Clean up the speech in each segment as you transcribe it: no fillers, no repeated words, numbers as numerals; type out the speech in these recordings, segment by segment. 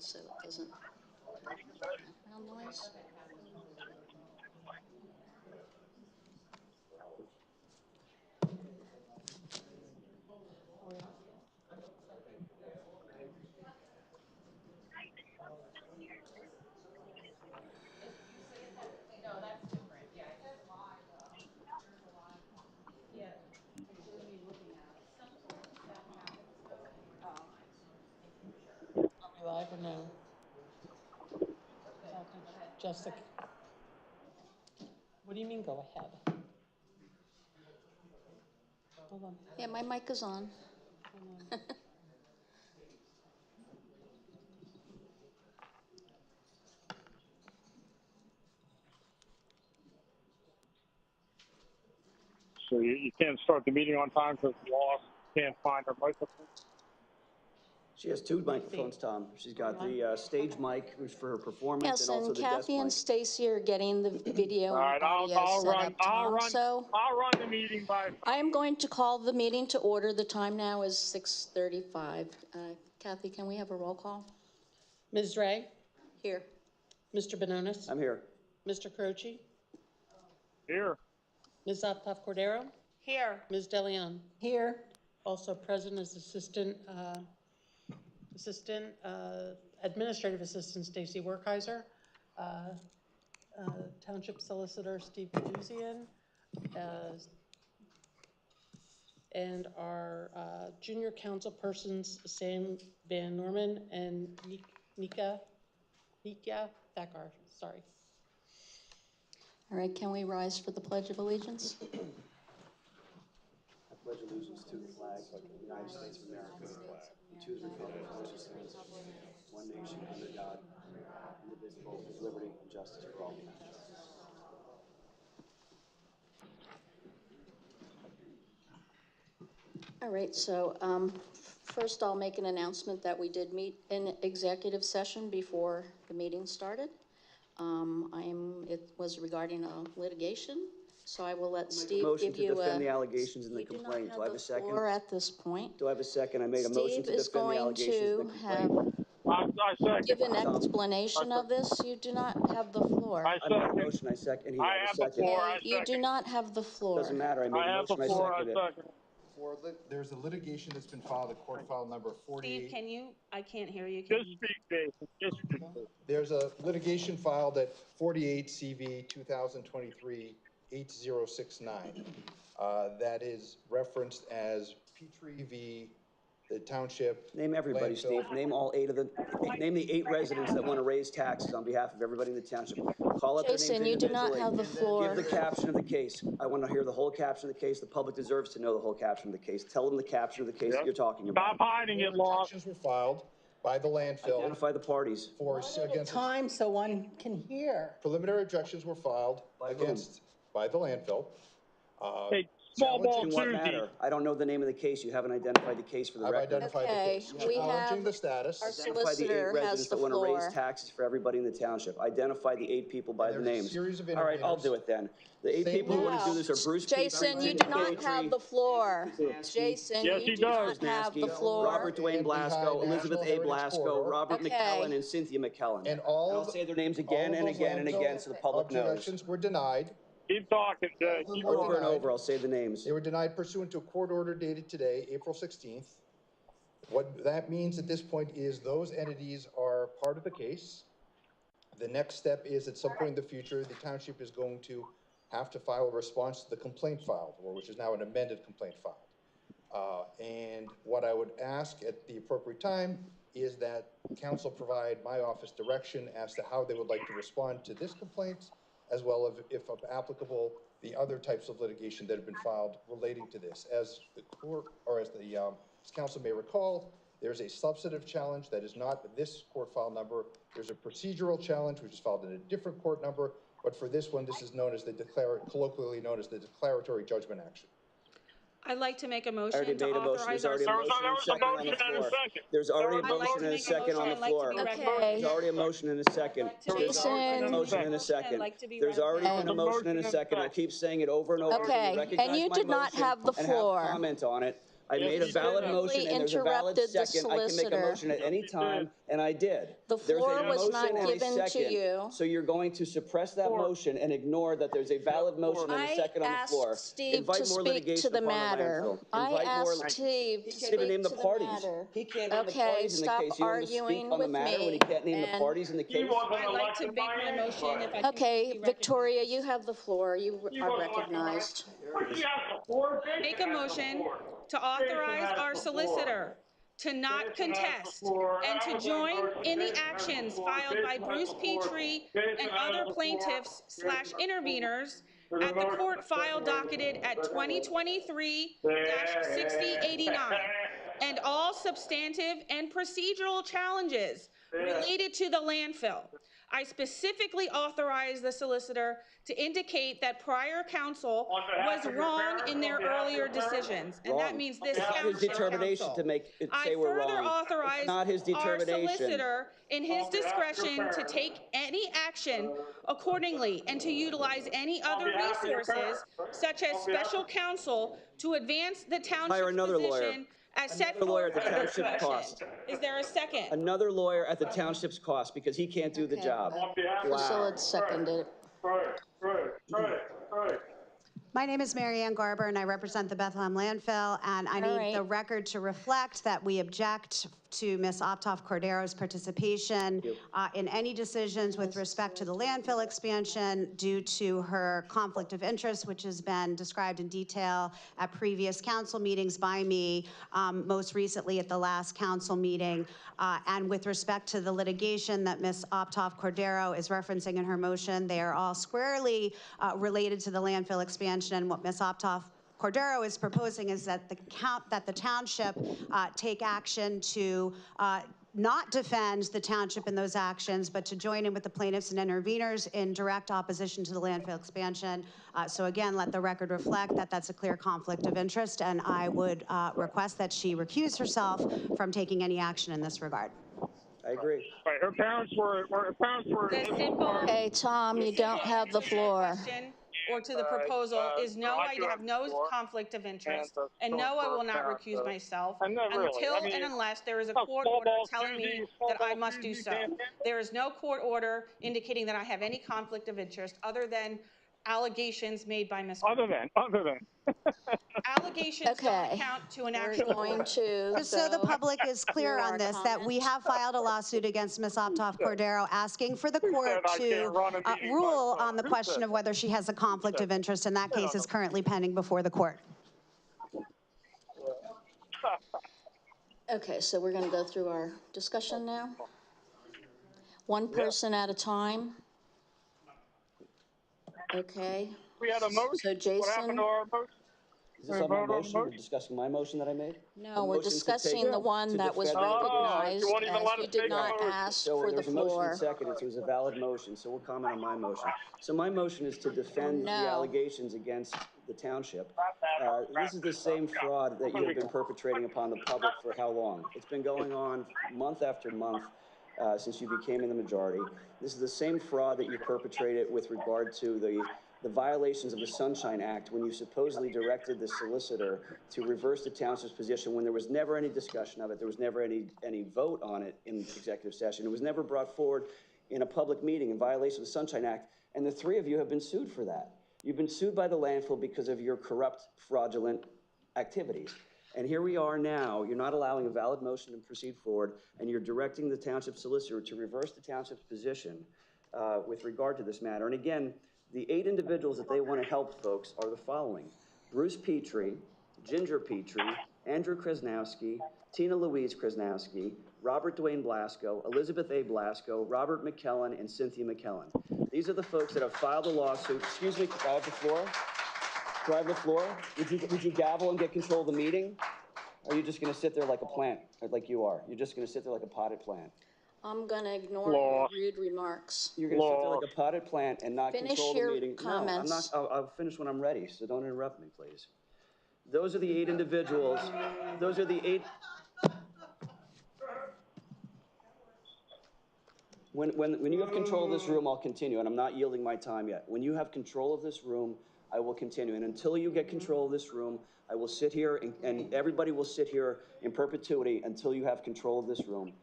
so it doesn't make background noise. Live or no? Jessica. What do you mean go ahead? Hold on. Yeah, my mic is on. Hold on. So you can't start the meeting on time because Lost can't find her microphone? She has two microphones, Tom. She's got the stage mic, which for her performance, Yes, and also and the desk Kathy and mic. Stacy are getting the video All right, and audio set up, Tom. So I'll run the meeting by. I am going to call the meeting to order. The time now is 6:35. Kathy, can we have a roll call? Ms. Ray? Here. Mr. Bononis? I'm here. Mr. Croce? Here. Ms. Aptoff Cordero? Here. Ms. DeLeon? Here. Also present is Administrative Assistant Stacy Werkheiser, Township Solicitor Steve Paduzian, and our junior council persons, Sam Van Norman and Nika Thakkar, sorry. All right, can we rise for the Pledge of Allegiance? I pledge allegiance to the flag of the United States of America, and to the republic for which it stands, one nation under God, indivisible, with liberty and justice for all. All right, so first I'll make an announcement that we did meet in executive session before the meeting started. It was regarding a litigation, so I will let Steve give you a motion to defend the allegations in the complaint. Do I have a second? Floor at this point. Do I have a second? I made a motion to defend the allegations in the complaint. I second. Give an explanation of this. You do not have the floor. I I made a second. motion, I second. I have the floor. I You do second. not have the floor. Doesn't matter. I made I a have the motion, I floor. I seconded it. second. There's a litigation that's been filed at court file number 48. Steve, I can't hear you. Just speak, Jason. Just speak. There's a litigation filed at 48 CV 2023-8069 that is referenced as Petrie v. the Township. Name everybody, Landfill. Steve. Name name the 8 residents that want to raise taxes on behalf of everybody in the township. Call out their names Jason, you do not have the individually. floor. Give the caption of the case. I want to hear the whole caption of the case. The public deserves to know the whole caption of the case. Tell them the caption of the case that you're talking about. Stop hiding it, Lost. Actions were filed by the landfill. Identify the parties. Against time so one can hear. preliminary objections were filed By the landfill. Hey, small ball In what Tuesday. matter? I don't know the name of the case. You haven't identified the case for the I've record. identified Okay, the case. we Challenging have the status. our Identify the 8 solicitor has residents the that want to floor. raise taxes for everybody in the township. Identify the 8 people by the There's a names. series of All right, I'll interveners. do it then. The 8 people who want to do this are Bruce Jason, Petrie, you do Jim not Petrie, have the floor. Jason, Yes, you he do does. not have the Nasky, floor. Robert Dwayne And behind Blasco, Elizabeth National A. Heritage Blasco, Corridor. Robert Okay. McKellen, and Cynthia McKellen. And all I'll of say their names all again of and those again and again so the public knows. objections were denied. Keep talking, Jay. Keep Over talking. and over, I'll say the names. They were denied pursuant to a court order dated today, April 16th. What that means at this point is those entities are part of the case. The next step is at some point in the future, the township is going to have to file a response to the complaint filed, or which is now an amended complaint filed. And what I would ask at the appropriate time is that council provide my office direction as to how they would like to respond to this complaint, as well as, if applicable, the other types of litigation that have been filed relating to this. As the court, or as the as council may recall, there's a substantive challenge that is not this court file number. There's a procedural challenge which is filed in a different court number, but for this one, this is known as colloquially known as the declaratory judgment action. I'd like to make a I motion already to made a motion. authorize There's our. already a motion and a second on the floor. There's already a I'd like motion to and a make a second on motion. the I'd like to floor. be Okay. There's already a motion and a second. There's already a motion and a second. There's already been a motion and a second. I keep saying it over and over. Okay, Recognize and you my did not motion have the and floor. comment on it. I Yes, made a you valid did. motion and there's a valid Interrupted the second. I can make a solicitor. motion at any time And I did. The floor There's a was motion not and a given to second. you. So you're going to suppress that motion and ignore that there's a valid motion and a second on the floor. I asked Steve Invite to more speak litigation to the upon the matter. landfill. I Invite more asked Steve to He can't even name speak the to the parties. matter. He can't name the Okay, parties in the stop case. You want him to speak arguing on the with matter when he me. can't name the And parties in the case? I'd like to make my motion if I can okay, be Victoria, recognized. you have the floor. You are recognized. Make a motion to authorize our solicitor to not contest and to join in the actions filed by Bruce Petrie and other plaintiffs / interveners at the court file docketed at 2023-6089 and all substantive and procedural challenges related to the landfill. I specifically authorized the solicitor to indicate that prior counsel was wrong in their earlier decisions, and that means this It's not his township determination council. to make it I say we're further wrong. authorized It's not his our determination. solicitor in his discretion to take any action accordingly and to utilize any other resources such as special counsel to advance the Hire township's another lawyer. position as set Another lawyer forth at the in this township motion. cost. Is there a second? Another lawyer at the township's cost because he can't do the Okay. job. Priscilla seconded it. My name is Mary Ann Garber, and I represent the Bethlehem Landfill, and I need right. the record to reflect that we object to Ms. Optoff-Cordero's participation in any decisions with respect to the landfill expansion due to her conflict of interest, which has been described in detail at previous council meetings by me, most recently at the last council meeting. And with respect to the litigation that Ms. Optoff-Cordero is referencing in her motion, they are all squarely related to the landfill expansion. And what Ms. Optoff-Cordero is proposing is that the township take action to not defend the township in those actions, but to join in with the plaintiffs and interveners in direct opposition to the landfill expansion. So again, let the record reflect that that's a clear conflict of interest, and I would request that she recuse herself from taking any action in this regard. I agree. Right, her parents were. The simple. Hey, Tom, you don't have the floor. Or to the proposal is no, I have no conflict of interest, and no, I will not recuse myself until and unless there is a court order telling me that I must do so. There is no court order indicating that I have any conflict of interest other than allegations made by Ms. Other than. Allegations don't count to an We're actual going order. to Just so the go public is clear through on our this, that we comments. have filed a lawsuit against Ms. Optoff-Cordero asking for the court I to can't run a meeting rule myself. on the Who question said of whether she has a conflict of interest, and that case is currently pending before the court. Okay, so we're going to go through our discussion now. One person at a time. Okay. We had a motion. So What happened Jason, to our motion? Is this on my motion? We're discussing my motion that I made? no, we're discussing the one that was defend the recognized you won't even as let you us did take a not motion. ask So for there the was a motion floor. and seconded, so it was a valid motion, so we'll comment on my motion. So my motion is to defend the No. allegations against the township. This is the same fraud that you have been perpetrating upon the public for how long? It's been going on month after month since you became in the majority. This is the same fraud that you perpetrated with regard to the violations of the Sunshine Act when you supposedly directed the solicitor to reverse the township's position when there was never any discussion of it. There was never any vote on it in executive session. It was never brought forward in a public meeting in violation of the Sunshine Act. And the three of you have been sued for that. You've been sued by the landfill because of your corrupt, fraudulent activities. And here we are now, you're not allowing a valid motion to proceed forward, and you're directing the township solicitor to reverse the township's position with regard to this matter. And again, the 8 individuals that they want to help, folks, are the following: Bruce Petrie, Ginger Petrie, Andrew Krasnowski, Tina Louise Krasnowski, Robert Dwayne Blasco, Elizabeth A. Blasco, Robert McKellen, and Cynthia McKellen. These are the folks that have filed a lawsuit. Excuse me, do I have the floor? Do I have the floor? Would you gavel and get control of the meeting? Or are you just going to sit there like a plant, like you are? You're just going to sit there like a potted plant. I'm going to ignore your rude remarks. You're going to sit there like a potted plant and not Finish control the your meeting. comments. No, I'm not. I'll finish when I'm ready, so don't interrupt me, please. Those are the 8 individuals. Those are the 8. When you have control of this room, I'll continue, and I'm not yielding my time yet. When you have control of this room, I will continue. And until you get control of this room, I will sit here, and everybody will sit here in perpetuity until you have control of this room.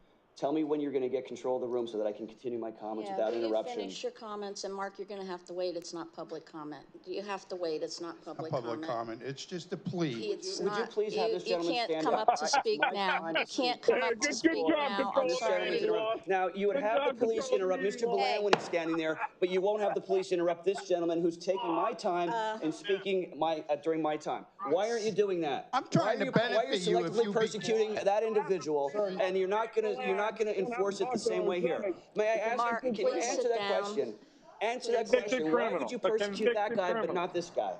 Tell me when you're going to get control of the room so that I can continue my comments without interruption. Finish your comments, and Mark, you're going to have to wait. It's not public comment. You have to wait. It's not public comment. It's just a plea. Would you please have this gentleman stand up? You can't come up to speak now. You can't come up to speak now. I'm sorry. Now, you would have the police interrupt Mr. Belan when he's standing there, but you won't have the police interrupt this gentleman who's taking my time and speaking during my time. Why aren't you doing that? I'm trying to benefit you. Why are you selectively persecuting that individual, and you're not going to enforce it the same way here? May I ask Mark, you, can you please answer sit that down. question? Answer that question. Why would you persecute that guy but not this guy?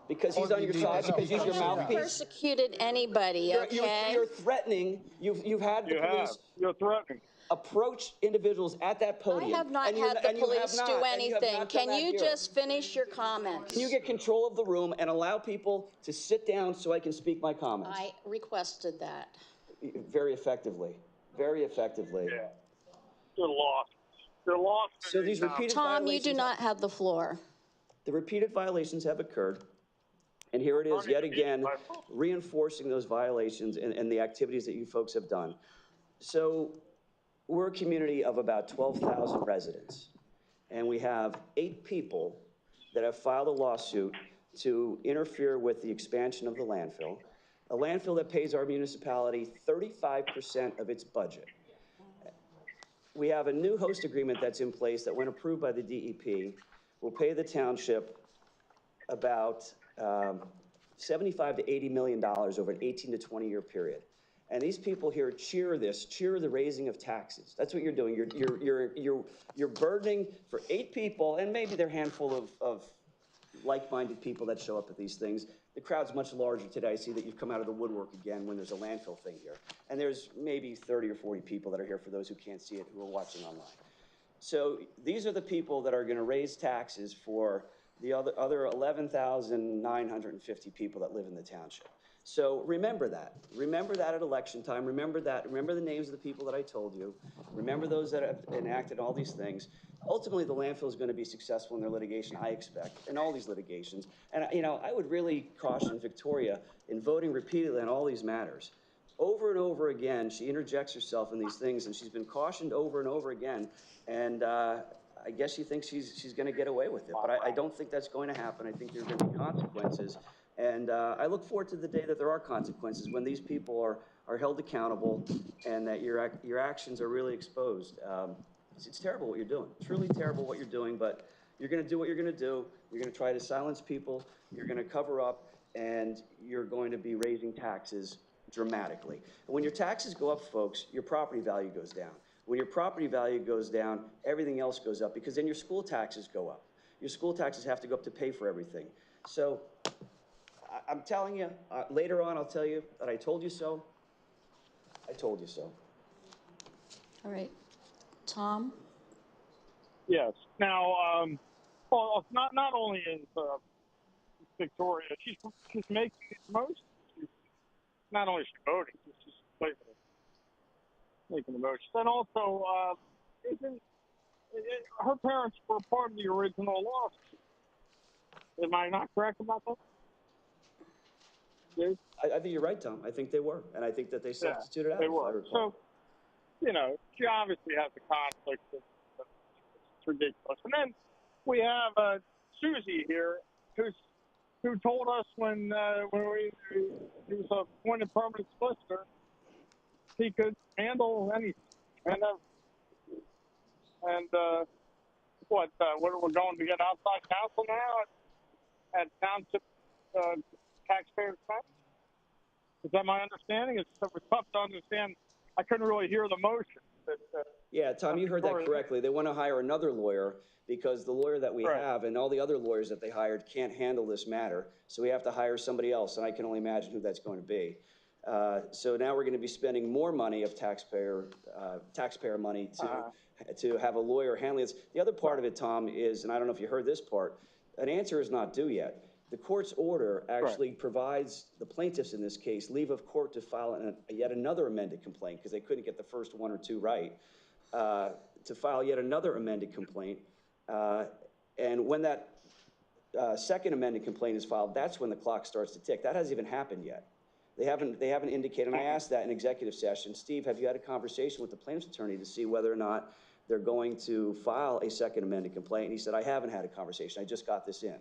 Because he's on your side, because he's your I haven't mouthpiece? persecuted anybody, okay? You're threatening, you've had the police You're threatening. approach individuals at that I podium. have not had the police do anything. Can you just finish your comments? Can you get control of the room and allow people to sit down so I can speak my comments? I requested that. Very effectively. Very effectively. Yeah. You're lost. You're lost. So these repeated Tom, you violations, do not have the floor. the repeated violations have occurred. And here it is yet again, reinforcing those violations and the activities that you folks have done. So we're a community of about 12,000 residents, and we have 8 people that have filed a lawsuit to interfere with the expansion of the landfill, a landfill that pays our municipality 35% of its budget. We have a new host agreement that's in place that, when approved by the DEP, will pay the township about $75 to $80 million over an 18 to 20 year period. And these people here cheer the raising of taxes. That's what you're doing. You're burdening for 8 people, and maybe they're a handful of like-minded people that show up at these things. The crowd's much larger today. I see that you've come out of the woodwork again when there's a landfill thing here. And there's maybe 30 or 40 people that are here, for those who can't see it, who are watching online. So these are the people that are going to raise taxes for the other 11,950 people that live in the township. So remember that. Remember that at election time. Remember that. Remember the names of the people that I told you. Remember those that have enacted all these things. Ultimately, the landfill is going to be successful in their litigation, I expect, in all these litigations. And, I would really caution Victoria in voting repeatedly on all these matters. Over and over again, she interjects herself in these things, and she's been cautioned over and over again. And I guess she thinks she's going to get away with it. But I don't think that's going to happen. I think there are going to be consequences. And I look forward to the day that there are consequences, when these people are held accountable and that your actions are really exposed. It's terrible what you're doing. Truly terrible what you're doing, but you're going to do what you're going to do. You're going to try to silence people. You're going to cover up, and you're going to be raising taxes dramatically. And when your taxes go up, folks, your property value goes down. When your property value goes down, everything else goes up, because then your school taxes go up. Your school taxes have to go up to pay for everything. So I'm telling you, later on I'll tell you that I told you so. I told you so. All right. Tom? Yes. Now, well, not only is Victoria, she's making the most. Not only is she voting, she's making the most. And also, her parents were part of the original lawsuit. Am I not correct about that? Yes. I think you're right, Tom. I think they were, and I think that they substituted out. They were. So, she obviously has a conflict. It's ridiculous. And then we have Susie here, who told us when he was appointed permanent solicitor, he could handle anything. And what we're going to get outside counsel now at township taxpayer expense? Is that my understanding? It was tough to understand. I couldn't really hear the motion. Yeah, Tom, you heard that correctly. They want to hire another lawyer because the lawyer that we have and all the other lawyers that they hired can't handle this matter. So we have to hire somebody else, and I can only imagine who that's going to be. So now we're going to be spending more money of taxpayer money to have a lawyer handling this. The other part of it, Tom, is, and I don't know if you heard this part, an answer is not due yet. The court's order actually provides the plaintiffs in this case leave of court to file yet another amended complaint, because they couldn't get the first 1 or 2 right, to file yet another amended complaint. And when that second amended complaint is filed, that's when the clock starts to tick. That hasn't even happened yet. They haven't indicated, and I asked that in executive session, Steve, have you had a conversation with the plaintiff's attorney to see whether or not they're going to file a second amended complaint? And he said, I haven't had a conversation, I just got this in.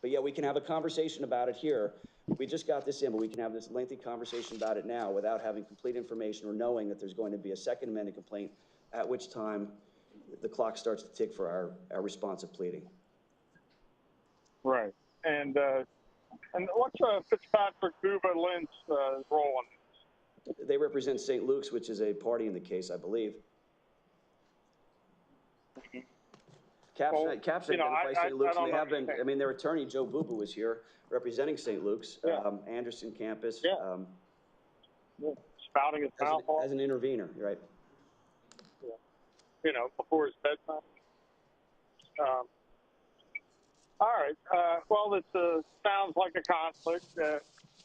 But yeah, we can have a conversation about it here. We just got this in, but we can have this lengthy conversation about it now without having complete information or knowing that there's going to be a second amended complaint, at which time the clock starts to tick for our response of pleading. Right. And what's Fitzpatrick Buba Lynn's role in this? They represent St. Luke's, which is a party in the case, I believe. Caption identifies St. Luke's, and they have been, I mean, their attorney, Joe Buba, was here representing St. Luke's, Anderson campus. Spouting his mouth off. As an intervener, right? Yeah. You know, before his bedtime. All right. Well, it sounds like a conflict,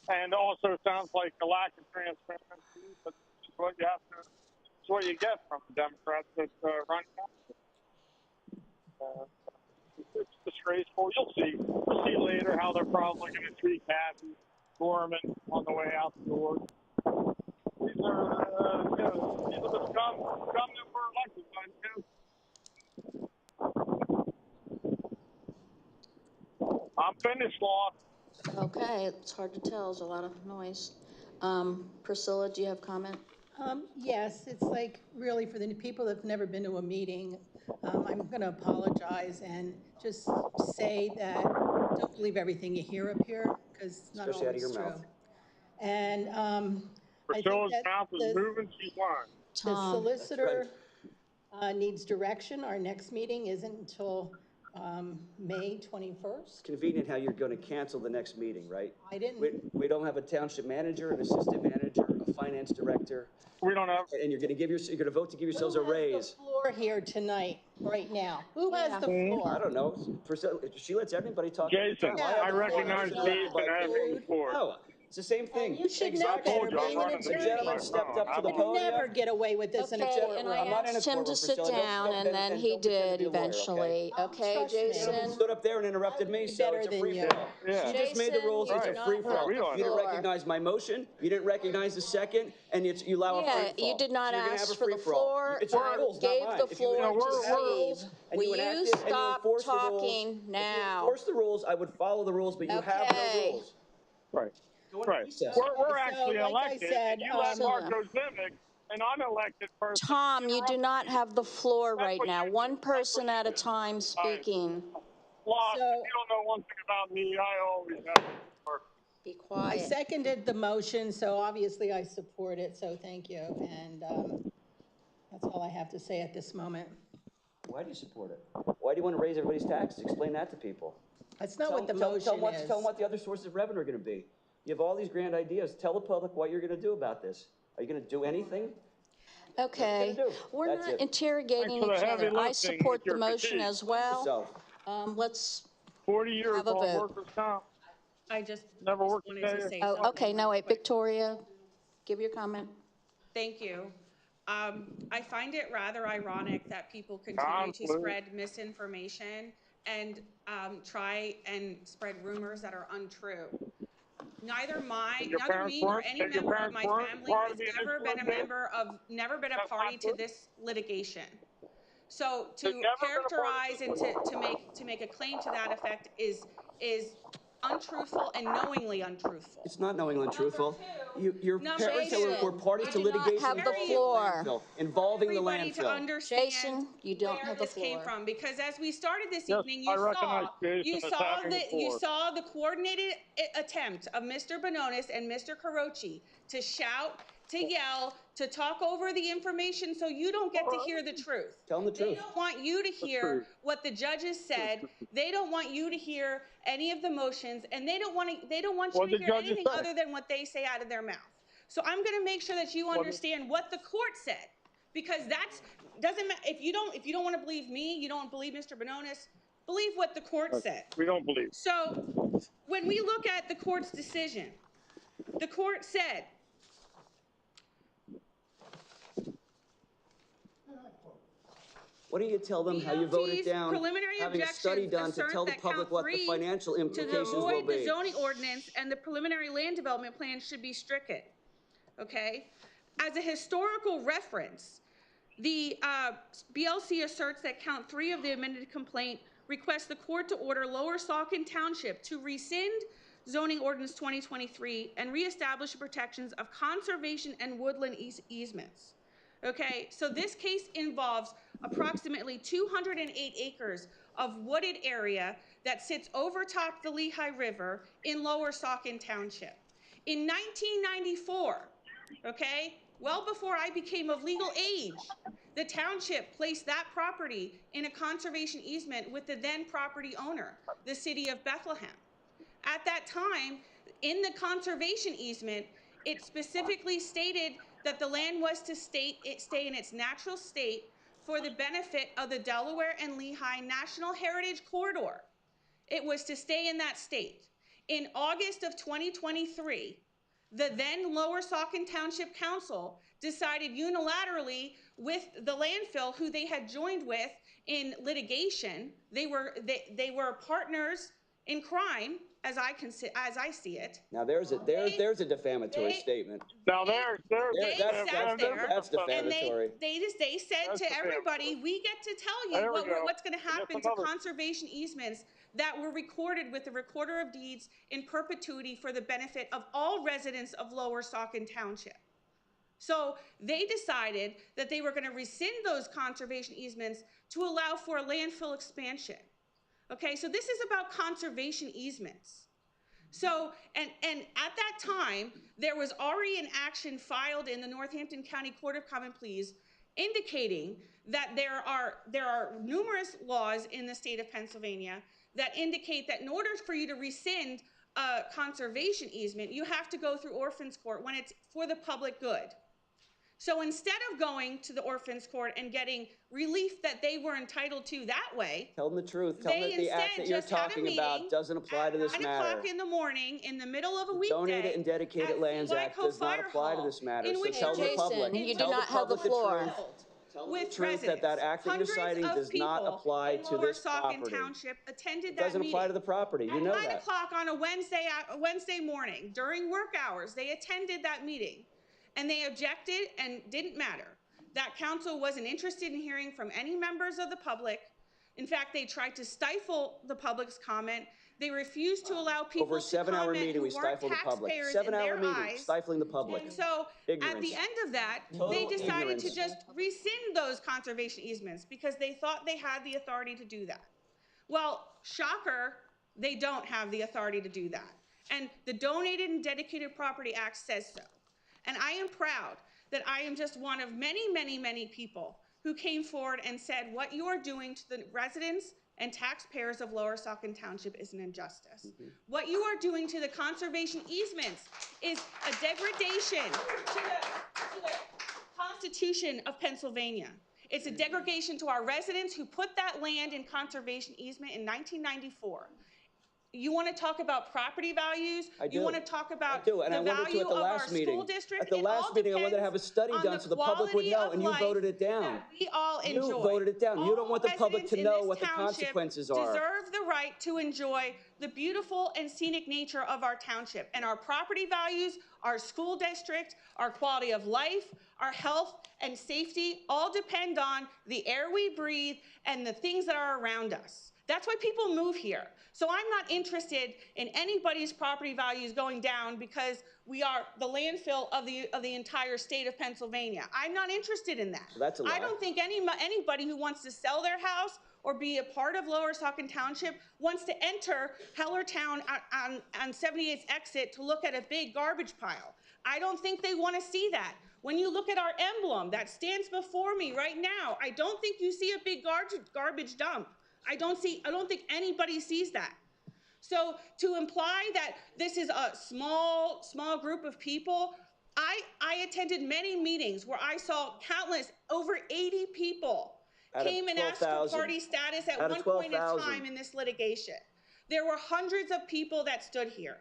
and also sounds like a lack of transparency. But it's what you have to. It's what you get from the Democrats that run council. It's disgraceful. You'll see. We'll see later how they're probably going to treat Kathy Gorman on the way out the door. These are the scum that were elected by the council. I'm finished, Law. Okay, it's hard to tell. There's a lot of noise. Priscilla, do you have comment? Yes, it's like really for the people that have never been to a meeting, I'm going to apologize and just say that don't believe everything you hear up here because not Especially out of always your true. mouth. And Priscilla's mouth is moving. She's lying. The solicitor needs direction. Our next meeting isn't until May 21st. It's convenient how you're going to cancel the next meeting, right? I didn't. We don't have a township manager, an assistant manager, a finance director. We don't have. And you're going to vote to give yourselves a raise. Who has the floor here tonight, right now? Who has the floor? I don't know. Priscilla, she lets everybody talk. Jason, I recognize Jason having the floor. No, it's the same thing. You should know better, being an The gentleman stepped up to the You podium. never get away with this in a Okay, courtroom. and I asked him to sit down, and then he did eventually. Okay, Trust me. Jason? Stood up there and interrupted me, so Better it's a than free you. for all. Yeah. You just made the rules, Jason, it's you a do free not for all. have the You didn't floor. recognize my motion, you didn't recognize the second, and you allow a free Yeah, for all. you did not So you're gonna ask have a for the free-for-all. floor. It's your I rules, not gave mine. the If you floor enacted to the rules Steve. and Will you you enacted and you stop enforced the rules, talking If you now? enforce the rules, I would follow the rules, but you have Okay. no rules. Right. Go on Right. recess. We're actually like I elected. said, and you let Priscilla. Marco Zimic, an unelected person. Tom, you do interrupt not me. have the floor That's right what now. you One do. That's person what at you a do. time speaking. Lost. So- If you don't know one thing about me, I always have the floor. Be I quiet. seconded the motion, so obviously I support it, so thank you. And that's all I have to say at this moment. Why do you support it? Why do you want to raise everybody's taxes? Explain that to people. That's not what the motion is. Tell them what the other sources of revenue are going to be. You have all these grand ideas. Tell the public what you're going to do about this. Are you going to do anything? Okay, we're That's not it. interrogating Thanks for each the heavy other. I lifting support with the your motion critique. as well. Yourself. Let's, 40 years Have a on vote. workers' comp. I just Never worked wanted a to day. say oh, something. okay, no, wait, quick. Victoria, give your comment. Thank you. I find it rather ironic that people continue to spread misinformation and try and spread rumors that are untrue. Neither me nor any member of my family has ever been a party to this litigation. So to characterize and to make a claim to that effect is untruthful and knowingly untruthful. It's not knowingly untruthful. Your Number parents two, were parties to you do not litigation have the floor. involving the Everybody to landfill. understand Jason, you don't where have the this came floor. from, because as we started this Yes, evening, I recognize Jason you as saw having the you floor. saw the coordinated attempt of Mr. Bononis and Mr. Carochi to shout, to yell, to talk over the information so you don't get to hear the truth. Tell them the They truth. don't want you to hear what the judges said. They don't want you to hear any of the motions, and they don't want you to hear anything other than what they say out of their mouth. So I'm going to make sure that you understand what the court said, because doesn't matter if you don't want to believe me, you don't believe Mr. Bononis, believe what the court said. We don't believe. So when we look at the court's decision, the court said, Why don't you tell them how you voted BOT's down, preliminary having a study done to assert tell the that public count what the 3 financial to implications will avoid the be? zoning ordinance and the preliminary land development plan should be stricken, okay? As a historical reference, the BLC asserts that count 3 of the amended complaint requests the court to order Lower Saucon Township to rescind zoning ordinance 2023 and reestablish the protections of conservation and woodland easements. Okay, so this case involves approximately 208 acres of wooded area that sits over top the Lehigh River in Lower Saucon Township. In 1994, okay, well before I became of legal age, the township placed that property in a conservation easement with the then property owner, the city of Bethlehem. At that time, in the conservation easement, it specifically stated that the land was to stay in its natural state for the benefit of the Delaware and Lehigh National Heritage Corridor. It was to stay in that state. In August of 2023, the then Lower Saucon Township Council decided unilaterally with the landfill, who they had joined with in litigation. They were partners in crime, as I see it. Now there's a defamatory statement. Now that's defamatory. They said to everybody, we get to tell you what's going to happen to conservation easements that were recorded with the recorder of deeds in perpetuity for the benefit of all residents of Lower Saucon Township. So they decided that they were going to rescind those conservation easements to allow for a landfill expansion. Okay, so this is about conservation easements. So, and at that time, there was already an action filed in the Northampton County Court of Common Pleas indicating that there are numerous laws in the state of Pennsylvania that indicate that in order for you to rescind a conservation easement, you have to go through Orphans Court when it's for the public good. So instead of going to the Orphans Court and getting relief that they were entitled to that way, tell them the truth. Tell them that the act that you're talking about doesn't apply to this matter. At 9 o'clock in the morning, in the middle of a weekday, Donated and Dedicated Lands Act does not apply to this matter. So tell the public. You do not have the floor. Tell the truth that act that you're citing does not apply to this property. Township attended it doesn't apply to the property. You know that. At 9 o'clock on a Wednesday morning, during work hours, they attended that meeting. And they objected and didn't matter. That council wasn't interested in hearing from any members of the public. In fact, they tried to stifle the public's comment. They refused to allow people over a 7-hour meeting, we stifled the public. 7-hour meeting, stifling the public. And so at the end of that, they decided to just rescind those conservation easements because they thought they had the authority to do that. Well, shocker, they don't have the authority to do that. And the Donated and Dedicated Property Act says so. And I am proud that I am just one of many, many, many people who came forward and said what you are doing to the residents and taxpayers of Lower Saucon Township is an injustice. What you are doing to the conservation easements is a degradation to the Constitution of Pennsylvania. It's a degradation to our residents who put that land in conservation easement in 1994. You want to talk about property values? I do. You want to talk about the value of our school district? At the last meeting, I wanted to have a study done so the public would know, and you voted it down. We all enjoy. You voted it down. You don't want the public to know what the consequences are. Deserve the right to enjoy the beautiful and scenic nature of our township and our property values, our school district, our quality of life, our health and safety all depend on the air we breathe and the things that are around us. That's why people move here. So I'm not interested in anybody's property values going down because we are the landfill of the entire state of Pennsylvania. I'm not interested in that. That's a lie. I don't think anybody who wants to sell their house or be a part of Lower Saucon Township wants to enter Hellertown on 78th exit to look at a big garbage pile. I don't think they want to see that. When you look at our emblem that stands before me right now, I don't think you see a big garbage dump. I don't think anybody sees that. So to imply that this is a small group of people, I attended many meetings where I saw countless, over 80 people came and asked for party status at one point in time in this litigation. There were hundreds of people that stood here.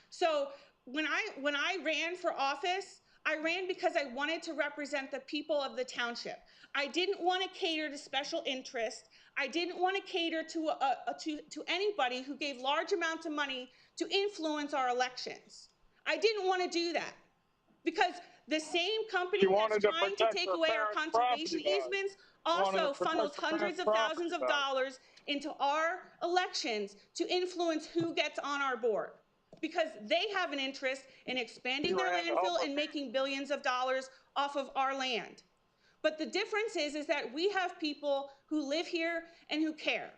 So when I ran for office, I ran because I wanted to represent the people of the township. I didn't want to cater to special interests. I didn't want to cater to anybody who gave large amounts of money to influence our elections. I didn't want to do that because the same company that's trying to take away our conservation easements also funnels hundreds of thousands of dollars into our elections to influence who gets on our board, because they have an interest in expanding their landfill and making billions of dollars off of our land. But the difference is that we have people who live here and who care.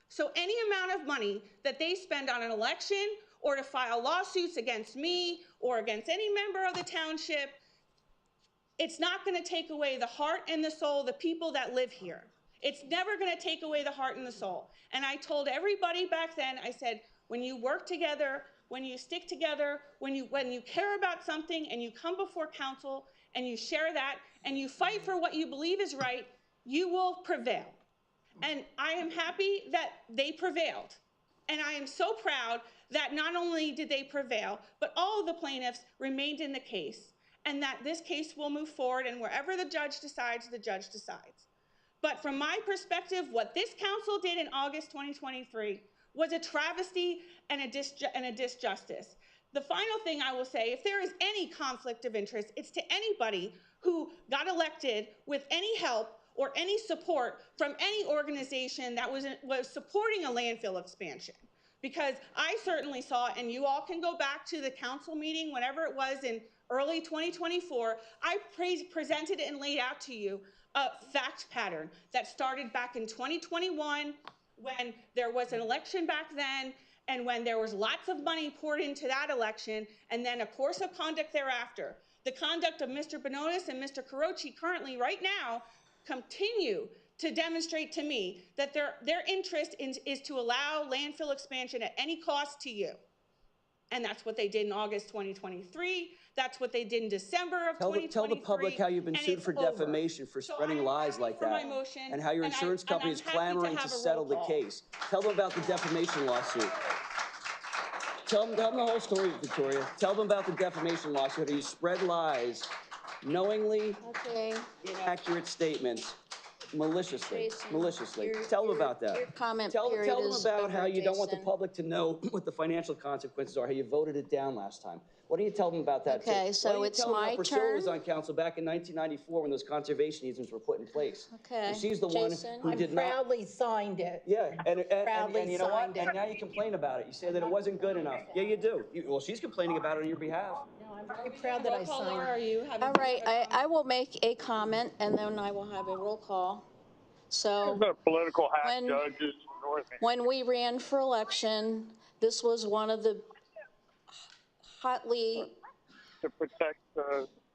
So any amount of money that they spend on an election or to file lawsuits against me or against any member of the township, it's not going to take away the heart and the soul of the people that live here. It's never going to take away the heart and the soul. And I told everybody back then, I said, when you work together, when you stick together, when you care about something and you come before council and you share that and you fight for what you believe is right, you will prevail. And I am happy that they prevailed. And I am so proud that not only did they prevail, but all of the plaintiffs remained in the case, and that this case will move forward, and wherever the judge decides, the judge decides. But from my perspective, what this council did in August 2023 was a travesty and a disjustice. The final thing I will say, if there is any conflict of interest, it's to anybody who got elected with any help or any support from any organization that was supporting a landfill expansion. Because I certainly saw, and you all can go back to the council meeting, whenever it was in early 2024, I presented and laid out to you a fact pattern that started back in 2021 when there was an election back then, and when there was lots of money poured into that election, and then a course of conduct thereafter. The conduct of Mr. Bononis and Mr. Carochi currently, right now, continue to demonstrate to me that their interest is to allow landfill expansion at any cost to you. And that's what they did in August 2023. That's what they did in December of 2023. Tell the public how you've been sued for defamation for spreading lies like that, and how your insurance company is clamoring to settle the case. Tell them about the defamation lawsuit. Tell them the whole story, Victoria. Tell them about the defamation lawsuit. How you spread lies, knowingly, inaccurate statements, maliciously. Tell them about that. Your comment Tell them is about over, how you don't want the Jason. public to know what the financial consequences are, how you voted it down last time. Why don't you tell them about that Okay, too? so it's my Priscilla turn. was on council back in 1994 when those conservation easements were put in place. Okay, And she's the Jason. one who did not. Proudly signed it. Yeah, and Proudly you know what? signed it. And now you complain about it. You say that it wasn't good enough. Yeah, you do. Well, she's complaining about it on your behalf. No, I'm very proud that I signed Are it. you having All right, I will make a comment, and then I will have a roll call. So The political hack judges north. when we ran for election, this was one of the hotly To protect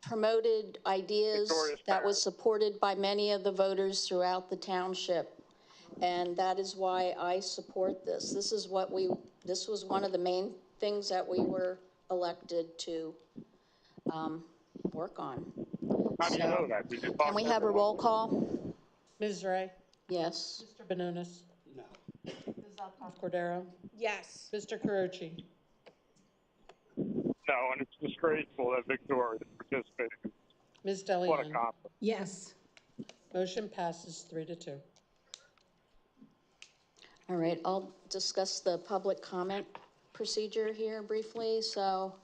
promoted ideas Victoria's that was parents. supported by many of the voters throughout the township. And that is why I support this. This was one of the main things that we were elected to work on. How do you know that? Did you talk Can we to have a everyone? roll call? Ms. Ray? Yes. Mr. Bononis? No. Ms. Cordero? Yes. Mr. Carochi? No, and it's disgraceful that Victoria is participating. Ms. What a Deleon? conflict. Yes. Motion passes 3-2. All right, I'll discuss the public comment procedure here briefly. So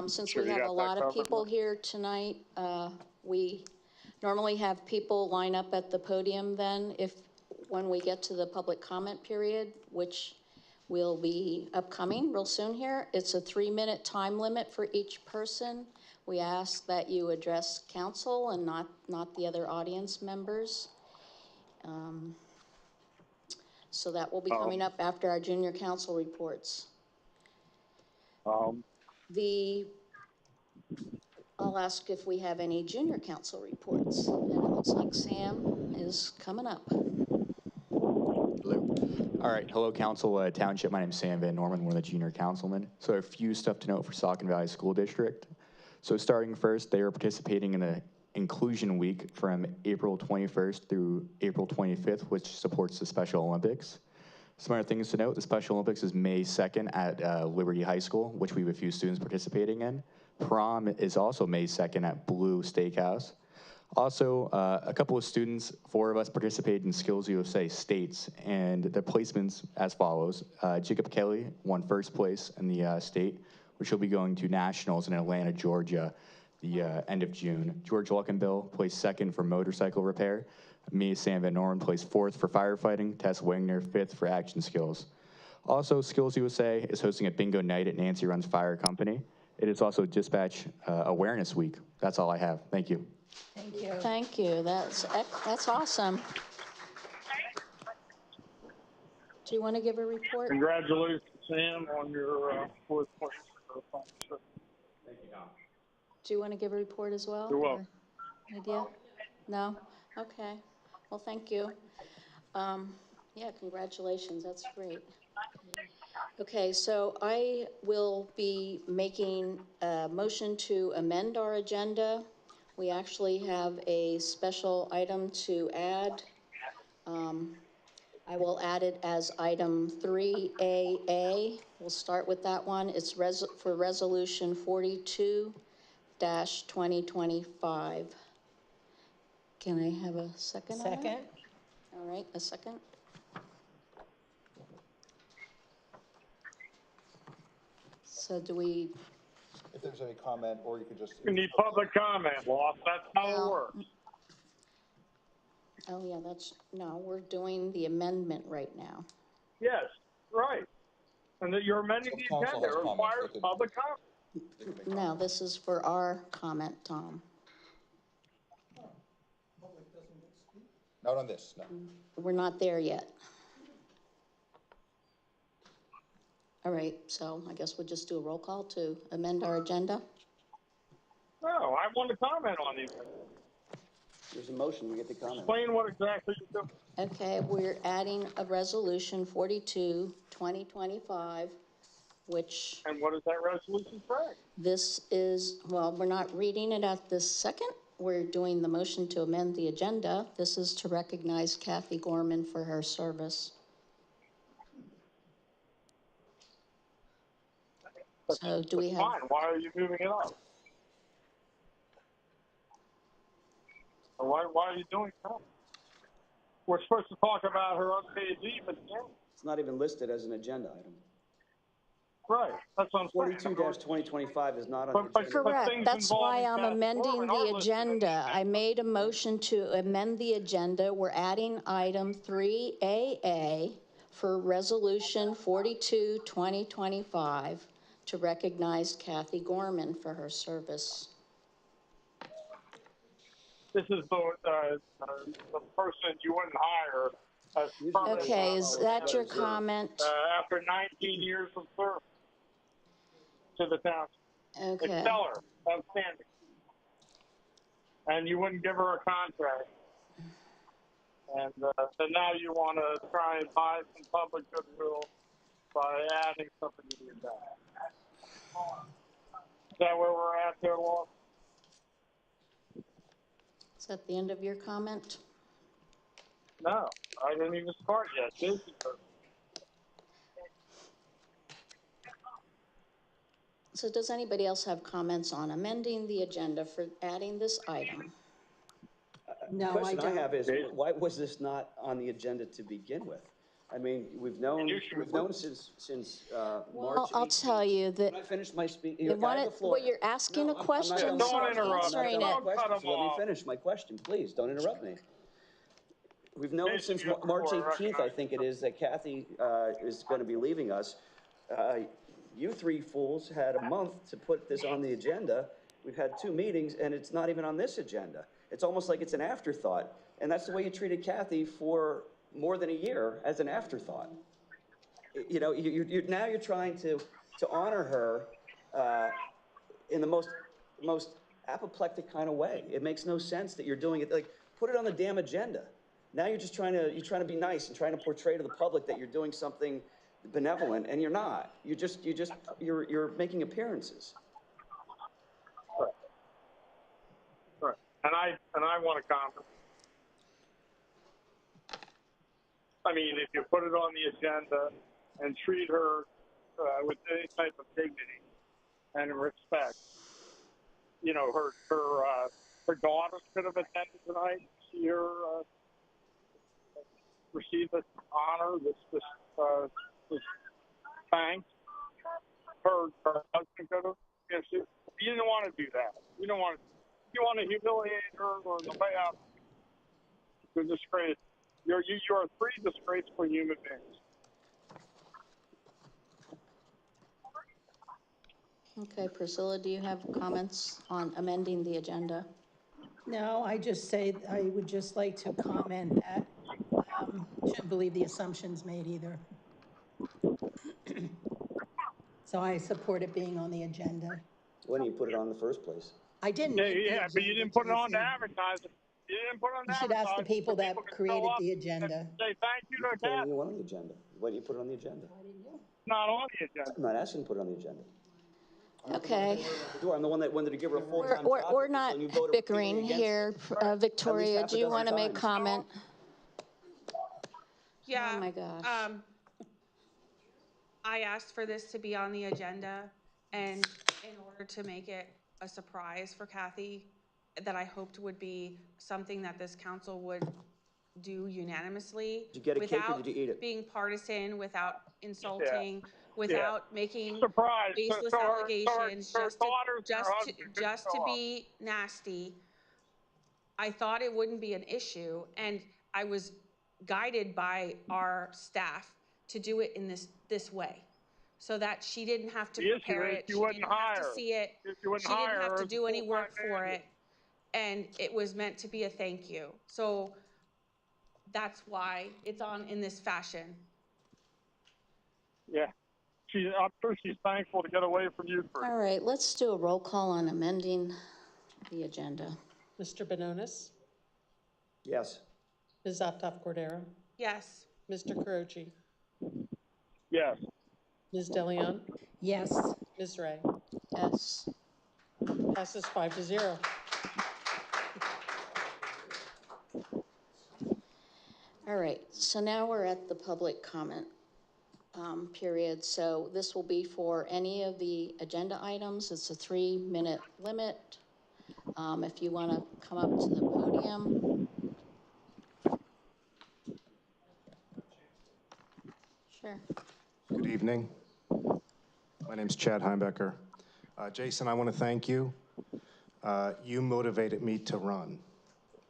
since Sure, we you have got a that lot of covered, people Mark? here tonight, we normally have people line up at the podium then when we get to the public comment period, which will be upcoming real soon here. It's a 3-minute time limit for each person. We ask that you address council and not the other audience members. So that will be coming up after our junior council reports. I'll ask if we have any junior council reports. And it looks like Sam is coming up. Hello. All right. Hello, Council Township. My name is Sam Van Norman, one of the junior councilmen. So a few stuff to note for Saucon Valley School District. So starting first, they are participating in the Inclusion Week from April 21st through April 25th, which supports the Special Olympics. Some other things to note, the Special Olympics is May 2nd at Liberty High School, which we have a few students participating in. Prom is also May 2nd at Blue Steakhouse. Also, a couple of students, 4 of us participated in Skills USA States, and the placements as follows. Jacob Kelly won first place in the state, which will be going to nationals in Atlanta, Georgia, the end of June. George Luckenbill placed 2nd for motorcycle repair. Me, Sam Van Norman, placed 4th for firefighting. Tess Wagner, 5th for action skills. Also, Skills USA is hosting a bingo night at Nancy Run's Fire Company. It is also Dispatch Awareness Week. That's all I have. Thank you. Thank you. Thank you. That's awesome. Do you want to give a report? Congratulations, Sam, on your 4th place. Thank you, Tom. Do you want to give a report as well? You're welcome. Idea? No? Okay. Well, thank you. Yeah, congratulations. That's great. Okay, so I will be making a motion to amend our agenda. We actually have a special item to add. I will add it as item 3AA. We'll start with that one. It's for resolution 42-2025. Can I have a second on that? Second. All right, a second. So do we? If there's any comment, or you could just. You need public comment, Lost. That's how it Well, works. Oh, yeah, no, we're doing the amendment right now. Yes, right. And that you're amending the Council agenda. has It comments. requires They could- public comment. they could make No, comments. this is for our comment, Tom. Not on this, no. We're not there yet. All right, so I guess we'll just do a roll call to amend our agenda. No, I want to comment on these. There's a motion, we get to comment. Explain what exactly you're doing. Okay, we're adding a resolution 42-2025, which And what does that resolution say? this is, well, we're not reading it at this second. We're doing the motion to amend the agenda. This is to recognize Kathy Gorman for her service. So do we have? Fine, why are you moving it up? Or why are you doing that? We're supposed to talk about her unpaid leave, but It's not even listed as an agenda item. right, that's what I'm saying. 42-2025 is not on the agenda. Correct, things that's why involving I'm Kathy amending Gorman the are listed in the agenda. I made a motion to amend the agenda. We're adding item 3AA for resolution 42-2025 to recognize Kathy Gorman for her service. This is the person you wouldn't hire as permanent. Okay, is that your comment? After 19 years of service to the town. Okay. Stellar, outstanding. And you wouldn't give her a contract. And so now you want to try and buy some public goodwill by adding something to the agenda. Is that where we're at there, Law? Is that the end of your comment? No, I didn't even start yet. This is So does anybody else have comments on amending the agenda for adding this item? No, The question I don't. have is, why was this not on the agenda to begin with? I mean, we've known since March. Well, I'll tell you that. Can I finish my speech? Well, you're asking a question, Don't so I'm interrupt. answering Don't it. cut him Let me off. finish my question, please. Don't interrupt me. We've known Jason, since you have the March floor. 18th, I think it is, that Kathy is going to be leaving us. You 3 fools had a month to put this on the agenda. We've had 2 meetings, and it's not even on this agenda. It's almost like it's an afterthought. And that's the way you treated Kathy for more than a year, as an afterthought. You know, now you're trying to honor her in the most apoplectic kind of way. It makes no sense that you're doing it. Like, put it on the damn agenda. Now you're just trying to be nice and trying to portray to the public that you're doing something benevolent, and you're not. You're making appearances. Right. And I want to comment. I mean, if you put it on the agenda and treat her with any type of dignity and respect, her daughter could have attended tonight. See her receive this honor, this thanks. Her husband could have. You didn't want to do that. You don't want to. You want to humiliate her or the payout. It's a disgrace. You are three disgraceful human beings. Okay, Priscilla, do you have comments on amending the agenda? No, I would just like to comment that, shouldn't believe the assumptions made either. So I support it being on the agenda. When do you put it on in the first place? I didn't. Yeah, but you didn't put it on to advertise it. You didn't put it on to You should ask the people that created the agenda. Say thank you to Kathy. You want on the agenda. Why didn't you put it on the agenda? Not on the agenda. I'm not asking to put it on the agenda. Okay. I'm the one that wanted to give her a full-time job. We're not bickering here. Victoria, do you want to make comment? Yeah. Oh my gosh. I asked for this to be on the agenda, and in order to make it a surprise for Kathy, that I hoped would be something that this council would do unanimously. Did you get a cake or did you eat it? Being partisan, without insulting, without making surprise. baseless allegations, just to be nasty. I thought it wouldn't be an issue, and I was guided by our staff to do it in this way, so that she didn't have to prepare it, she didn't have to see it, she didn't have to do any work for it, and it was meant to be a thank you. So that's why it's on in this fashion. Yeah, I'm sure she's thankful to get away from you. All right, let's do a roll call on amending the agenda. Mr. Bononis? Yes. Ms. Optoff-Cordero? Yes. Mr. Carochi? Yes. Ms. DeLeon? Yes. Ms. Ray? Yes. Passes 5-0. All right, so now we're at the public comment period. So this will be for any of the agenda items. It's a 3-minute limit. If you want to come up to the podium. Sure. Good evening. My name's Chad Heimbecker. Jason, I want to thank you. You motivated me to run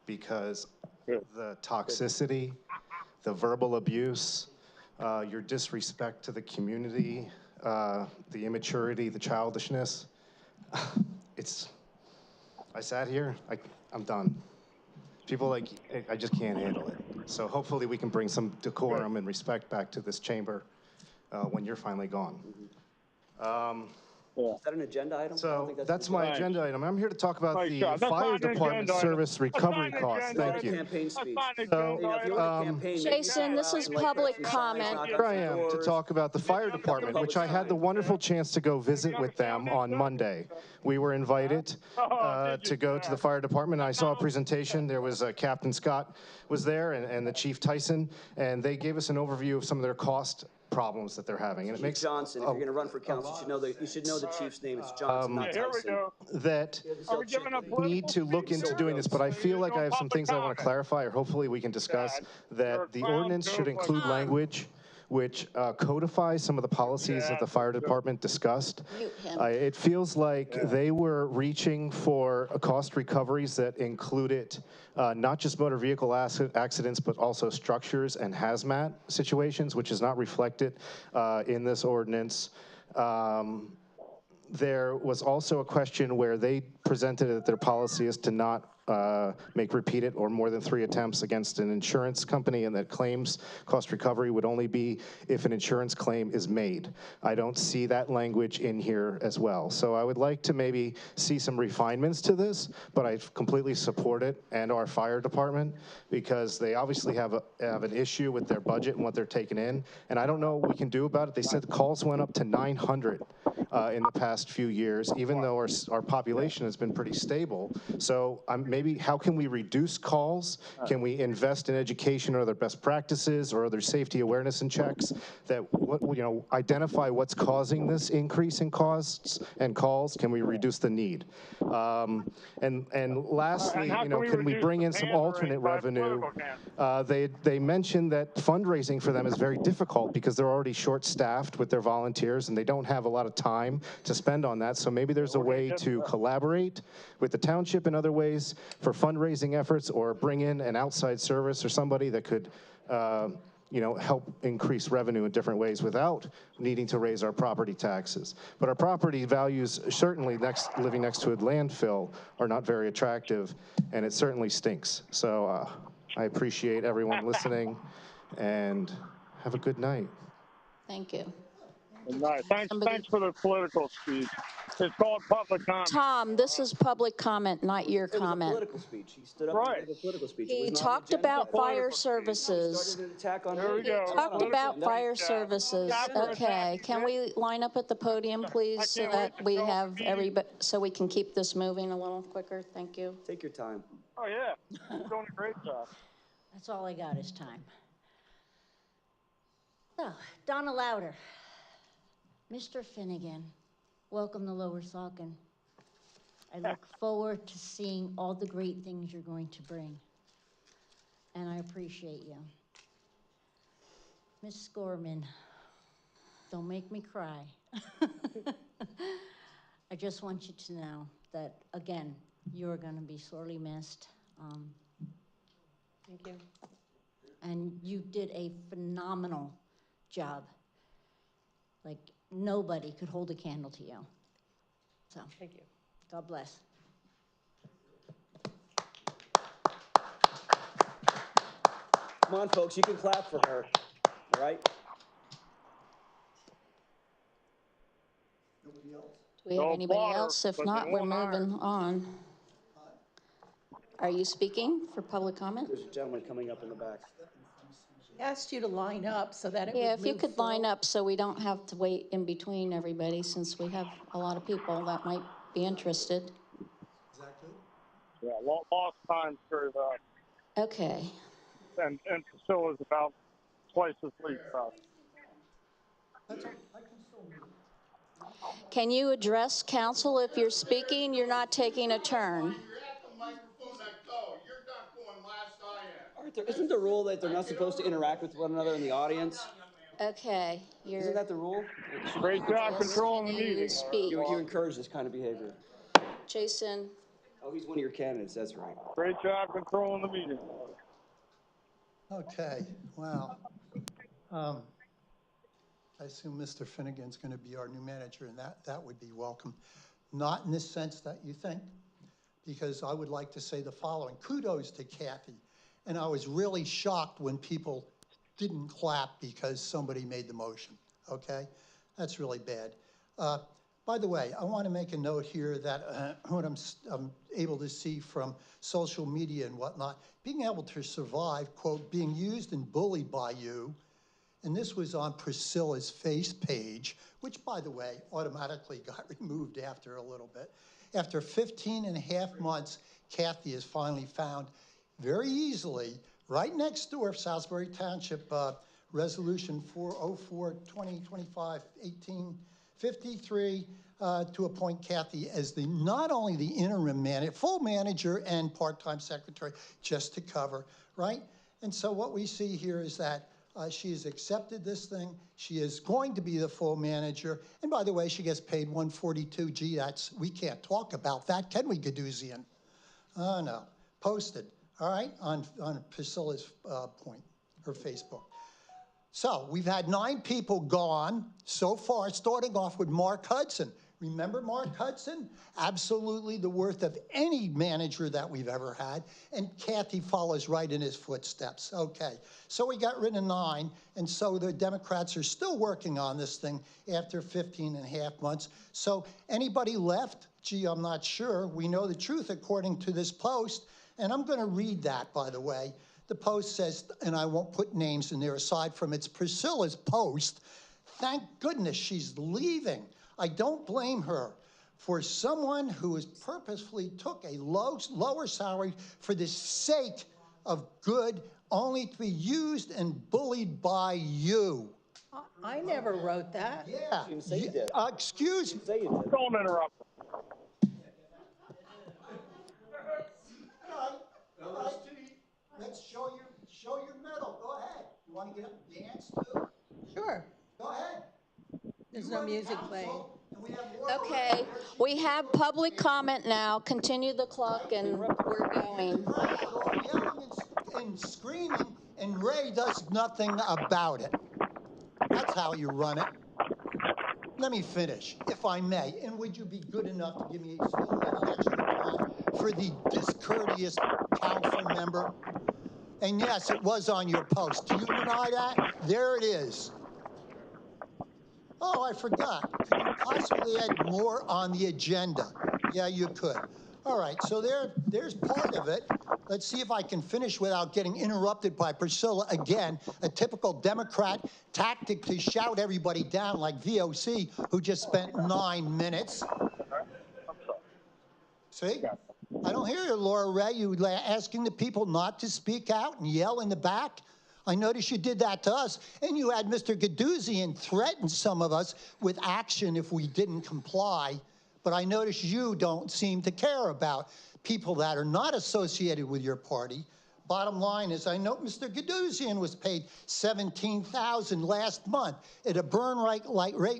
because the toxicity, the verbal abuse, your disrespect to the community, the immaturity, the childishness, I sat here, I'm done. People like, I just can't handle it. So hopefully we can bring some decorum and respect back to this chamber when you're finally gone. Is that an agenda item? So that's my agenda item. I'm here to talk about the fire department service recovery costs. Thank you. Campaign speech. So, Jason, this is public comment. here I am to talk about the fire department, which I had the wonderful chance to go visit with them on Monday. We were invited to go to the fire department. I saw a presentation. There was Captain Scott was there and the Chief Tyson, and they gave us an overview of some of their cost problems that they're having, and it makes Johnson. If you're going to run for council, you should know the chief's name. It's Johnson, not Tyson. That need to look into doing this, but I feel like I have some things I want to clarify, or hopefully we can discuss, that the ordinance should include language which codifies some of the policies that the fire department discussed. It feels like they were reaching for cost recoveries that included not just motor vehicle accidents, but also structures and hazmat situations, which is not reflected in this ordinance. There was also a question where they presented that their policy is to not make repeated or more than 3 attempts against an insurance company, and that claims cost recovery would only be if an insurance claim is made. I don't see that language in here as well. So I would like to maybe see some refinements to this, but I completely support it and our fire department because they obviously have an issue with their budget and what they're taking in, and I don't know what we can do about it. They said the calls went up to 900 in the past few years, even though our population has been pretty stable. So maybe how can we reduce calls? Can we invest in education or other best practices or other safety awareness and checks that, identify what's causing this increase in costs and calls? Can we reduce the need? And lastly, can we bring in some alternate revenue? They mentioned that fundraising for them is very difficult because they're already short-staffed with their volunteers and they don't have a lot of time to spend on that. So maybe there's a way to collaborate with the township in other ways for fundraising efforts, or bring in an outside service or somebody that could help increase revenue in different ways without needing to raise our property taxes. But our property values, certainly living next to a landfill, are not very attractive, and it certainly stinks. So I appreciate everyone listening, and have a good night. Thank you. Nice. Thanks for the political speech. It's called public comment. Tom, this is public comment, not your comment. It was a political speech. He stood up and gave a political speech. He talked about fire services. Started an attack on There we go. Talked about fire services. Okay, can we line up at the podium, please, so that we have everybody, so we can keep this moving a little quicker? Thank you. Take your time. Oh, yeah. You're doing a great job. That's all I got is time. So, Donna Louder. Mr. Finnegan, welcome to Lower Saucon. I look forward to seeing all the great things you're going to bring, and I appreciate you. Ms. Scorman, don't make me cry. I just want you to know that, again, you're going to be sorely missed. Thank you. And you did a phenomenal job. Like, nobody could hold a candle to you. So, Thank you. God bless. Come on, folks, you can clap for her, all right? Nobody else? Do we have anybody else? If not, we're moving on. Are you speaking for public comment? There's a gentleman coming up in the back. Asked you to line up so that it would Yeah, if you move could line forward. up so we don't have to wait in between everybody, since we have a lot of people that might be interested. Is that good? Yeah, lost time for the, Okay. and Priscilla's about twice as late. That's all. I can still move. Can you address council if you're speaking? You're not taking a turn. You're at the microphone that go. You're not going last, I am. Isn't the rule that they're not supposed to interact with one another in the audience? Okay. Isn't that the rule? Great job controlling the meeting. Speak. You encourage this kind of behavior. Jason. Oh, he's one of your candidates, that's right. Great job controlling the meeting. Okay, wow. I assume Mr. Finnegan's going to be our new manager, and that would be welcome. Not in the sense that you think, because I would like to say the following. Kudos to Kathy. And I was really shocked when people didn't clap because somebody made the motion, okay? That's really bad. By the way, I want to make a note here that what I'm able to see from social media and whatnot, being able to survive, quote, being used and bullied by you, and this was on Priscilla's face page, which, by the way, automatically got removed after a little bit. After 15 and a half months, Kathy is finally found very easily right next door of Salisbury Township, Resolution 404-2025-1853, to appoint Kathy as not only the interim manager, full manager and part-time secretary, just to cover, right? And so what we see here is that she has accepted this thing. She is going to be the full manager. And by the way, she gets paid $142. Gee, we can't talk about that, can we, Gaduzian? Oh, no. Posted, all right, on Priscilla's point, her Facebook. So we've had 9 people gone so far, starting off with Mark Hudson. Remember Mark Hudson? Absolutely the worth of any manager that we've ever had. And Kathy follows right in his footsteps. Okay, so we got rid of 9. And so the Democrats are still working on this thing after 15 and a half months. So anybody left? Gee, I'm not sure. We know the truth according to this post. And I'm going to read that, by the way. The post says, and I won't put names in there aside from it's Priscilla's post. Thank goodness she's leaving. I don't blame her. For someone who has purposefully took a lower salary for the sake of good, only to be used and bullied by you. I never wrote that. Yeah. You say you did. Excuse me. Say you did. Don't interrupt. All right. Let's show your medal. Go ahead. You want to get up and dance too? Sure. Go ahead. There's no music playing. Okay, we have public comment now. Continue the clock and we're going. All yelling and screaming, and Ray does nothing about it. That's how you run it. Let me finish, if I may. And would you be good enough to give me a little extra time for the discourteous council member? And yes, it was on your post. Do you deny that? There it is. Oh, I forgot. Could you possibly add more on the agenda? Yeah, you could. All right, so there's part of it. Let's see if I can finish without getting interrupted by Priscilla again, a typical Democrat tactic to shout everybody down like VOC, who just spent 9 minutes. See? I don't hear you, Laura Ray. You asking the people not to speak out and yell in the back. I noticed you did that to us, and you had Mr. Gadouzian threaten some of us with action if we didn't comply. But I noticed you don't seem to care about people that are not associated with your party. Bottom line is, I know Mr. Gadouzian was paid $17,000 last month. At a burn rate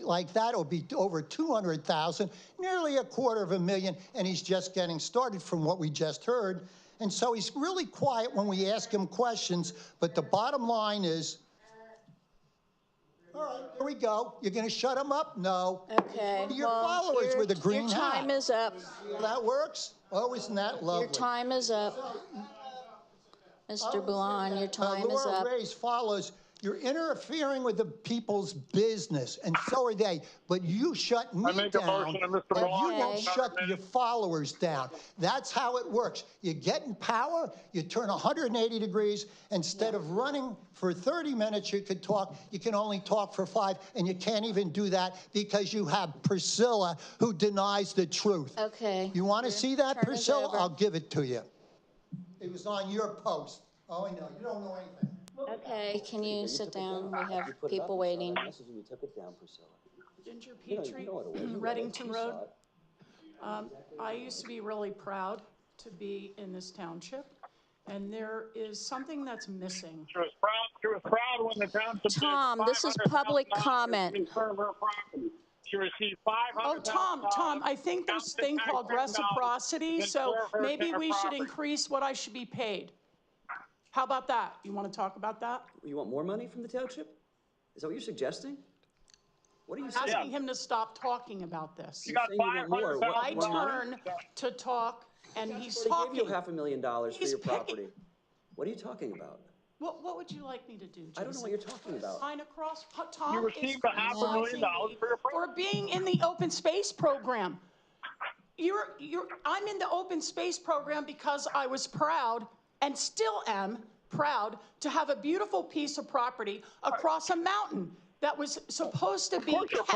like that, it'll be over $200,000, nearly $250,000, and he's just getting started from what we just heard. And so he's really quiet when we ask him questions, but the bottom line is, all right, here we go. You're going to shut him up? No. Okay. Your followers with a green hat. Your time is up. That works? Oh, isn't that lovely? Your time is up. Mr. Boulan, your time is up. Laura Ray's follows. You're interfering with the people's business, and so are they. But you shut me down, and you won't shut your followers down. That's how it works. You get in power, you turn 180 degrees. Instead of running for 30 minutes, you could talk. You can only talk for 5, and you can't even do that because you have Priscilla, who denies the truth. Okay. You want to see that, Priscilla? I'll give it to you. It was on your post. Oh, I know. You don't know anything. Okay, can you sit down? We have people waiting. You took it down, Priscilla. Ginger Petrie, Reddington Road. I used to be really proud to be in this township, and there is something that's missing. She was proud when the township. Tom, this is public comment. She received $500,000. Oh, Tom, I think there's a thing called reciprocity, so maybe we should increase what I should be paid. How about that? You want to talk about that? You want more money from the township? Is that what you're suggesting? What are you saying? Asking him to stop talking about this. You got $500,000. My turn to talk, and he's talking. They gave you $500,000 for your property. What are you talking about? What would you like me to do, Jason? I don't know what you're talking about. Sign across. Tom you received $500,000 for your property. For being in the open space program. I'm in the open space program because I was proud, and still am proud, to have a beautiful piece of property across a mountain that was supposed to be kept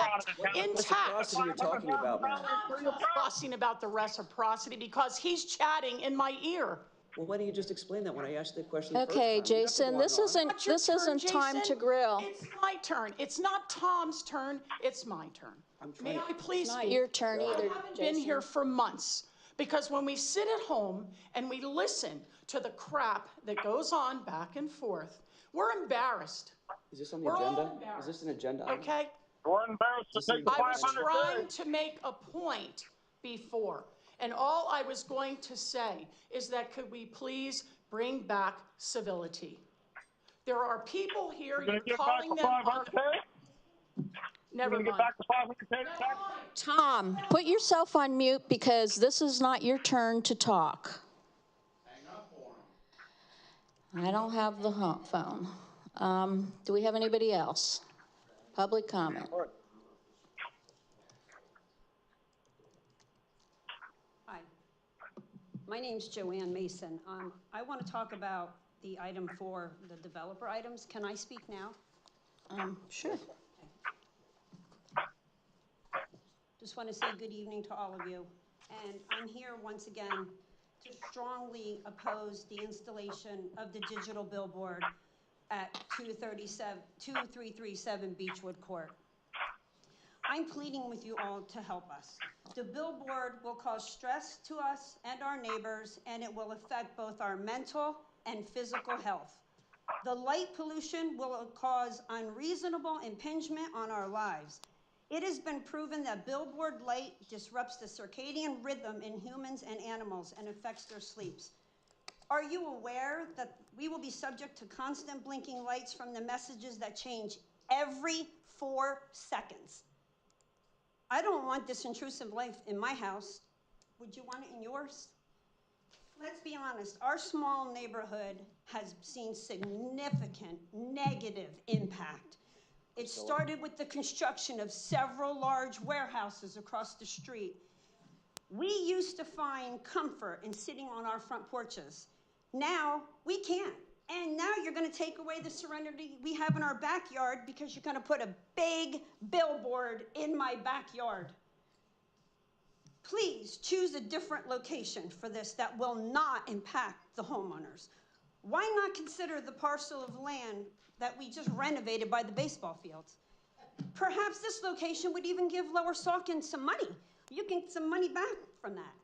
intact. What are you talking about, man? I'm not fussing about the reciprocity because he's chatting in my ear. Well, why don't you just explain that when I asked the question Okay, first Jason, this isn't time to grill. It's my turn. It's not Tom's turn. It's my turn. May I please speak? It's not your turn either, I haven't been here for months. Because when we sit at home and we listen to the crap that goes on back and forth, we're embarrassed. Is this on the agenda? Is this an agenda item? Okay? We're embarrassed to take the $500,000. I was trying to make a point before, and all I was going to say is that could we please bring back civility? There are people here, you're calling them on. Never mind. Tom, put yourself on mute because this is not your turn to talk. I don't have the phone. Do we have anybody else? Public comment. Hi, my name's Joanne Mason. I want to talk about the item for the developer items. Can I speak now? Sure. Just want to say good evening to all of you. And I'm here once again to strongly oppose the installation of the digital billboard at 2337 Beechwood Court. I'm pleading with you all to help us. The billboard will cause stress to us and our neighbors, and it will affect both our mental and physical health. The light pollution will cause unreasonable impingement on our lives. It has been proven that billboard light disrupts the circadian rhythm in humans and animals and affects their sleeps. Are you aware that we will be subject to constant blinking lights from the messages that change every 4 seconds? I don't want this intrusive light in my house. Would you want it in yours? Let's be honest, our small neighborhood has seen significant negative impact. It started with the construction of several large warehouses across the street. We used to find comfort in sitting on our front porches. Now we can't. And now you're going to take away the serenity we have in our backyard because you're going to put a big billboard in my backyard. Please choose a different location for this that will not impact the homeowners. Why not consider the parcel of land that we just renovated by the baseball fields? Perhaps this location would even give Lower Saucon some money. You can get some money back from that.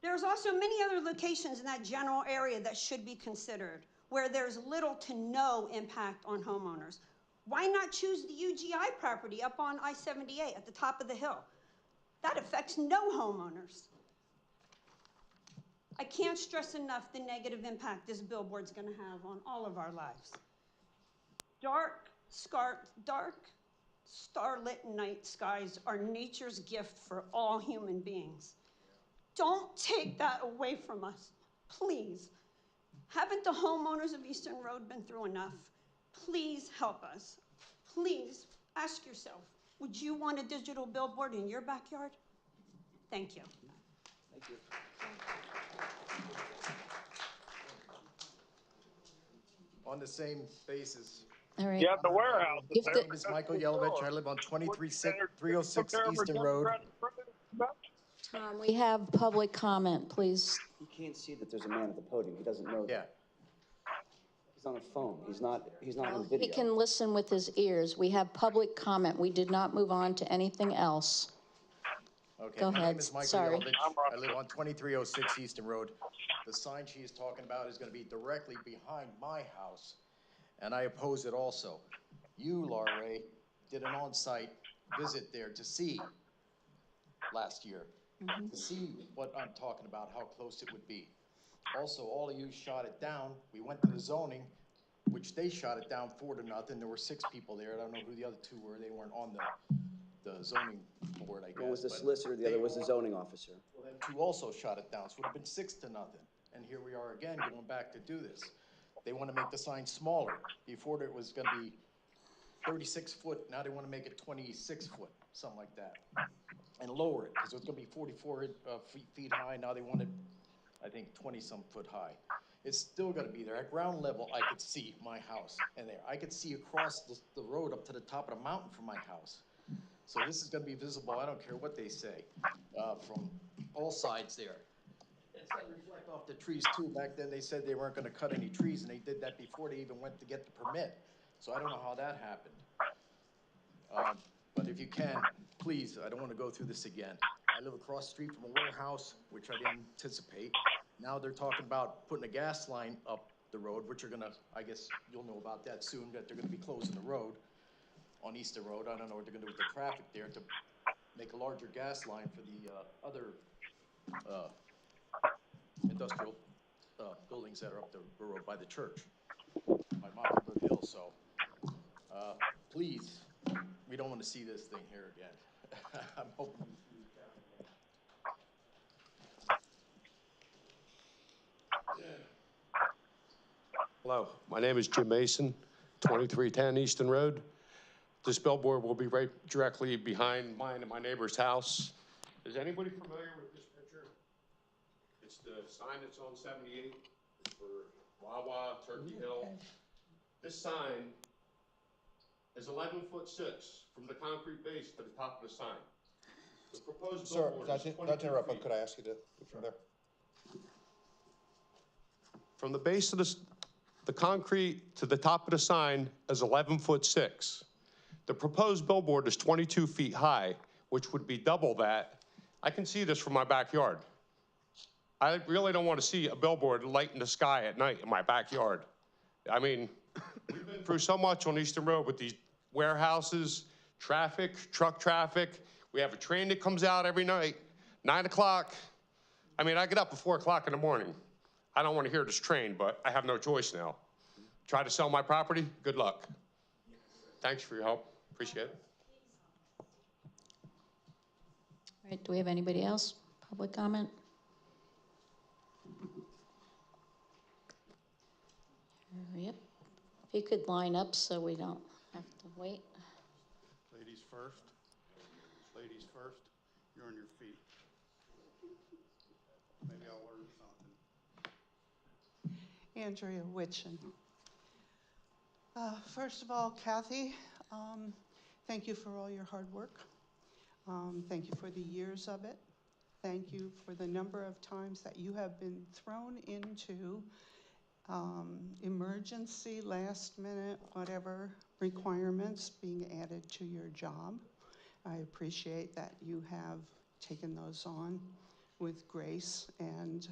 There's also many other locations in that general area that should be considered, where there's little to no impact on homeowners. Why not choose the UGI property up on I-78 at the top of the hill? That affects no homeowners. I can't stress enough the negative impact this billboard's gonna have on all of our lives. Dark, starlit night skies are nature's gift for all human beings. Don't take that away from us, please. Haven't the homeowners of Eastern Road been through enough? Please help us. Please ask yourself, would you want a digital billboard in your backyard? Thank you. Thank you. On the same basis. All right. You have the warehouse. My name is Michael Yelovich. I live on 306 Easton Road. Tom, we have public comment, please. He can't see that there's a man at the podium. He doesn't know that. Yeah. He's on a phone. He's not on video. He can listen with his ears. We have public comment. We did not move on to anything else. Okay, Go my ahead. name is Michael Sorry. Yelovich. I live on 2306 Easton Road. The sign she is talking about is going to be directly behind my house, and I oppose it also. You, Laura Ray, did an on-site visit there to see last year, to see what I'm talking about, how close it would be. Also, all of you shot it down. We went to the zoning, which they shot it down 4-0. There were 6 people there. I don't know who the other 2 were. They weren't on the zoning board, I guess. One was the solicitor, the other was the zoning officer. Well, then 2 also shot it down, so it would have been 6-0. And here we are again, going back to do this. They want to make the sign smaller. Before it was going to be 36 foot, now they want to make it 26 foot, something like that. And lower it, because it was going to be 44 feet high. Now they want it, I think, 20-some foot high. It's still going to be there. At ground level, I could see my house and there. I could see across the road up to the top of the mountain from my house. So this is going to be visible. I don't care what they say, from all sides there. It's going to reflect off the trees too. Back then they said they weren't going to cut any trees, and they did that before they even went to get the permit. So I don't know how that happened. But if you can, please, I don't want to go through this again. I live across the street from a warehouse, which I didn't anticipate. Now they're talking about putting a gas line up the road, which are going to, I guess you'll know about that soon, that they're going to be closing the road on Easter Road. I don't know what they're going to do with the traffic there to make a larger gas line for the other industrial buildings that are up the road by the church, by Mockingbird Hill. So please, we don't want to see this thing here again. I'm hoping. Hello, my name is Jim Mason, 2310 Easton Road. This billboard will be right directly behind mine and my neighbor's house. Is anybody familiar with this picture? It's the sign that's on 78. It's for Wawa, Turkey Hill. This sign is 11'6" from the concrete base to the top of the sign. The proposed Sir, billboard not is to 22 interrupt, but feet. could I ask you to, from there? From the base of the concrete to the top of the sign is 11'6". The proposed billboard is 22 feet high, which would be double that. I can see this from my backyard. I really don't want to see a billboard light in the sky at night in my backyard. I mean, we've been through so much on Eastern Road with these warehouses, traffic, truck traffic. We have a train that comes out every night, 9 o'clock. I mean, I get up at 4 o'clock in the morning. I don't want to hear this train, but I have no choice now. Try to sell my property, good luck. Thanks for your help, appreciate it. All right, do we have anybody else? Public comment? Yep. If you could line up so we don't have to wait. Ladies first. Ladies first. You're on your feet. Maybe I'll learn something. Andrea Witchen. First of all, Kathy, thank you for all your hard work. Thank you for the years of it. Thank you for the number of times that you have been thrown into emergency, last minute, whatever requirements being added to your job. I appreciate that you have taken those on with grace and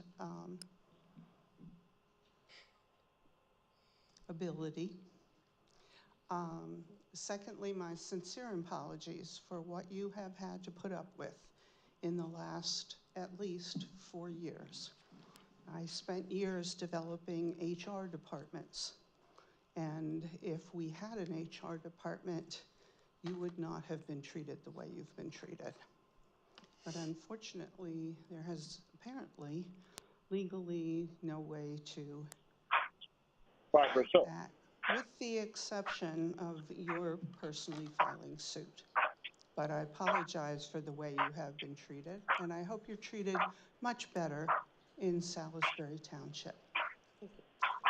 ability. Secondly, my sincere apologies for what you have had to put up with in the last at least 4 years. I spent years developing HR departments, and if we had an HR department, you would not have been treated the way you've been treated. But unfortunately, there has apparently legally no way to that, with the exception of your personally filing suit. But I apologize for the way you have been treated, and I hope you're treated much better in Salisbury Township.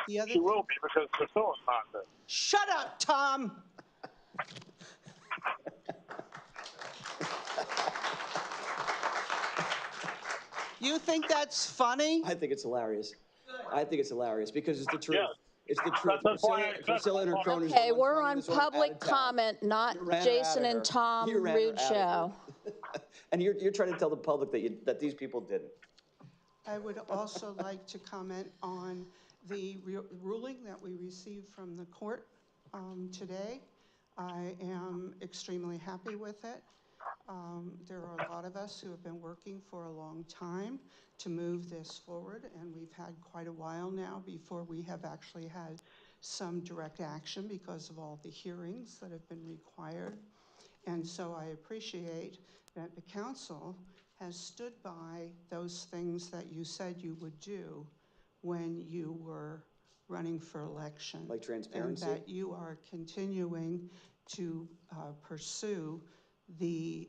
The other She will be because Priscilla's not there. Shut up, Tom! You think that's funny? I think it's hilarious. I think it's hilarious because it's the truth. Yes. It's the truth. Priscilla and her cronies. Okay, we're on public comment, not Jason and Tom Rude Show. And you're trying to tell the public that these people didn't. I would also like to comment on the ruling that we received from the court today. I am extremely happy with it. There are a lot of us who have been working for a long time to move this forward, and we've had quite a while now before we have actually had some direct action because of all the hearings that have been required. And so I appreciate that the council has stood by those things that you said you would do when you were running for election. Like transparency? And that you are continuing to pursue the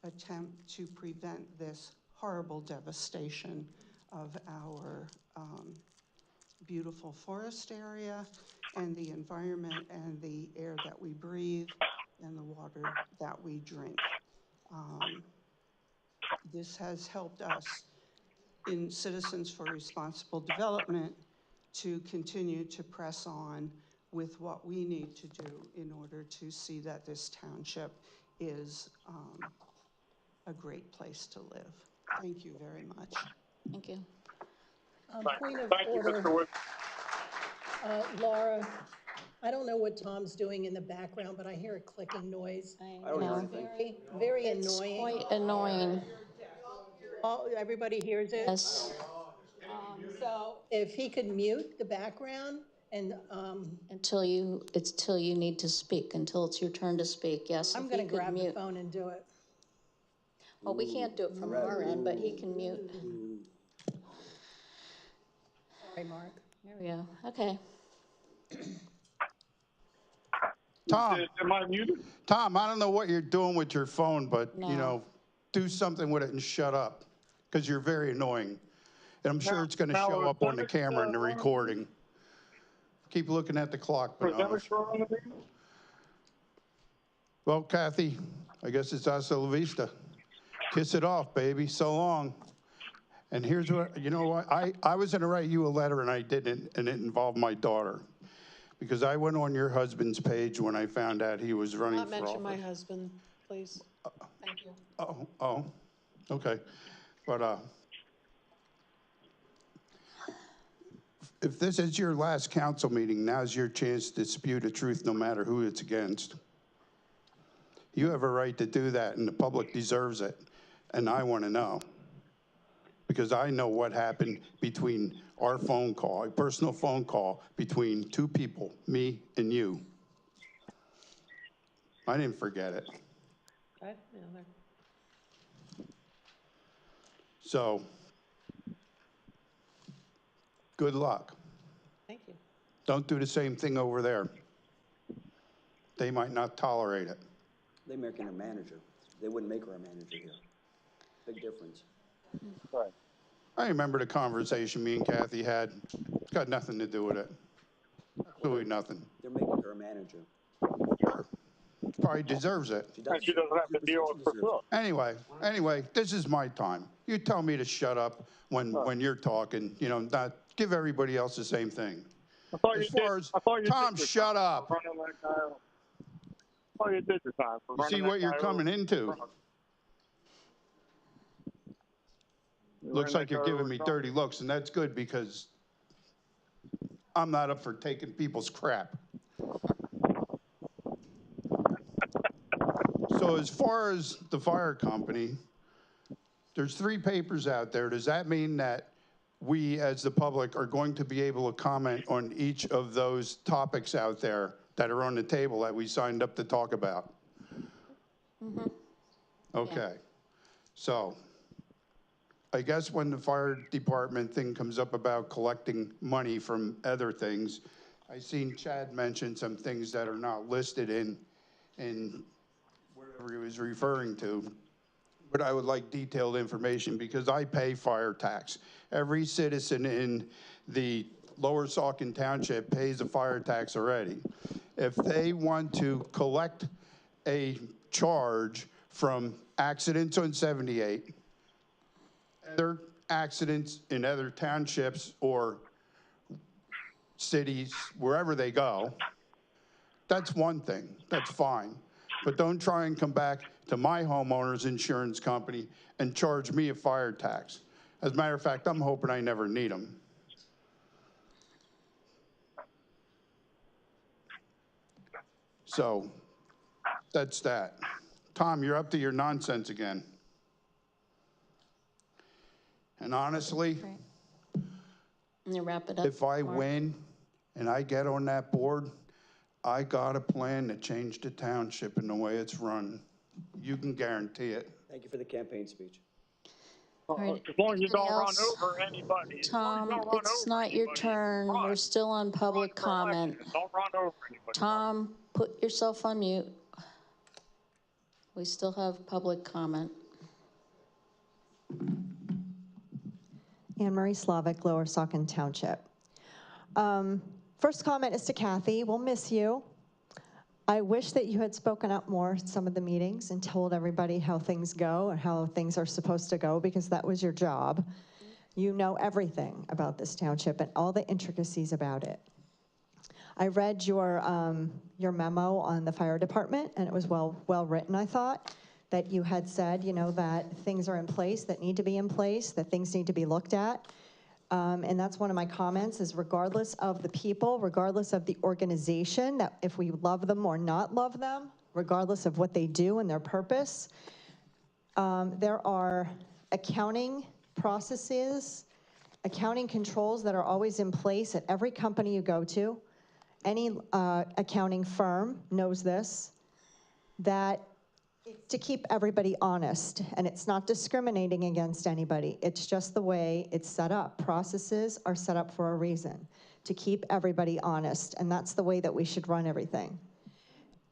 attempt to prevent this horrible devastation of our beautiful forest area and the environment and the air that we breathe and the water that we drink. This has helped us in Citizens for Responsible Development to continue to press on with what we need to do in order to see that this township is a great place to live. Thank you very much. Thank you. Point of Thank order. you, Mr. Wood. Laura, I don't know what Tom's doing in the background, but I hear a clicking noise. I don't hear anything. Very It's annoying. quite annoying. Everybody hears it? Yes. So if he could mute the background and Until you need to speak, until it's your turn to speak, yes. I'm if gonna he could grab the mute. phone and do it. Well, we can't do it from our end, but he can mute. Sorry, Mark. There we go. Okay. Tom, Am I muted? Tom, I don't know what you're doing with your phone, but, No. you know, do something with it and shut up, because you're very annoying. And I'm sure it's going to show up on the camera and the recording. Keep looking at the clock, but Presenters for on the meeting? well, Kathy, I guess it's hasta la vista. Kiss it off, baby. So long. And here's what, you know what? I was gonna write you a letter and I didn't, and it involved my daughter. Because I went on your husband's page when I found out he was running Not for office. mention my husband, please. Thank you. Oh, okay. But if this is your last council meeting, now's your chance to dispute a truth no matter who it's against. You have a right to do that and the public deserves it. And I want to know. Because I know what happened between our phone call, a personal phone call between two people, me and you. I didn't forget it. Okay, So, good luck. thank you. Don't do the same thing over there. They might not tolerate it. They make her a manager. They wouldn't make her a manager here. Big difference. Right. I remember the conversation me and Kathy had. It's got nothing to do with it. Absolutely nothing. They're making her a manager. Sure. Probably deserves it. She doesn't have to deal with it. Anyway, this is my time. You tell me to shut up when you're talking, you know, not give everybody else the same thing. As far as Tom, shut up. You did your time. You see what you're coming into. Looks like you're giving me dirty looks, and that's good because I'm not up for taking people's crap. So as far as the fire company, there's 3 papers out there. Does that mean that we as the public are going to be able to comment on each of those topics out there that are on the table that we signed up to talk about? Mm-hmm. Okay. Yeah. So I guess when the fire department thing comes up about collecting money from other things, I seen Chad mention some things that are not listed in whatever he was referring to. But I would like detailed information because I pay fire tax. Every citizen in the Lower Saucon Township pays a fire tax already. If they want to collect a charge from accidents on 78, other accidents in other townships or cities, wherever they go, that's one thing, that's fine. But don't try and come back to my homeowner's insurance company and charge me a fire tax. As a matter of fact, I'm hoping I never need them. So, that's that. Tom, you're up to your nonsense again. And honestly, You wrap it up. if I Mark? win and I get on that board, I got a plan to change the township and the way it's run. You can guarantee it. Thank you for the campaign speech. Right. As long as you don't Anybody run else? over anybody. Tom, it's not your turn. We're still on public comment. Don't run over anybody. Tom, put yourself on mute. We still have public comment. Anne Marie Slavic, Lower Saucon Township. First comment is to Kathy. We'll miss you. I wish that you had spoken up more at some of the meetings and told everybody how things go and how things are supposed to go, because that was your job. You know everything about this township and all the intricacies about it. I read your memo on the fire department, and it was well written, I thought, that you had said, you know, that things are in place that need to be in place, that things need to be looked at. And that's one of my comments, is regardless of the people, regardless of the organization, that if we love them or not love them, regardless of what they do and their purpose, there are accounting processes, accounting controls that are always in place at every company you go to. Any accounting firm knows this, that to keep everybody honest, and it's not discriminating against anybody. It's just the way it's set up. Processes are set up for a reason, to keep everybody honest, and that's the way that we should run everything.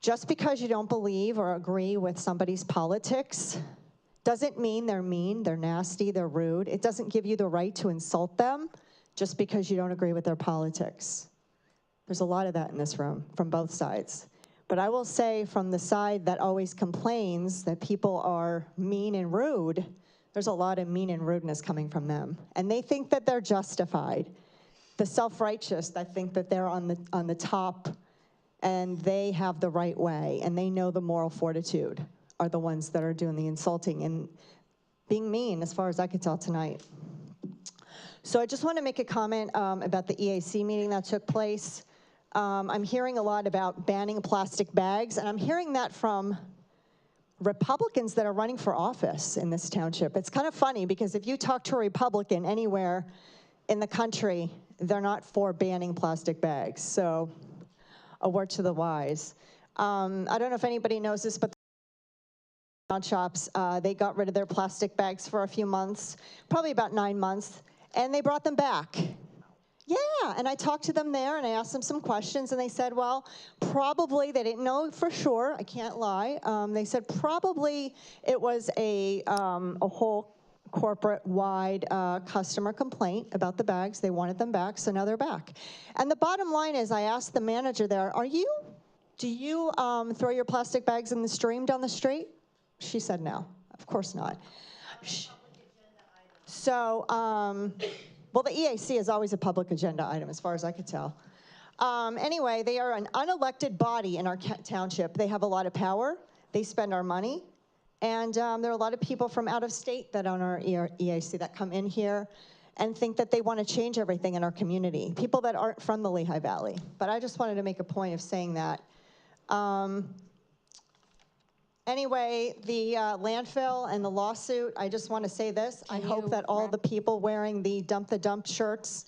Just because you don't believe or agree with somebody's politics doesn't mean they're mean, they're nasty, they're rude. It doesn't give you the right to insult them just because you don't agree with their politics. There's a lot of that in this room from both sides. But I will say, from the side that always complains that people are mean and rude, there's a lot of mean and rudeness coming from them. And they think that they're justified. The self-righteous that think that they're on the top and they have the right way and they know the moral fortitude are the ones that are doing the insulting and being mean, as far as I could tell tonight. So I just want to make a comment about the EAC meeting that took place. I'm hearing a lot about banning plastic bags, and I'm hearing that from Republicans that are running for office in this township. It's kind of funny, because if you talk to a Republican anywhere in the country, they're not for banning plastic bags. So a word to the wise. I don't know if anybody knows this, but the shops, they got rid of their plastic bags for a few months, probably about 9 months, and they brought them back. Yeah, and I talked to them there and I asked them some questions, and they said, well, probably, they didn't know for sure, I can't lie. They said probably it was a whole corporate-wide customer complaint about the bags. They wanted them back, so now they're back. And the bottom line is, I asked the manager there, do you throw your plastic bags in the stream down the street? She said no, of course not. So, well, the EAC is always a public agenda item, as far as I could tell. Anyway, they are an unelected body in our township. They have a lot of power. They spend our money. And there are a lot of people from out of state that own our EAC that come in here and think that they want to change everything in our community. People that aren't from the Lehigh Valley. But I just wanted to make a point of saying that. Anyway, the landfill and the lawsuit, I just want to say this. I hope that all the people wearing the Dump the Dump shirts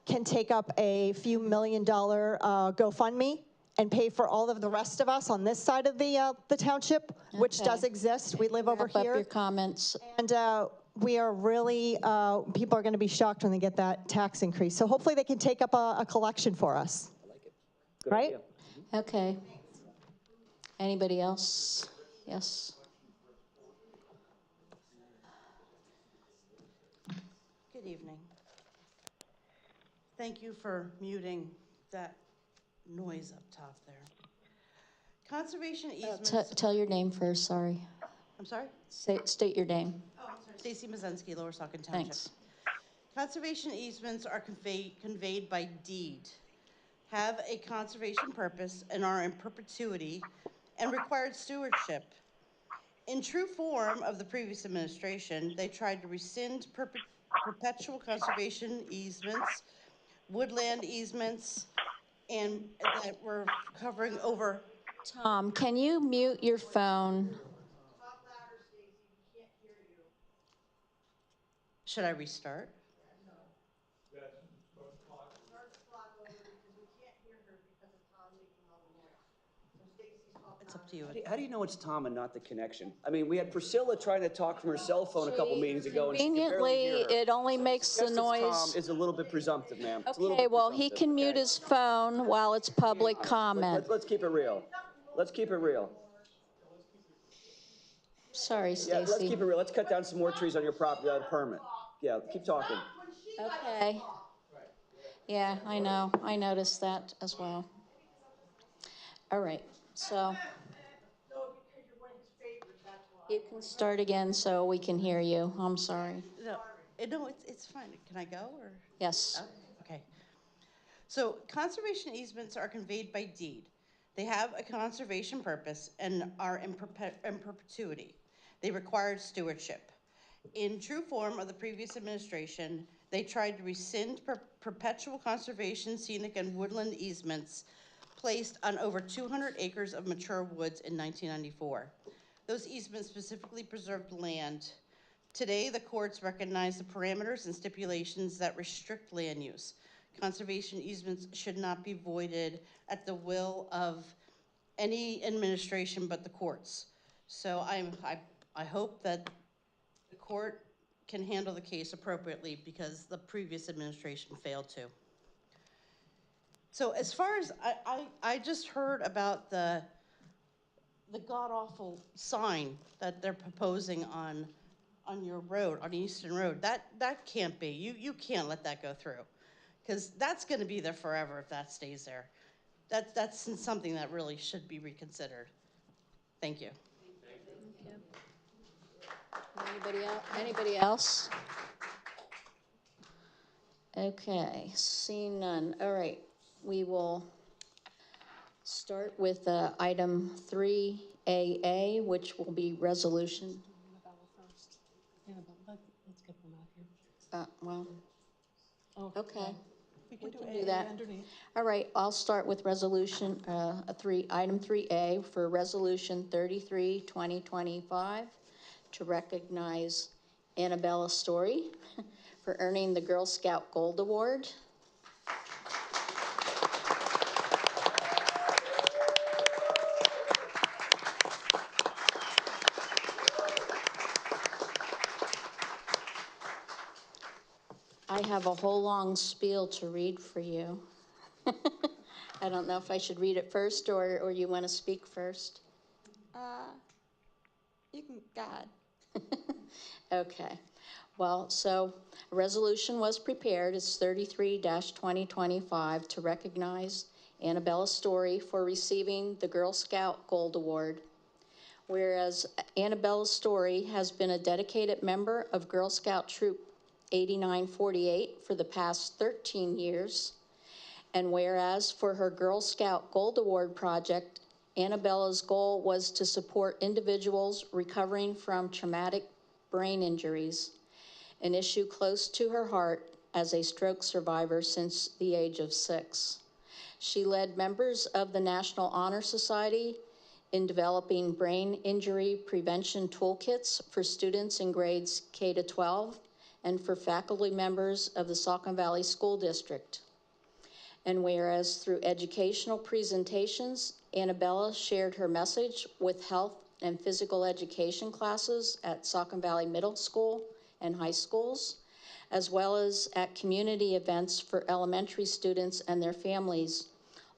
can take up a few $1 million GoFundMe and pay for all of the rest of us on this side of the township, which does exist. We live over here. Wrap up your comments. And we are really, people are going to be shocked when they get that tax increase. So hopefully they can take up a collection for us. I like it. Good Right? idea. Okay. Anybody else? Yes. Good evening. Thank you for muting that noise up top there. Conservation easements. Tell your name first, sorry. I'm sorry? State your name. Oh, I'm sorry. Stacy Mazensky, Lower Saucon Township. Thanks. Conservation easements are conveyed by deed, have a conservation purpose, and are in perpetuity and required stewardship. In true form of the previous administration, they tried to rescind perpetual conservation easements, woodland easements, and that were covering over. Tom, can you mute your phone? Talk louder, Stacy. We can't hear you. Should I restart? No. Start the clock over because we can't hear her because of Tom making all the noise. So Stacy's talking. It's up to you. How do you know it's Tom and not the connection? I mean, we had Priscilla trying to talk from her cell phone a couple meetings ago, and she could barely hear her. It only makes the noise. Tom is a little bit presumptive, ma'am. Okay, well, he can mute his phone while it's public comment. Let's keep it real. Let's keep it real. Sorry, Stacy. Yeah, let's keep it real. Let's cut down some more trees on your property without a permit. Yeah, keep talking. Okay. Yeah, I know. I noticed that as well. All right, so you can start again so we can hear you. I'm sorry. No, it's fine. Can I go or? Yes. Okay. So conservation easements are conveyed by deed. They have a conservation purpose and are in perpetuity. They required stewardship. In true form of the previous administration, they tried to rescind perpetual conservation, scenic, and woodland easements placed on over 200 acres of mature woods in 1994. Those easements specifically preserved land. Today, the courts recognize the parameters and stipulations that restrict land use. Conservation easements should not be voided at the will of any administration but the courts. So I hope that the court can handle the case appropriately because the previous administration failed to. So as far as, I just heard about the god-awful sign that they're proposing on your road, on Eastern Road. That can't be. You can't let that go through because that's going to be there forever if that stays there. That's something that really should be reconsidered. Thank you. Anybody else? Okay, seeing none. All right, we will start with item 3AA, which will be resolution. Yeah, but let's get them out here. Well, Oh, okay. We can do do that. underneath. All right, I'll start with resolution, item 3A for resolution 33, 2025 to recognize Annabella Story for earning the Girl Scout Gold Award. I have a whole long spiel to read for you. I don't know if I should read it first or you want to speak first. You can, go ahead. Okay. Well, so a resolution was prepared. It's 33-2025 to recognize Annabella Story for receiving the Girl Scout Gold Award. Whereas Annabella Story has been a dedicated member of Girl Scout Troop 8948 for the past 13 years. And whereas for her Girl Scout Gold Award project, Annabella's goal was to support individuals recovering from traumatic brain injuries, an issue close to her heart as a stroke survivor since the age of 6. She led members of the National Honor Society in developing brain injury prevention toolkits for students in grades K to 12 and for faculty members of the Saucon Valley School District. And whereas through educational presentations, Annabella shared her message with health and physical education classes at Saucon Valley Middle School and high schools, as well as at community events for elementary students and their families,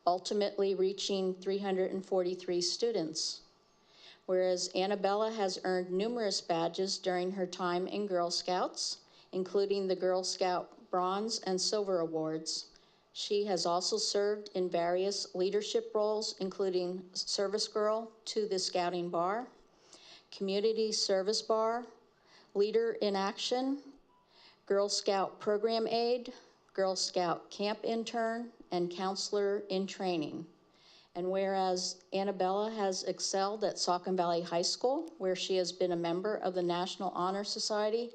ultimately reaching 343 students. Whereas Annabella has earned numerous badges during her time in Girl Scouts, including the Girl Scout Bronze and Silver Awards. She has also served in various leadership roles, including Service Girl to the Scouting Bar, Community Service Bar, Leader in Action, Girl Scout Program Aide, Girl Scout Camp Intern, and Counselor in Training. And whereas Annabella has excelled at Saucon Valley High School, where she has been a member of the National Honor Society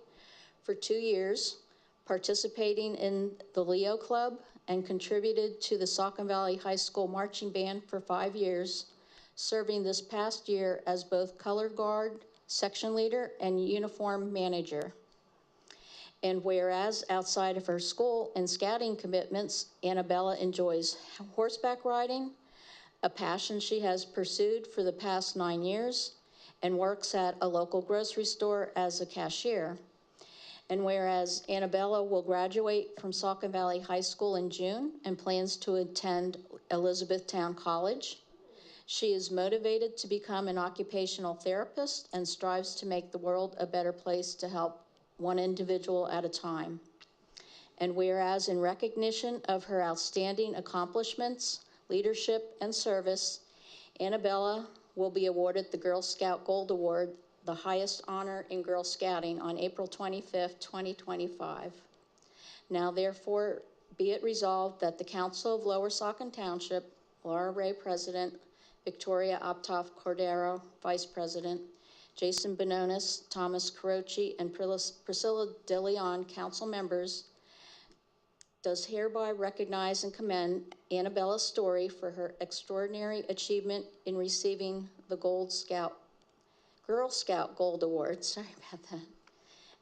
for 2 years, participating in the Leo Club, and contributed to the Saucon Valley High School Marching Band for 5 years, serving this past year as both color guard, section leader, and uniform manager. And whereas outside of her school and scouting commitments, Annabella enjoys horseback riding, a passion she has pursued for the past 9 years, and works at a local grocery store as a cashier. And whereas Annabella will graduate from Saucon Valley High School in June and plans to attend Elizabethtown College, she is motivated to become an occupational therapist and strives to make the world a better place to help one individual at a time. And whereas in recognition of her outstanding accomplishments, leadership, and service, Annabella will be awarded the Girl Scout Gold Award, the highest honor in Girl Scouting, on April 25th, 2025. Now, therefore, be it resolved that the Council of Lower Saucon Township, Laura Ray, President, Victoria Optoff Cordero, Vice President, Jason Bononis, Thomas Carochi, and Priscilla DeLeon, Council members, does hereby recognize and commend Annabella Story for her extraordinary achievement in receiving the Girl Scout Gold Award. Sorry about that.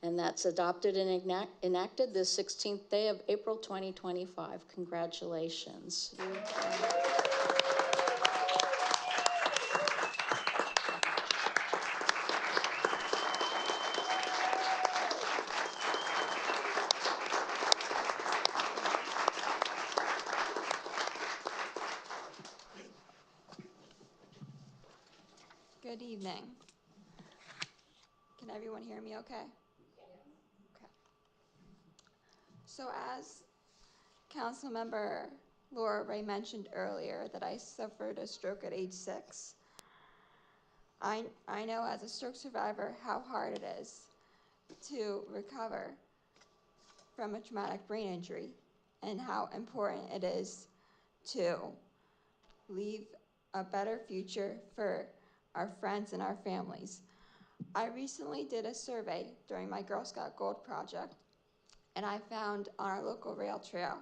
And that's adopted and enacted the 16th day of April 2025. Congratulations. Good evening. Can everyone hear me okay? Okay. So as Councilmember Laura Ray mentioned earlier that I suffered a stroke at age 6. I know as a stroke survivor how hard it is to recover from a traumatic brain injury and how important it is to leave a better future for our friends and our families. I recently did a survey during my Girl Scout Gold project, and I found on our local rail trail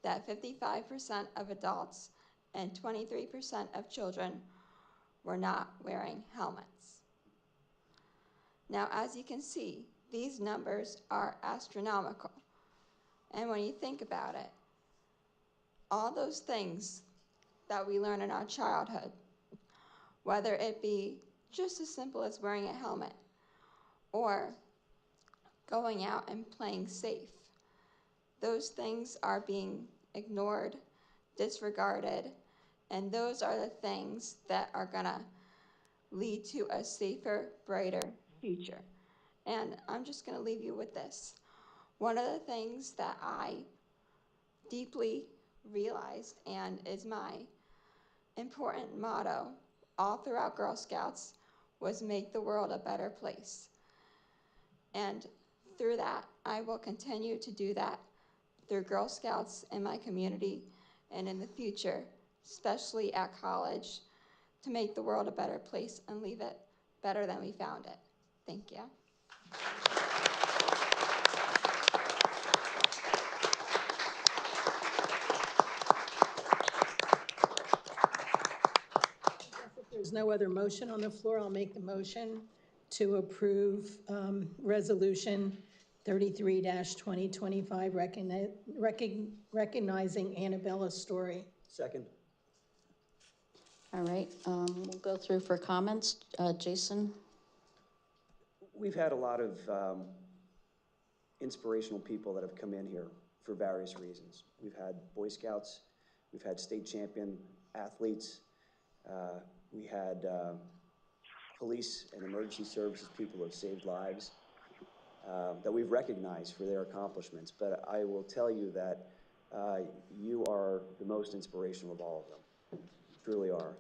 that 55% of adults and 23% of children were not wearing helmets. Now, as you can see, these numbers are astronomical. And when you think about it, all those things that we learn in our childhood, whether it be just as simple as wearing a helmet or going out and playing safe, those things are being ignored, disregarded, and those are the things that are gonna lead to a safer, brighter future. And I'm just gonna leave you with this. One of the things that I deeply realized and is my important motto all throughout Girl Scouts was make the world a better place. And through that, I will continue to do that through Girl Scouts in my community and in the future, especially at college, to make the world a better place and leave it better than we found it. Thank you. If there's no other motion on the floor, I'll make the motion to approve Resolution 33-2025, recognizing Annabella's story. Second. All right, we'll go through for comments. Jason? We've had a lot of inspirational people that have come in here for various reasons. We've had Boy Scouts, we've had state champion athletes, we had police and emergency services people who have saved lives that we've recognized for their accomplishments. But I will tell you that you are the most inspirational of all of them. Truly are.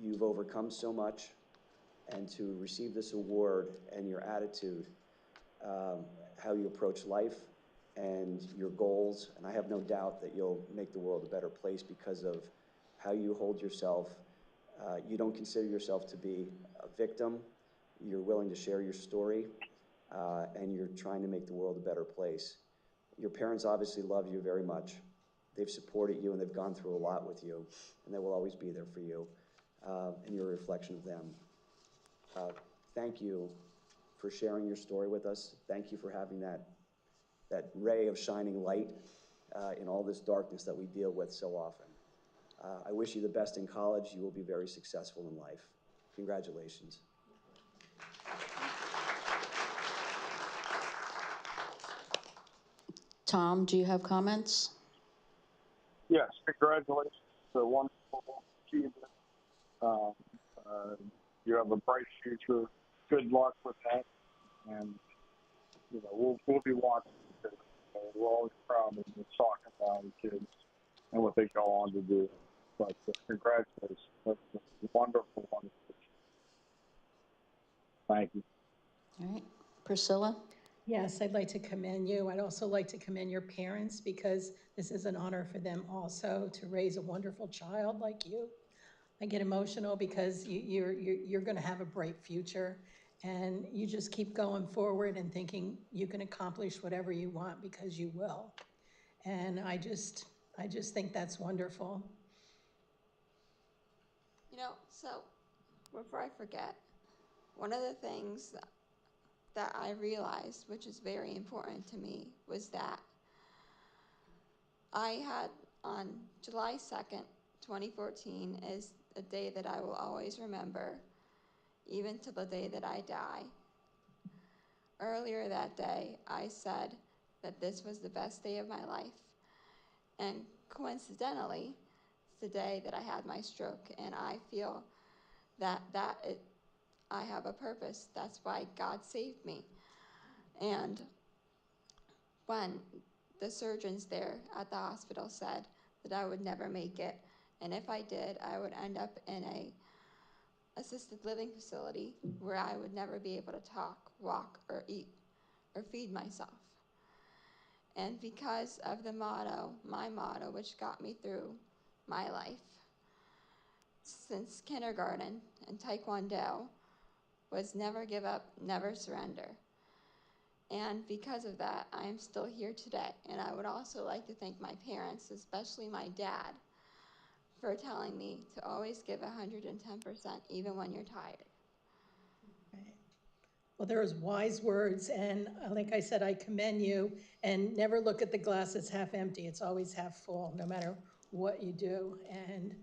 You've overcome so much, and to receive this award and your attitude, how you approach life and your goals, and I have no doubt that you'll make the world a better place because of how you hold yourself. You don't consider yourself to be a victim. You're willing to share your story, and you're trying to make the world a better place. Your parents obviously love you very much. They've supported you and they've gone through a lot with you, and they will always be there for you, and you're a reflection of them. Thank you for sharing your story with us. Thank you for having that ray of shining light in all this darkness that we deal with so often. I wish you the best in college. You will be very successful in life. Congratulations. Tom, do you have comments? Yes, congratulations. It's a wonderful achievement. You have a bright future. Good luck with that. And, you know, we'll be watching you. We're always proud of the Saucon Valley kids and what they go on to do. But congratulations. That's a wonderful, wonderful. Thank you. All right. Priscilla? Yes, I'd like to commend you. I'd also like to commend your parents, because this is an honor for them also to raise a wonderful child like you. I get emotional because you're going to have a bright future, and you just keep going forward and thinking you can accomplish whatever you want, because you will. And I just think that's wonderful. You know, so before I forget, one of the things that I realized, which is very important to me, was that I had on July 2nd, 2014 is a day that I will always remember, even to the day that I die. Earlier that day, I said that this was the best day of my life. And coincidentally, it's the day that I had my stroke, and I feel that I have a purpose. That's why God saved me. And when the surgeons there at the hospital said that I would never make it. And if I did, I would end up in a assisted living facility where I would never be able to talk, walk, or eat, or feed myself. And because of the motto, my motto, which got me through my life since kindergarten and Taekwondo, was never give up, never surrender. And because of that, I am still here today. And I would also like to thank my parents, especially my dad, for telling me to always give 110%, even when you're tired. Well, there's wise words, and like I said, I commend you, and never look at the glass as half empty. It's always half full, no matter what you do, and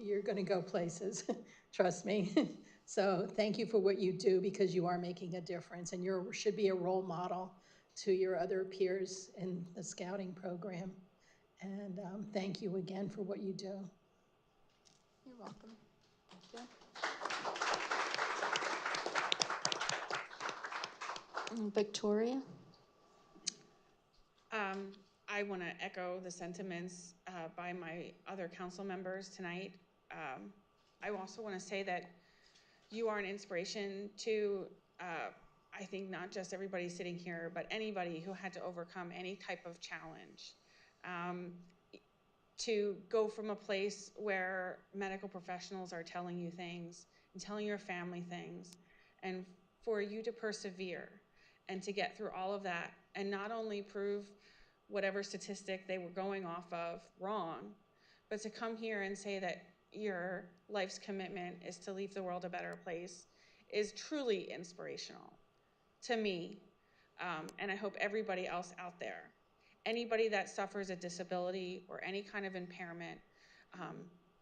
you're gonna go places, trust me. So thank you for what you do, because you are making a difference, and you should be a role model to your other peers in the scouting program. And thank you again for what you do. You're welcome. Thank you. Victoria? I want to echo the sentiments by my other council members tonight. I also want to say that you are an inspiration to, I think, not just everybody sitting here, but anybody who had to overcome any type of challenge. To go from a place where medical professionals are telling you things and telling your family things, and for you to persevere and to get through all of that and not only prove whatever statistic they were going off of wrong, but to come here and say that your life's commitment is to leave the world a better place is truly inspirational to me, and I hope everybody else out there. Anybody that suffers a disability or any kind of impairment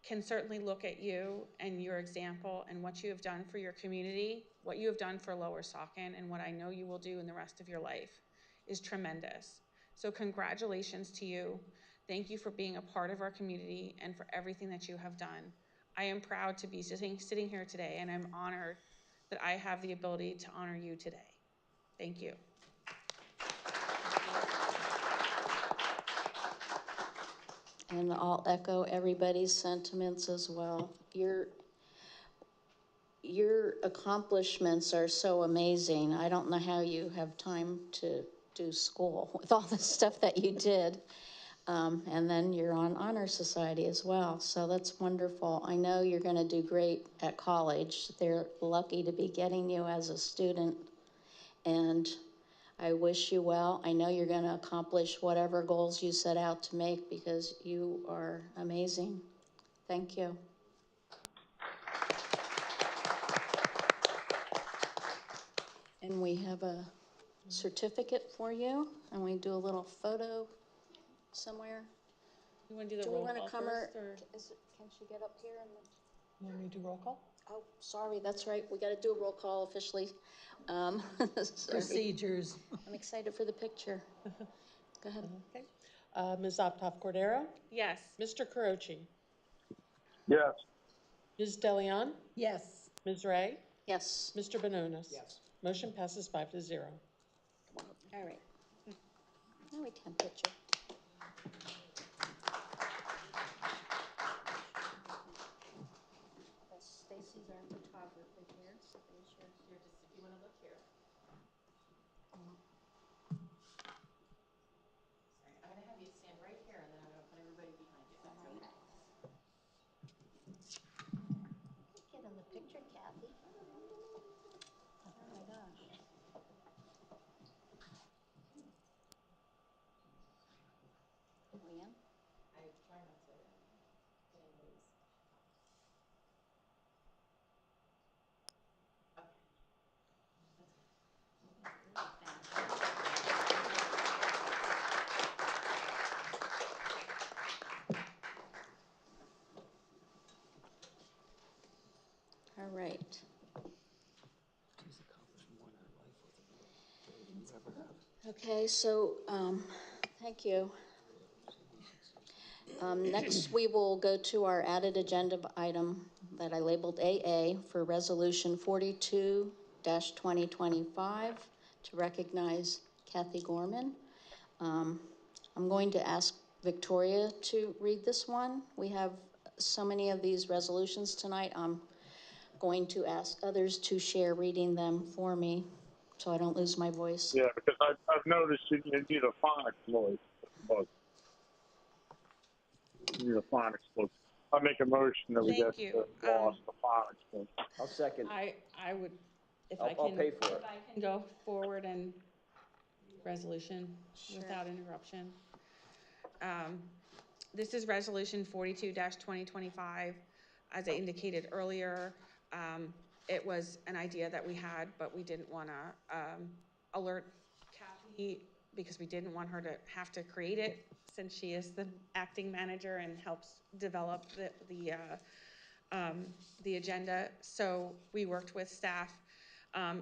can certainly look at you and your example and what you have done for your community, what you have done for Lower Saucon, and what I know you will do in the rest of your life is tremendous. So congratulations to you. Thank you for being a part of our community and for everything that you have done. I am proud to be sitting here today, and I'm honored that I have the ability to honor you today. Thank you. And I'll echo everybody's sentiments as well. Your accomplishments are so amazing. I don't know how you have time to do school with all the stuff that you did. And then you're on Honor Society as well, so that's wonderful. I know you're gonna do great at college. They're lucky to be getting you as a student, and I wish you well. I know you're gonna accomplish whatever goals you set out to make, because you are amazing. Thank you. And we have a certificate for you, and we do a little photo somewhere. You want to do the roll call first, or? Can she get up here? You want me to do roll call? Oh, sorry, that's right. We got to do a roll call officially. Procedures. I'm excited for the picture. Go ahead. Okay. Ms. Optoff Cordero? Yes. Mr. Carochi? Yes. Ms. DeLeon? Yes. Ms. Ray? Yes. Mr. Benonis? Yes. Motion passes 5-0. All right. Now we can picture. Stacy's our photographer here, so there's your. Here, just if you want to look here. Sorry, I'm going to have you stand right here, and then I'm going to put everybody behind you. All right. Get in the picture, Kathy. Oh my gosh. Leanne? I try not to get anybody's. All right. Okay, so thank you. Next, we will go to our added agenda item that I labeled AA for Resolution 42-2025 to recognize Kathy Gorman. I'm going to ask Victoria to read this one. We have so many of these resolutions tonight. I'm going to ask others to share reading them for me so I don't lose my voice. Yeah, because I've noticed you need a phonics voice. You need a phonics voice. I make a motion that we get the phonics voice. I'll second. I would, if I'll pay for it. If I can go forward and resolution without interruption. This is resolution 42-2025. As I indicated earlier, it was an idea that we had, but we didn't want to alert Kathy because we didn't want her to have to create it, since she is the acting manager and helps develop the agenda. So we worked with staff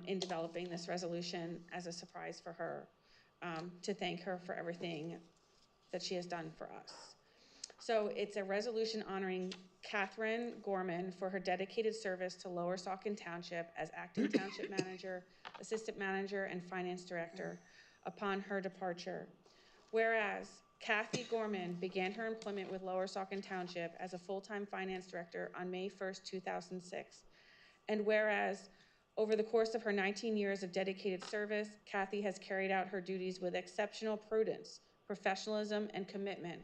in developing this resolution as a surprise for her, to thank her for everything that she has done for us. So it's a resolution honoring Catherine Gorman for her dedicated service to Lower Saucon Township as acting township manager, assistant manager, and finance director upon her departure. Whereas Kathy Gorman began her employment with Lower Saucon Township as a full-time finance director on May 1st, 2006. And whereas over the course of her 19 years of dedicated service, Kathy has carried out her duties with exceptional prudence, professionalism, and commitment,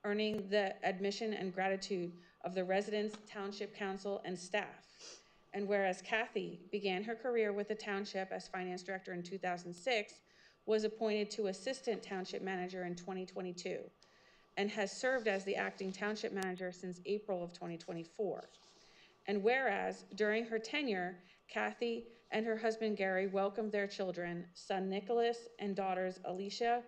earning the admission and gratitude of the residents, township council, and staff. And whereas Kathy began her career with the township as finance director in 2006, was appointed to assistant township manager in 2022, and has served as the acting township manager since April of 2024. And whereas during her tenure, Kathy and her husband Gary welcomed their children, son Nicholas and daughters Alicia,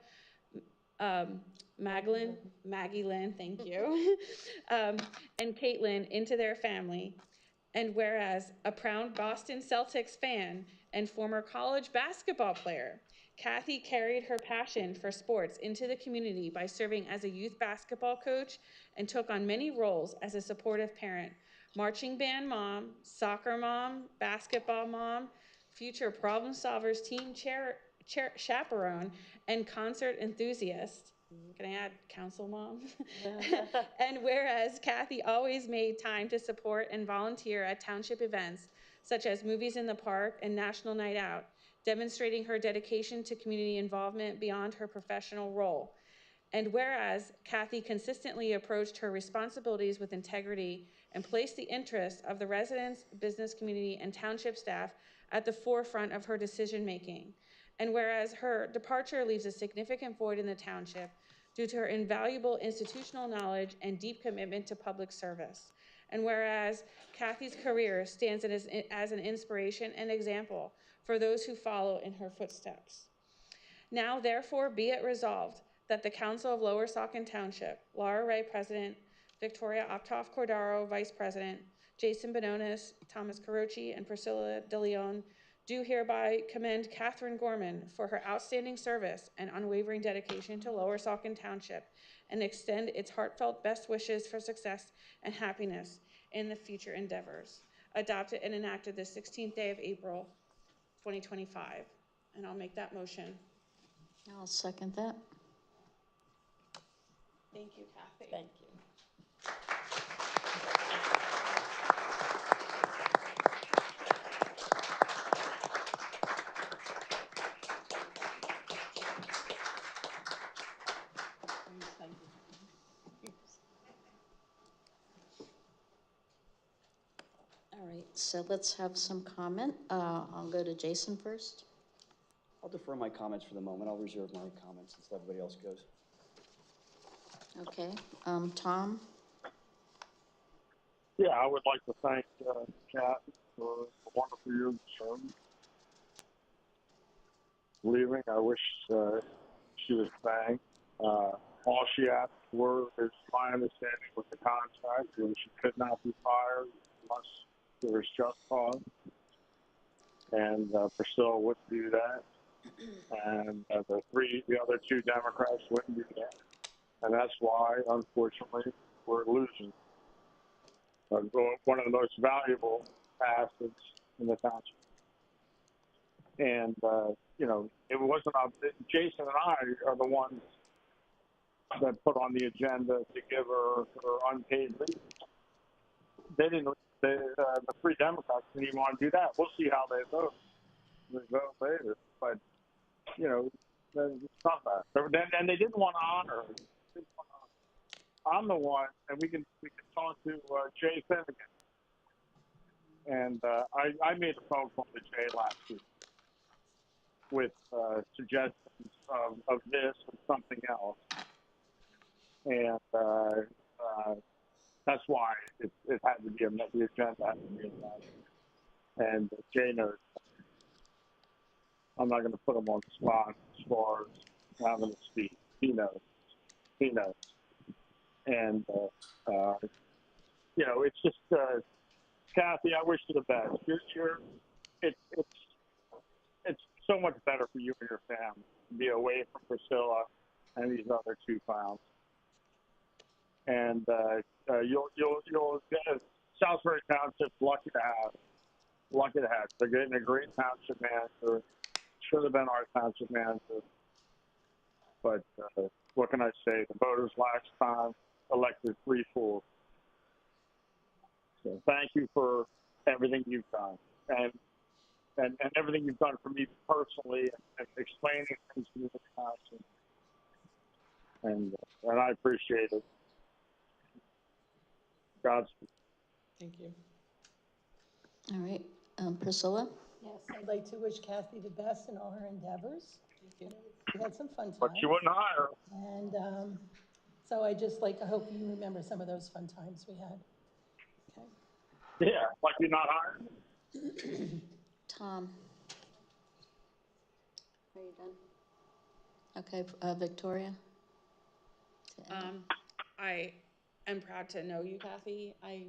Maggie Lynn, thank you, and Caitlin into their family. And whereas a proud Boston Celtics fan and former college basketball player, Kathy carried her passion for sports into the community by serving as a youth basketball coach and took on many roles as a supportive parent, marching band mom, soccer mom, basketball mom, future problem solvers team chaperone, and concert enthusiast. Can I add council mom? And whereas Kathy always made time to support and volunteer at township events, such as Movies in the Park and National Night Out, demonstrating her dedication to community involvement beyond her professional role. And whereas Kathy consistently approached her responsibilities with integrity and placed the interests of the residents, business community, and township staff at the forefront of her decision-making. And whereas her departure leaves a significant void in the township due to her invaluable institutional knowledge and deep commitment to public service. And whereas Kathy's career stands as an inspiration and example for those who follow in her footsteps. Now, therefore, be it resolved that the Council of Lower Saucon Township, Laura Ray, President, Victoria Optoff-Cordaro, Vice President, Jason Bononis, Thomas Carochi, and Priscilla DeLeon, do hereby commend Catherine Gorman for her outstanding service and unwavering dedication to Lower Saucon Township, and extend its heartfelt best wishes for success and happiness in the future endeavors. Adopted and enacted the 16th day of April, 2025. And I'll make that motion. I'll second that. Thank you, Kathy. Thank you. All right, so let's have some comment. I'll go to Jason first. I'll defer my comments for the moment. I'll reserve my comments until everybody else goes. Okay, Tom? Yeah, I would like to thank Kat for the wonderful years of service. Leaving, I wish she was thanked. All she asked for is my understanding with the contract, and she could not be fired unless there was just cause. And Priscilla wouldn't do that. And the other two Democrats wouldn't do that. And that's why, unfortunately, we're losing one of the most valuable assets in the township. And, you know, it wasn't, Jason and I are the ones that put on the agenda to give her unpaid leave. They didn't, the Free Democrats didn't even want to do that. We'll see how they vote. They vote later. But, you know, it's not that. And they didn't want to honor her. I'm the one, and we can talk to Jay Finnegan. And I made a phone call to Jay last week with suggestions of this and something else. And that's why it had to be the agenda had to be amended. And Jay knows. I'm not going to put him on the spot as far as having to speak. He knows. He knows. And, you know, it's just, Kathy, I wish you the best. It's so much better for you and your family to be away from Priscilla and these other two clowns. And you'll Southbury Township's lucky to have. They're getting a great township manager. Should have been our township manager. But what can I say? The voters last time elected 3 fools. So thank you for everything you've done, and everything you've done for me personally, and explaining things to me in the past. And I appreciate it. Godspeed. Thank you. All right, Priscilla? Yes, I'd like to wish Kathy the best in all her endeavors. Thank you. We had some fun times. But you wouldn't hire her. And so I hope you remember some of those fun times we had. Okay. Yeah, like you're not hiring. Tom? Are you done? Okay, Victoria? I am proud to know you, Kathy. I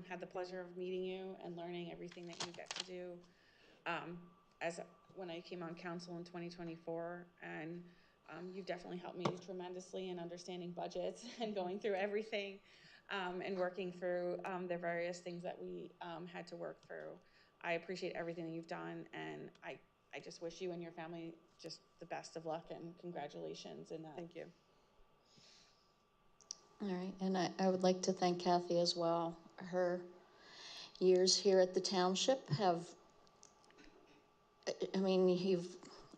had the pleasure of meeting you and learning everything that you get to do when I came on council in 2024. And you've definitely helped me tremendously in understanding budgets and going through everything and working through the various things that we had to work through. I appreciate everything that you've done, and I just wish you and your family just the best of luck and congratulations. And thank you. All right, and I would like to thank Kathy as well. Her years here at the township have, I mean, you've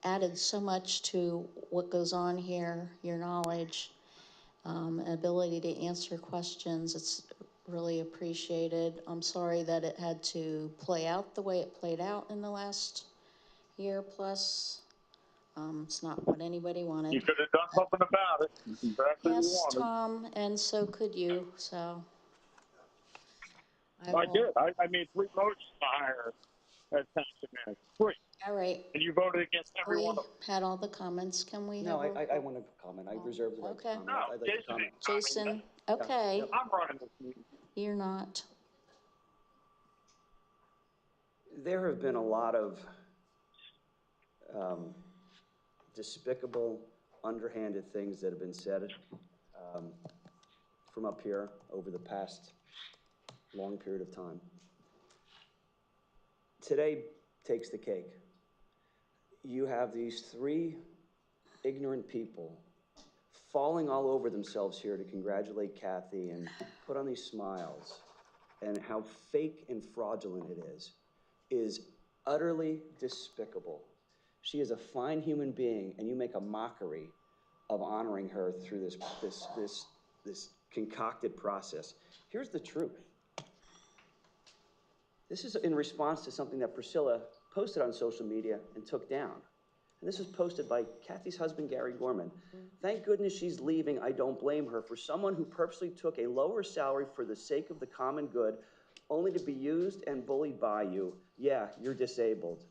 added so much to what goes on here, your knowledge, ability to answer questions. It's really appreciated. I'm sorry that it had to play out the way it played out in the last year plus. It's not what anybody wanted. You could have done something about it. Exactly Yes, what you wanted. Tom, and so could you, so. I did. I made 3 motions to hire as township manager. 3. All right. And you voted against every one of them. We had all the comments. Can we No, have I want to comment. I reserve the right to comment. No, I'd like to comment. Jason, okay. Yep. I'm running this meeting. You're not. There have been a lot of despicable, underhanded things that have been said from up here over the past long period of time. Today takes the cake. You have these 3 ignorant people falling all over themselves here to congratulate Kathy and put on these smiles, and how fake and fraudulent it is utterly despicable. She is a fine human being, and you make a mockery of honoring her through this concocted process. Here's the truth. This is in response to something that Priscilla posted on social media and took down. And this was posted by Kathy's husband, Gary Gorman. Thank goodness she's leaving. I don't blame her. For someone who purposely took a lower salary for the sake of the common good, only to be used and bullied by you. Yeah, you're disabled.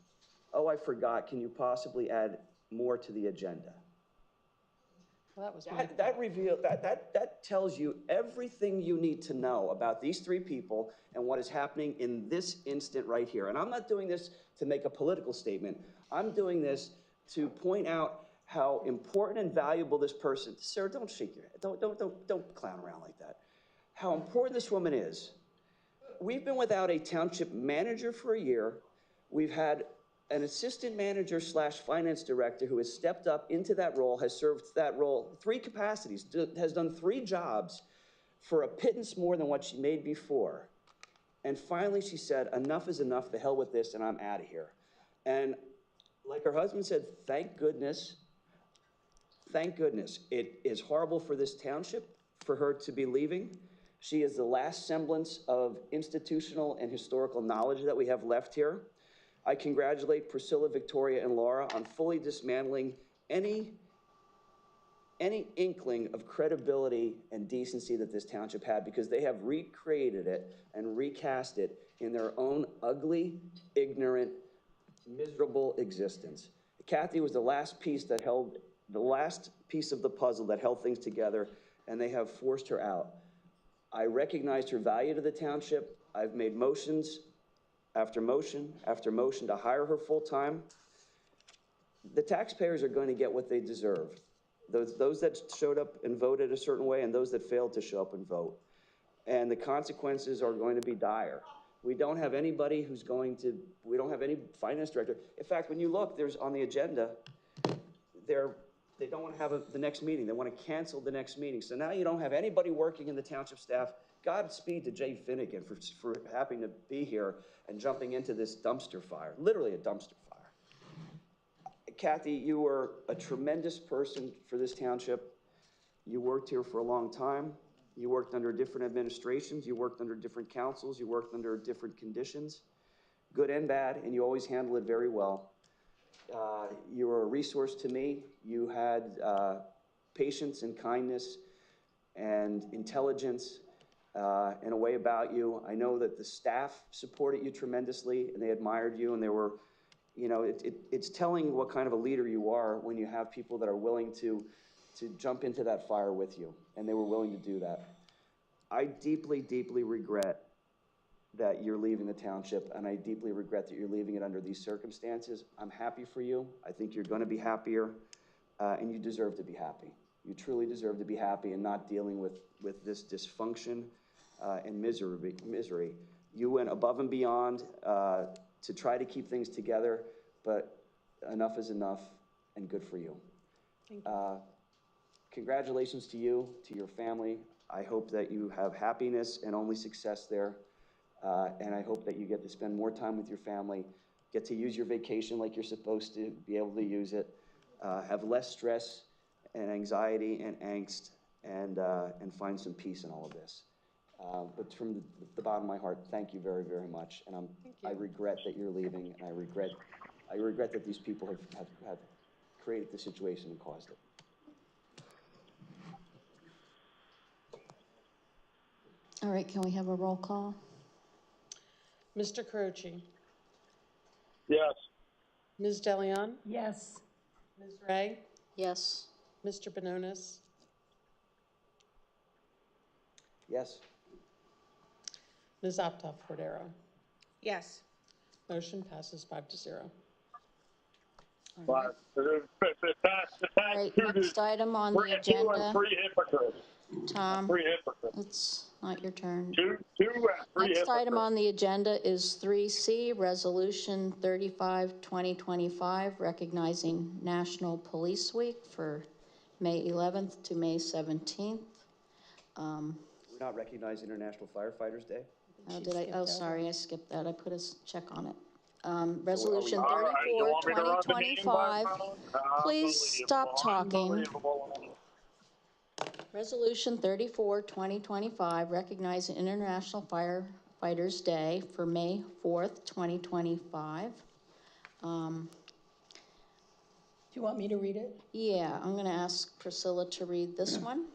Oh, I forgot. Can you possibly add more to the agenda? Well, that was that tells you everything you need to know about these 3 people and what is happening in this instant right here. And I'm not doing this to make a political statement. I'm doing this to point out how important and valuable this person. Sir, don't shake your head. Don't clown around like that. How important this woman is. We've been without a township manager for a year. We've had an assistant manager / finance director who has stepped up into that role, has served that role 3 capacities, has done 3 jobs for a pittance more than what she made before. And finally she said, enough is enough, the hell with this, and I'm out of here. And like her husband said, thank goodness. It is horrible for this township for her to be leaving. She is the last semblance of institutional and historical knowledge that we have left here. I congratulate Priscilla, Victoria, and Laura on fully dismantling any inkling of credibility and decency that this township had, because they have recreated it and recast it in their own ugly, ignorant, miserable existence. Kathy was the last piece of the puzzle that held things together, and they have forced her out. I recognized her value to the township. I've made motions after motion after motion to hire her full-time. The taxpayers are going to get what they deserve. Those that showed up and voted a certain way, and those that failed to show up and vote. And the consequences are going to be dire. We don't have anybody we don't have any finance director. In fact, when you look, there's on the agenda, they don't want to have the next meeting. They want to cancel the next meeting. So now you don't have anybody working in the township staff. Godspeed to Jay Finnegan for having to be here and jumping into this dumpster fire, literally a dumpster fire. Kathy, you were a tremendous person for this township. You worked here for a long time. You worked under different administrations. You worked under different councils. You worked under different conditions, good and bad, and you always handled it very well. You were a resource to me. You had patience and kindness and intelligence in a way about you. I know that the staff supported you tremendously, and they admired you, and they were, you know, it's telling what kind of a leader you are when you have people that are willing to jump into that fire with you, and they were willing to do that. I deeply, deeply regret that you're leaving the township, and I deeply regret that you're leaving it under these circumstances. I'm happy for you. I think you're going to be happier, and you deserve to be happy. You truly deserve to be happy and not dealing with this dysfunction and misery. You went above and beyond to try to keep things together, but enough is enough, and good for you. Thank you. Congratulations to you, to your family. I hope that you have happiness and only success there. And I hope that you get to spend more time with your family, get to use your vacation like you're supposed to, be able to use it, have less stress and anxiety and angst, and find some peace in all of this. But from the bottom of my heart, thank you very, very much. And I regret that you're leaving, and I regret that these people have created the situation and caused it. All right, can we have a roll call? Mr. Croce? Yes. Ms. DeLeon? Yes. Ms. Ray? Yes. Mr. Bononis? Yes. Ms. Optoff Cordero? Yes. Motion passes 5-0. All right, next item on the agenda. Tom, it's not your turn. Next item on the agenda is 3C, Resolution 35, 2025, recognizing National Police Week for May 11th to May 17th. We're not recognizing International Firefighters Day? Sorry, I skipped that. I put a check on it. Resolution 34, 2025. Please stop talking. Resolution 34, 2025, recognizing International Firefighters Day for May 4th, 2025. Do you want me to read it? Yeah, I'm going to ask Priscilla to read this one.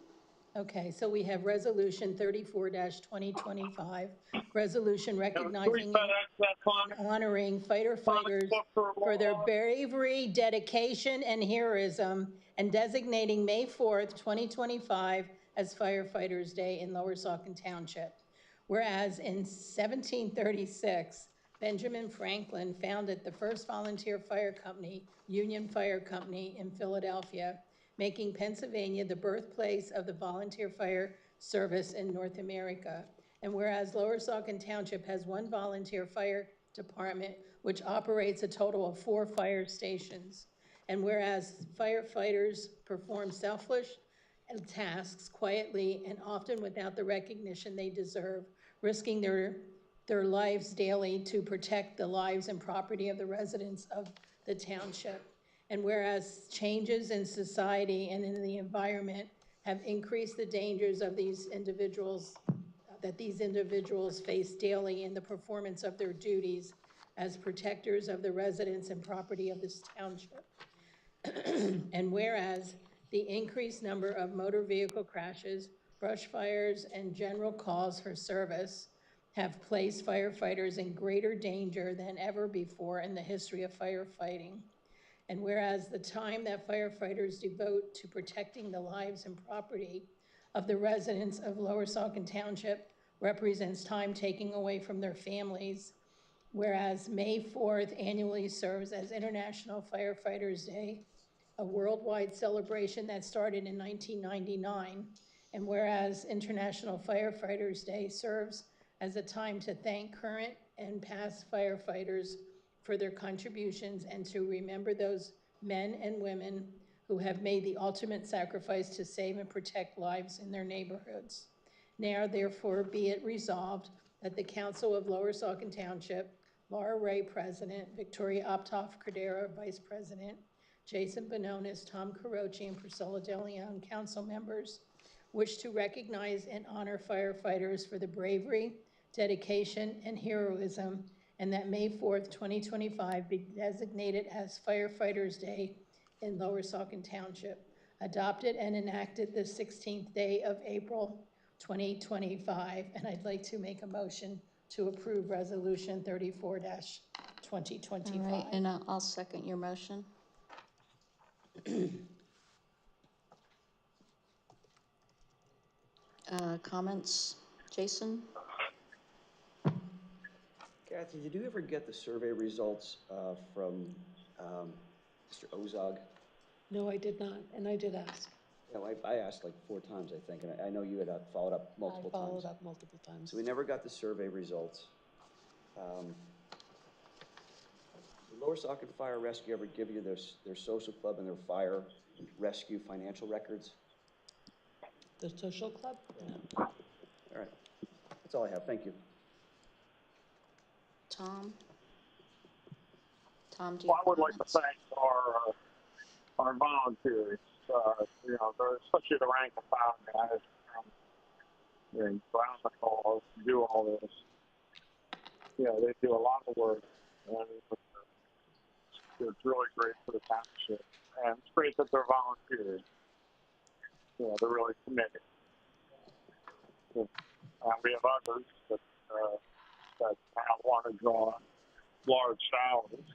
Okay, so we have Resolution 34-2025, resolution recognizing and honoring firefighters for their bravery, dedication, and heroism, and designating May 4th, 2025 as Firefighters Day in Lower Saucon Township. Whereas in 1736, Benjamin Franklin founded the first volunteer fire company, Union Fire Company in Philadelphia, making Pennsylvania the birthplace of the volunteer fire service in North America. And whereas Lower Saucon Township has one volunteer fire department which operates a total of 4 fire stations. And whereas firefighters perform selfless tasks quietly and often without the recognition they deserve, risking their lives daily to protect the lives and property of the residents of the township. And whereas changes in society and in the environment have increased the dangers of these individuals, that these individuals face daily in the performance of their duties as protectors of the residents and property of this township. And whereas the increased number of motor vehicle crashes, brush fires, and general calls for service have placed firefighters in greater danger than ever before in the history of firefighting. And whereas the time that firefighters devote to protecting the lives and property of the residents of Lower Saucon Township represents time taken away from their families, whereas May 4th annually serves as International Firefighters Day, a worldwide celebration that started in 1999, and whereas International Firefighters Day serves as a time to thank current and past firefighters for their contributions and to remember those men and women who have made the ultimate sacrifice to save and protect lives in their neighborhoods. Now, therefore, be it resolved that the Council of Lower Saucon Township, Laura Ray, President, Victoria Optoff Cordero, Vice President, Jason Bononis, Tom Carochi, and Priscilla DeLeon, council members, wish to recognize and honor firefighters for the bravery, dedication, and heroism, and that May 4th, 2025 be designated as Firefighters Day in Lower Saucon Township, adopted and enacted the 16th day of April 2025. And I'd like to make a motion to approve Resolution 34-2025. All right, and I'll second your motion. Comments? Jason? Kathy, did you ever get the survey results from Mr. Ozog? No, I did not, and I did ask. Yeah, I asked like 4 times, I think, and I know you had followed up multiple times. I followed up multiple times. So we never got the survey results. Did Lower Saucon Fire Rescue ever give you their social club and their fire rescue financial records? The social club? Yeah. No. All right. That's all I have. Thank you. Tom? Tom, do you I would like to thank our volunteers. You know, especially the rank and file guys. They ground the calls, do all this. Yeah, they do a lot of work, and it's really great for the township. And it's great that they're volunteers. You know, they're really committed. And we have others that want to draw large salaries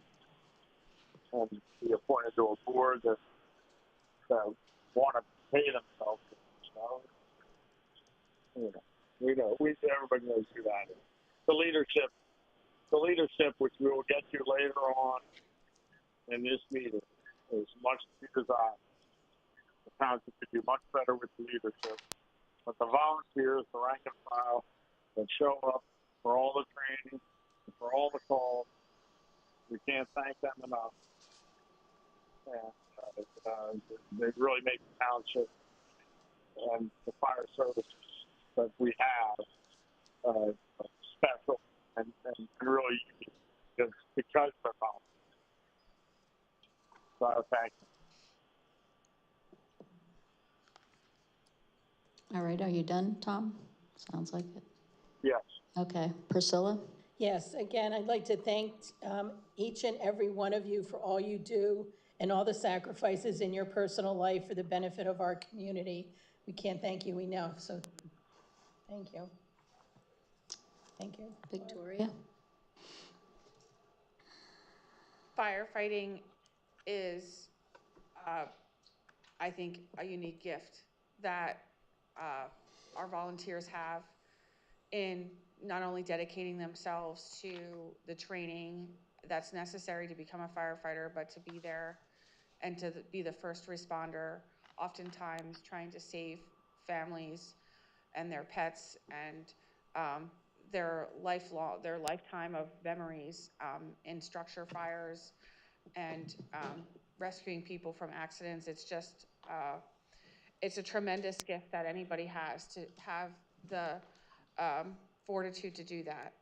and be appointed to a board that want to pay themselves for salaries. You know, everybody knows who that is. The leadership, which we will get to later on in this meeting, is much to be desired. The township could do much better with the leadership. But the volunteers, the rank and file, that show up for all the training, for all the calls, we can't thank them enough. And they really make the township and the fire services that we have special and really unique because they're volunteers. So thank you. All right, are you done, Tom? Sounds like it. Yes. Okay, Priscilla? Yes, again, I'd like to thank each and every one of you for all you do and all the sacrifices in your personal life for the benefit of our community. We can't thank you enough, so thank you. Thank you. Victoria? Firefighting is, I think, a unique gift that our volunteers have in not only dedicating themselves to the training that's necessary to become a firefighter, but to be there and to be the first responder, oftentimes trying to save families and their pets and their lifetime of memories in structure fires and rescuing people from accidents. It's just, it's a tremendous gift that anybody has to have the fortitude to do that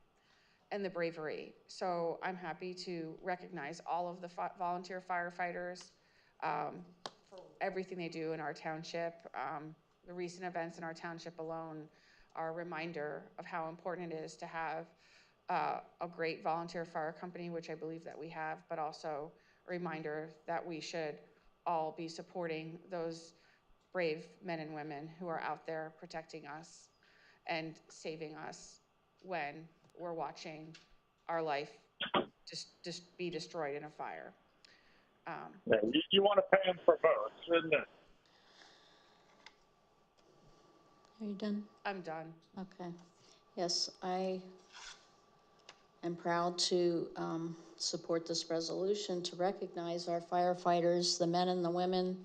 and the bravery. So I'm happy to recognize all of the volunteer firefighters for everything they do in our township. The recent events in our township alone are a reminder of how important it is to have a great volunteer fire company, which I believe that we have, but also a reminder that we should all be supporting those brave men and women who are out there protecting us and saving us when we're watching our life just be destroyed in a fire. Yeah, you want to pay them for both, shouldn't it? Are you done? I'm done. Okay. Yes, I am proud to support this resolution to recognize our firefighters, the men and the women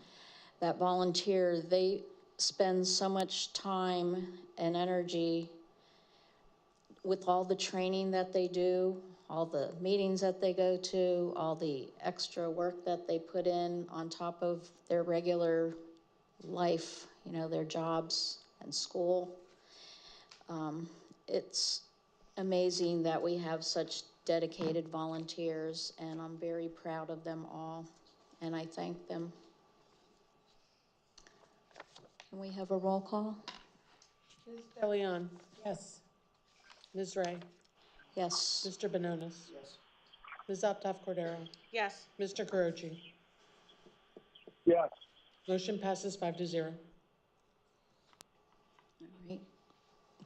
that volunteer. They spend so much time and energy with all the training that they do, all the meetings that they go to, all the extra work that they put in on top of their regular life, you know, their jobs and school. It's amazing that we have such dedicated volunteers, and I'm very proud of them all, and I thank them. Can we have a roll call? Ms. DeLeon? Yes. Ms. Ray? Yes. Mr. Bononis? Yes. Ms. Optoff Cordero? Yes. Mr. Carochi? Yes. Motion passes 5-0. All right.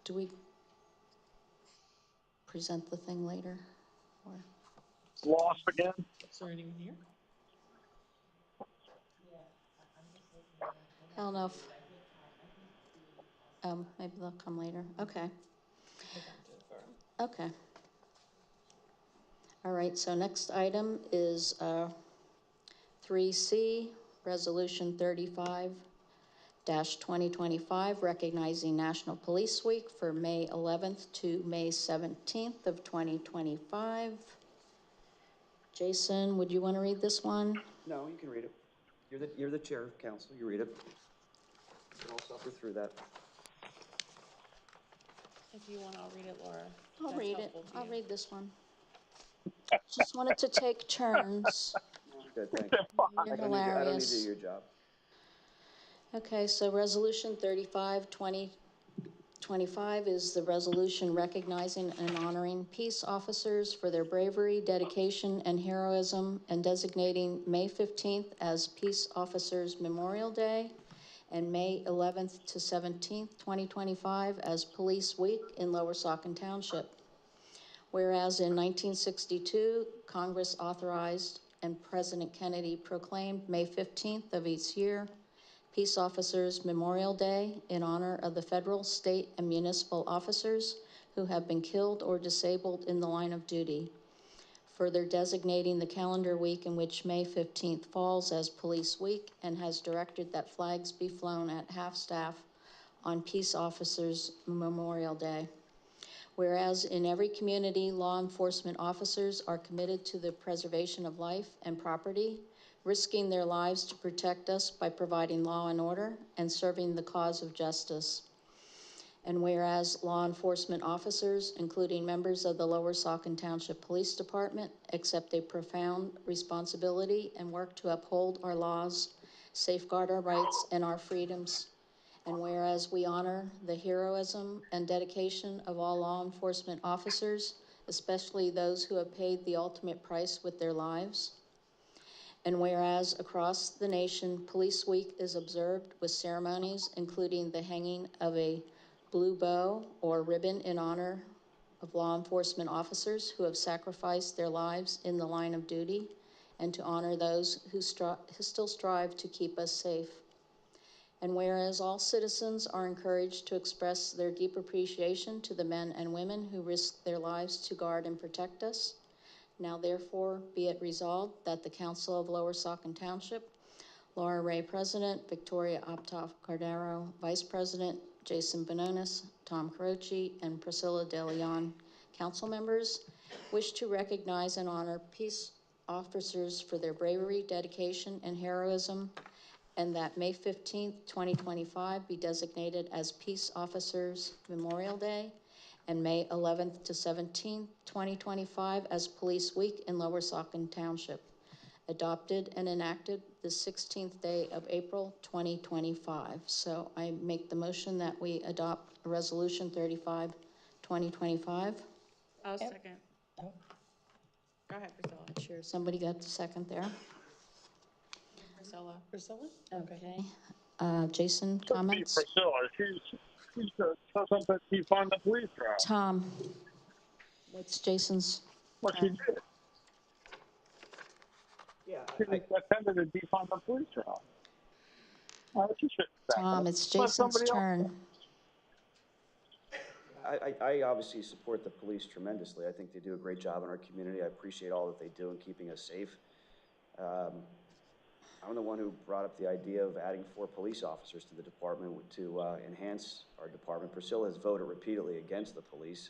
Do we present the thing later? Or? Lost again? Is there anyone here? I don't know if, maybe they'll come later. Okay. Okay. All right, so next item is 3C, Resolution 35-2025, recognizing National Police Week for May 11th to May 17th of 2025. Jason, would you want to read this one? No, you can read it. You're the chair of council. You read it. I'll suffer through that. If you want, I'll read it, Laura. I'll read it. I'll read this one. Just wanted to take turns. Good, thanks. You're I don't need to do your job. Okay, so Resolution 35-2025 is the resolution recognizing and honoring peace officers for their bravery, dedication, and heroism, and designating May 15th as Peace Officers Memorial Day and May 11th to 17th, 2025 as Police Week in Lower Saucon Township. Whereas in 1962, Congress authorized and President Kennedy proclaimed May 15th of each year Peace Officers Memorial Day in honor of the federal, state, and municipal officers who have been killed or disabled in the line of duty. Further designating the calendar week in which May 15th falls as Police Week, and has directed that flags be flown at half-staff on Peace Officers Memorial Day. Whereas in every community, law enforcement officers are committed to the preservation of life and property, risking their lives to protect us by providing law and order and serving the cause of justice. And whereas law enforcement officers, including members of the Lower Saucon Township Police Department, accept a profound responsibility and work to uphold our laws, safeguard our rights and our freedoms. And whereas we honor the heroism and dedication of all law enforcement officers, especially those who have paid the ultimate price with their lives. And whereas across the nation, Police Week is observed with ceremonies including the hanging of a blue bow or ribbon in honor of law enforcement officers who have sacrificed their lives in the line of duty, and to honor those who still strive to keep us safe. And whereas all citizens are encouraged to express their deep appreciation to the men and women who risk their lives to guard and protect us, now therefore be it resolved that the Council of Lower Saucon Township, Laura Ray President, Victoria Optoff Cordero Vice President, Jason Bononis, Tom Carochi, and Priscilla De Leon. Council members wish to recognize and honor peace officers for their bravery, dedication, and heroism, and that May 15th, 2025 be designated as Peace Officers Memorial Day, and May 11th to 17th, 2025 as Police Week in Lower Saucon Township. Adopted and enacted the 16th day of April, 2025. So I make the motion that we adopt Resolution 35, 2025. I'll second. Oh. Go ahead, Priscilla. Sure, somebody got the second there. Priscilla. Priscilla? Okay. Jason, comments? Priscilla, she's doesn't defund the police route. Tom, what's Jason's? What she did. Yeah, She attempted to defund the police route. Tom, it's Jason's turn. I obviously support the police tremendously. I think they do a great job in our community. I appreciate all that they do in keeping us safe. I'm the one who brought up the idea of adding 4 police officers to the department to enhance our department. Priscilla has voted repeatedly against the police.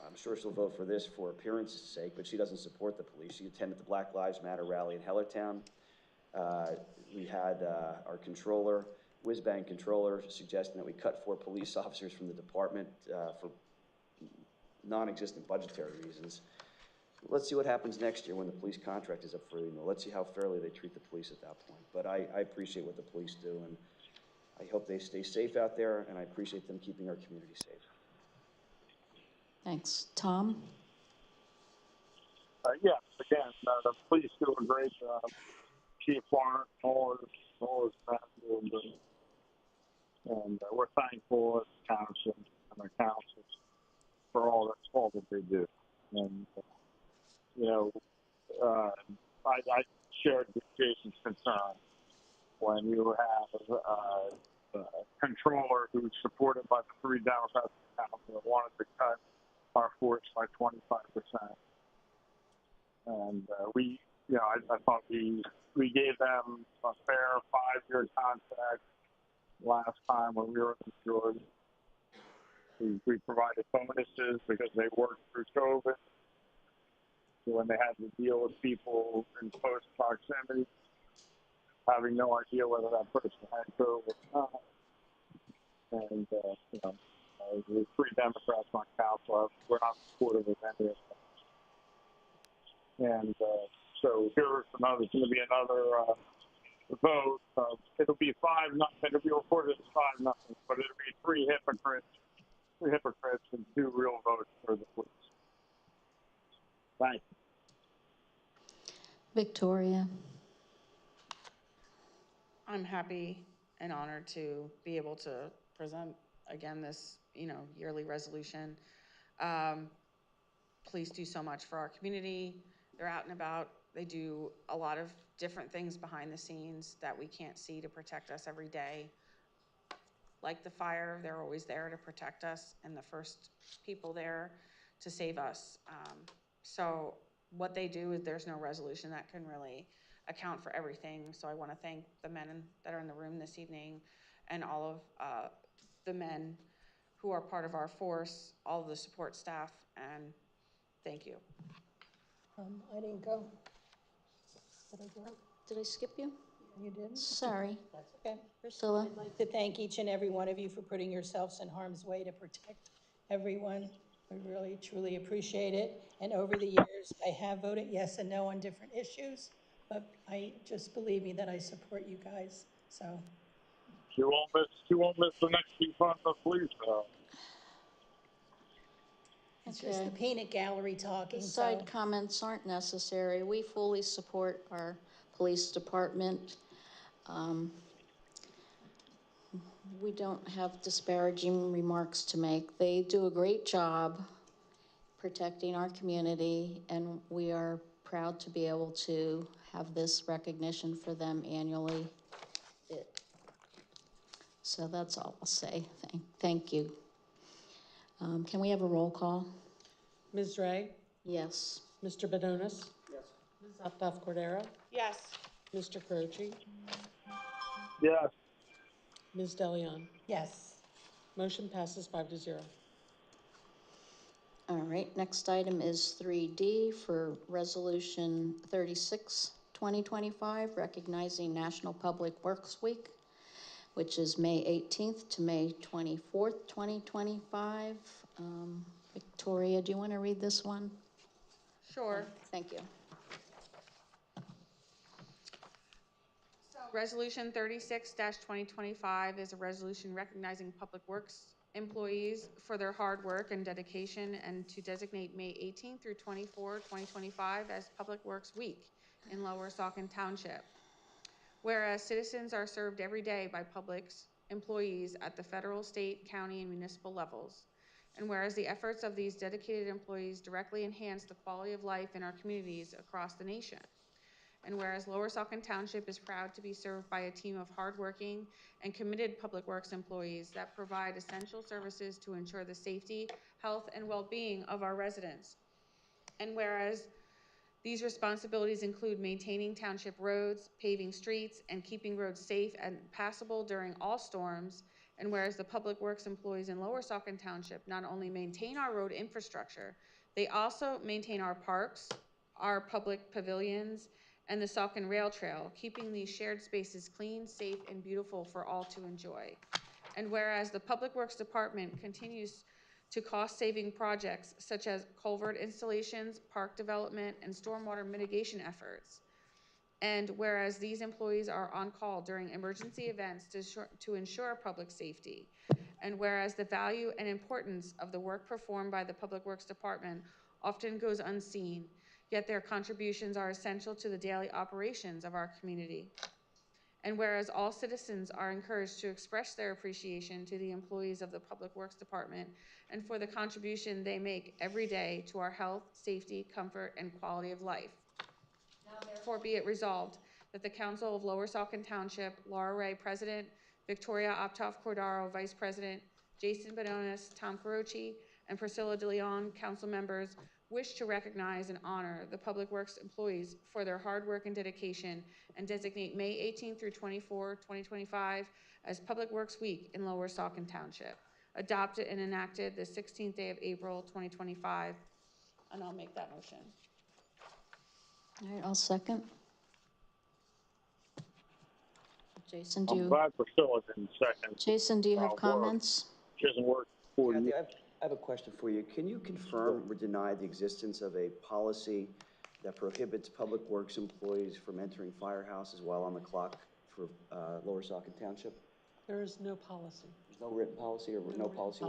I'm sure she'll vote for this for appearance's sake, but she doesn't support the police. She attended the Black Lives Matter rally in Hellertown. We had our controller, whiz-bang controller, suggesting that we cut 4 police officers from the department for non-existent budgetary reasons. Let's see what happens next year when the police contract is up for renewal. Let's see how fairly they treat the police at that point. But I appreciate what the police do, and I hope they stay safe out there, and I appreciate them keeping our community safe. Thanks. Tom? Yes, again, the police do a great job. Chief Warren, all his staff, and we're thankful as a township and our councils for all that they do. And you know, I shared Jason's concern when you have a controller who's supported by the 3 Democrats in the council that wanted to cut our force by 25%. And I thought we gave them a fair 5-year contract last time when we were in Georgia. We provided bonuses because they worked through COVID. So when they had to deal with people in close proximity, having no idea whether that person had COVID or not. And, the 3 Democrats on council, we're not supportive of any of them. And so here's another, there's going to be another vote. It'll be 5-0. It'll be reported as 5-0, but it'll be 3 hypocrites and 2 real votes for the police. Thank you. Victoria? I'm happy and honored to be able to present again this, yearly resolution. Police do so much for our community. They're out and about. They do a lot of different things behind the scenes that we can't see to protect us every day. Like the fire, they're always there to protect us and the first people there to save us. So what they do is there's no resolution that can really account for everything. So I want to thank the men that are in the room this evening and all of the men who are part of our force, all of the support staff, and thank you. I didn't go. Did I go? Did I skip you? You didn't? Sorry. That's okay. Priscilla? I'd like to thank each and every one of you for putting yourselves in harm's way to protect everyone. We really, truly appreciate it. And over the years, I have voted yes and no on different issues, but I just believe me that I support you guys. So. You won't miss the next defund the police route. It's just the peanut gallery talking. Side comments aren't necessary. We fully support our police department. We don't have disparaging remarks to make. They do a great job protecting our community, and we are proud to be able to have this recognition for them annually. So that's all I'll say. Thank you. Can we have a roll call? Ms. Ray? Yes. Mr. Bononis? Yes. Ms. Optoff Cordero? Yes. Mr. Croce? Yes. Ms. DeLeon. Yes. Motion passes 5-0. All right, next item is 3D for Resolution 36, 2025, recognizing National Public Works Week, which is May 18th to May 24th, 2025. Victoria, do you want to read this one? Sure. Thank you. Resolution 36-2025 is a resolution recognizing Public Works employees for their hard work and dedication, and to designate May 18 through 24, 2025 as Public Works Week in Lower Saucon Township. Whereas citizens are served every day by public employees at the federal, state, county, and municipal levels. And whereas the efforts of these dedicated employees directly enhance the quality of life in our communities across the nation. And whereas Lower Saucon Township is proud to be served by a team of hardworking and committed public works employees that provide essential services to ensure the safety, health, and well-being of our residents. And whereas these responsibilities include maintaining township roads, paving streets, and keeping roads safe and passable during all storms. And whereas the public works employees in Lower Saucon Township not only maintain our road infrastructure, they also maintain our parks, our public pavilions, and the Saucon Rail Trail, keeping these shared spaces clean, safe, and beautiful for all to enjoy. And whereas the Public Works Department continues to cost-saving projects such as culvert installations, park development, and stormwater mitigation efforts. And whereas these employees are on call during emergency events to ensure public safety. And whereas the value and importance of the work performed by the Public Works Department often goes unseen, yet their contributions are essential to the daily operations of our community. And whereas all citizens are encouraged to express their appreciation to the employees of the Public Works Department and for the contribution they make every day to our health, safety, comfort, and quality of life. Now therefore be it resolved that the Council of Lower Saucon Township, Laura Ray, President, Victoria Optoff-Cordaro, Vice President, Jason Bononis, Tom Carochi, and Priscilla DeLeon, council members, wish to recognize and honor the Public Works employees for their hard work and dedication and designate May 18 through 24, 2025 as Public Works Week in Lower Saucon Township. Adopted and enacted the 16th day of April, 2025, and I'll make that motion. All right, I'll second. Jason, I'm glad Priscilla didn't second. Jason, do you have comments? She hasn't worked for you. I have a question for you. Can you confirm or deny the existence of a policy that prohibits Public Works employees from entering firehouses while on the clock for Lower Saucon Township? There is no policy. There's no written policy or no policy?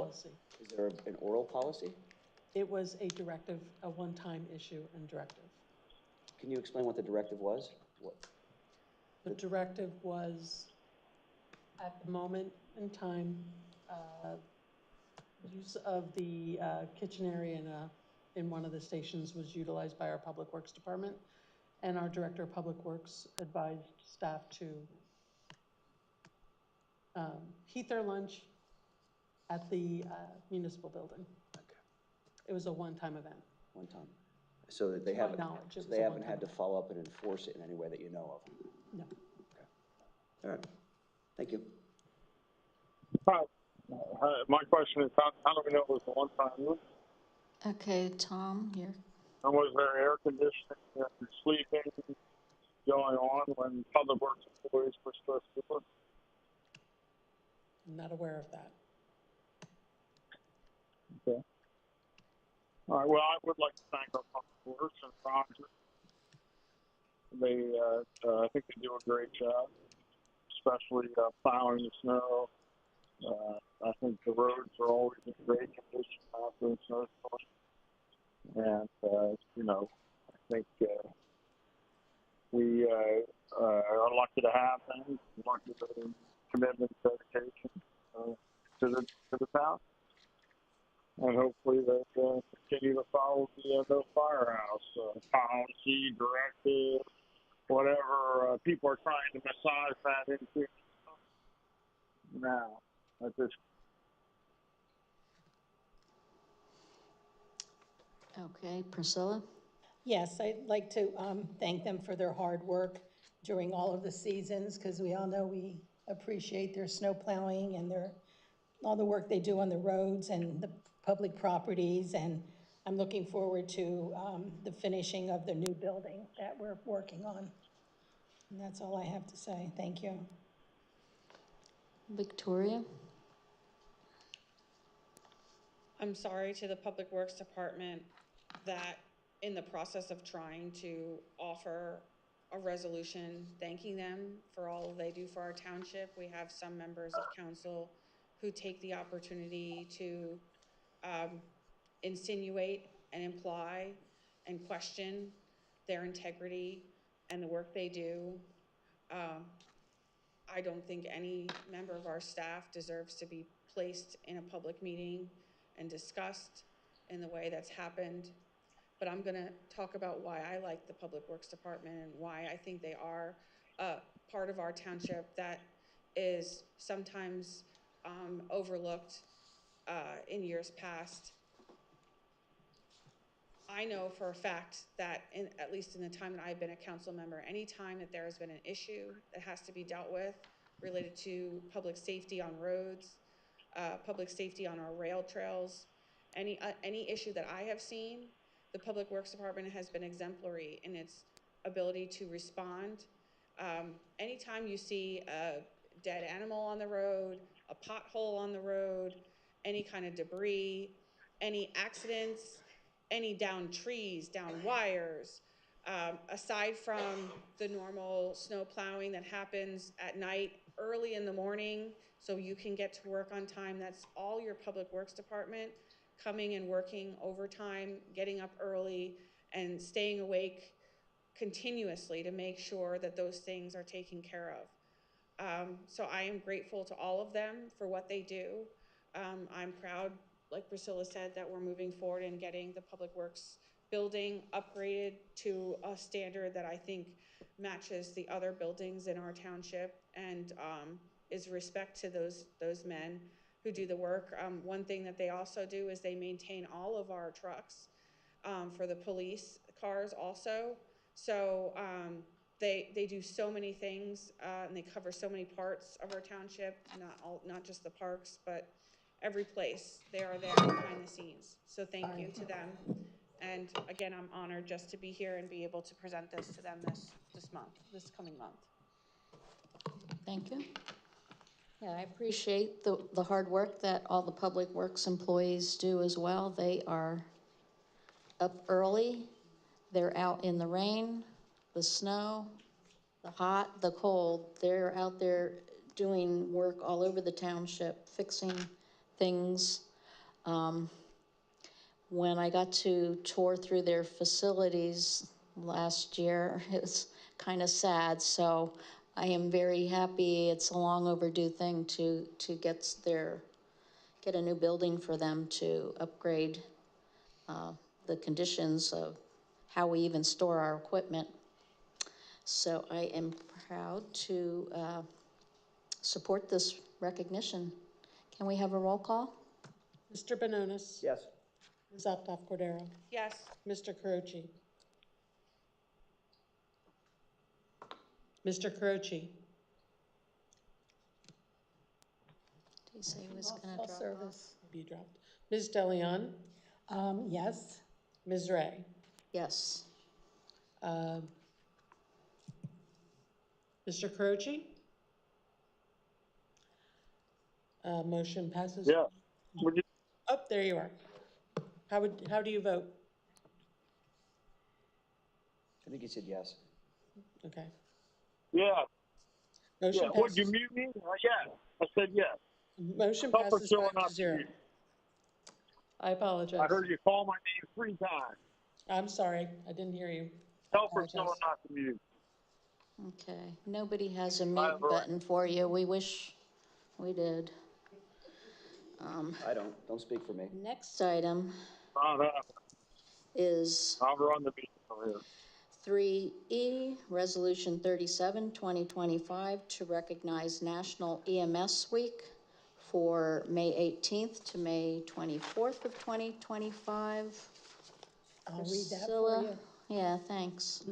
Is there an oral policy? It was a directive, a one-time issue and directive. Can you explain what the directive was? The directive was, at the moment in time, use of the kitchen area in one of the stations was utilized by our Public Works Department, and our Director of Public Works advised staff to heat their lunch at the municipal building. Okay. It was a one-time event. One time. So that they haven't had to follow up and enforce it in any way that you know of? No. Okay. All right. Thank you. My question is, how do we know it was a one-time use? Okay, Tom, here. And was there air conditioning and sleeping going on when Public Works employees were supposed to work? I'm not aware of that. Okay. All right. Well, I would like to thank our Public Works and Roger. They, I think they do a great job, especially plowing the snow. I think the roads are always in great condition after the snowstorm. And, you know, I think we are lucky to have them, lucky for the commitment and dedication to the town. And hopefully they'll continue to follow the no firehouse policy, directive, whatever people are trying to massage that into now. At this. Okay, Priscilla? Yes, I'd like to thank them for their hard work during all of the seasons, because we all know we appreciate their snow plowing and all the work they do on the roads and the public properties. And I'm looking forward to the finishing of the new building that we're working on. And that's all I have to say. Thank you. Victoria? I'm sorry to the Public Works Department that in the process of trying to offer a resolution thanking them for all they do for our township, we have some members of council who take the opportunity to insinuate and imply and question their integrity and the work they do. I don't think any member of our staff deserves to be placed in a public meeting and discussed in the way that's happened. But I'm gonna talk about why I like the Public Works Department and why I think they are part of our township that is sometimes overlooked in years past. I know for a fact that at least in the time that I've been a council member, any time that there has been an issue that has to be dealt with related to public safety on roads, public safety on our rail trails, any issue that I have seen, the Public Works Department has been exemplary in its ability to respond. Anytime you see a dead animal on the road, a pothole on the road, any kind of debris, any accidents, any down trees, down wires, aside from the normal snow plowing that happens at night, early in the morning, so you can get to work on time. That's all your Public Works Department coming and working overtime, getting up early, and staying awake continuously to make sure that those things are taken care of. So I am grateful to all of them for what they do. I'm proud, like Priscilla said, that we're moving forward and getting the Public Works building upgraded to a standard that I think matches the other buildings in our township and is respect to those men who do the work. One thing that they also do is they maintain all of our trucks for the police cars also. So they do so many things and they cover so many parts of our township, not just the parks, but every place. They are there behind the scenes. So thank you to them. And again, I'm honored just to be here and be able to present this to them this coming month. Thank you. Yeah, I appreciate the hard work that all the Public Works employees do as well. They are up early. They're out in the rain, the snow, the hot, the cold. They're out there doing work all over the township, fixing things. When I got to tour through their facilities last year, it was kind of sad. So I am very happy. It's a long overdue thing to get a new building for them to upgrade the conditions of how we even store our equipment. So I am proud to support this recognition. Can we have a roll call? Mr. Bononis? Yes. Ms. Optoff-Cordero? Yes. Mr. Carochi? Mr. Carochi? Did he say he was going to drop Service. Maybe you dropped. Ms. DeLeon? Yes. Ms. Ray? Yes. Mr. Carochi? Motion passes. Yeah. Oh, there you are. How do you vote? I think he said yes. Okay. Yeah. Motion yeah. passes. Would you mute me? Yeah. I said yes. Motion Help passes Priscilla 5-0. I apologize. I heard you call my name 3 times. I'm sorry. I didn't hear you. Tell Priscilla not to mute. Okay. Nobody has a mute button for you. We wish we did. I don't. Don't speak for me. Next item is I'll run the meeting over here. 3E, Resolution 37, 2025, to recognize National EMS Week for May 18th to May 24th of 2025. I'll read that for you. Yeah, thanks.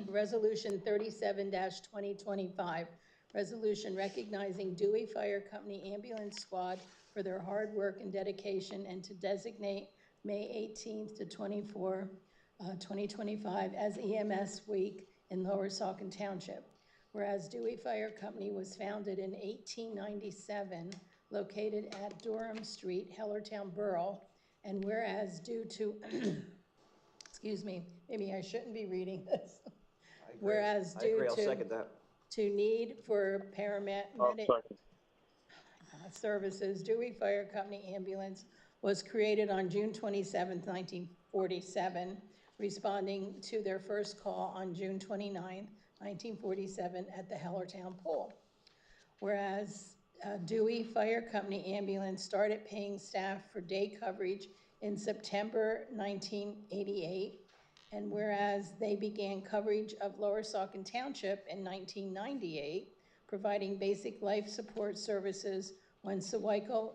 Resolution 37-2025, Resolution recognizing Dewey Fire Company Ambulance Squad for their hard work and dedication, and to designate May 18th to 2025 as EMS Week in Lower Saucon Township. Whereas Dewey Fire Company was founded in 1897, located at Durham Street, Hellertown Borough, and whereas due to, excuse me, maybe I shouldn't be reading this. Whereas due I'll second that. to need for paramedic services, Dewey Fire Company Ambulance was created on June 27, 1947, responding to their first call on June 29, 1947 at the Hellertown Pool. Whereas Dewey Fire Company Ambulance started paying staff for day coverage in September 1988, and whereas they began coverage of Lower Saucon Township in 1998, providing basic life support services when Saucon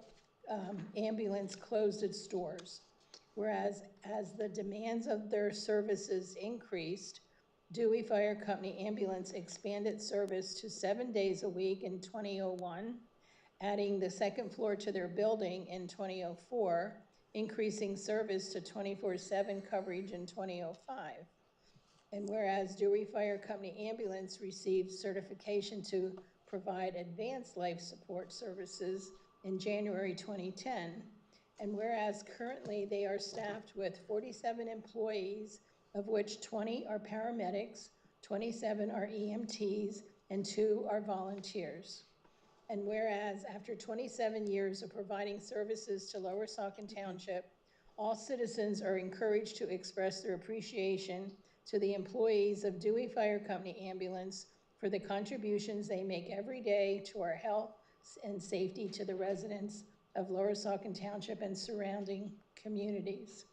Ambulance closed its doors. Whereas as the demands of their services increased, Dewey Fire Company Ambulance expanded service to 7 days a week in 2001, adding the second floor to their building in 2004, increasing service to 24/7 coverage in 2005. And whereas Dewey Fire Company Ambulance received certification to provide advanced life support services in January 2010, and whereas currently they are staffed with 47 employees, of which 20 are paramedics, 27 are EMTs, and 2 are volunteers. And whereas after 27 years of providing services to Lower Saucon Township, all citizens are encouraged to express their appreciation to the employees of Dewey Fire Company Ambulance for the contributions they make every day to our health and safety to the residents of Lower Saucon Township and surrounding communities.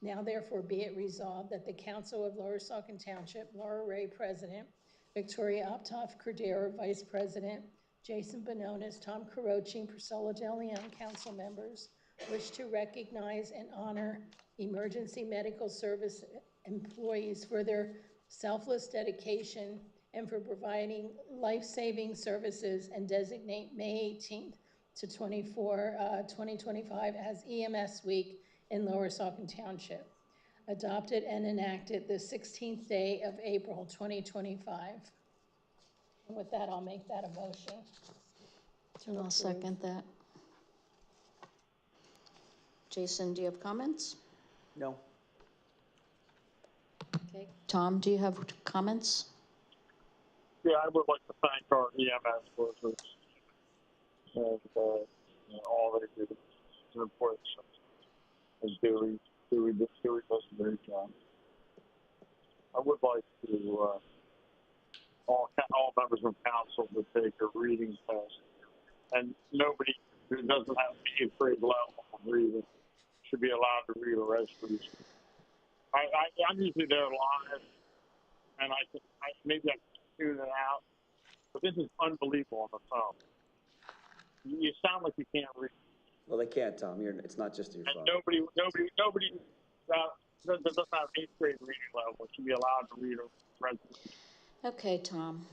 Now therefore be it resolved that the Council of Lower Saucon Township, Laura Ray, President, Victoria Optoff Cordero, Vice President, Jason Bononis, Tom Carochi, Priscilla DeLeon, council members, wish to recognize and honor emergency medical service employees for their selfless dedication and for providing life-saving services, and designate May 18th to 2025 as EMS Week in Lower Saucon Township. Adopted and enacted the 16th day of April 2025. And with that, I'll make that a motion. I'll second that. Jason, do you have comments? No. Okay. Tom, do you have comments? Yeah, I would like to thank our EMS workers and all they do. It's an important as Dewey does a great job. I would like to all members of council to take a reading test, and nobody who doesn't have the 8th grade level of reading should be allowed to read a resolution. I'm usually there live, and maybe I can tune it out, but this is unbelievable on the phone. You sound like you can't read. Well, they can't, Tom. It's not just your phone. Nobody that doesn't have 8th grade reading level should be allowed to read a resolution. Okay, Tom.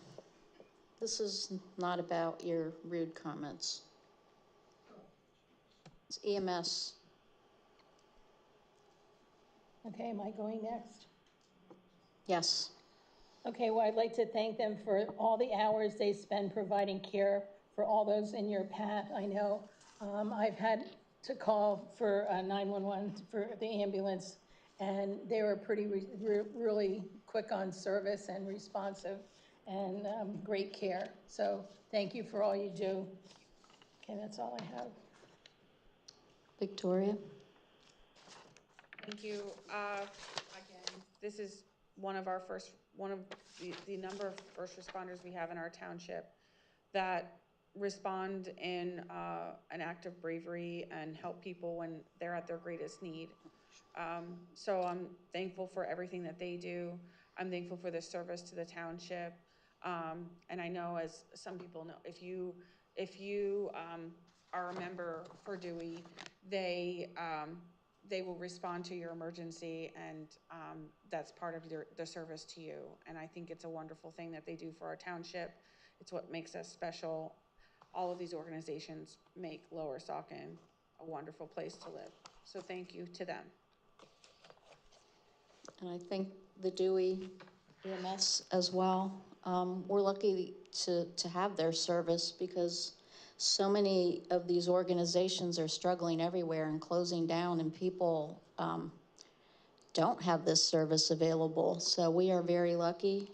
This is not about your rude comments. It's EMS. Okay, am I going next? Yes. Okay, well, I'd like to thank them for all the hours they spend providing care for all those in your path. I know I've had to call for 911 for the ambulance, and they were really quick on service and responsive, and great care. So thank you for all you do. Okay, that's all I have. Victoria? Thank you. Again, this is one of the number of first responders we have in our township that respond in an act of bravery and help people when they're at their greatest need. So I'm thankful for everything that they do. I'm thankful for the service to the township. And I know, as some people know, if you are a member for Dewey, they will respond to your emergency, and that's part of their service to you. And I think it's a wonderful thing that they do for our township. It's what makes us special. All of these organizations make Lower Saucon a wonderful place to live. So thank you to them. And I think the Dewey EMS as well. We're lucky to have their service because so many of these organizations are struggling everywhere and closing down, and people don't have this service available. So we are very lucky,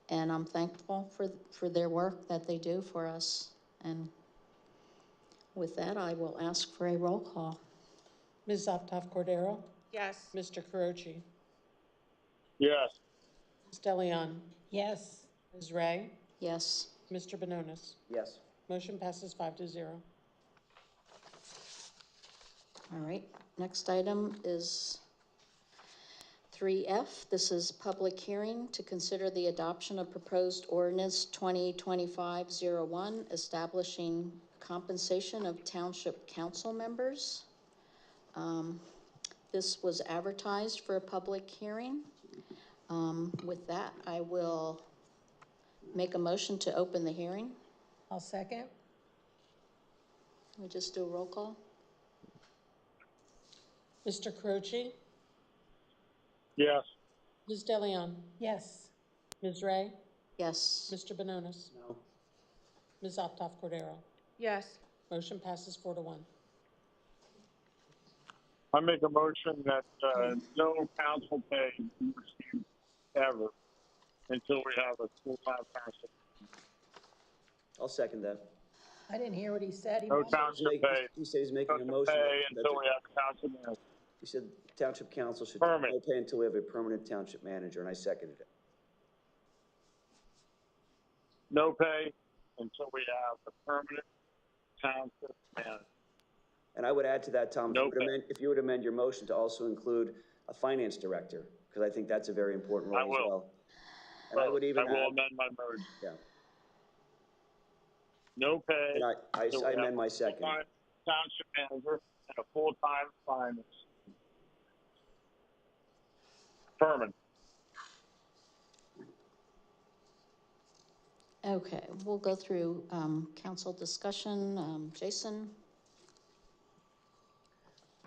and I'm thankful for their work that they do for us. And with that, I will ask for a roll call. Ms. Optoff Cordero? Yes. Mr. Carochi? Yes. Ms. DeLeon? Yes. Ms. Ray? Yes. Mr. Bononis? Yes. Motion passes 5-0. All right, next item is 3F. This is public hearing to consider the adoption of proposed ordinance 2025-01, establishing compensation of township council members. This was advertised for a public hearing. With that, I will make a motion to open the hearing. I'll second. We just do a roll call. Mr. Carochi? Yes. Ms. DeLeon? Yes. Ms. Ray? Yes. Mr. Bononis? No. Ms. Optoff Cordero? Yes. Motion passes 4-1. I make a motion that no council pay be received ever until we have a full-time council. I'll second that. I didn't hear what he said. No township pay. He said he's making a motion. Until we have a council manager. He said township council should Permanent. no pay until we have a permanent township manager, and I seconded it. No pay until we have a permanent township manager. And I would add to that, Tom, No if you would amend your motion to also include a finance director, because I think that's a very important role as well. And I would even will amend my motion. Yeah. No pay. And I amend my second. Township manager and a full-time finance. Permanent. Okay, we'll go through council discussion. Jason?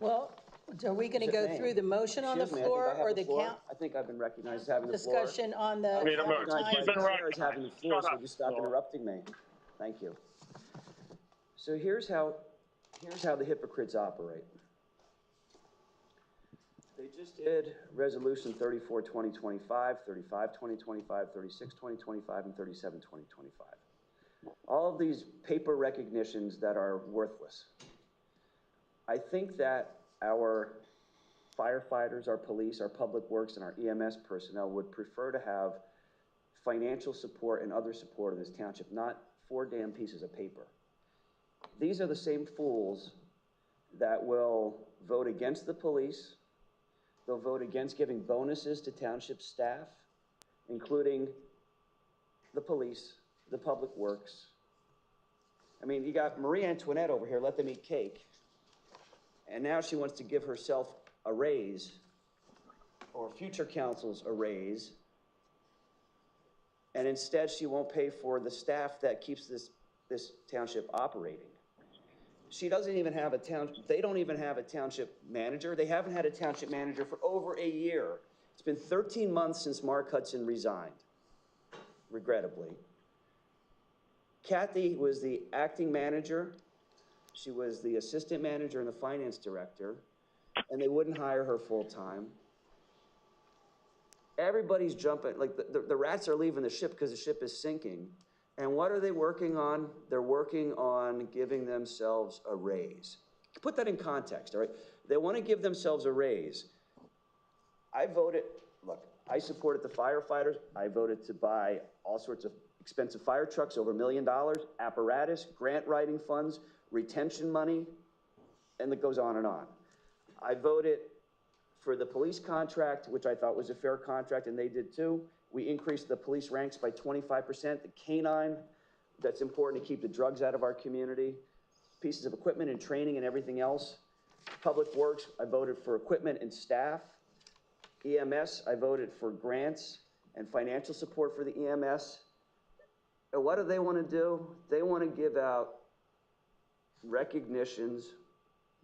Well, are we going to go through the motion on the floor or the count? I think I've been recognized as having the floor. Discussion on the. She's been recognized having the floor, so just stop interrupting me. Thank you. So here's how the hypocrites operate. They just did resolution 34, 2025, 35, 2025, 36, 2025, and 37, 2025. All of these paper recognitions that are worthless. I think that our firefighters, our police, our public works, and our EMS personnel would prefer to have financial support and other support in this township, not 4 damn pieces of paper. These are the same fools that will vote against the police. They'll vote against giving bonuses to township staff, including the police, the public works. I mean, you got Marie Antoinette over here, let them eat cake. And now she wants to give herself a raise, or future councils a raise. And instead, she won't pay for the staff that keeps this township operating. She doesn't even have they don't even have a township manager. They haven't had a township manager for over a year. It's been 13 months since Mark Hudson resigned, regrettably. Kathy was the acting manager. She was the assistant manager and the finance director, and they wouldn't hire her full-time. Everybody's jumping, like the rats are leaving the ship because the ship is sinking. And what are they working on? They're working on giving themselves a raise. Put that in context, all right? They want to give themselves a raise. I supported the firefighters. I voted to buy all sorts of expensive fire trucks, over $1 million, apparatus, grant writing funds, retention money, and it goes on and on. I voted for the police contract, which I thought was a fair contract, and they did too. We increased the police ranks by 25%. The canine, that's important to keep the drugs out of our community. Pieces of equipment and training and everything else. Public Works, I voted for equipment and staff. EMS, I voted for grants and financial support for the EMS. And what do they want to do? They want to give out recognitions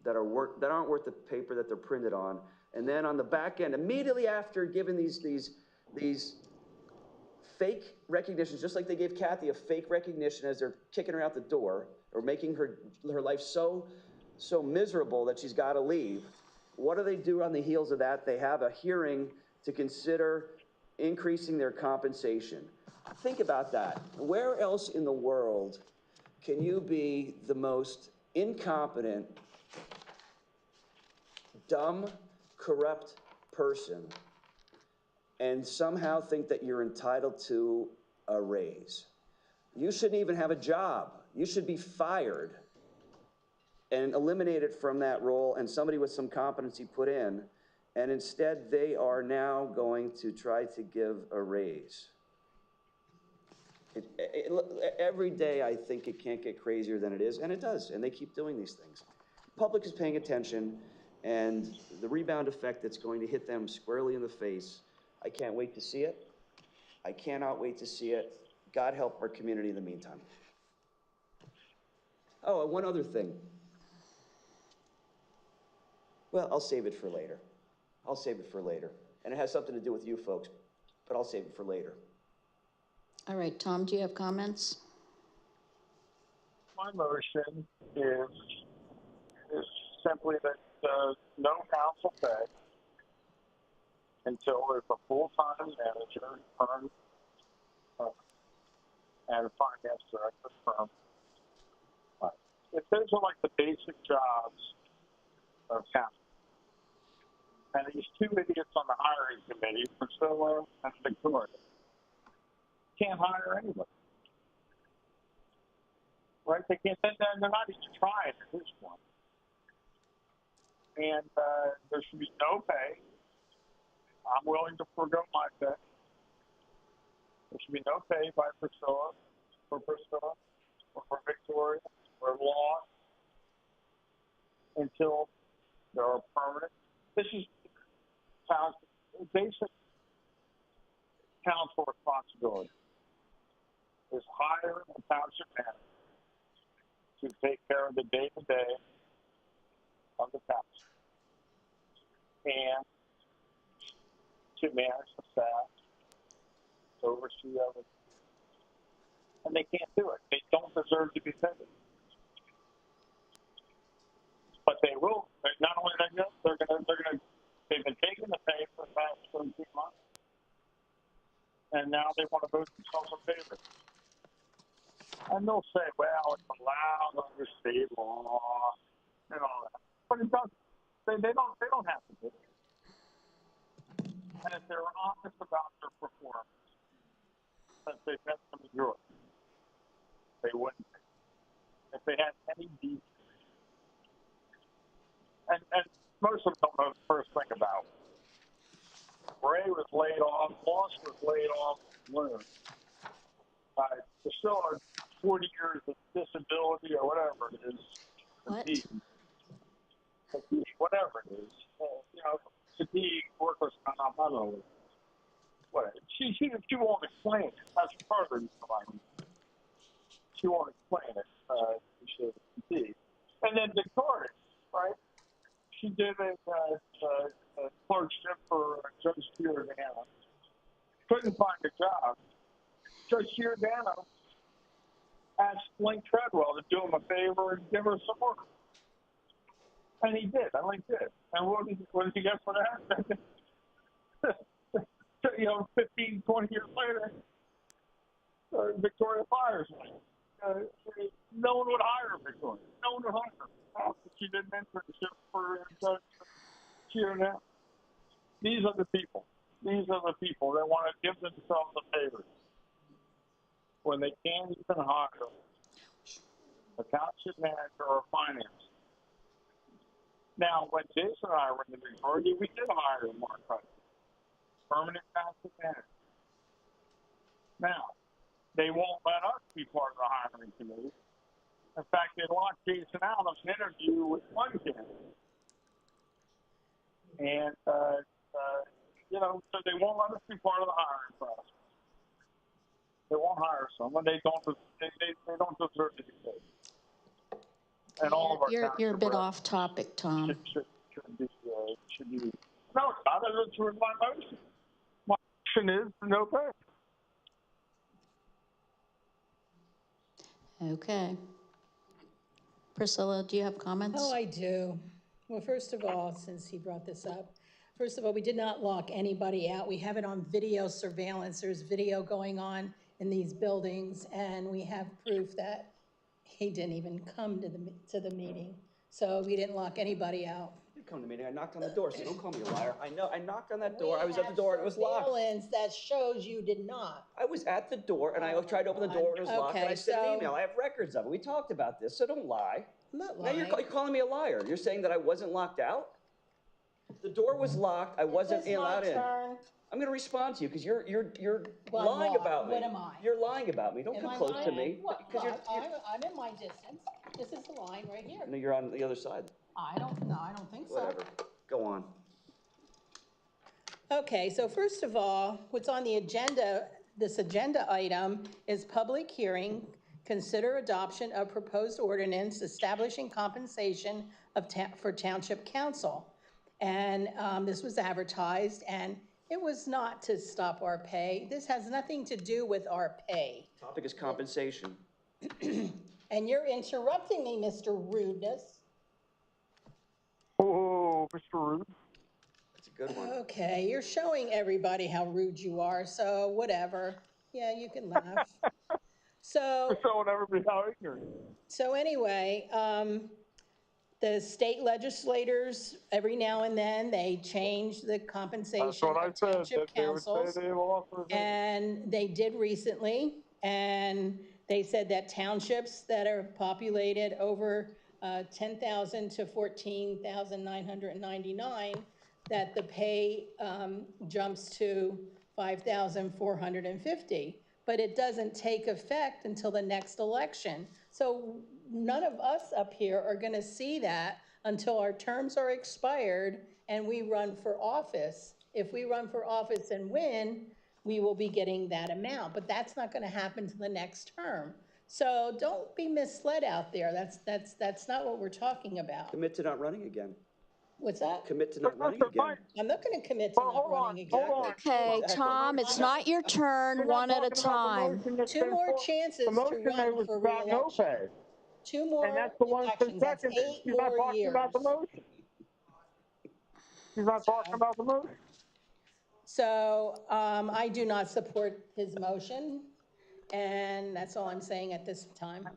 that aren't worth the paper that they're printed on. And then on the back end, immediately after giving these fake recognitions, just like they gave Kathy a fake recognition as they're kicking her out the door or making her life so miserable that she's got to leave. What do they do on the heels of that? They have a hearing to consider increasing their compensation. Think about that. Where else in the world can you be the most incompetent, dumb, corrupt person and somehow think that you're entitled to a raise? You shouldn't even have a job. You should be fired and eliminated from that role and somebody with some competency put in. And instead, they are now going to try to give a raise. Every day, I think it can't get crazier than it is, and it does, and they keep doing these things. Public is paying attention, and the rebound effect that's going to hit them squarely in the face, I can't wait to see it. I cannot wait to see it. God help our community in the meantime. Oh, and one other thing. Well, I'll save it for later. I'll save it for later. And it has something to do with you folks, but I'll save it for later. All right, Tom, do you have comments? My motion is simply that no council pay until there's a full-time manager firm and a finance director firm. If those are like the basic jobs of council, and these two idiots on the hiring committee, Priscilla and Victoria, can't hire anybody. Right? They can't, they're not even trying at this point. And there should be no pay. I'm willing to forego my pay. There should be no pay by Priscilla, or for Victoria, or law until there are permanent. This is basic council responsibility is hire a township manager to take care of the day-to-day of the township and to manage the staff, to oversee everything. And they can't do it. They don't deserve to be paid. But they will. Not only that, they've been taking the pay for the past 13 months. And now they want to vote themselves in favor. And they'll say, well, it's allowed under state law and all that. But it doesn't. They don't have to do it. And if they're honest about their performance, since they've had some majority, they wouldn't. If they had any decency. And most of them don't know the first thing about it. Ray was laid off, Moss was laid off, Loon. There's still 40 years of disability or whatever it is. Fatigue, whatever it is. Fatigue, workers' comp, I don't know. Whatever. She won't explain it. That's part of the reason. She won't explain it. She has fatigue. And then Victoria, right? She did a clerkship for Judge Giordano. Couldn't find a job. Judge Giordano asked Link Treadwell to do him a favor and give her some work. And he did. I Link did. And what did he get for that? 15, 20 years later, Victoria fires me. No one would hire Victoria. No one would hire her. She did an internship for Judge Giordano. These are the people. These are the people that want to give themselves a favor when they can't even hire a township manager or finance. Now, when Jason and I were in the majority, we did hire Mark Hudson, permanent township manager. Now, they won't let us be part of the hiring committee. In fact, they locked Jason out of an interview with one candidate And, you know, so they won't let us be part of the hiring process. They won't hire someone they don't deserve to be paid. And all of our You're a bit off topic, Tom. Should be. No, it's not. It's my motion. My motion is no pay. Okay. Priscilla, do you have comments? Oh, I do. Well, first of all, since he brought this up, first of all, we did not lock anybody out. We have it on video surveillance. There's video going on in these buildings, and we have proof that he didn't even come to the meeting. So we didn't lock anybody out. You come to the meeting, I knocked on the door, so don't call me a liar. I know, I knocked on that door, I was at the door and it was locked. Surveillance that shows you did not. I was at the door and I tried to open the door and it was locked and I sent an email. I have records of it. We talked about this, so don't lie. I'm not lying. Now you're calling me a liar. You're saying that I wasn't locked out? The door was locked, I wasn't allowed in. I'm gonna respond to you because you're lying about me. What am I? You're lying about me. Don't come close to me. Because I'm in my distance. This is the line right here. No, you're on the other side. I don't think so. Whatever. Go on. Okay, so first of all, what's on the agenda, this agenda item is public hearing, consider adoption of proposed ordinance establishing compensation for township council. And this was advertised, and it was not to stop our pay. This has nothing to do with our pay. Topic is compensation. And you're interrupting me, Mr. Rudeness. Oh, Mr. Rude. That's a good one. Okay, you're showing everybody how rude you are, so whatever. Yeah, you can laugh. You're showing everybody how ignorant. So anyway, the state legislators, every now and then, they change the compensation of township councils. And they did recently, and they said that townships that are populated over 10,000 to 14,999, that the pay jumps to 5,450. But it doesn't take effect until the next election. So none of us up here are going to see that until our terms are expired and we run for office. If we run for office and win, we will be getting that amount, but that's not going to happen to the next term. So don't be misled out there. That's not what we're talking about. Commit to not running again. What's that? Commit to not running again. I'm not going to commit to not running again. Okay, Tom, it's not your turn, one at a time. Two more chances to run for re-election. Two more elections, that's 8 more years. She's not talking about the motion. So I do not support his motion, and that's all I'm saying at this time.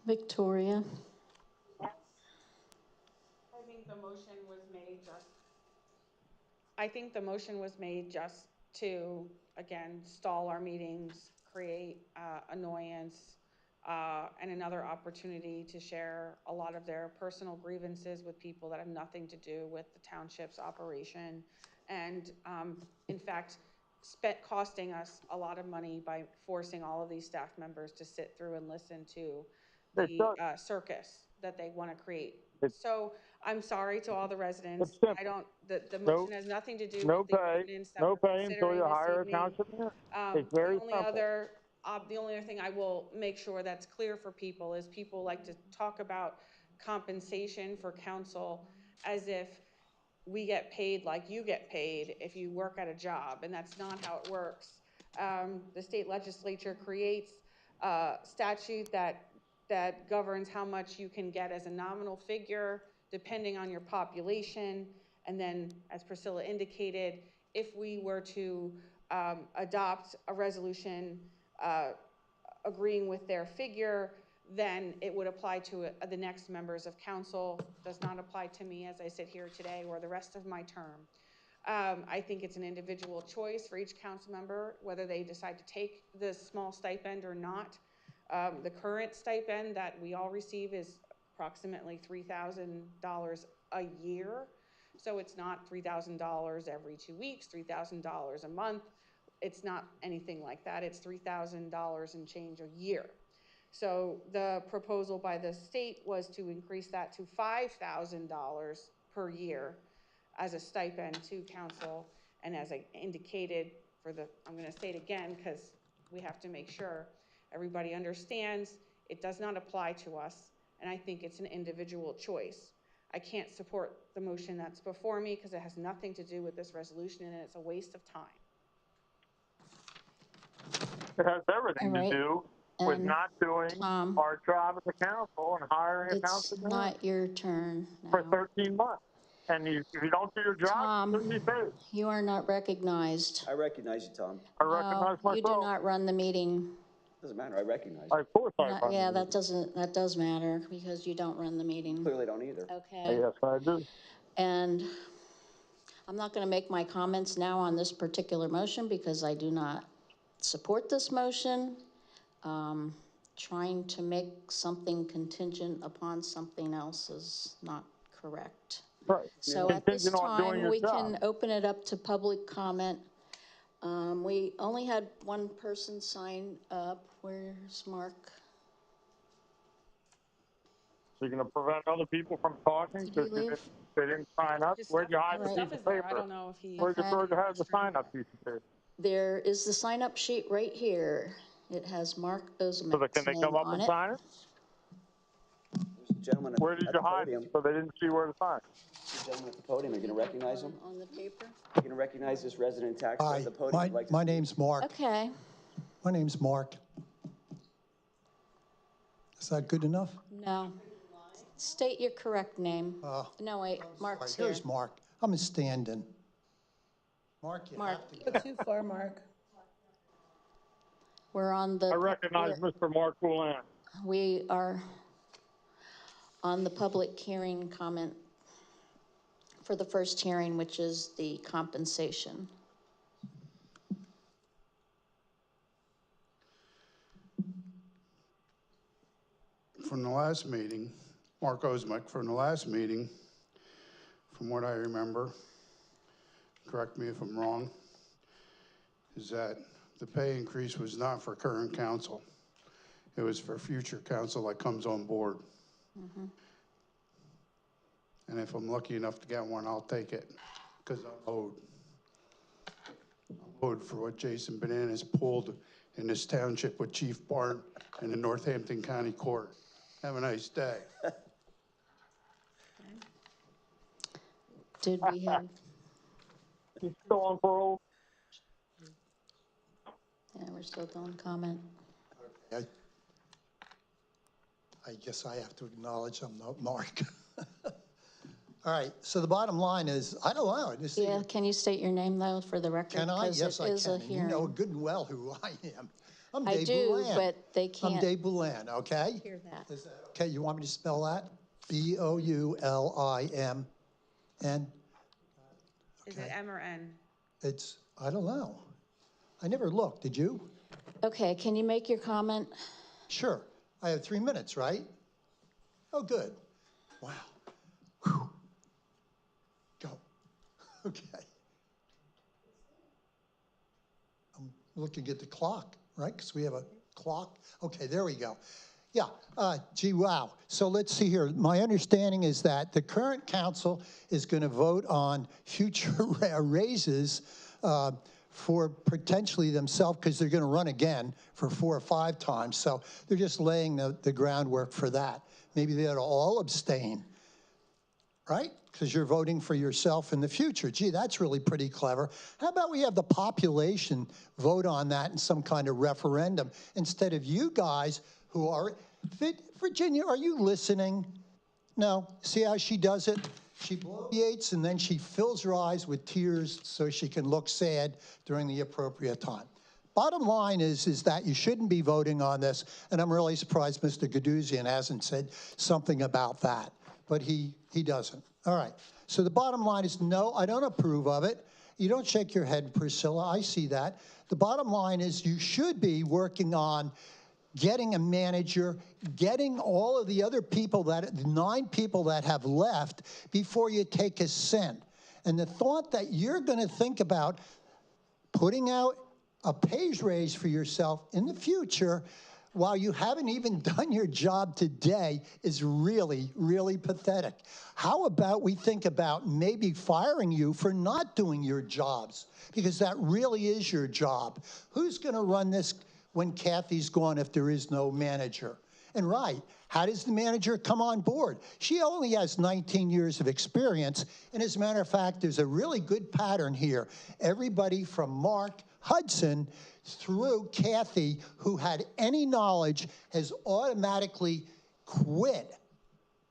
Victoria. I think the motion was made just to, again, stall our meetings, create annoyance, and another opportunity to share a lot of their personal grievances with people that have nothing to do with the township's operation. And in fact, costing us a lot of money by forcing all of these staff members to sit through and listen to the circus that they want to create. So I'm sorry to all the residents. I don't, the motion has nothing to do with the ordinance that we're considering this evening. It's very simple. The only other thing I will make sure that's clear for people is people like to talk about compensation for council as if we get paid like you get paid if you work at a job, and that's not how it works. The state legislature creates a statute that governs how much you can get as a nominal figure depending on your population. And then, as Priscilla indicated, if we were to adopt a resolution agreeing with their figure, then it would apply to the next members of council. Does not apply to me as I sit here today or the rest of my term. I think it's an individual choice for each council member whether they decide to take this small stipend or not. The current stipend that we all receive is approximately $3,000 a year. So it's not $3,000 every 2 weeks, $3,000 a month. It's not anything like that. It's $3,000 and change a year. So the proposal by the state was to increase that to $5,000 per year as a stipend to council. And as I indicated I'm gonna say it again because we have to make sure everybody understands it does not apply to us. And I think it's an individual choice. I can't support the motion that's before me because it has nothing to do with this resolution and it's a waste of time. It has everything to do with not doing our job as a council and hiring a council. It's not your turn for now. 13 months. And if you don't do your job, you shouldn't be paid. You are not recognized. I recognize you, Tom. I recognize myself. You do not run the meeting. Doesn't matter, I recognize you. Of course I run Yeah, the meeting. that does matter because you don't run the meeting. Clearly don't either. Okay. Yes, I do. And I'm not going to make my comments now on this particular motion because I do not support this motion. Trying to make something contingent upon something else is not correct. Right. So at this time, we can open it up to public comment. We only had one person sign up. Where's Mark? So you're going to prevent other people from talking because they didn't sign up? Where'd you hide the piece of paper? I don't know if he... Where'd you have the sign-up piece of paper? There is the sign-up sheet right here. It has Mark Ozimak's name on it. So can they come up and sign it? Gentlemen where did you hide it so they didn't see where to sign? The gentleman at the podium, are you going to recognize him? On the paper? You're going to recognize this resident taxpayer at the podium? My name's Mark. Okay. My name's Mark. Is that good enough? No. State your correct name. No, wait, Mark's here. Here's Mark. I'm a stand-in. Mark, you Mark. Go too far, Mark. We're on the... I recognize Mr. Mark Boulin. We are on the public hearing comment for the first hearing, which is the compensation. From the last meeting, Mark Ozimak, from the last meeting, from what I remember, correct me if I'm wrong, is that the pay increase was not for current council. It was for future council that comes on board. Mm-hmm. And if I'm lucky enough to get one, I'll take it, because I'm owed. I'm owed for what Jason Bananas pulled in this township with Chief Bart in the Northampton County Court. Have a nice day. Did we have... He's still on parole? Yeah, we're still doing comment. I guess I have to acknowledge I'm not Mark. All right, so the bottom line is, I don't know. Yeah, can you state your name, though, for the record? Can I? Yes, I can. And you know good and well who I am. I'm Dave Boulin. But they can't... I'm Dave Boulin, okay? Hear that. Is that okay? You want me to spell that? B-O-U-L-I-M-N? Is it M or N? It's, I don't know. I never looked, did you? Okay, can you make your comment? Sure. I have 3 minutes, right? Oh, good. Wow. Whew. Go. Okay. I'm looking at the clock, right? Because we have a clock. Okay, there we go. Yeah, gee, wow. So let's see here. My understanding is that the current council is going to vote on future raises for potentially themselves, because they're going to run again for 4 or 5 times. So they're just laying the groundwork for that. Maybe they ought to all abstain, right? Because you're voting for yourself in the future. Gee, that's really pretty clever. How about we have the population vote on that in some kind of referendum instead of you guys who are, Virginia, are you listening? No, see how she does it? She bloviates and then she fills her eyes with tears so she can look sad during the appropriate time. Bottom line is that you shouldn't be voting on this, and I'm really surprised Mr. Gaduzian hasn't said something about that, but he doesn't. All right, so the bottom line is no, I don't approve of it. You don't shake your head, Priscilla, I see that. The bottom line is you should be working on getting a manager, getting all of the other people, the 9 people that have left before you take a cent. And the thought that you're going to think about putting out a pay raise for yourself in the future while you haven't even done your job today is really, really pathetic. How about we think about maybe firing you for not doing your jobs? Because that really is your job. Who's going to run this when Kathy's gone if there is no manager? And right, how does the manager come on board? She only has 19 years of experience. And as a matter of fact, there's a really good pattern here. Everybody from Mark Hudson through Kathy, who had any knowledge, has automatically quit.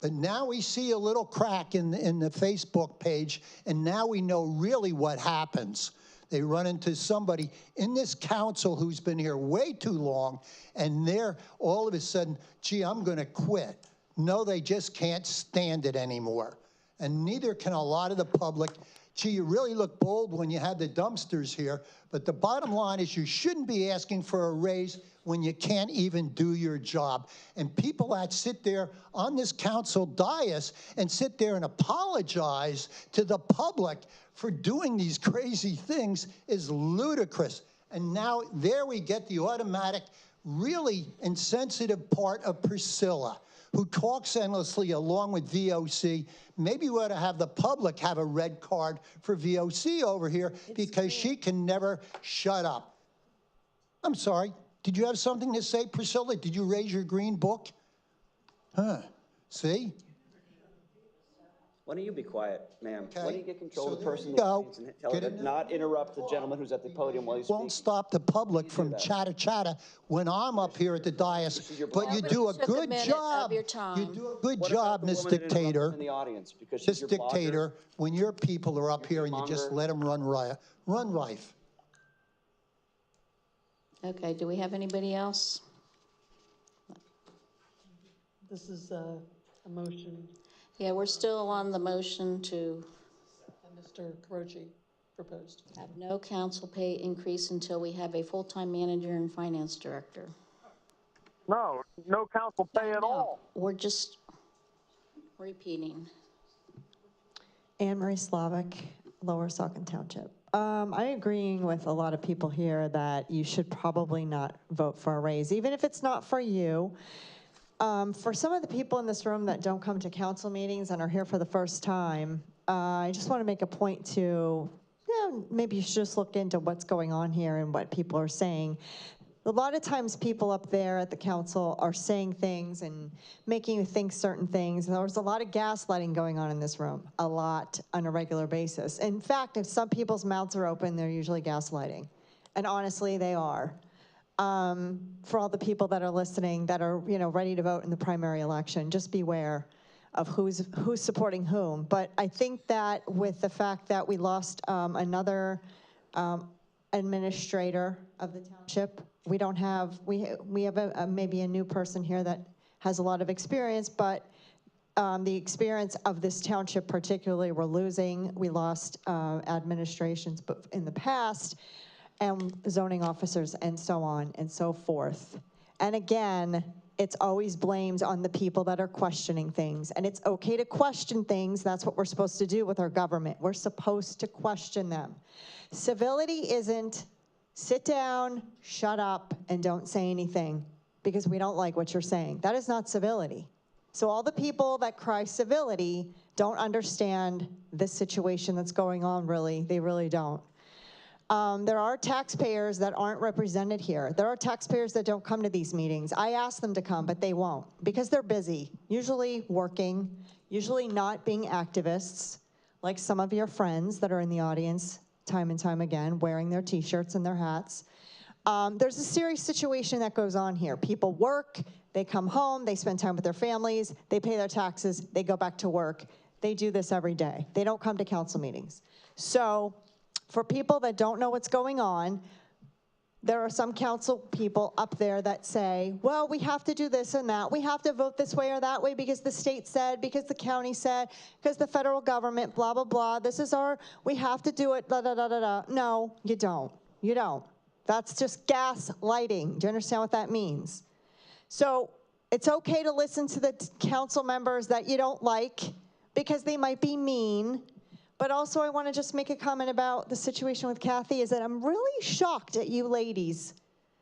But now we see a little crack in the Facebook page, and now we know really what happens. They run into somebody in this council who's been here way too long, and they're all of a sudden, gee, I'm going to quit. No, they just can't stand it anymore. And neither can a lot of the public. Gee, you really look bold when you have the dumpsters here, but the bottom line is you shouldn't be asking for a raise when you can't even do your job. And people that sit there on this council dais and sit there and apologize to the public for doing these crazy things is ludicrous. And now there we get the automatic, really insensitive part of Priscilla, who talks endlessly along with VOC. Maybe we ought to have the public have a red card for VOC over here because she can never shut up. I'm sorry. Did you have something to say, Priscilla? Did you raise your green book? Huh. See? Why don't you be quiet, ma'am? Okay. Why don't you get control of the person go. and tell her to not interrupt the gentleman who's at the podium while he's speaking? Won't stop the public from chatter when I'm up here at the dais, but you do a good job. You do a good job, Miss Dictator. In the audience because Miss Dictator, when your people are up here and you just let them run rife. Okay, do we have anybody else? This is a motion. Yeah, we're still on the motion to Mr. Carochi proposed. have no council pay increase until we have a full-time manager and finance director. No council pay at all. We're just repeating. Anne Marie Slavic, Lower Saucon Township. I'm agreeing with a lot of people here that you should probably not vote for a raise, even if it's not for you. For some of the people in this room that don't come to council meetings and are here for the first time, I just want to make a point to, maybe you should just look into what's going on here and what people are saying. A lot of times people up there at the council are saying things and making you think certain things. There's a lot of gaslighting going on in this room, a lot on a regular basis. In fact, if some people's mouths are open, they're usually gaslighting. And honestly, they are. For all the people that are listening that are, ready to vote in the primary election, just beware of who's supporting whom. But I think that with the fact that we lost another administrator of the township, we have maybe a new person here that has a lot of experience, but the experience of this township particularly, we're losing. We lost administrations in the past, and zoning officers, and so on and so forth. And again, it's always blamed on the people that are questioning things. And it's okay to question things. That's what we're supposed to do with our government. We're supposed to question them. Civility isn't sit down, shut up, and don't say anything because we don't like what you're saying. That is not civility. So all the people that cry civility don't understand this situation that's going on, really. They really don't. There are taxpayers that aren't represented here. There are taxpayers that don't come to these meetings. I ask them to come, but they won't because they're busy, usually working, usually not being activists, like some of your friends that are in the audience time and time again, wearing their t-shirts and their hats. There's a serious situation that goes on here. People work, they come home, they spend time with their families, they pay their taxes, they go back to work. They do this every day. They don't come to council meetings. So, for people that don't know what's going on, there are some council people up there that say, well, we have to do this and that. We have to vote this way or that way because the state said, because the county said, because the federal government, blah, blah, blah. This is we have to do it, da, da, da, da, da. No, you don't. You don't. That's just gaslighting. Do you understand what that means? So it's okay to listen to the council members that you don't like because they might be mean. But also I want to just make a comment about the situation with Kathy is that I'm really shocked at you ladies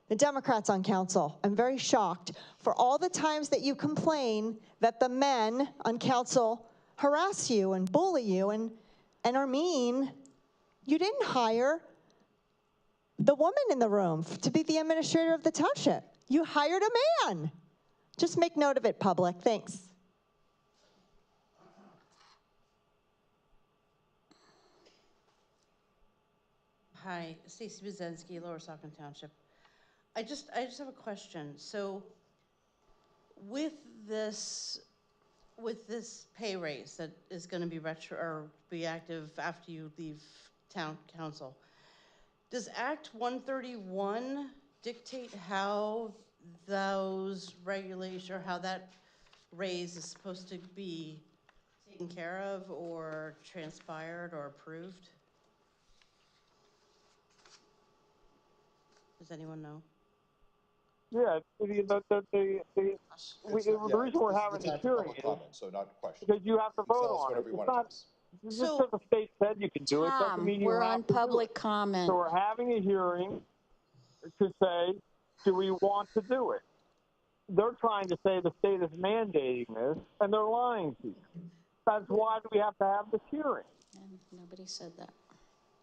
the Democrats on council. I'm very shocked for all the times that you complain that the men on council harass you and bully you and are mean. You didn't hire the woman in the room to be the administrator of the township. You hired a man. Just make note of it, public. Thanks. Hi, Stacy Buzensky, Lower Saucon Township. I just have a question. So with this pay raise that is going to be be active after you leave town council, does Act 131 dictate how those regulations or how that raise is supposed to be taken care of or transpired or approved? Does anyone know? Yeah, the reason we're having this hearing is so not question. because you have to vote on it. It's not, just because the state said you can do it doesn't mean you we're have on to do public it. comment. So we're having a hearing to say, do we want to do it? They're trying to say the state is mandating this, and they're lying to you. That's why we have to have this hearing. And nobody said that.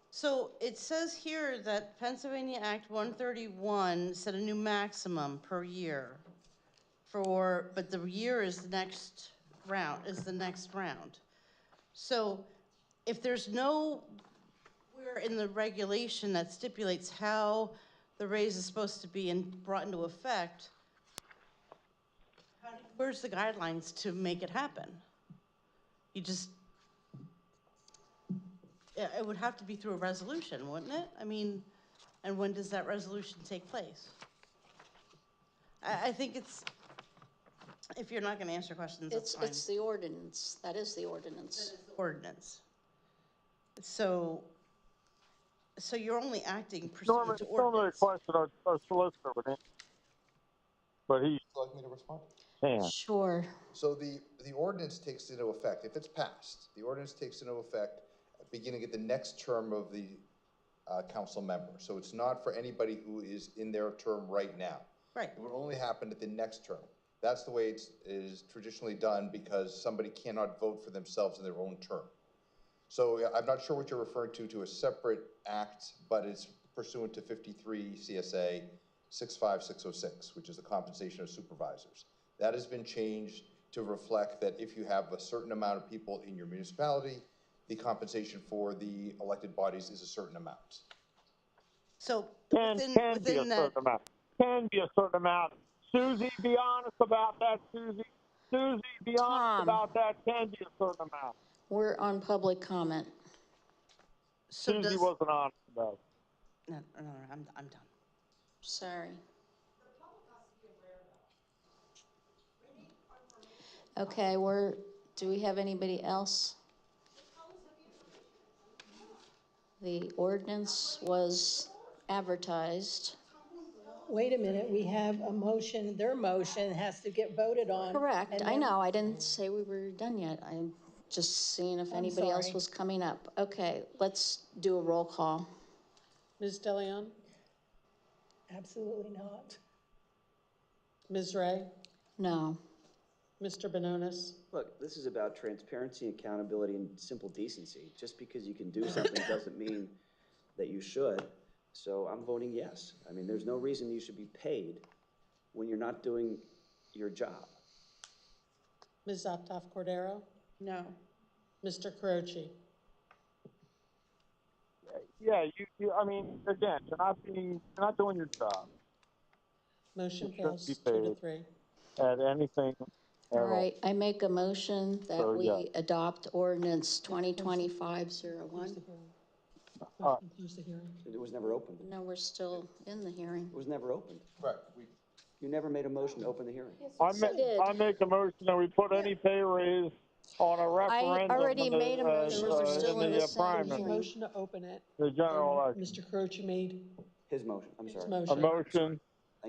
So it says here that Pennsylvania Act 131 set a new maximum per year but the year is the next round, So if there's nowhere in the regulation that stipulates how the raise is supposed to be brought into effect, where's the guidelines to make it happen? It would have to be through a resolution, wouldn't it? I mean, and when does that resolution take place? I think it's, if you're not going to answer questions, that's fine. It's the ordinance. That is the ordinance. That is the ordinance. So you're only acting pursuant to ordinance. Normally a question our solicitor would answer. But he... Would you like me to respond? Can. Sure. So the ordinance takes into effect, if it's passed, the ordinance takes into effect beginning at the next term of the council member. So it's not for anybody who is in their term right now. Right. It would only happen at the next term. That's the way it is traditionally done because somebody cannot vote for themselves in their own term. So I'm not sure what you're referring to a separate act, but it's pursuant to 53 CSA 65606, which is the compensation of supervisors. That has been changed to reflect that if you have a certain amount of people in your municipality, the compensation for the elected bodies is a certain amount. So can be a certain amount. Can be a certain amount. Susie, be honest about that, Susie. Susie, be honest about that. Can be a certain amount. We're on public comment. So Susie wasn't honest about it. No, I'm done. Sorry. Okay, do we have anybody else? The ordinance was advertised. Wait a minute, we have a motion, their motion has to get voted on. Correct, I know, I didn't say we were done yet. I'm just seeing if anybody else was coming up. Okay, let's do a roll call. Ms. DeLeon? Absolutely not. Ms. Ray? No. Mr. Bononis? Look, this is about transparency, accountability, and simple decency. Just because you can do something doesn't mean that you should. So I'm voting yes. I mean, there's no reason you should be paid when you're not doing your job. Ms. Optoff-Cordero? No. Mr. Croce? Yeah, I mean, again, you're not doing your job. Motion fails 2-3. At anything. All right, I make a motion that we adopt ordinance 2025-01. Close the hearing. It was never opened. No, we're still in the hearing. It was never opened. Right. You never made a motion to open the hearing. I make a motion that we put any pay raise on a referendum. I already made a motion. We're still in the same hearing. Motion to open it. The general election. Mr. Croce made his motion. I'm sorry. his A motion.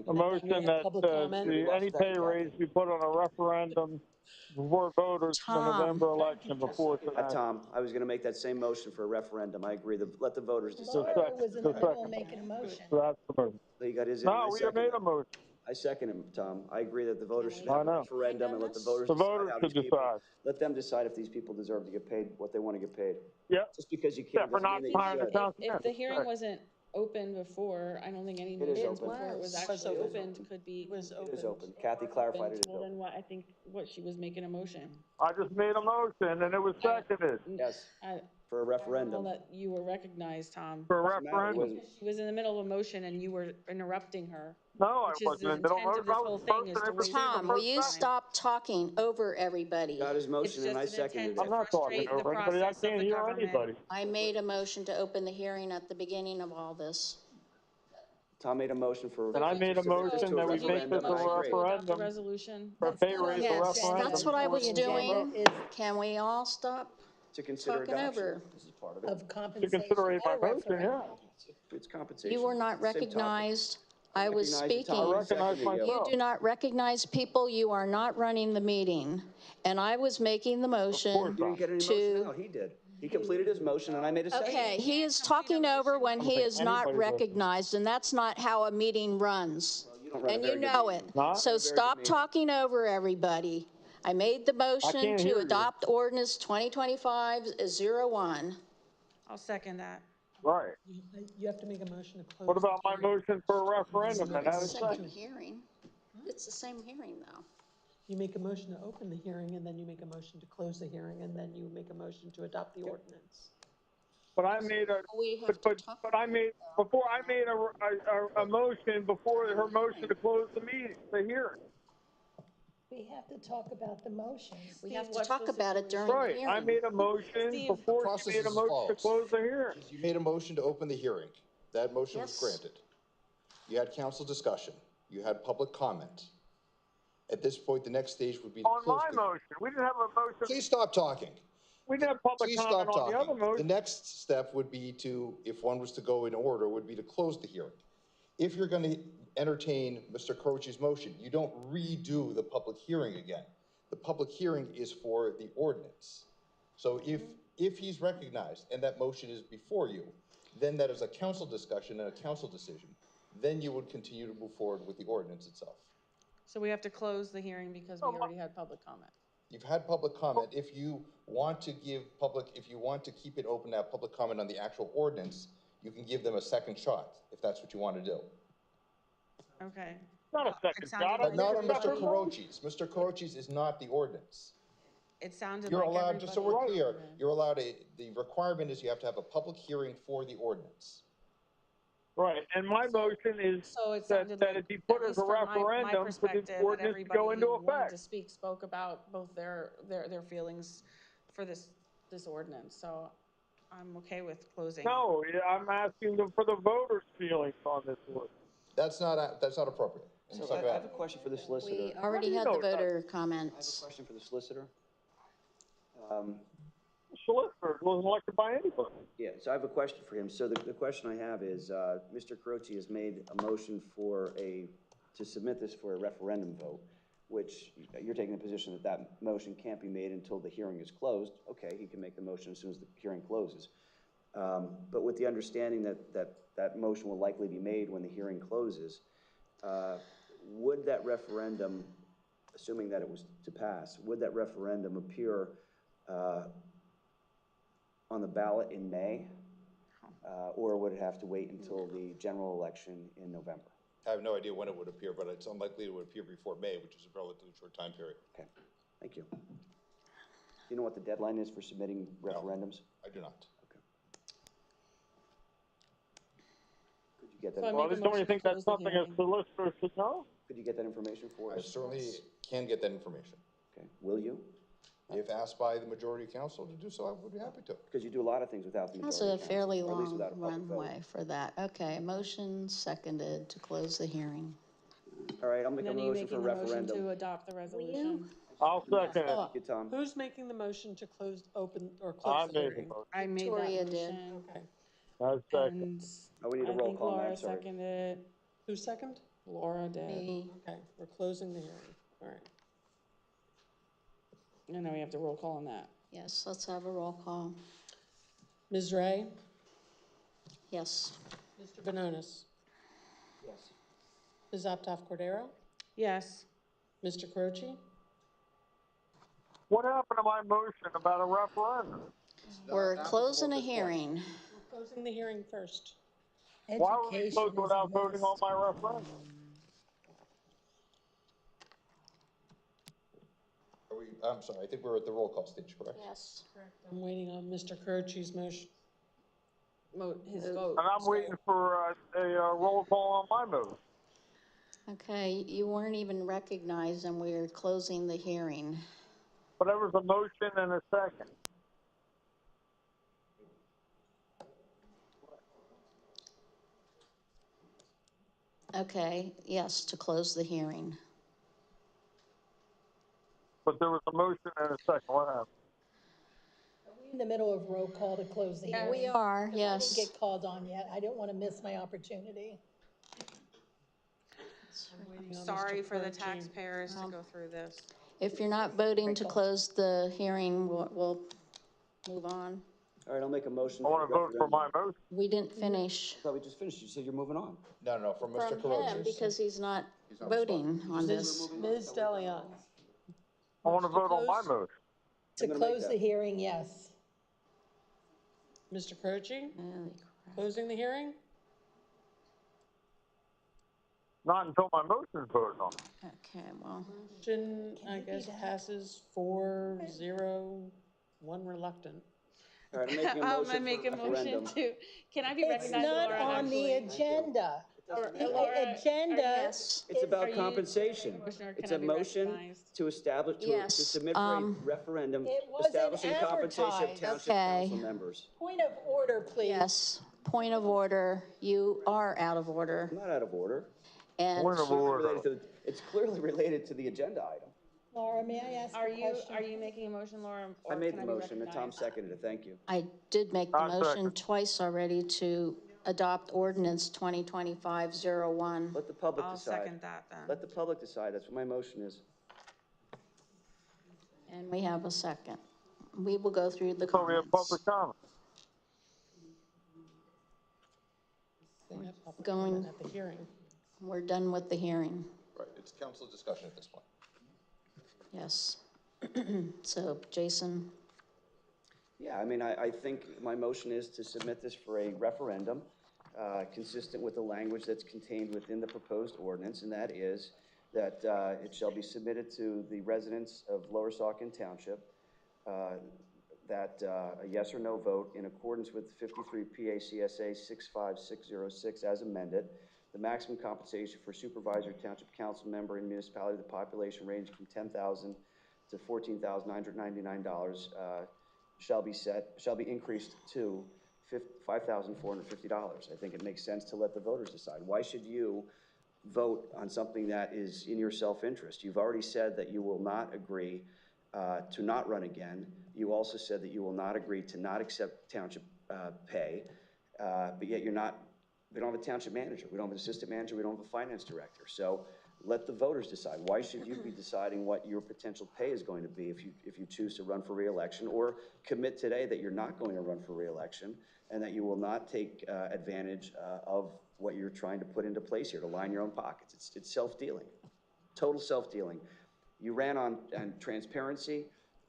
A motion that any pay raise be put on a referendum before voters in the November election before it's enacted. Tom, I was gonna make that same motion for a referendum. I agree. Let the voters decide. Laura was in the middle of making a motion. So that's the motion. He got his in. No, we made a motion. I second him, Tom. I agree that the voters should have a referendum and let the voters The decide voters how should these people, decide. let them decide if these people deserve to get paid what they want to get paid. Yep. Just because you Yeah, can't for doesn't not mean hiring that the you should. town. If the hearing wasn't open before, I don't think any It is motions open. before it was It was actually open. opened could be. Was It is open. open. Kathy clarified it is Well, open. then what, I think what she was making a motion. I just made a motion and it was seconded. Yes, I, for a well, referendum. that you were recognized, Tom. For a Doesn't matter. It referendum. wasn't- She was in the middle of a motion and you were interrupting her. No, I Which is wasn't the in the middle. intent of this I whole was thing is to supposed waste to Tom, will you time. stop talking over everybody? Got his motion and I It's just an seconded intent it. I'm not talking frustrate the over anybody. I process of can't the hear government. anybody. I made a motion to open the hearing at the beginning of all this. Tom made a motion for. And I made a motion that we make this a Adopt the referendum resolution. for pay raise a Yes, referendum. that's what I was The agenda doing. is Can we all stop To consider talking adoption. over? This is part of it. of To compensation. consider my or motion, yeah. referendum. It's compensation. You were not Same topic. recognized. I was Recognize you, Tom. speaking. I recognize Seconded you. You myself. do not recognize people. You are not running the meeting. And I was making the motion You didn't get any motion out. He did. He completed his motion and I made a second. Okay, he is talking over when he is not recognized, and that's not how a meeting runs. You don't run a And very you good know meeting. it. Not? So stop talking over everybody. I made the motion can't hear to you. adopt ordinance 2025-01. I'll second that. Right. You have to make a motion to close. What about the my hearing. motion for a referendum? And have a Second second. hearing. It's the same hearing, though. You make a motion to open the hearing, and then you make a motion to close the hearing, and then you make a motion to adopt the ordinance. But I made a, We have to talk. but I made, before I made a motion before her motion to close the meeting, the hearing. We have to talk about the motion. We have to what's talk the about it during the Right, I hearing. made a motion Steve. before Process she made a is as motion to follows. close the hearing. You made a motion to open the hearing. That motion was Yes. granted. You had council discussion. You had public comment. At this point, the next stage would be to On close my the. motion, we didn't have a motion, Please stop talking. we didn't have public Please comment stop on the other talking. The motion. next step would be to, if one was to go in order, would be to close the hearing. If you're going to entertain Mr. Croce's motion, you don't redo the public hearing again. The public hearing is for the ordinance. So if he's recognized and that motion is before you, then that is a council discussion and a council decision. Then you would continue to move forward with the ordinance itself. So we have to close the hearing because we already had public comment. You've had public comment. If you want to give public, if you want to keep it open to have public comment on the actual ordinance, you can give them a second shot if that's what you want to do. Okay. Not a second It sounded shot. But not on Mr. everybody- Caroche's. Mr. Caroche's is not the ordinance. It sounded You're like allowed, just so we're everybody- clear, you're allowed the requirement is you have to have a public hearing for the ordinance. Right, and my motion is So it that sounded that like, it be put at as a least from my referendum for perspective, the that ordinance to everybody go into who wanted effect. to speak spoke about both their feelings for this ordinance. So I'm okay with closing. No, I'm asking them for the voters' feelings on this one. That's not appropriate. So I have a question for the solicitor. We already had the voter comments. I have a question for the solicitor. Solicitor wasn't elected by anybody. Yeah, so I have a question for him. So the question I have is, Mr. Caroche has made a motion to submit this for a referendum vote, which you're taking the position that that motion can't be made until the hearing is closed. Okay, he can make the motion as soon as the hearing closes. But with the understanding that motion will likely be made when the hearing closes, would that referendum, assuming that it was to pass, would that referendum appear on the ballot in May, or would it have to wait until the general election in November? I have no idea when it would appear, but it's unlikely it would appear before May, which is a relatively short time period. Okay, thank you. Do you know what the deadline is for submitting referendums? I do not. Okay. Could you get that? So I Well, make a don't you motion think to that's close the something a hearing. solicitor should know? Could you get that information for I us? certainly can get that information. Okay, will you? If asked by the majority of council to do so, I would be happy to. Because you do a lot of things without the That's majority a of council, fairly or at least long without a public vote. runway for that. Okay, motion seconded to close the hearing. All right, I'll make a And then are you motion for making the motion referendum. to adopt the resolution? I'll second it. Thank you, Tom. Who's making the motion to close, open, or I close the made the hearing? motion. I made Victoria that did. motion. Okay. I second. And Oh, we need a I roll think call, Laura ma'am, sorry. seconded it. Who's second? Laura did. Me. Okay, we're closing the hearing. All right. And now we have to roll call on that. Yes, let's have a roll call. Ms. Ray? Yes. Mr. Bononis? Yes. Ms. Optoff Cordero? Yes. Mr. Croce? What happened to my motion about a referendum? We're closing a hearing. We're closing the hearing first. Why were we closed without voting on my referendum? I'm sorry, I think we're at the roll call stage, correct? Yes. Correct. I'm waiting on Mr. Croce's motion. His vote. And I'm waiting for a roll call on my motion. Okay, you weren't even recognized and we're closing the hearing. But there was a motion and a second. Okay, yes, to close the hearing. But there was a motion and a second. What happened? Are we in the middle of roll call to close the hearing? We are, 'Cause yes. I didn't get called on yet. I don't want to miss my opportunity. Sorry for the taxpayers to go through this. If you're not voting to close the hearing, we'll move on. All right, I'll make a motion. I want to vote for my motion. We didn't finish. I thought we just finished. You said you're moving on. No, from Mr. From him, Carothers. because he's not voting on this. Ms. Deleon? I want to vote on my motion. To close the hearing, yes. Mr. Croce? Closing the hearing? Not until my motion is voted on. Okay, well. Motion, I guess, passes 4-0, one reluctant. All right, I'm making a motion I make a motion to, can I be It's recognized, not Laura? on the agenda. Laura, The agenda. Yes. It's about you compensation. motion or can It's I a be motion recognized? to establish, to Yes, submit for a referendum It wasn't establishing compensation of advertised. township Okay. council members. Point of order, please. Yes, point of order. You are out of order. I'm not out of order. And Point of order. It's clearly related to the agenda item. Laura, may I ask a question? Are you making a motion, Laura? I made the can be motion and Tom recognized? seconded it. Thank you. I did make the I'll motion second. twice already to adopt ordinance 2025-01. Let the public I'll decide. second that then. Let the public decide. That's what my motion is. And we have a second. We will go through the So we have comments. public comment. Going, At the hearing. we're done with the hearing. Right, it's council discussion at this point. Yes. So, Jason, Yeah, I mean, I think my motion is to submit this for a referendum, consistent with the language that's contained within the proposed ordinance, and that is that it shall be submitted to the residents of Lower Saucon Township, that a yes or no vote in accordance with 53 PACSA 65606 as amended, the maximum compensation for supervisor, township council member in municipality, the population ranging from $10,000 to $14,999 shall be increased to $5,450. I think it makes sense to let the voters decide. Why should you vote on something that is in your self-interest? You've already said that you will not agree to not run again. You also said that you will not agree to not accept township pay, but yet we don't have a township manager, we don't have an assistant manager, we don't have a finance director. So let the voters decide. Why should you be deciding what your potential pay is going to be if you choose to run for re-election, or commit today that you're not going to run for re-election and that you will not take advantage of what you're trying to put into place here to line your own pockets. It's self-dealing, total self-dealing. You ran on transparency.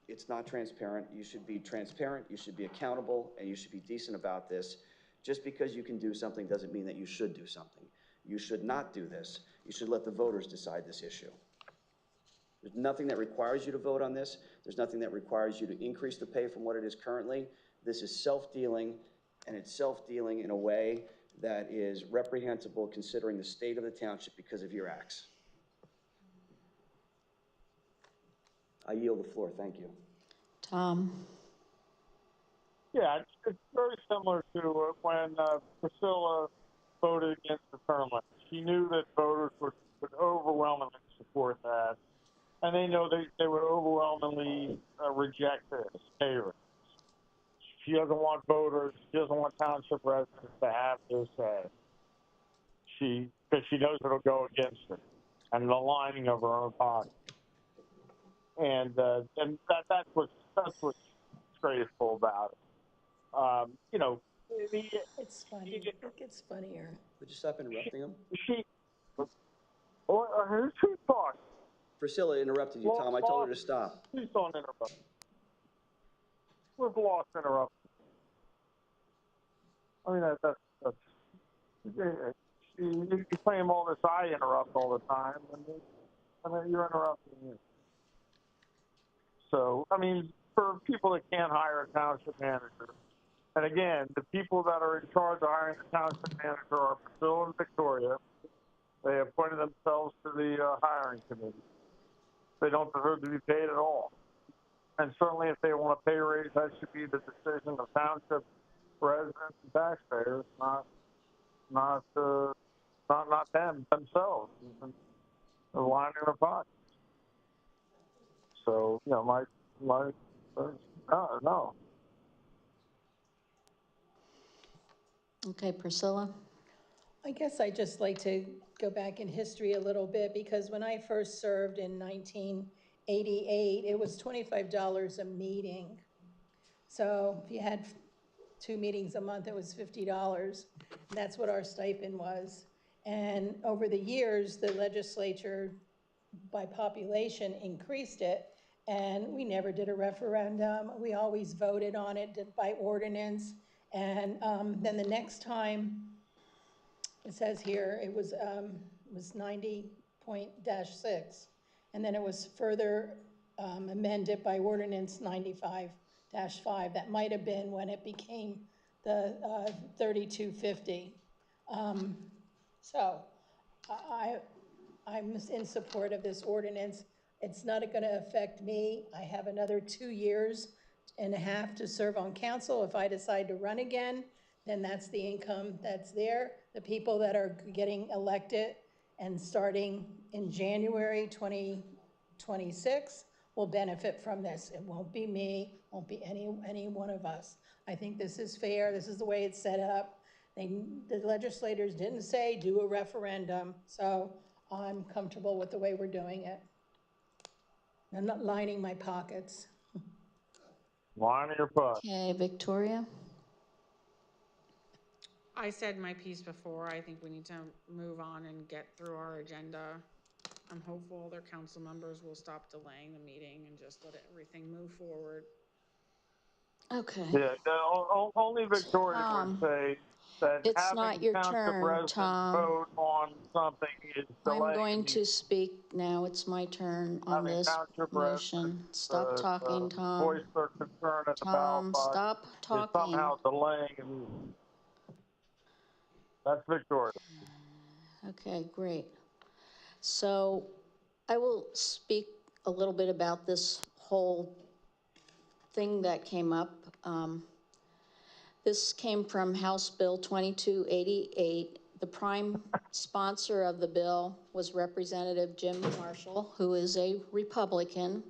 It's not transparent. You should be transparent, you should be accountable, and you should be decent about this. Just because you can do something doesn't mean that you should do something. You should not do this. You should let the voters decide this issue. There's nothing that requires you to vote on this. There's nothing that requires you to increase the pay from what it is currently. This is self-dealing, and it's self-dealing in a way that is reprehensible considering the state of the township because of your acts. I yield the floor. Thank you. Tom. Yeah, it's very similar to when Priscilla voted against the term limits. She knew that voters would overwhelmingly support that, and they know they would overwhelmingly reject this pay raise. She doesn't want voters, she doesn't want township residents to have this say. She because she knows it'll go against her and the lining of her own pocket. And that's what's disgraceful about it. You know, It's funny. It gets funnier. Would you stop interrupting him? Who talked? Priscilla interrupted you, Tom. I told her to stop. Please don't interrupt. We've lost interruption. I mean, that's you claim all this. I interrupt all the time, and you're interrupting me. So, I mean, for people that can't hire a township manager, and again, the people that are in charge of hiring the township manager are Priscilla and Victoria. They appointed themselves to the hiring committee. They don't deserve to be paid at all. And certainly if they want a pay raise, that should be the decision of township residents and taxpayers, not them themselves, the line in their pockets. So, you know, no. Okay, Priscilla? I guess I'd just like to go back in history a little bit, because when I first served in 1988, it was $25 a meeting. So if you had 2 meetings a month, it was $50. That's what our stipend was. And over the years, the legislature, by population, increased it, and we never did a referendum. We always voted on it by ordinance. And then the next time, it says here, it was 90.-6, and then it was further amended by ordinance 95-5. That might have been when it became the 3250. So I'm in support of this ordinance. It's not going to affect me. I have another 2.5 years to serve on council. If I decide to run again, then that's the income that's there. The people that are getting elected and starting in January 2026 will benefit from this. It won't be me, won't be any one of us. I think this is fair. This is the way it's set up. The legislators didn't say do a referendum, so I'm comfortable with the way we're doing it. I'm not lining my pockets. Lining your pocket. Okay, Victoria? I said my piece before. I think we need to move on and get through our agenda. I'm hopeful other council members will stop delaying the meeting and just let everything move forward. Okay. Yeah, only Victoria would say that it's having not your township turn, residents Tom. vote on something is delaying. I'm going to speak now. It's my turn on Having this township motion. Stop talking, Tom. voice their concern at the ballot box Stop is talking. somehow delaying a meeting. That's Victoria. Okay, great. So I will speak a little bit about this whole thing that came up. This came from House Bill 2288. The prime sponsor of the bill was Representative Jim Marshall, who is a Republican.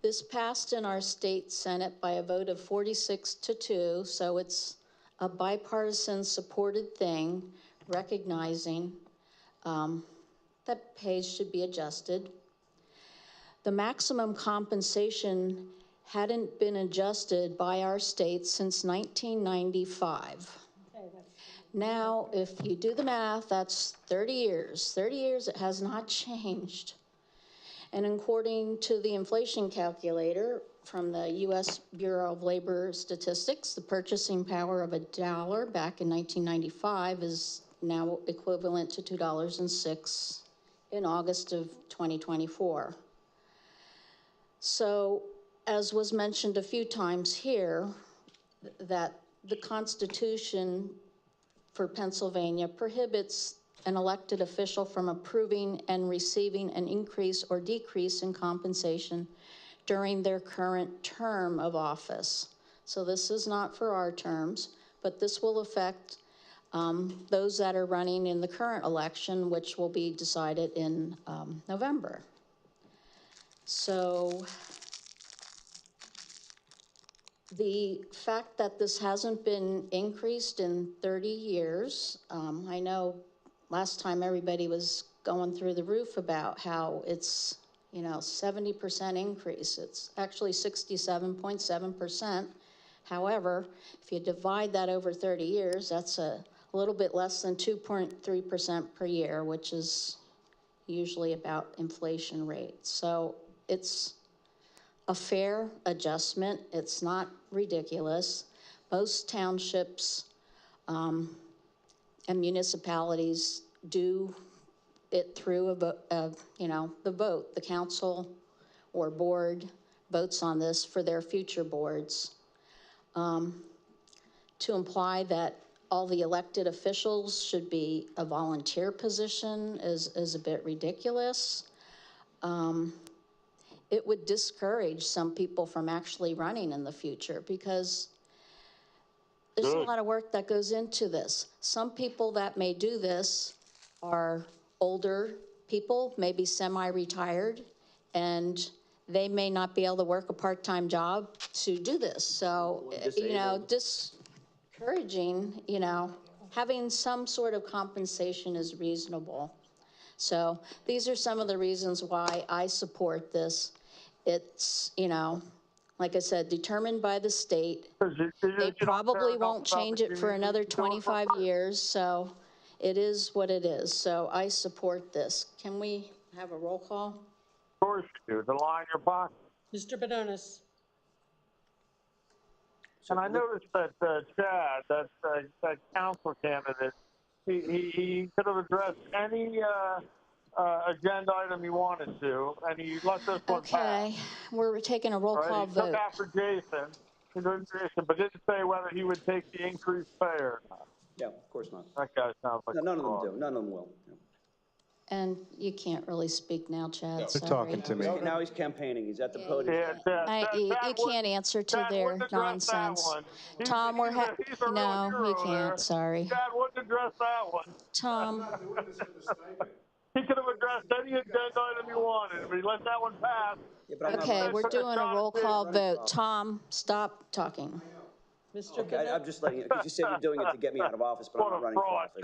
This passed in our state Senate by a vote of 46-2, so it's a bipartisan supported thing, recognizing that pays should be adjusted. The maximum compensation hadn't been adjusted by our state since 1995. Now, if you do the math, that's 30 years. 30 years, it has not changed. And according to the inflation calculator from the U.S. Bureau of Labor Statistics, the purchasing power of $1 back in 1995 is now equivalent to $2.06 in August of 2024. So, as was mentioned a few times here, that the Constitution for Pennsylvania prohibits an elected official from approving and receiving an increase or decrease in compensation during their current term of office. So this is not for our terms, but this will affect those that are running in the current election, which will be decided in November. So the fact that this hasn't been increased in 30 years, I know last time everybody was going through the roof about how it's, 70% increase. It's actually 67.7%. However, if you divide that over 30 years, that's a little bit less than 2.3% per year, which is usually about inflation rate. So it's a fair adjustment. It's not ridiculous. Most townships and municipalities do it through the vote. The council or board votes on this for their future boards. To imply that all the elected officials should be a volunteer position is a bit ridiculous. It would discourage some people from actually running in the future because there's a lot of work that goes into this. Some people that may do this are older people, maybe semi-retired, and they may not be able to work a part-time job to do this. So, discouraging, having some sort of compensation is reasonable. So these are some of the reasons why I support this. It's, like I said, determined by the state. They probably won't change it for another 25 years, so it is what it is. So I support this. Can we have a roll call? Of course you do. The line your pocket. Mr. Benonis. And I noticed that Chad, that council candidate, he could have addressed any agenda item he wanted to, and he let this one pass. Okay, we're taking a roll call vote. He took after Jason, but didn't say whether he would take the increased pay or not. Yeah, of course not. That guy sounds like none of them do. None of them will. Yeah. And you can't really speak now, Chad. They're talking to me. Now he's campaigning. He's at the podium. You can't answer to their nonsense. Tom, no, you can't. Sorry. Chad wouldn't address that one. Tom. He could have addressed any agenda item he wanted, but he let that one pass. Okay, we're doing a roll call vote. Tom, stop talking. Mr. Okay, I'm just letting you, because you said you're doing it to get me out of office, but I'm not running for office.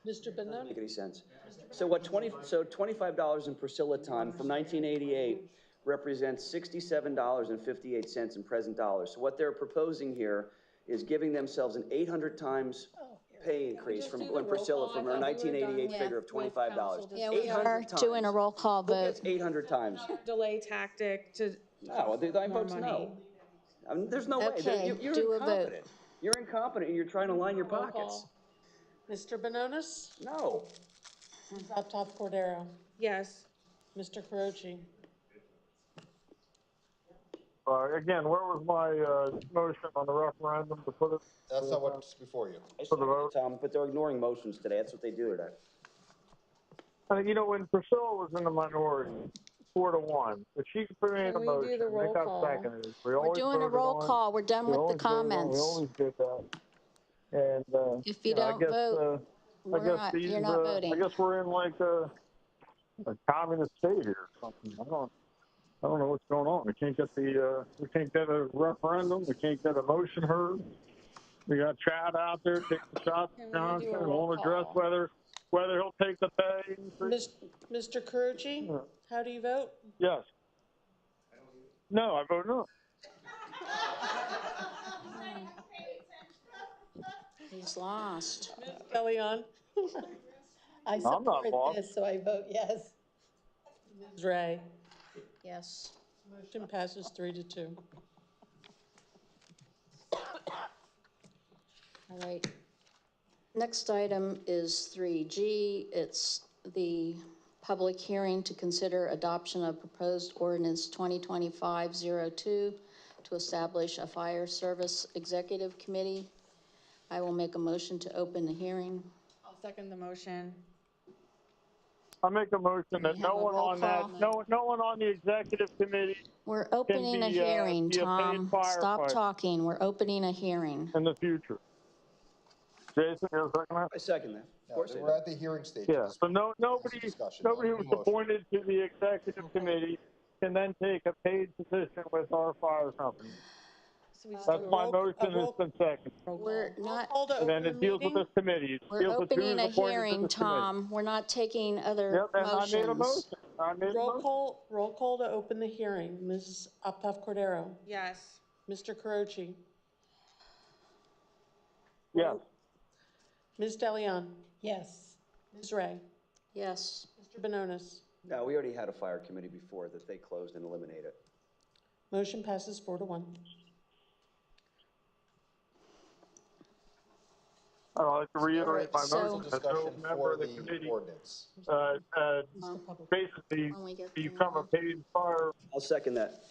Mr. Benonis. Doesn't make any sense. So $25 in Priscilla time from 1988 represents $67.58 in present dollars. So what they're proposing here is giving themselves an 800 times pay increase from when Priscilla from her 1988 figure of $25. Yeah, we are doing a roll call vote. Who gets 800 times? Delay tactic to No, the votes no. I mean, there's no way. You're do incompetent. a vote. You're incompetent and you're trying to line your pockets. Mr. Benonis? No. Ms. Cordero? Yes. Mr. Carochi? Again, where was my motion on the referendum to put it? That's not what's before you. For the vote? Tom, but they're ignoring motions today. That's what they do today. When Priscilla was in the minority, 4-1, if she made a motion, they got seconded. We're doing a roll call. We're done with the comments. We always did that. And if you don't vote, you're not voting. I guess we're in like a communist state here or something. I don't know what's going on. We can't get a referendum. We can't get a motion heard. We got Chad out there taking the shots at Johnson and won't address whether he'll take the pay increase. Mr. Carucci, how do you vote? Yes. No, I vote no. He's lost. Ms. Kellyanne? I support this, so I vote yes. Ms. Ray? Yes. Motion passes 3-2. All right. Next item is 3G. It's the public hearing to consider adoption of proposed ordinance 2025-02 to establish a fire service executive committee. I will make a motion to open the hearing. I'll second the motion. I make a motion that no one on the executive committee. We're opening a hearing, Tom. Stop talking. We're opening a hearing. In the future. Jason, you're second that? I second that. Of course, we're at the hearing stage. Yeah. So nobody who's appointed to the executive committee can then take a paid position with our fire company. That's my motion, it's been seconded. We're not, And then it deals with this committee. It we're deals with who opening is a appointed to hearing, this committee. Tom. We're not taking other Yep, and I made a motions. motion. I made a motion. Roll call to open the hearing. Ms. Optoff Cordero? Yes. Mr. Carochi? Yes. Ms. Delion? Yes. Ms. Ray? Yes. Mr. Bononis? No, we already had a fire committee before that they closed and eliminated. Motion passes 4-1. I'd like to reiterate my So- motion that no member of the committee basically become a paid fire. I'll second that.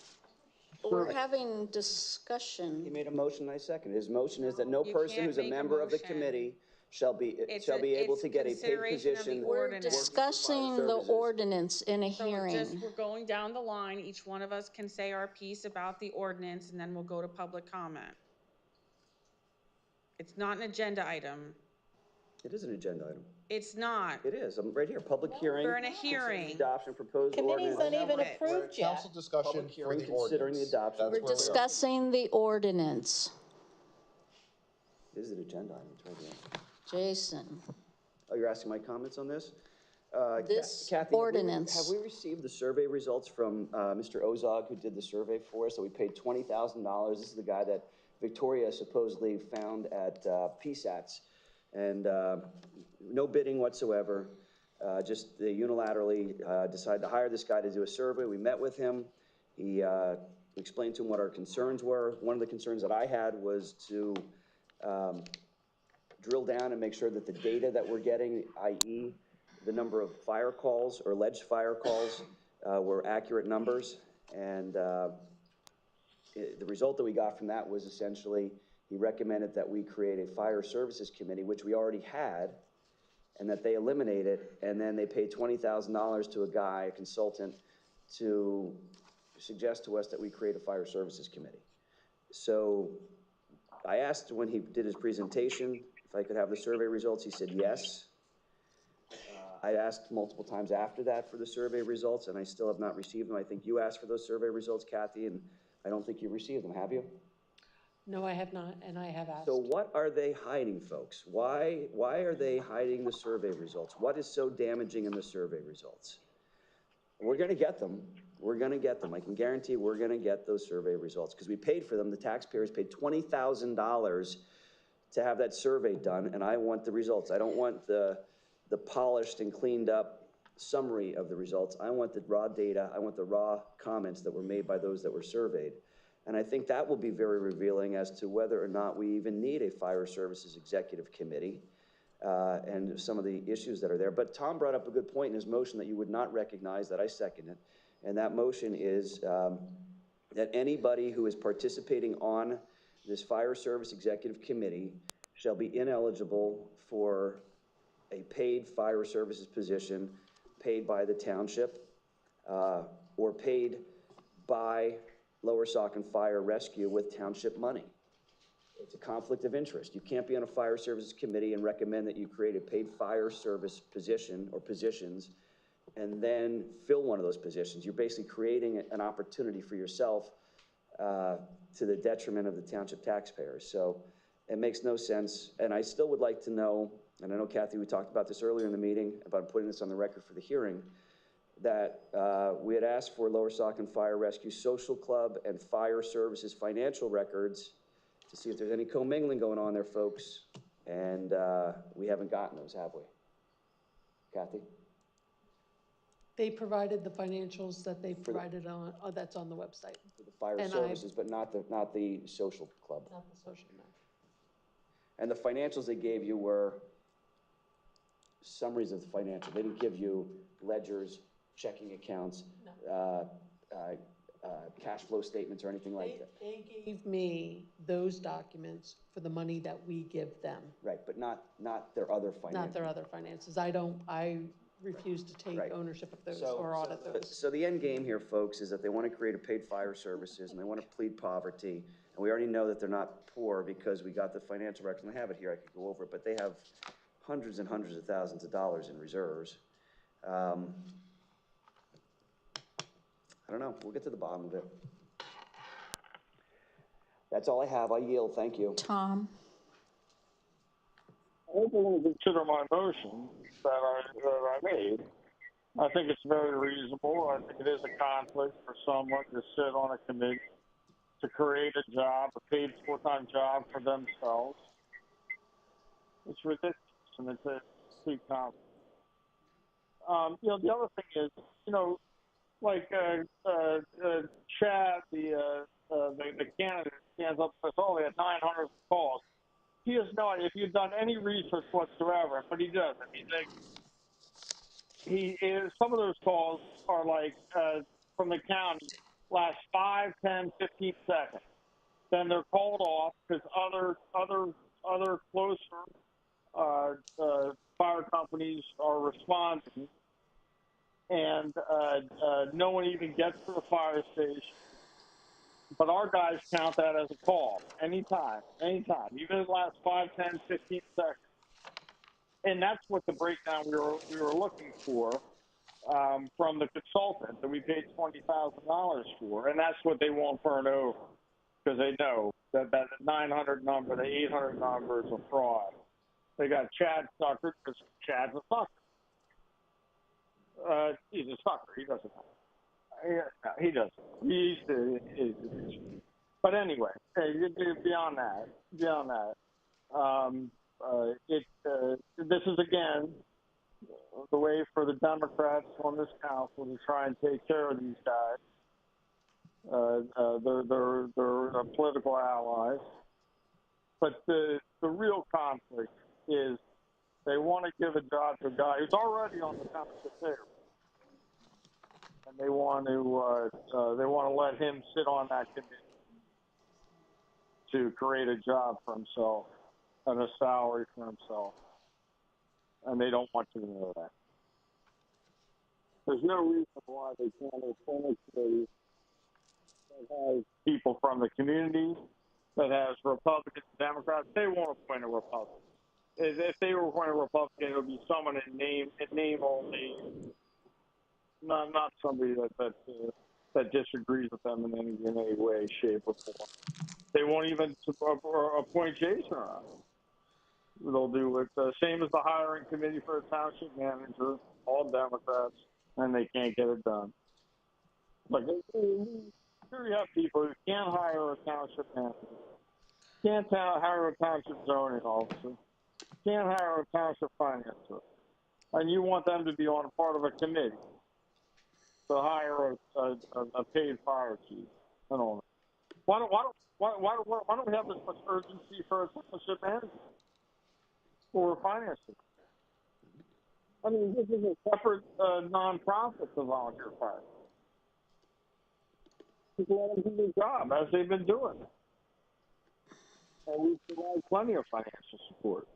We're having discussion. He made a motion, I second. His motion is that no You person can't who's a make a member of the motion. committee shall be able to get a paid consideration of the position. We're ordinance. discussing the ordinance in a So hearing. just, we're going down the line. Each one of us can say our piece about the ordinance, and then we'll go to public comment. It's not an agenda item. It is an agenda item. It's not. It is. I'm right here. Public hearing. We're in a hearing. Adoption proposed Committee's ordinance. not even approved yet. Council discussion Public for hearing the considering the ordinance. adoption. That's We're where we are. discussing the ordinance. It is an agenda item. It's right here. Jason, Oh, you're asking my comments on this? This Kathy, ordinance. Have we received the survey results from Mr. Ozog, who did the survey for us? So we paid $20,000. This is the guy that Victoria supposedly found at PSATs. And no bidding whatsoever. Just they unilaterally decided to hire this guy to do a survey. We met with him. He explained to him what our concerns were. One of the concerns that I had was to drill down and make sure that the data that we're getting, i.e. the number of fire calls or alleged fire calls, were accurate numbers. And the result that we got from that was essentially he recommended that we create a fire services committee, which we already had, and that they eliminate it, and then they paid $20,000 to a guy, a consultant, to suggest to us that we create a fire services committee. So I asked when he did his presentation if I could have the survey results. He said yes. I asked multiple times after that for the survey results, and I still have not received them. I think you asked for those survey results, Kathy, and I don't think you received them, have you? No, I have not, and I have asked. So what are they hiding, folks? Why are they hiding the survey results? What is so damaging in the survey results? We're gonna get them. We're gonna get them. I can guarantee we're gonna get those survey results because we paid for them. The taxpayers paid $20,000 to have that survey done, and I want the results. I don't want the polished and cleaned up summary of the results. I want the raw data. I want the raw comments that were made by those that were surveyed. And I think that will be very revealing as to whether or not we even need a fire services executive committee and some of the issues that are there. But Tom brought up a good point in his motion that you would not recognize, that I second it. And that motion is that anybody who is participating on this fire service executive committee shall be ineligible for a paid fire services position paid by the township or paid by Lower Saucon Fire Rescue with township money. It's a conflict of interest. You can't be on a fire services committee and recommend that you create a paid fire service position or positions and then fill one of those positions. You're basically creating an opportunity for yourself to the detriment of the township taxpayers. So it makes no sense. And I still would like to know, and I know, Kathy, we talked about this earlier in the meeting about putting this on the record for the hearing, that we had asked for Lower Saucon Fire Rescue Social Club and Fire Services financial records to see if there's any commingling going on there, folks. And we haven't gotten those, have we? Kathy? They provided the financials that they provided on, that's on the website. For the fire services, but not the social club. Not the social, no. And the financials they gave you were summaries of the financial. They didn't give you ledgers, checking accounts, cash flow statements or anything like that. They gave me those documents for the money that we give them. Right, but not their other finances. Not their other finances. I refuse to take ownership of those or audit those. So the end game here, folks, is that they want to create a paid fire services and they want to plead poverty. And we already know that they're not poor because we got the financial records, and I have it here, I could go over it, but they have hundreds and hundreds of thousands of dollars in reserves. I don't know, we'll get to the bottom of it. That's all I have. I yield. Thank you. Tom? I hope you're going to consider my motion that I made. I think it's very reasonable. I think it is a conflict for someone to sit on a committee to create a job, a paid full-time job for themselves. It's ridiculous, and it's a complete conflict. You know, the other thing is, you know, like Chad, the candidate, stands up and says, "Oh, they had 900 calls." He has no idea if you've done any research whatsoever, but he doesn't. He is. Some of those calls are like from the county, last 5, 10, 15 seconds. Then they're called off because other closer fire companies are responding, and no one even gets to the fire station. But our guys count that as a call anytime, even if it lasts 5, 10, 15 seconds. And that's what the breakdown we were looking for from the consultant that we paid $20,000 for, and that's what they won't turn over because they know that 900 number, the 800 number is a fraud. They got Chad suckered because Chad's a sucker. He's a sucker. He doesn't know. He doesn't. But anyway, beyond that, this is again the way for the Democrats on this council to try and take care of these guys. They're political allies, but the real conflict is they want to give a job to a guy who's already on the township payroll, and they want to let him sit on that committee to create a job for himself and a salary for himself, and they don't want you to know that. There's no reason why they can't appoint a committee that has people from the community, that has Republicans, Democrats. They won't appoint a Republican. If they were appointing a Republican, it would be someone in name only, not somebody that disagrees with them in any way, shape, or form. They won't even appoint Jason or us. They'll do it same as the hiring committee for a township manager, all Democrats, and they can't get it done. Like, here you have people who can't hire a township manager, can't hire a township zoning officer, can't hire a township financer, and you want them to be on a part of a committee to hire a paid fire chief and all that. Why don't we have this much urgency for a township manager or a financer? I mean, this is a separate nonprofit to volunteer fire. People let them do their job as they've been doing. And we provide plenty of financial support.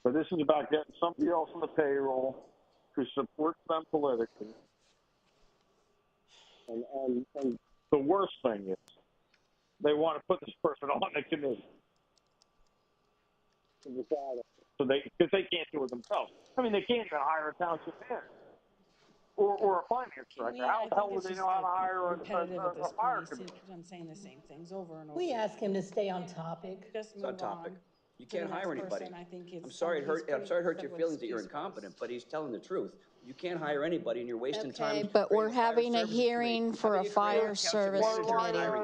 But this is about getting somebody else on the payroll who supports them politically. And the worst thing is they want to put this person on the committee. Because they can't do it themselves. I mean, they can't even hire a township manager or a finance director. How the hell would they know how to hire a fire committee? I'm saying the same things over and over. We ask him to stay on topic. Just It's move on topic. on. You can't hire anybody. I think it's I'm sorry it hurt your feelings that you're incompetent, but he's telling the truth. You can't hire anybody, and you're wasting time. Okay, but we're having a hearing for a fire service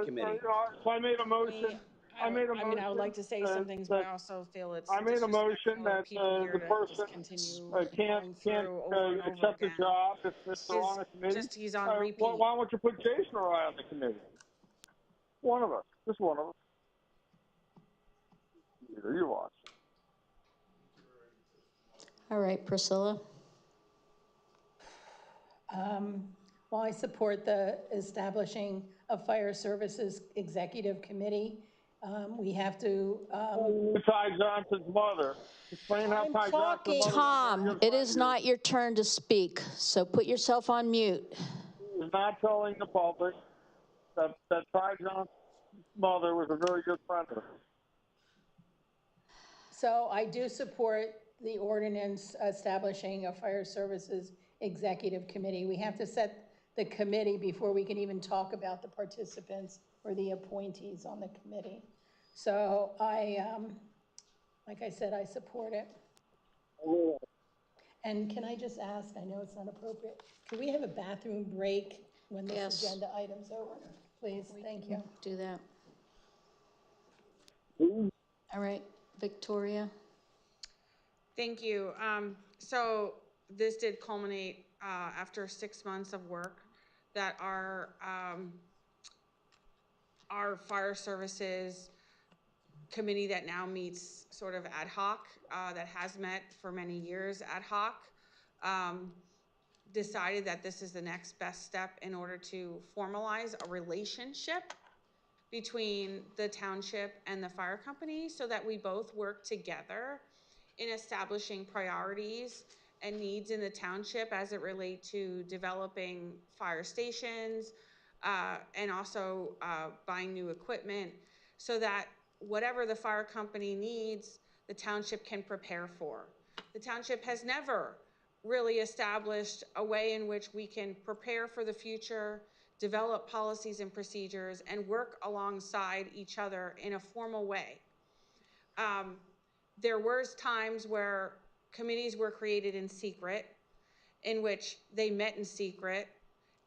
committee. So I made a motion. I mean, I would like to say some things, but I also feel it's I made a motion that the person can't accept the job if they're on a committee. Just he's on repeat. Why don't you put Jason or I on the committee? One of us. Just one of us. You watch. All right, Priscilla. Well, I support the establishing a fire services executive committee. We have to. Ty Johnson's mother. Explain how Ty Johnson's mother. Tom, it is not your turn to speak, so put yourself on mute. He's not telling the public that Ty Johnson's mother was a very good friend of hers. So I do support the ordinance establishing a fire services executive committee. We have to set the committee before we can even talk about the participants or the appointees on the committee. So like I said, I support it. And can I just ask, I know it's not appropriate, can we have a bathroom break when this Yes. agenda item's over? Please, thank you. Do that. All right, Victoria. Thank you. So this did culminate after 6 months of work that our fire services committee that now meets sort of ad hoc, that has met for many years ad hoc, decided that this is the next best step in order to formalize a relationship between the township and the fire company so that we both work together in establishing priorities and needs in the township as it relates to developing fire stations and also buying new equipment so that whatever the fire company needs, the township can prepare for. The township has never really established a way in which we can prepare for the future, develop policies and procedures, and work alongside each other in a formal way. There were times where committees were created in secret, in which they met in secret,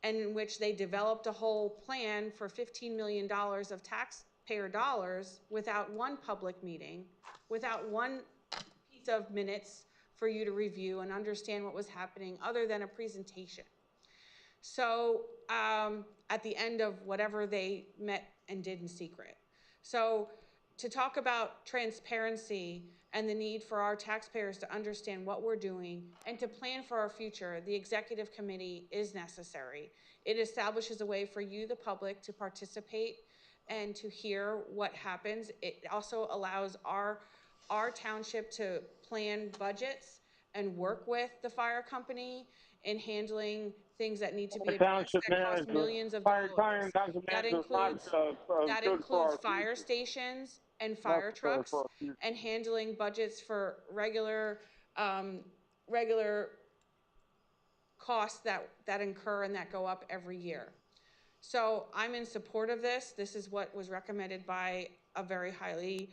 and in which they developed a whole plan for $15 million of taxpayer dollars without one public meeting, without one piece of minutes for you to review and understand what was happening other than a presentation. So at the end of whatever they met and did in secret. So to talk about transparency and the need for our taxpayers to understand what we're doing and to plan for our future, the executive committee is necessary. It establishes a way for you, the public, to participate and to hear what happens. It also allows our township to plan budgets and work with the fire company in handling things that need to be addressed that cost millions of dollars. That includes fire stations and fire trucks and handling budgets for regular costs that incur and that go up every year. So I'm in support of this. This is what was recommended by a very highly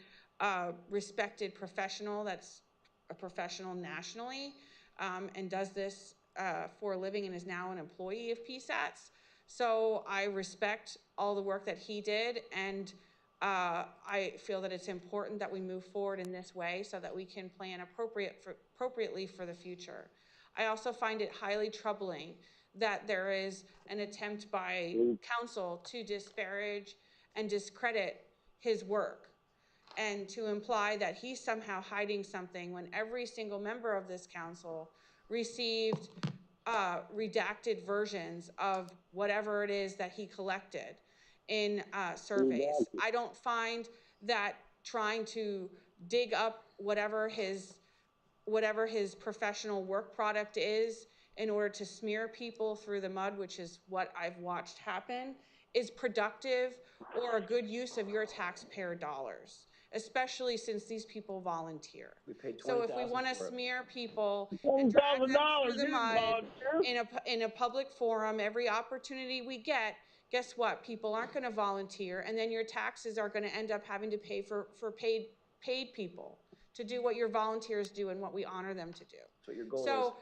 respected professional that's a professional nationally and does this for a living and is now an employee of PSATS. So I respect all the work that he did, and I feel that it's important that we move forward in this way so that we can plan appropriately for the future. I also find it highly troubling that there is an attempt by council to disparage and discredit his work and to imply that he's somehow hiding something when every single member of this council received redacted versions of whatever it is that he collected in surveys. I don't find that trying to dig up whatever his professional work product is in order to smear people through the mud, which is what I've watched happen, is productive or a good use of your taxpayer dollars, especially since these people volunteer. So if we want to smear people and drag them through the mud in a public forum every opportunity we get, guess what? People aren't going to volunteer, and then your taxes are going to end up having to pay for paid people to do what your volunteers do and what we honor them to do. So your goal So is...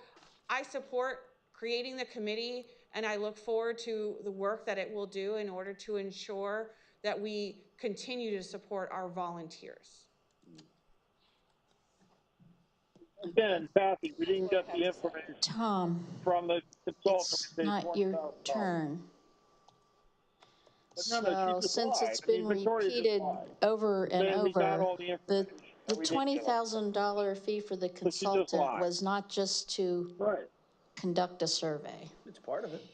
I support creating the committee, and I look forward to the work that it will do in order to ensure that we continue to support our volunteers. Again, Kathy, we didn't get the information from the consultant. It's not your turn. So since it's been repeated over and over, the $20,000 fee for the consultant was not just to conduct a survey. It's part of it.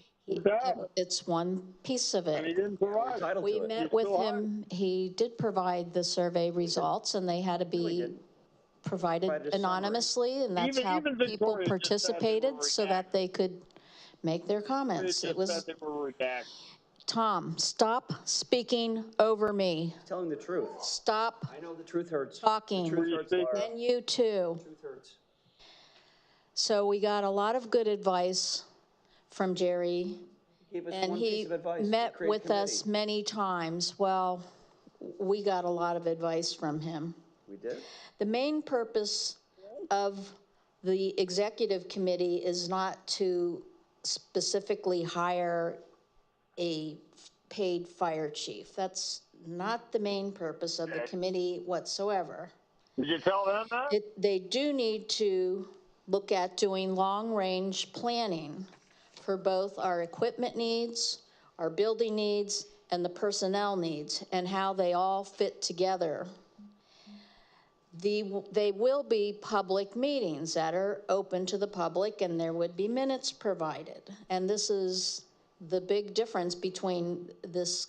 It's one piece of it. And he didn't provide it. We met with him. He did provide the survey results, and they had to be provided anonymously, and that's how people participated so that they could make their comments. It was... Tom, stop speaking over me. He's telling the truth. Stop. I know the truth hurts. Talking. The truth hurts, Laura. And you too. The truth hurts. So we got a lot of good advice from Jerry Gave us And one he piece of advice, to met create with us committee. many times. Well, we got a lot of advice from him. We did? The main purpose of the executive committee is not to specifically hire a paid fire chief. That's not the main purpose of the committee whatsoever. Did you tell them that? They do need to look at doing long-range planning for both our equipment needs, our building needs, and the personnel needs, and how they all fit together. They will be public meetings that are open to the public, and there would be minutes provided. And this is the big difference between this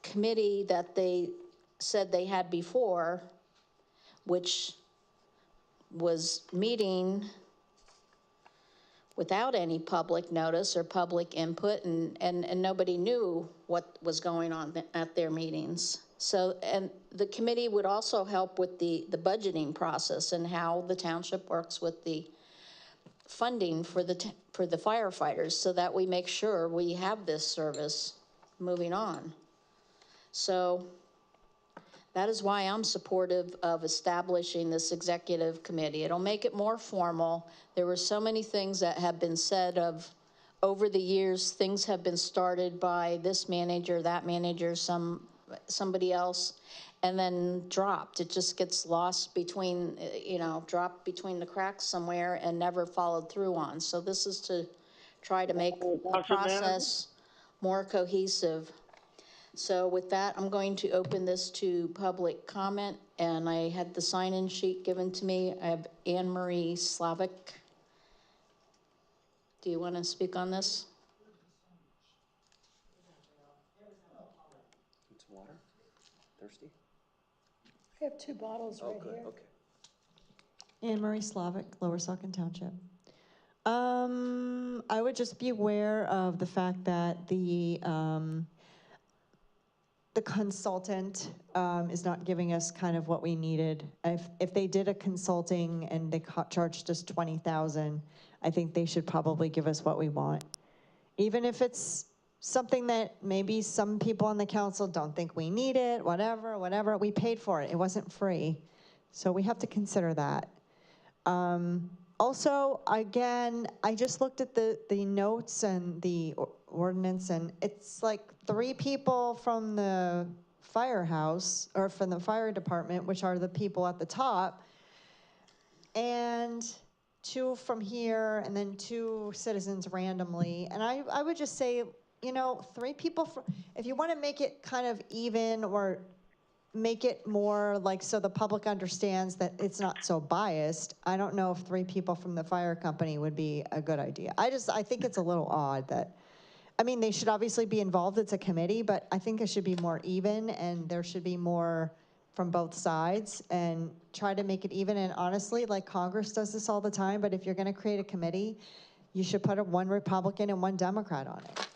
committee that they said they had before, which was meeting without any public notice or public input, and nobody knew what was going on at their meetings. So, and the committee would also help with the budgeting process and how the township works with the funding for the firefighters, so that we make sure we have this service moving on. So that is why I'm supportive of establishing this executive committee. It'll make it more formal. There were so many things that have been said of over the years. Things have been started by this manager, that manager, somebody else, and then dropped. It just gets lost between, dropped between the cracks somewhere and never followed through on. So this is to try to make the process more cohesive. So with that, I'm going to open this to public comment, and I had the sign-in sheet given to me. I have Anne Marie Slavic. Do you want to speak on this? It's water? Thirsty? I have 2 bottles right here. Okay. Anne Marie Slavic, Lower Saucon Township. I would just be aware of the fact that the consultant is not giving us kind of what we needed. If they did a consulting and they charged us $20,000, I think they should probably give us what we want. Even if it's something that maybe some people on the council don't think we need it, whatever, we paid for it. It wasn't free. So we have to consider that. Also, again, I just looked at the notes and the ordinance, and it's like 3 people from the firehouse, or from the fire department, which are the people at the top, and 2 from here, and then 2 citizens randomly. And I would just say, 3 people, if you want to make it kind of even, or make it more like so the public understands that it's not so biased, I don't know if 3 people from the fire company would be a good idea. I think it's a little odd that, they should obviously be involved, it's a committee, but I think it should be more even, and there should be more from both sides, and try to make it even. And honestly, like Congress does this all the time, but if you're gonna create a committee, you should put 1 Republican and 1 Democrat on it.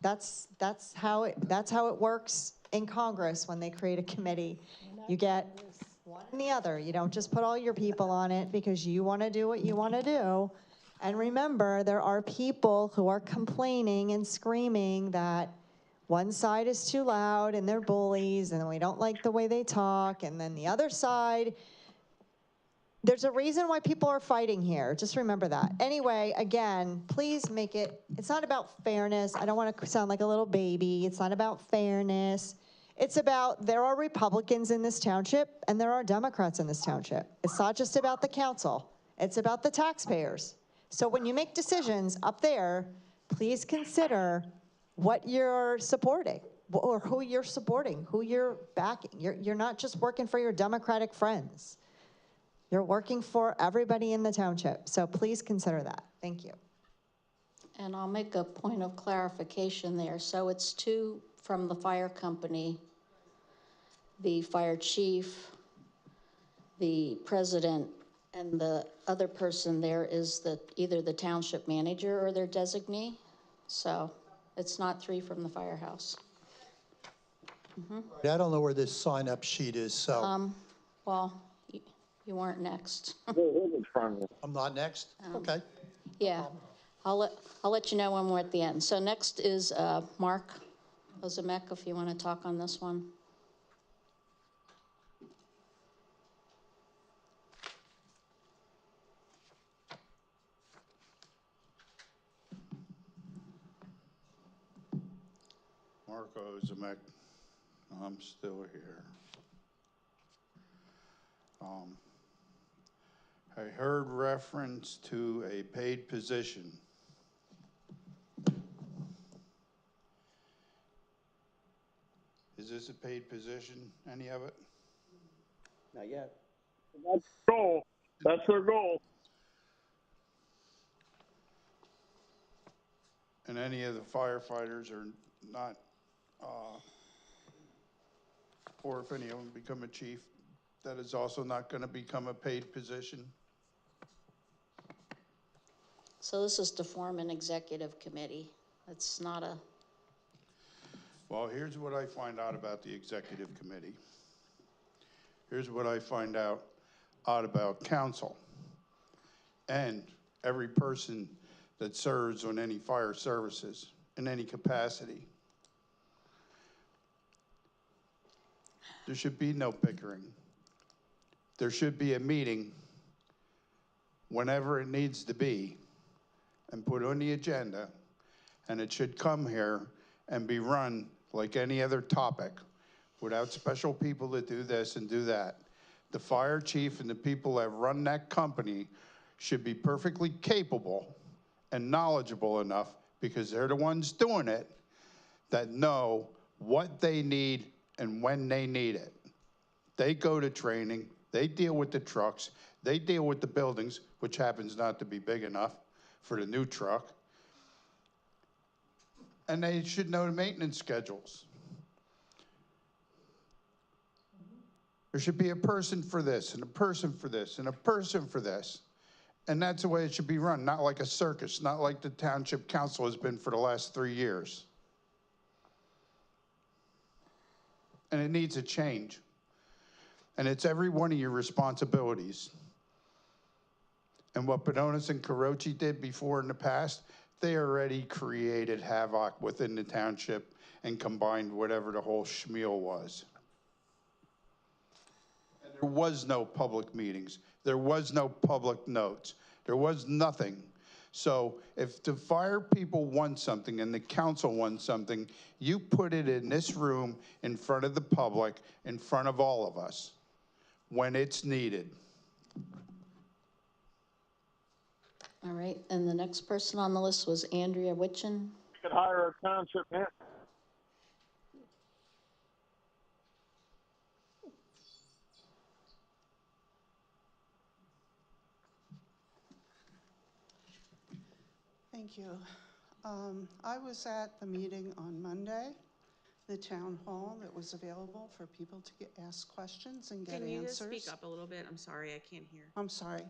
That's how it works in Congress when they create a committee. You get one and the other. You don't just put all your people on it because you want to do what you want to do. And remember, there are people who are complaining and screaming that one side is too loud and they're bullies and we don't like the way they talk, and then the other side, there's a reason why people are fighting here. Just remember that. Anyway, again, please make it, it's not about fairness. I don't want to sound like a little baby. It's not about fairness. It's about, there are Republicans in this township and there are Democrats in this township. It's not just about the council. It's about the taxpayers. So when you make decisions up there, please consider what you're supporting, or who you're supporting, who you're backing. You're not just working for your Democratic friends. You're working for everybody in the township, so please consider that. Thank you. And I'll make a point of clarification there. So it's 2 from the fire company, the fire chief, the president, and the other person there is either the township manager or their designee. So it's not 3 from the firehouse. I don't know where this sign-up sheet is, so. Well, you weren't next. I'm not next? Okay. Yeah. I'll let you know when we're at the end. So next is Mark Ozamek, if you want to talk on this one. Mark Ozamek, I'm still here. I heard reference to a paid position. Is this a paid position, any of it? Not yet. That's their goal. That's their goal. And any of the firefighters are not, or if any of them become a chief, that is also not going to become a paid position? So this is to form an executive committee. It's not a... Well, here's what I find out about the executive committee. Here's what I find out about council and every person that serves on any fire services in any capacity. There should be no bickering. There should be a meeting whenever it needs to be and put on the agenda, and it should come here and be run like any other topic without special people to do this and do that. The fire chief and the people that run that company should be perfectly capable and knowledgeable enough, because they're the ones doing it, that know what they need and when they need it. They go to training, they deal with the trucks, they deal with the buildings, which happens not to be big enough for the new truck. And they should know the maintenance schedules. There should be a person for this, and a person for this, and a person for this. And that's the way it should be run, not like a circus, not like the township council has been for the last 3 years. And it needs a change. And it's every one of your responsibilities. And what Bononis and Carochi did before in the past, they already created havoc within the township and combined whatever the whole schmeal was. And there was no public meetings. There was no public notes. There was nothing. So if the fire people want something and the council wants something, you put it in this room in front of the public, in front of all of us, when it's needed. All right, and the next person on the list was Andrea Witchen. We could hire a township man. Thank you. I was at the meeting on Monday, the town hall that was available for people to ask questions and get answers. Can you just speak up a little bit? I'm sorry, I can't hear. I'm sorry.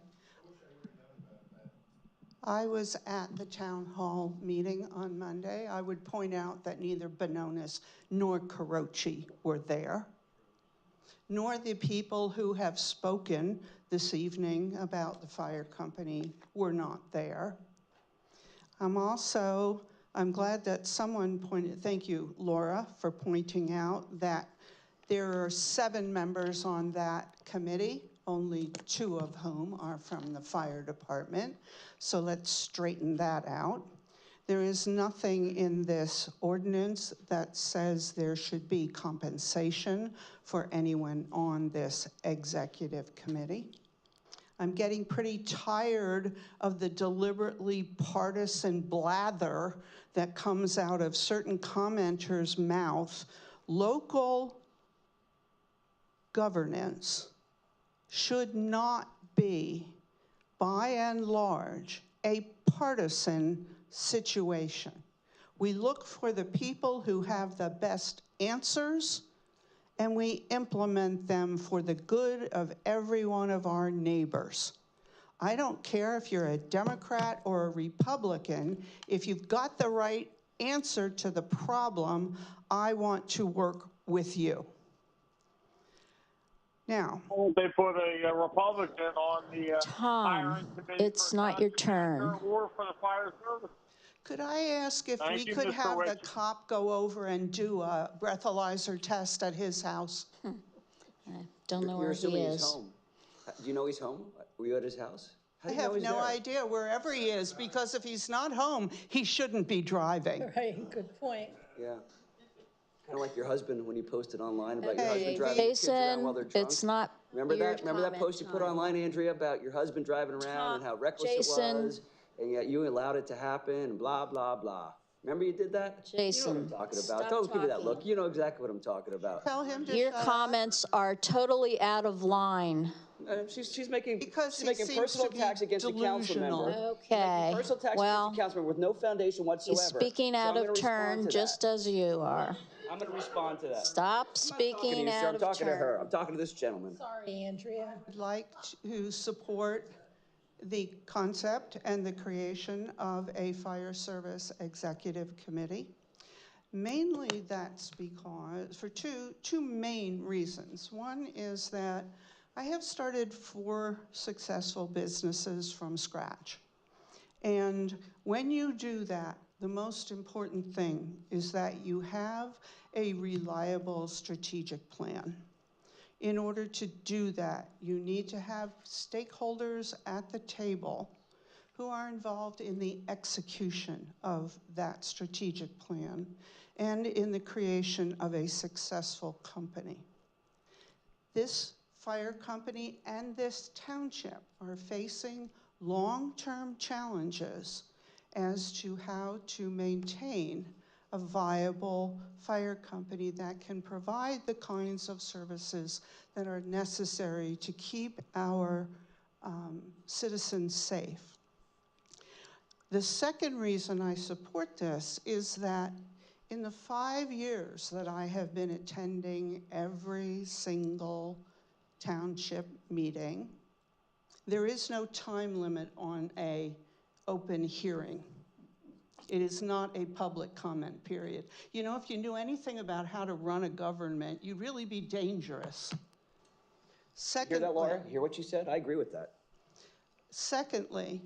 I was at the town hall meeting on Monday. I would point out that neither Bononis nor Carochi were there, nor the people who have spoken this evening about the fire company were not there. I'm glad that someone pointed, thank you, Laura, for pointing out that there are 7 members on that committee, only 2 of whom are from the fire department. So let's straighten that out. There is nothing in this ordinance that says there should be compensation for anyone on this executive committee. I'm getting pretty tired of the deliberately partisan blather that comes out of certain commenters' mouths. Local governance should not be, by and large, a partisan situation. We look for the people who have the best answers, and we implement them for the good of every one of our neighbors. I don't care if you're a Democrat or a Republican. If you've got the right answer to the problem, I want to work with you. Now, They put a Republican on the hiring Tom, committee it's for not your turn. award for the fire service. could I ask if we Thank you, could Mr. have the Witch. cop go over and do a breathalyzer test at his house? I don't know You're where he assuming he's is. home. Do you know he's home? Were you at his house? How I do you know have he's no there? idea wherever he is, because if he's not home, he shouldn't be driving. Right, good point. Yeah. Kind of like your husband when he posted online about your Hey, husband driving his kids around while they're Jason, drunk. it's not Remember your that? Remember that comment post you put time. online, Andrea, about your husband driving around and how reckless it Jason. was, and yet you allowed it to happen, and blah, blah, blah. Remember you did that? Jason, you know what I'm talking about. stop Don't give me that talking. look. You know exactly what I'm talking about. Tell him to Your shut up. comments are totally out of line. She's making Because he making seems personal to be attacks against a council member. delusional. Okay, Personal attacks well, against a council member with no foundation whatsoever. he's speaking So I'm out gonna of turn respond to just that. as you are. I'm going to respond to that. Stop I'm not talking to speaking you, sir. out I'm of talking to her. turn. I'm talking to this gentleman. Sorry, Andrea. I'd like to support the concept and the creation of a fire service executive committee. Mainly that's because, for two main reasons. One is that I have started 4 successful businesses from scratch. And when you do that, the most important thing is that you have a reliable strategic plan. In order to do that, you need to have stakeholders at the table who are involved in the execution of that strategic plan and in the creation of a successful company. This fire company and this township are facing long-term challenges as to how to maintain a viable fire company that can provide the kinds of services that are necessary to keep our citizens safe. The second reason I support this is that in the 5 years that I have been attending every single township meeting, there is no time limit on an open hearing. It is not a public comment period. You know, if you knew anything about how to run a government, you'd really be dangerous. Secondly, Hear that, Laura? Hear what you said? I agree with that. Secondly,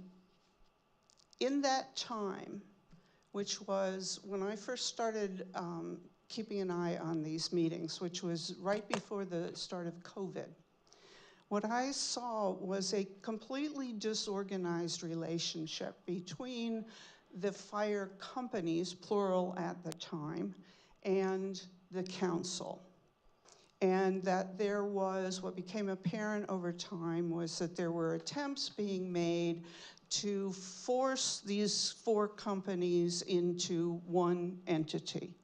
in that time, which was when I first started keeping an eye on these meetings, which was right before the start of COVID, what I saw was a completely disorganized relationship between the fire companies, plural at the time, and the council. And that there was, what became apparent over time was that there were attempts being made to force these 4 companies into one entity.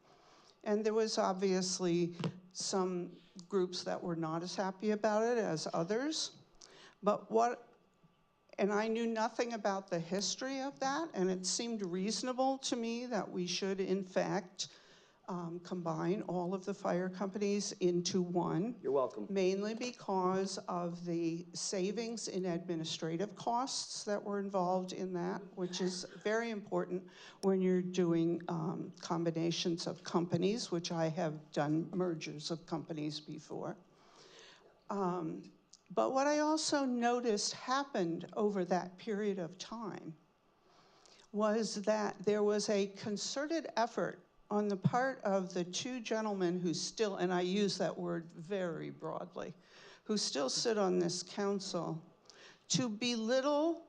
And there was obviously some groups that were not as happy about it as others. And I knew nothing about the history of that, and it seemed reasonable to me that we should, in fact, combine all of the fire companies into one. You're welcome. Mainly because of the savings in administrative costs that were involved in that, which is very important when you're doing combinations of companies, which I have done mergers of companies before. But what I also noticed happened over that period of time was that there was a concerted effort on the part of the 2 gentlemen who still, and I use that word very broadly, who still sit on this council, to belittle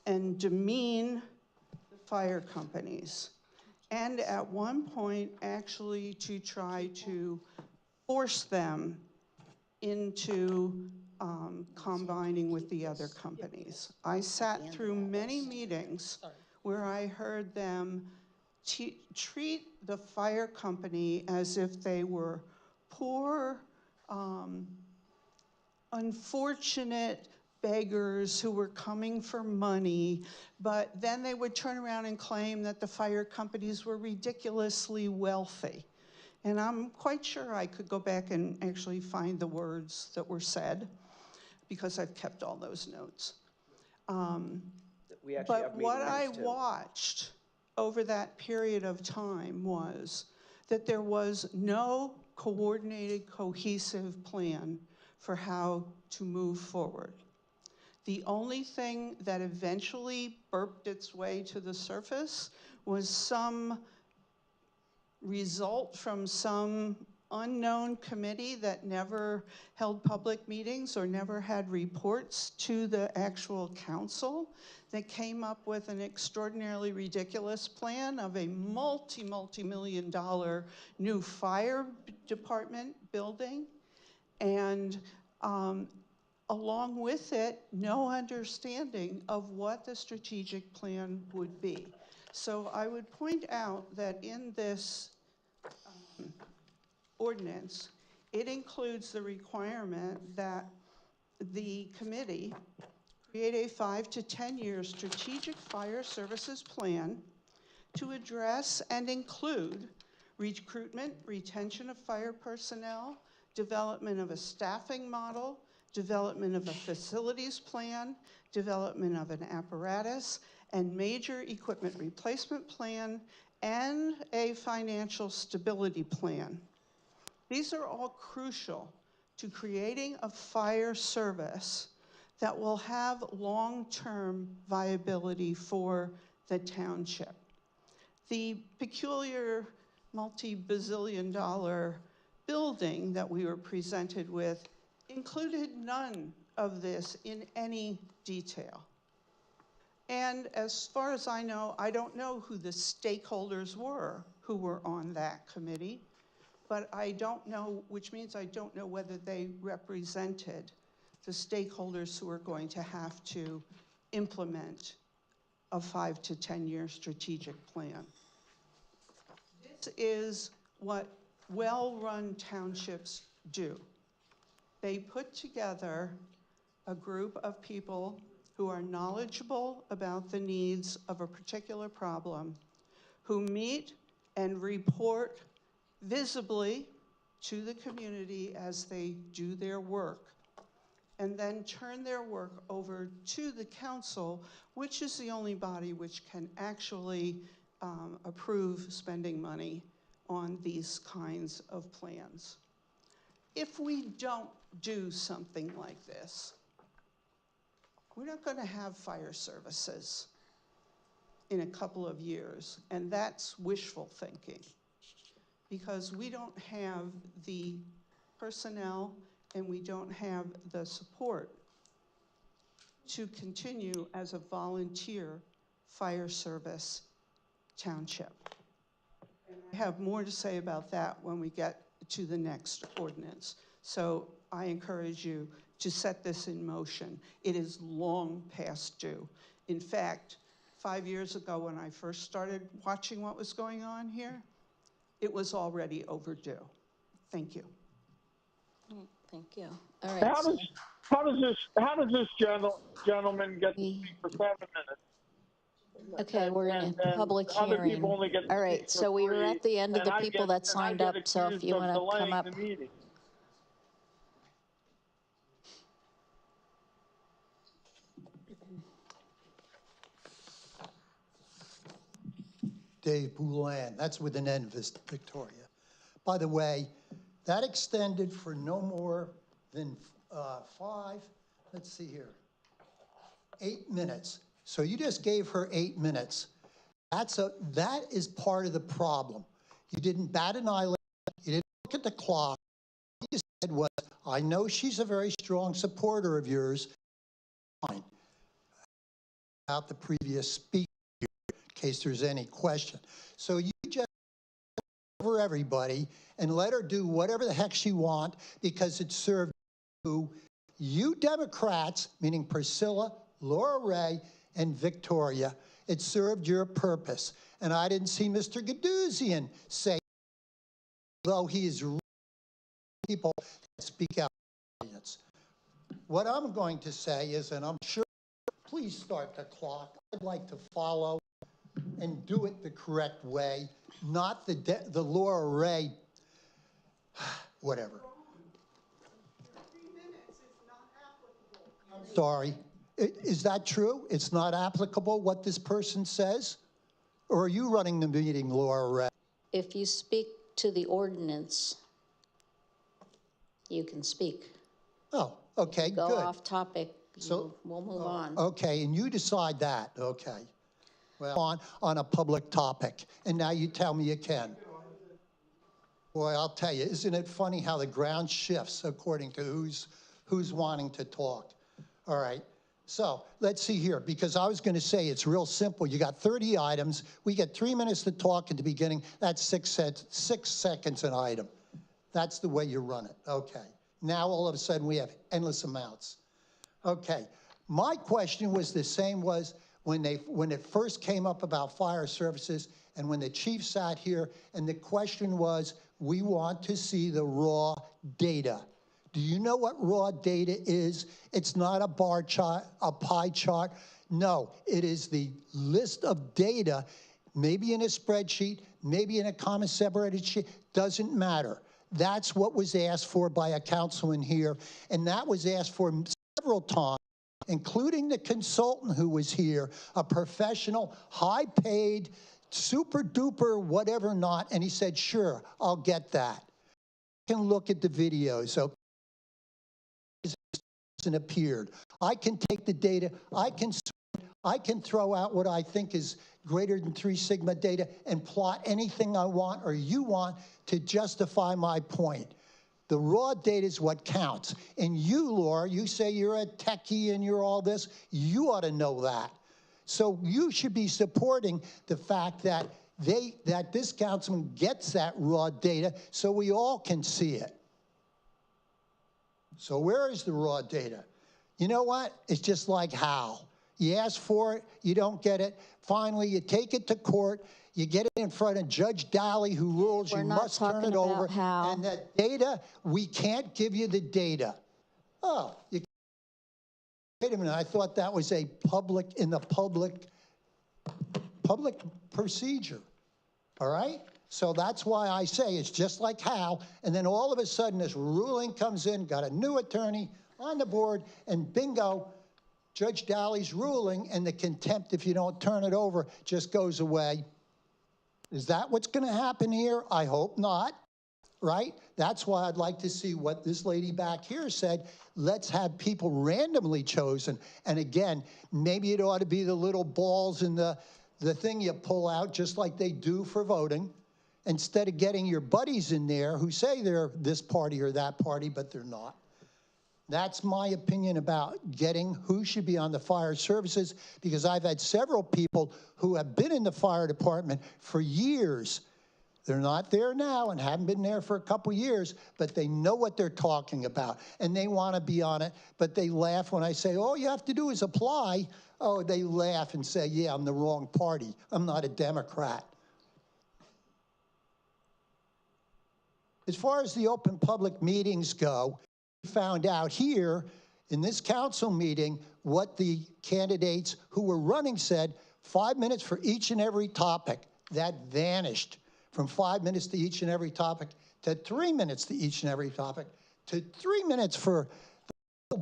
and demean the fire companies. And at one point, actually to try to force them into combining with the other companies. I sat through many meetings where I heard them treat the fire company as if they were poor, unfortunate beggars who were coming for money, but then they would turn around and claim that the fire companies were ridiculously wealthy. And I'm quite sure I could go back and actually find the words that were said, because I've kept all those notes. But what I watched over that period of time was that there was no coordinated, cohesive plan for how to move forward. The only thing that eventually burped its way to the surface was some result from some unknown committee that never held public meetings or never had reports to the actual council that came up with an extraordinarily ridiculous plan of a multi-million dollar new fire department building. And along with it, no understanding of what the strategic plan would be. So I would point out that in this ordinance, it includes the requirement that the committee create a 5 to 10 year strategic fire services plan to address and include recruitment, retention of fire personnel, development of a staffing model, development of a facilities plan, development of an apparatus, and major equipment replacement plan, and a financial stability plan. These are all crucial to creating a fire service that will have long-term viability for the township. The peculiar multi-bazillion dollar building that we were presented with included none of this in any detail. And as far as I know, I don't know who the stakeholders were who were on that committee, but I don't know, which means I don't know whether they represented the stakeholders who are going to have to implement a 5 to 10 year strategic plan. This is what well-run townships do. They put together a group of people who are knowledgeable about the needs of a particular problem, who meet and report visibly to the community as they do their work, and then turn their work over to the council, which is the only body which can actually approve spending money on these kinds of plans. If we don't do something like this, we're not going to have fire services in a couple of years, and that's wishful thinking, because we don't have the personnel and we don't have the support to continue as a volunteer fire service township. I have more to say about that when we get to the next ordinance. So I encourage you to set this in motion. It is long past due. In fact, 5 years ago when I first started watching what was going on here, it was already overdue. Thank you. Thank you. All right. How does this gentleman get to speak for 7 minutes? Okay, we're in a public Other hearing. people only get to All right, speak so for we were 3, at the end of the people that signed up, so if you want to come up. The meeting. Dave Boulin, that's with an N, Victoria. By the way, that extended for no more than 8 minutes. So you just gave her 8 minutes. That is part of the problem. You didn't bat an eyelid, you didn't look at the clock. What you said was, I know she's a very strong supporter of yours. Fine. About the previous speaker, in case there's any question. So you just over everybody and let her do whatever the heck she wants because it served you Democrats, meaning Priscilla, Laura Ray, and Victoria. It served your purpose. And I didn't see Mr. Gaduzian say, though he is people that speak out. What I'm going to say is, and I'm sure, please start the clock. I'd like to follow and do it the correct way, not the Laura Ray, whatever. 3 minutes is not applicable. Sorry. Is that true? It's not applicable what this person says? Or are you running the meeting, Laura Ray? If you speak to the ordinance, you can speak. Oh, okay, Go good. off topic, So- we'll move on. Okay, and you decide that, okay. Well, on a public topic, and now you tell me you can. Boy, I'll tell you, isn't it funny how the ground shifts according to who's wanting to talk? All right, so let's see here, because I was going to say it's real simple. You got 30 items. We get 3 minutes to talk at the beginning. That's 6 seconds an item. That's the way you run it. Okay. Now all of a sudden we have endless amounts. Okay. My question was the same was when it first came up about fire services and when the chief sat here, and the question was, we want to see the raw data. Do you know what raw data is? It's not a bar chart, a pie chart. No, it is the list of data, maybe in a spreadsheet, maybe in a comma separated sheet, doesn't matter. That's what was asked for by a councilman here, and that was asked for several times, including the consultant who was here, a professional, high-paid, super-duper, whatever not, and he said, sure, I'll get that. I can look at the videos, okay? It appeared. I can take the data, I can throw out what I think is greater than 3 sigma data and plot anything I want or you want to justify my point. The raw data is what counts. And you, Laura, you say you're a techie and you're all this. You ought to know that. So you should be supporting the fact that this councilman gets that raw data so we all can see it. So where is the raw data? You know what? It's just like Hal. You ask for it, you don't get it. Finally, you take it to court, you get it in front of Judge Daly, who rules you must turn it over. And the data, we can't give you the data. Oh, wait a minute, I thought that was a public procedure, all right? So that's why I say it's just like Hal, and then all of a sudden this ruling comes in, got a new attorney on the board, and bingo, Judge Daly's ruling and the contempt if you don't turn it over just goes away. Is that what's going to happen here? I hope not, right? That's why I'd like to see what this lady back here said. Let's have people randomly chosen. And again, maybe it ought to be the little balls in the thing you pull out just like they do for voting, instead of getting your buddies in there who say they're this party or that party, but they're not. That's my opinion about getting who should be on the fire services, because I've had several people who have been in the fire department for years. They're not there now and haven't been there for a couple years, but they know what they're talking about and they want to be on it, but they laugh when I say, all you have to do is apply. Oh, they laugh and say, yeah, I'm the wrong party. I'm not a Democrat. As far as the open public meetings go, we found out here in this council meeting what the candidates who were running said, 5 minutes for each and every topic. That vanished from 5 minutes to each and every topic to 3 minutes to each and every topic to 3 minutes for the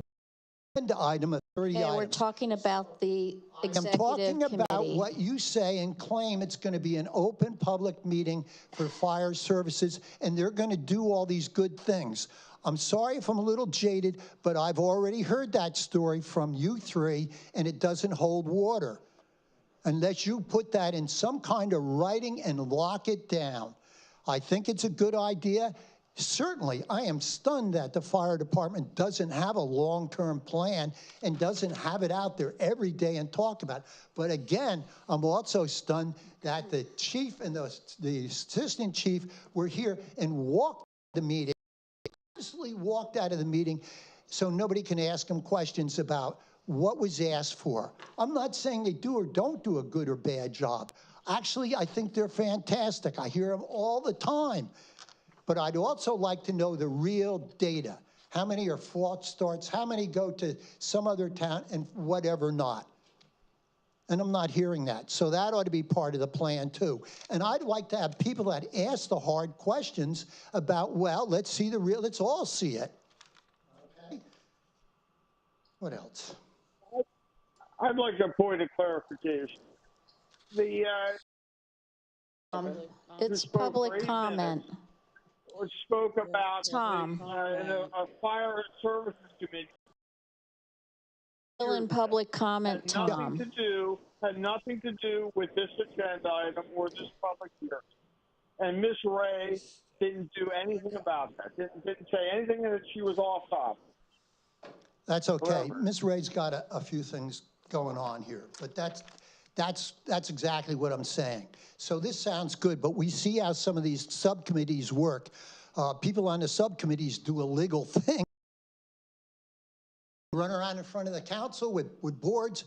agenda item of 30 items. We're talking about the executive committee. I'm talking about what you say and claim it's going to be an open public meeting for fire services, and they're going to do all these good things. I'm sorry if I'm a little jaded, but I've already heard that story from you three, and it doesn't hold water unless you put that in some kind of writing and lock it down. I think it's a good idea. Certainly, I am stunned that the fire department doesn't have a long-term plan and doesn't have it out there every day and talk about it. But again, I'm also stunned that the chief and the assistant chief were here and walked the meeting, walked out of the meeting so nobody can ask them questions about what was asked for. I'm not saying they do or don't do a good or bad job. Actually, I think they're fantastic. I hear them all the time. But I'd also like to know the real data. How many are false starts? How many go to some other town and whatever not? And I'm not hearing that. So that ought to be part of the plan too. And I'd like to have people that ask the hard questions about, well, let's see the real, let's all see it. Okay. What else? I'd like a point of clarification. It's public comment. spoke about Tom. a fire services committee. Still in public comment, Had Tom. nothing to do with this agenda item or this public hearing. And Ms. Ray didn't do anything about that. Didn't say anything that she was off topic. That's okay. Ms. Ray's got a few things going on here, but that's exactly what I'm saying. So this sounds good, but we see how some of these subcommittees work. People on the subcommittees do illegal things. Run around in front of the council with boards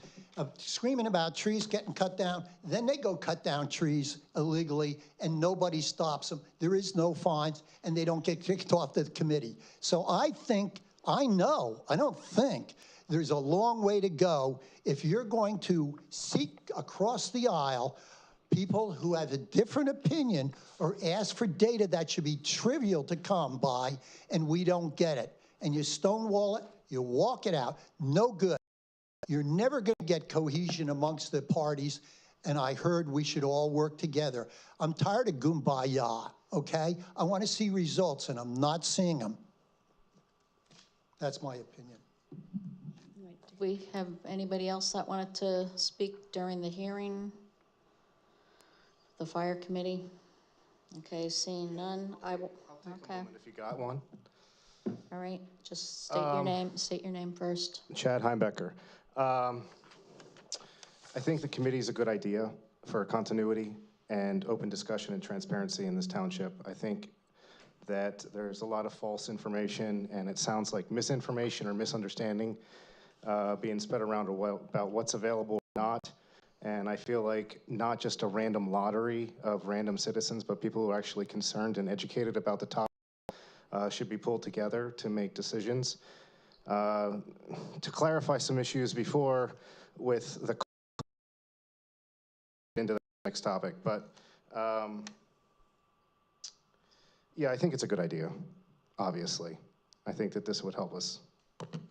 screaming about trees getting cut down. Then they go cut down trees illegally and nobody stops them. There is no fines and they don't get kicked off the committee. So I don't think there's a long way to go if you're going to seek across the aisle people who have a different opinion or ask for data that should be trivial to come by and we don't get it. And you stonewall it, you walk it out, no good. You're never going to get cohesion amongst the parties, and I heard we should all work together. I'm tired of kumbaya, okay? I want to see results, and I'm not seeing them. That's my opinion. Do we have anybody else that wanted to speak during the hearing? The fire committee? Okay, seeing none, I will. I'll take a moment if you got one. All right, just state your name. State your name first. Chad Heimbecker. I think the committee is a good idea for continuity and open discussion and transparency in this township. I think that there's a lot of false information and it sounds like misinformation or misunderstanding being spread around about what's available or not. And I feel like not just a random lottery of random citizens, but people who are actually concerned and educated about the topic should be pulled together to make decisions. To clarify some issues before with the into the next topic, but yeah, I think it's a good idea, obviously. I think that this would help us.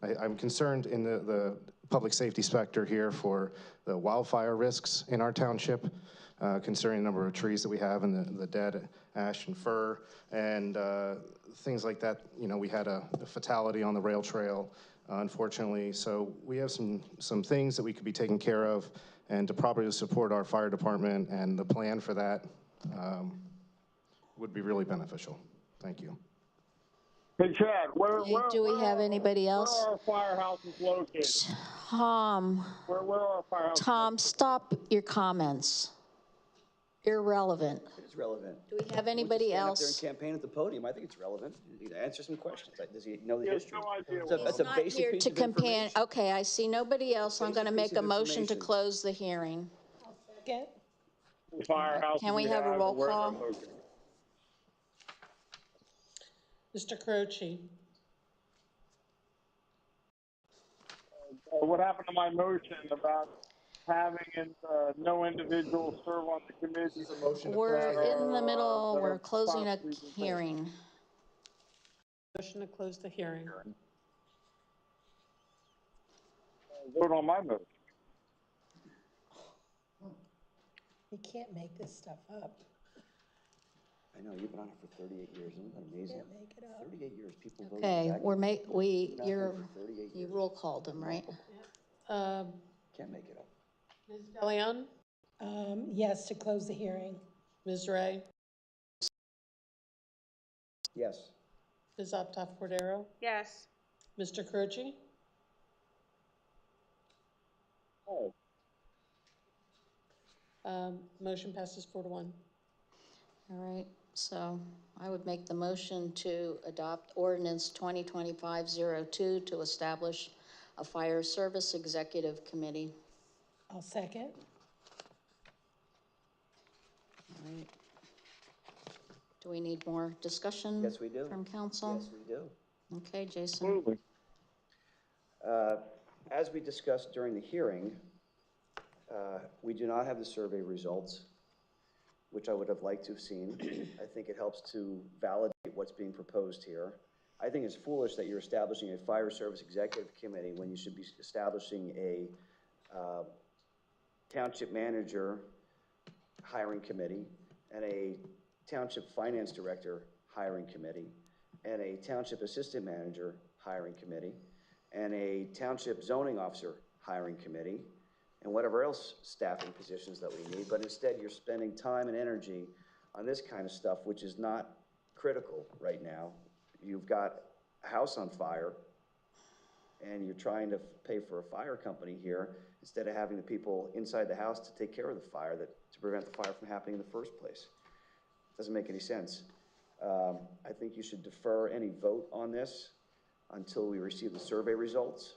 I'm concerned in the public safety sector here for the wildfire risks in our township, considering the number of trees that we have and the dead ash and fir and things like that. You know, we had a fatality on the rail trail, unfortunately. So we have some things that we could be taking care of, and to properly support our fire department and the plan for that would be really beneficial. Thank you. Hey, Chad, do we have anybody else? Where are our firehouses located? Tom. Where are our firehouses? Tom, stop your comments. Irrelevant. It's relevant. Do we have anybody else? Stand up there and campaign at the podium. I think it's relevant. You need to answer some questions. Does he know the history? No idea. That's a basic Here piece to of campaign. information. Okay, I see nobody else. I'm going to make a motion to close the hearing. Second. Firehouse. Can we have a roll call? Mr. Croce. What happened to my motion about having no individual serve on the committee? We're in the middle. We're closing a hearing. Motion to close the hearing. Vote on my motion. You can't make this stuff up. I know, you've been on it for 38 years. Isn't that amazing? Can't make it up. 38 years, people voted. Okay, you roll called them, right? Can't make it up. Ms. DeLeon? Yes, to close the hearing. Ms. Ray? Yes. Ms. Optoff-Cordero? Yes. Mr. Croce? Oh. Motion passes 4-1. All right, so I would make the motion to adopt ordinance 2025-02 to establish a fire service executive committee. I'll second. All right. Do we need more discussion? Yes, we do. From council? Yes, we do. Okay, Jason. Absolutely. As we discussed during the hearing, we do not have the survey results, which I would have liked to have seen. I think it helps to validate what's being proposed here. I think it's foolish that you're establishing a fire service executive committee when you should be establishing a township manager hiring committee and a township finance director hiring committee, and a township assistant manager hiring committee, and a township zoning officer hiring committee, and whatever else staffing positions that we need, but instead you're spending time and energy on this kind of stuff, which is not critical right now. You've got a house on fire, and you're trying to pay for a fire company here instead of having the people inside the house to take care of the fire, to prevent the fire from happening in the first place. Doesn't make any sense. I think you should defer any vote on this until we receive the survey results,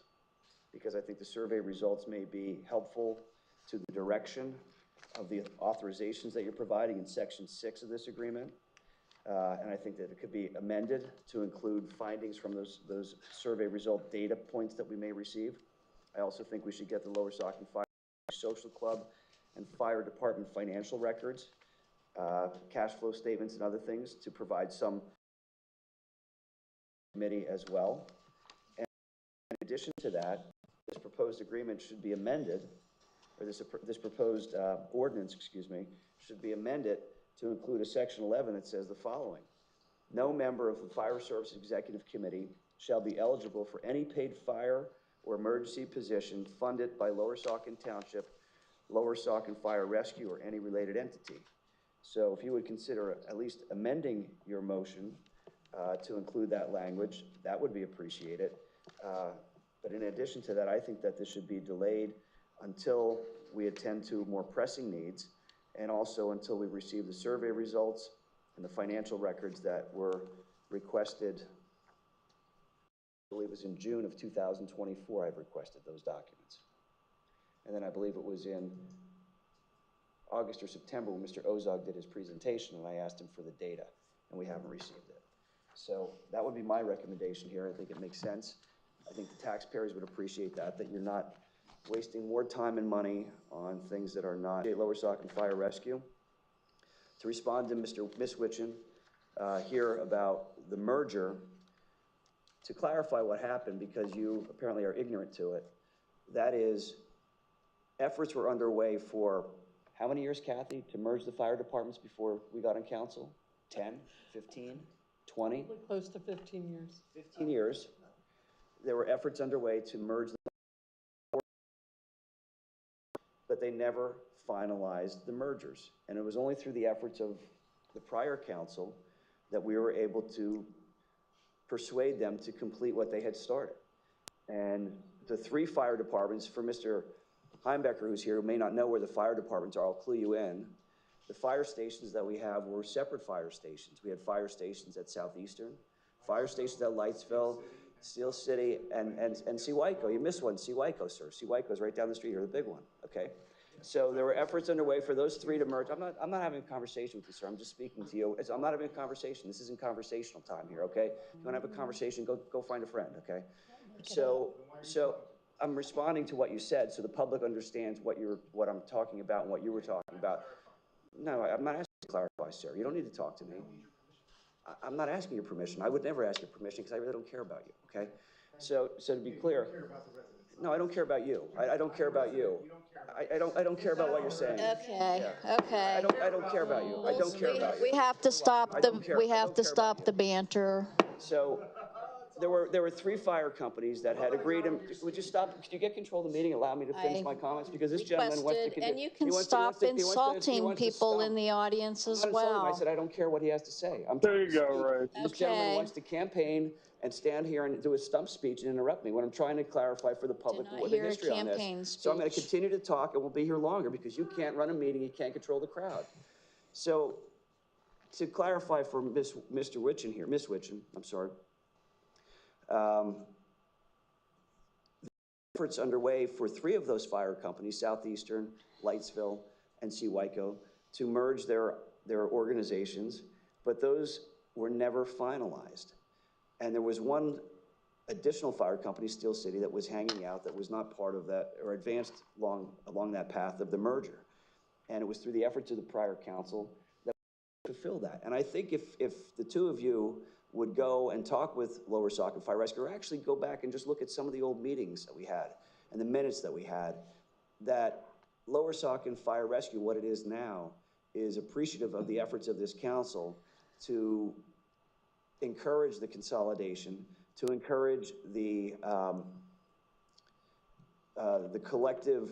because I think the survey results may be helpful to the direction of the authorizations that you're providing in Section 6 of this agreement. And I think that it could be amended to include findings from those survey result data points that we may receive. I also think we should get the Lower Saucon Fire Social Club and Fire Department financial records, cash flow statements and other things to provide some committee as well. And in addition to that, this proposed agreement should be amended, or this proposed ordinance, excuse me, should be amended to include a Section 11 that says the following: no member of the Fire Service Executive Committee shall be eligible for any paid fire or emergency position funded by Lower Saucon Township, Lower Saucon Fire Rescue, or any related entity. So if you would consider at least amending your motion to include that language, that would be appreciated. But in addition to that, I think that this should be delayed until we attend to more pressing needs, and also until we receive the survey results and the financial records that were requested. I believe it was in June of 2024 I've requested those documents. And then I believe it was in August or September when Mr. Ozog did his presentation, and I asked him for the data, and we haven't received it. So that would be my recommendation here. I think it makes sense. I think the taxpayers would appreciate that you're not wasting more time and money on things that are not Lower Saucon Fire Rescue. To respond to Ms. Witchen here about the merger, to clarify what happened, because you apparently are ignorant to it, that is, efforts were underway for how many years, Kathy, to merge the fire departments before we got on council? 10, 15, 20? Probably close to 15 years. 15 years. There were efforts underway to merge the, but they never finalized the mergers. And it was only through the efforts of the prior council that we were able to persuade them to complete what they had started. And the 3 fire departments, for Mr. Heimbecker, who's here, who may not know where the fire departments are, I'll clue you in. The fire stations that we have were separate fire stations. We had fire stations at Southeastern, fire stations at Lightsville, Steel City, and Seawyco. You missed one, Seawyco, sir. Seawyco's right down the street here, the big one, okay? So there were efforts underway for those 3 to merge. I'm not having a conversation with you, sir. I'm just speaking to you. I'm not having a conversation. This isn't conversational time here, okay? If you want to have a conversation, go find a friend, okay? So I'm responding to what you said, so the public understands what I'm talking about and what you were talking about. No, I'm not asking you to clarify, sir. You don't need to talk to me. I'm not asking your permission. I would never ask your permission because I really don't care about you, okay? So to be clear, no, I don't care about you. I don't care about you. I don't care about what you're saying. Okay, Yeah. okay. I don't care about you. I don't care about you. We have to stop the banter. So there were 3 fire companies that had agreed. Would you stop? Could you get control of the meeting and allow me to finish my comments? Because this gentleman wants to continue. And you can stop insulting people in the audience as well. I said I don't care what he has to say. There you go, Ray. This gentleman wants to campaign and stand here and do a stump speech and interrupt me when I'm trying to clarify for the public what the history on this. So I'm going to continue to talk, and we'll be here longer because you can't run a meeting, you can't control the crowd. So to clarify for Mr. Witchen here, Miss Witchen, I'm sorry. Efforts underway for 3 of those fire companies, Southeastern, Lightsville, and Seawyco, to merge their organizations, but those were never finalized. And there was one additional fire company, Steel City, that was hanging out, that was not part of that, or advanced along that path of the merger. And it was through the efforts of the prior council that we fulfilled that. And I think if the 2 of you would go and talk with Lower Saucon Fire Rescue, or actually go back and just look at some of the old meetings that we had and the minutes that we had, that Lower Saucon Fire Rescue, what it is now, is appreciative of the efforts of this council to encourage the consolidation, to encourage the collective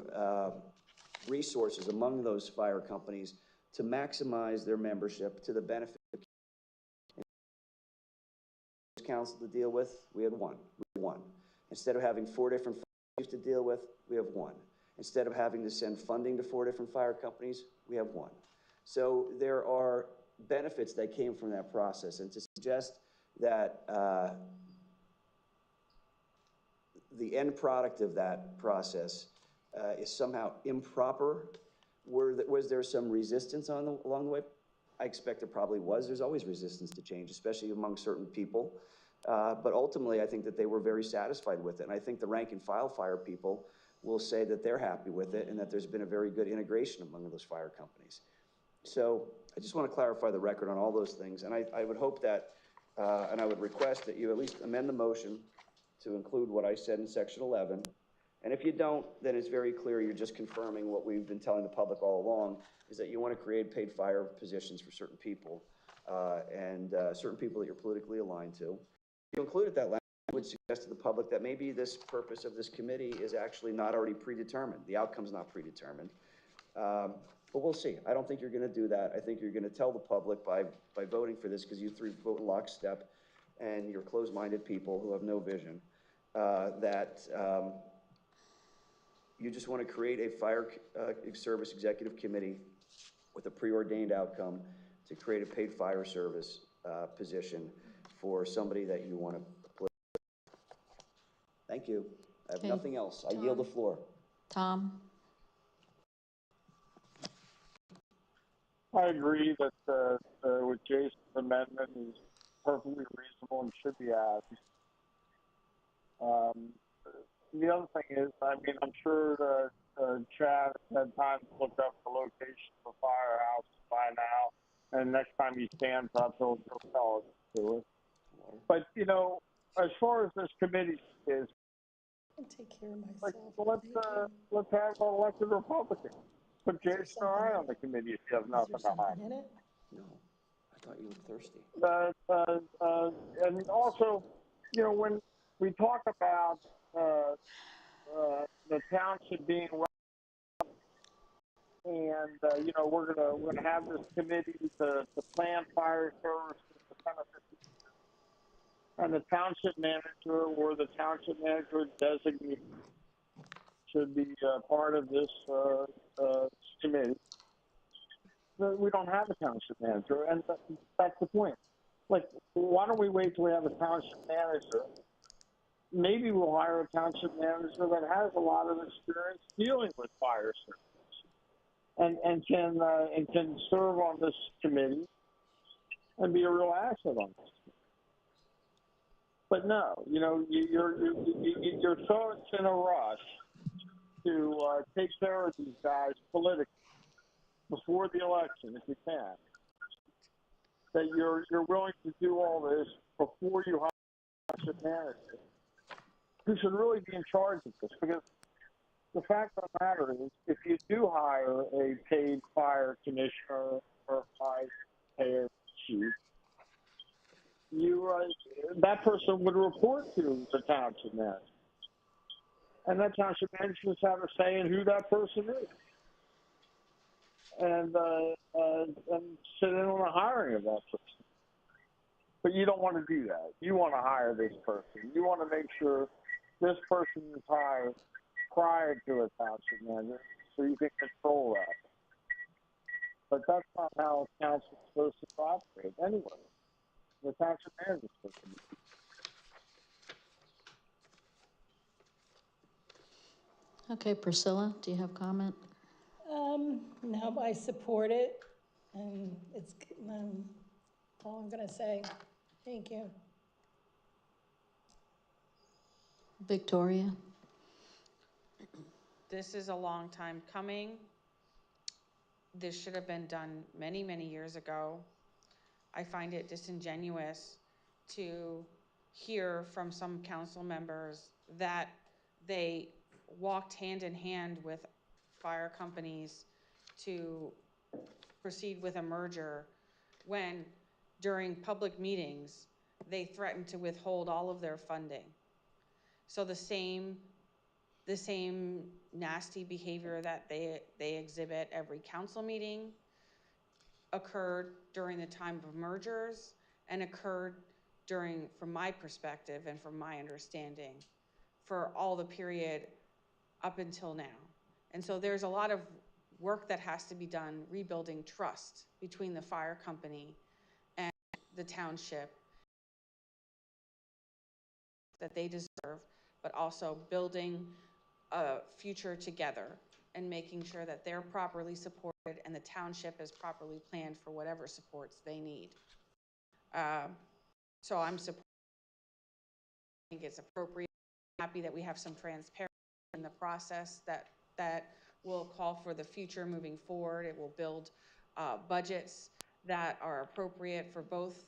resources among those fire companies to maximize their membership to the benefit of the council to deal with. We had one. Instead of having 4 different fires to deal with, we have one. Instead of having to send funding to 4 different fire companies, we have one. So there are benefits that came from that process, and to suggest that the end product of that process is somehow improper. Was there some resistance along the way? I expect there probably was. There's always resistance to change, especially among certain people. But ultimately, I think that they were very satisfied with it. And I think the rank and file fire people will say that they're happy with it and that there's been a very good integration among those fire companies. So I just want to clarify the record on all those things. And I would hope that, and I would request that you at least amend the motion to include what I said in section 11. And if you don't, then it's very clear you're just confirming what we've been telling the public all along, is that you want to create paid fire positions for certain people and certain people that you're politically aligned to. If you included that language, I would suggest to the public that maybe this purpose of this committee is actually not already predetermined. The outcome's not predetermined. But we'll see. I don't think you're going to do that. I think you're going to tell the public by voting for this, because you 3 vote in lockstep and you're closed-minded people who have no vision, that you just want to create a fire service executive committee with a preordained outcome to create a paid fire service position for somebody that you want to put. Thank you. I have nothing else. I yield the floor. Tom? I agree that with Jason's amendment is perfectly reasonable and should be added. The other thing is, I mean, I'm sure that Chad had time to look up the location of the firehouse by now, and next time he stands up, he'll tell us to it. But, you know, as far as this committee is, I'll take care of myself. Let's have an elected Republican. Put Jason or I on the committee if you have nothing to hide. In it? No, I thought you looked thirsty. And also, you know, when we talk about the township being well, and you know, we're gonna have this committee to plan fire services to benefit, and the township manager or the township manager designate should be part of this committee. We don't have a township manager, and that's the point. Like, why don't we wait till we have a township manager? Maybe we'll hire a township manager that has a lot of experience dealing with fire service, and can serve on this committee and be a real asset on this. But no, you know, you're so in a rush to take care of these guys politically before the election, if you can, that you're willing to do all this before you hire a township manager who should really be in charge of this. Because the fact of the matter is, if you do hire a paid fire commissioner or fire payer chief, that person would report to the township manager. And that township manager just have a say in who that person is. And sit in on the hiring of that person. But you don't want to do that. You want to hire this person. You want to make sure this person is hired prior to a township manager so you can control that. But that's not how council is supposed to operate anyway. The township manager is supposed to be. Okay, Priscilla, do you have comment? No, I support it, and it's all I'm gonna say. Thank you. Victoria? This is a long time coming. This should have been done many, many years ago. I find it disingenuous to hear from some council members that they walked hand in hand with fire companies to proceed with a merger when during public meetings they threatened to withhold all of their funding. So the same nasty behavior that they exhibit every council meeting occurred during the time of mergers and occurred during, from my perspective and from my understanding, for all the period up until now. And so there's a lot of work that has to be done rebuilding trust between the fire company and the township that they deserve, but also building a future together and making sure that they're properly supported and the township is properly planned for whatever supports they need. So I'm supporting. I think it's appropriate. I'm happy that we have some transparency in the process that will call for the future moving forward. It will build budgets that are appropriate for both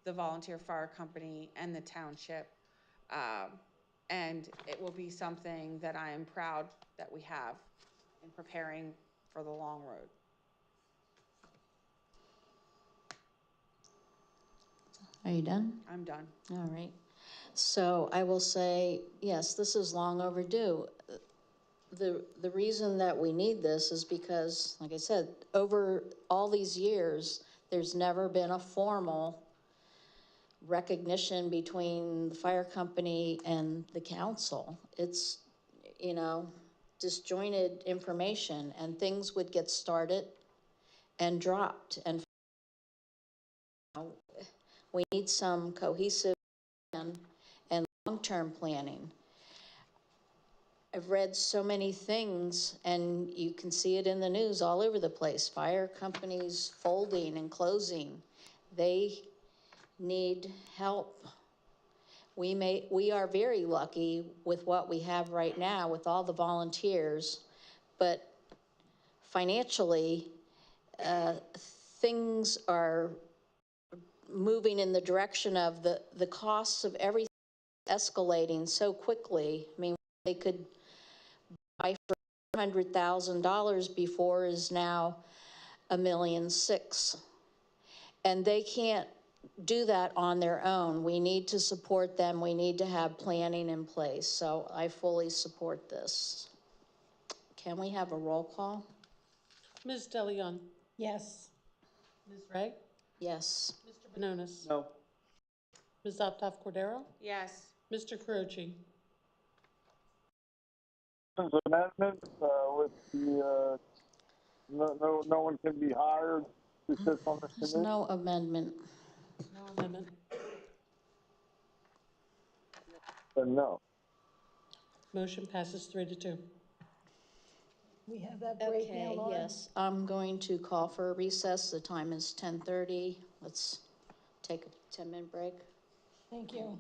the volunteer fire company and the township. And it will be something that I am proud that we have in preparing for the long road. Are you done? I'm done. All right. So I will say, yes, this is long overdue. The reason that we need this is because, like I said, over all these years, there's never been a formal recognition between the fire company and the council. It's, you know, disjointed information, and things would get started and dropped. And we need some cohesive and long-term planning. I've read so many things, and you can see it in the news all over the place. Fire companies folding and closing. They need help. We are very lucky with what we have right now with all the volunteers, but financially, things are moving in the direction of the costs of everything escalating so quickly. I mean, they could buy for $100,000 before is now $1.6 million. And they can't do that on their own. We need to support them. We need to have planning in place. So I fully support this. Can we have a roll call? Ms. DeLeon? Yes. Ms. Ray? Yes. Mr. Bononis? No. Ms. Optoff Cordero? Yes. Mr. Caroci? Amendment with the no one can be hired to sit on this There's committee. no amendment. No amendment. Then no. Motion passes 3-2. We have that break now, Okay, Laura? yes. I'm going to call for a recess. The time is 10:30. Let's take a 10-minute break. Thank you.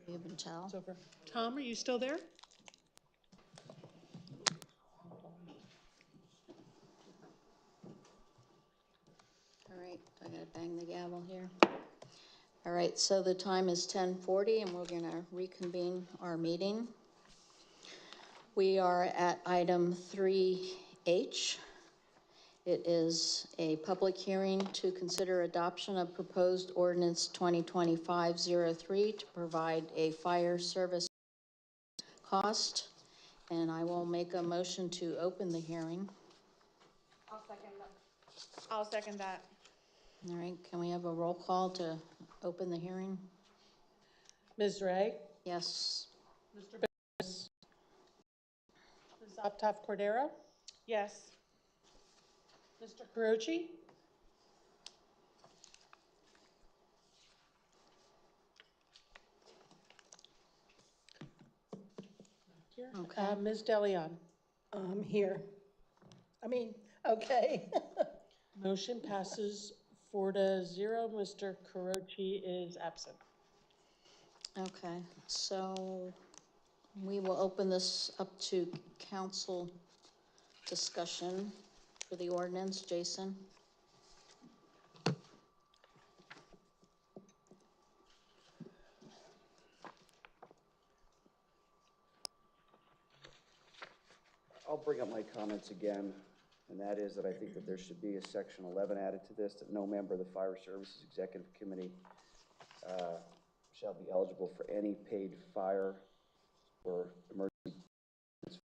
Even tell. It's over. Tom, are you still there? All right, I gotta bang the gavel here. All right, so the time is 10:40 and we're gonna reconvene our meeting. We are at item 3H. It is a public hearing to consider adoption of proposed ordinance 2025-03 to provide a fire service cost. And I will make a motion to open the hearing. I'll second that. All right, can we have a roll call to open the hearing? Ms. Ray? Yes. Mr. Ms. Optoff Cordero? Yes. Mr. Carucci? Okay. Ms. DeLeon? Here. Okay. Motion passes 4-0. Mr. Carucci is absent. Okay, so we will open this up to council discussion for the ordinance. Jason? I'll bring up my comments again, and that is that I think that there should be a section 11 added to this, that no member of the Fire Services Executive Committee shall be eligible for any paid fire or emergency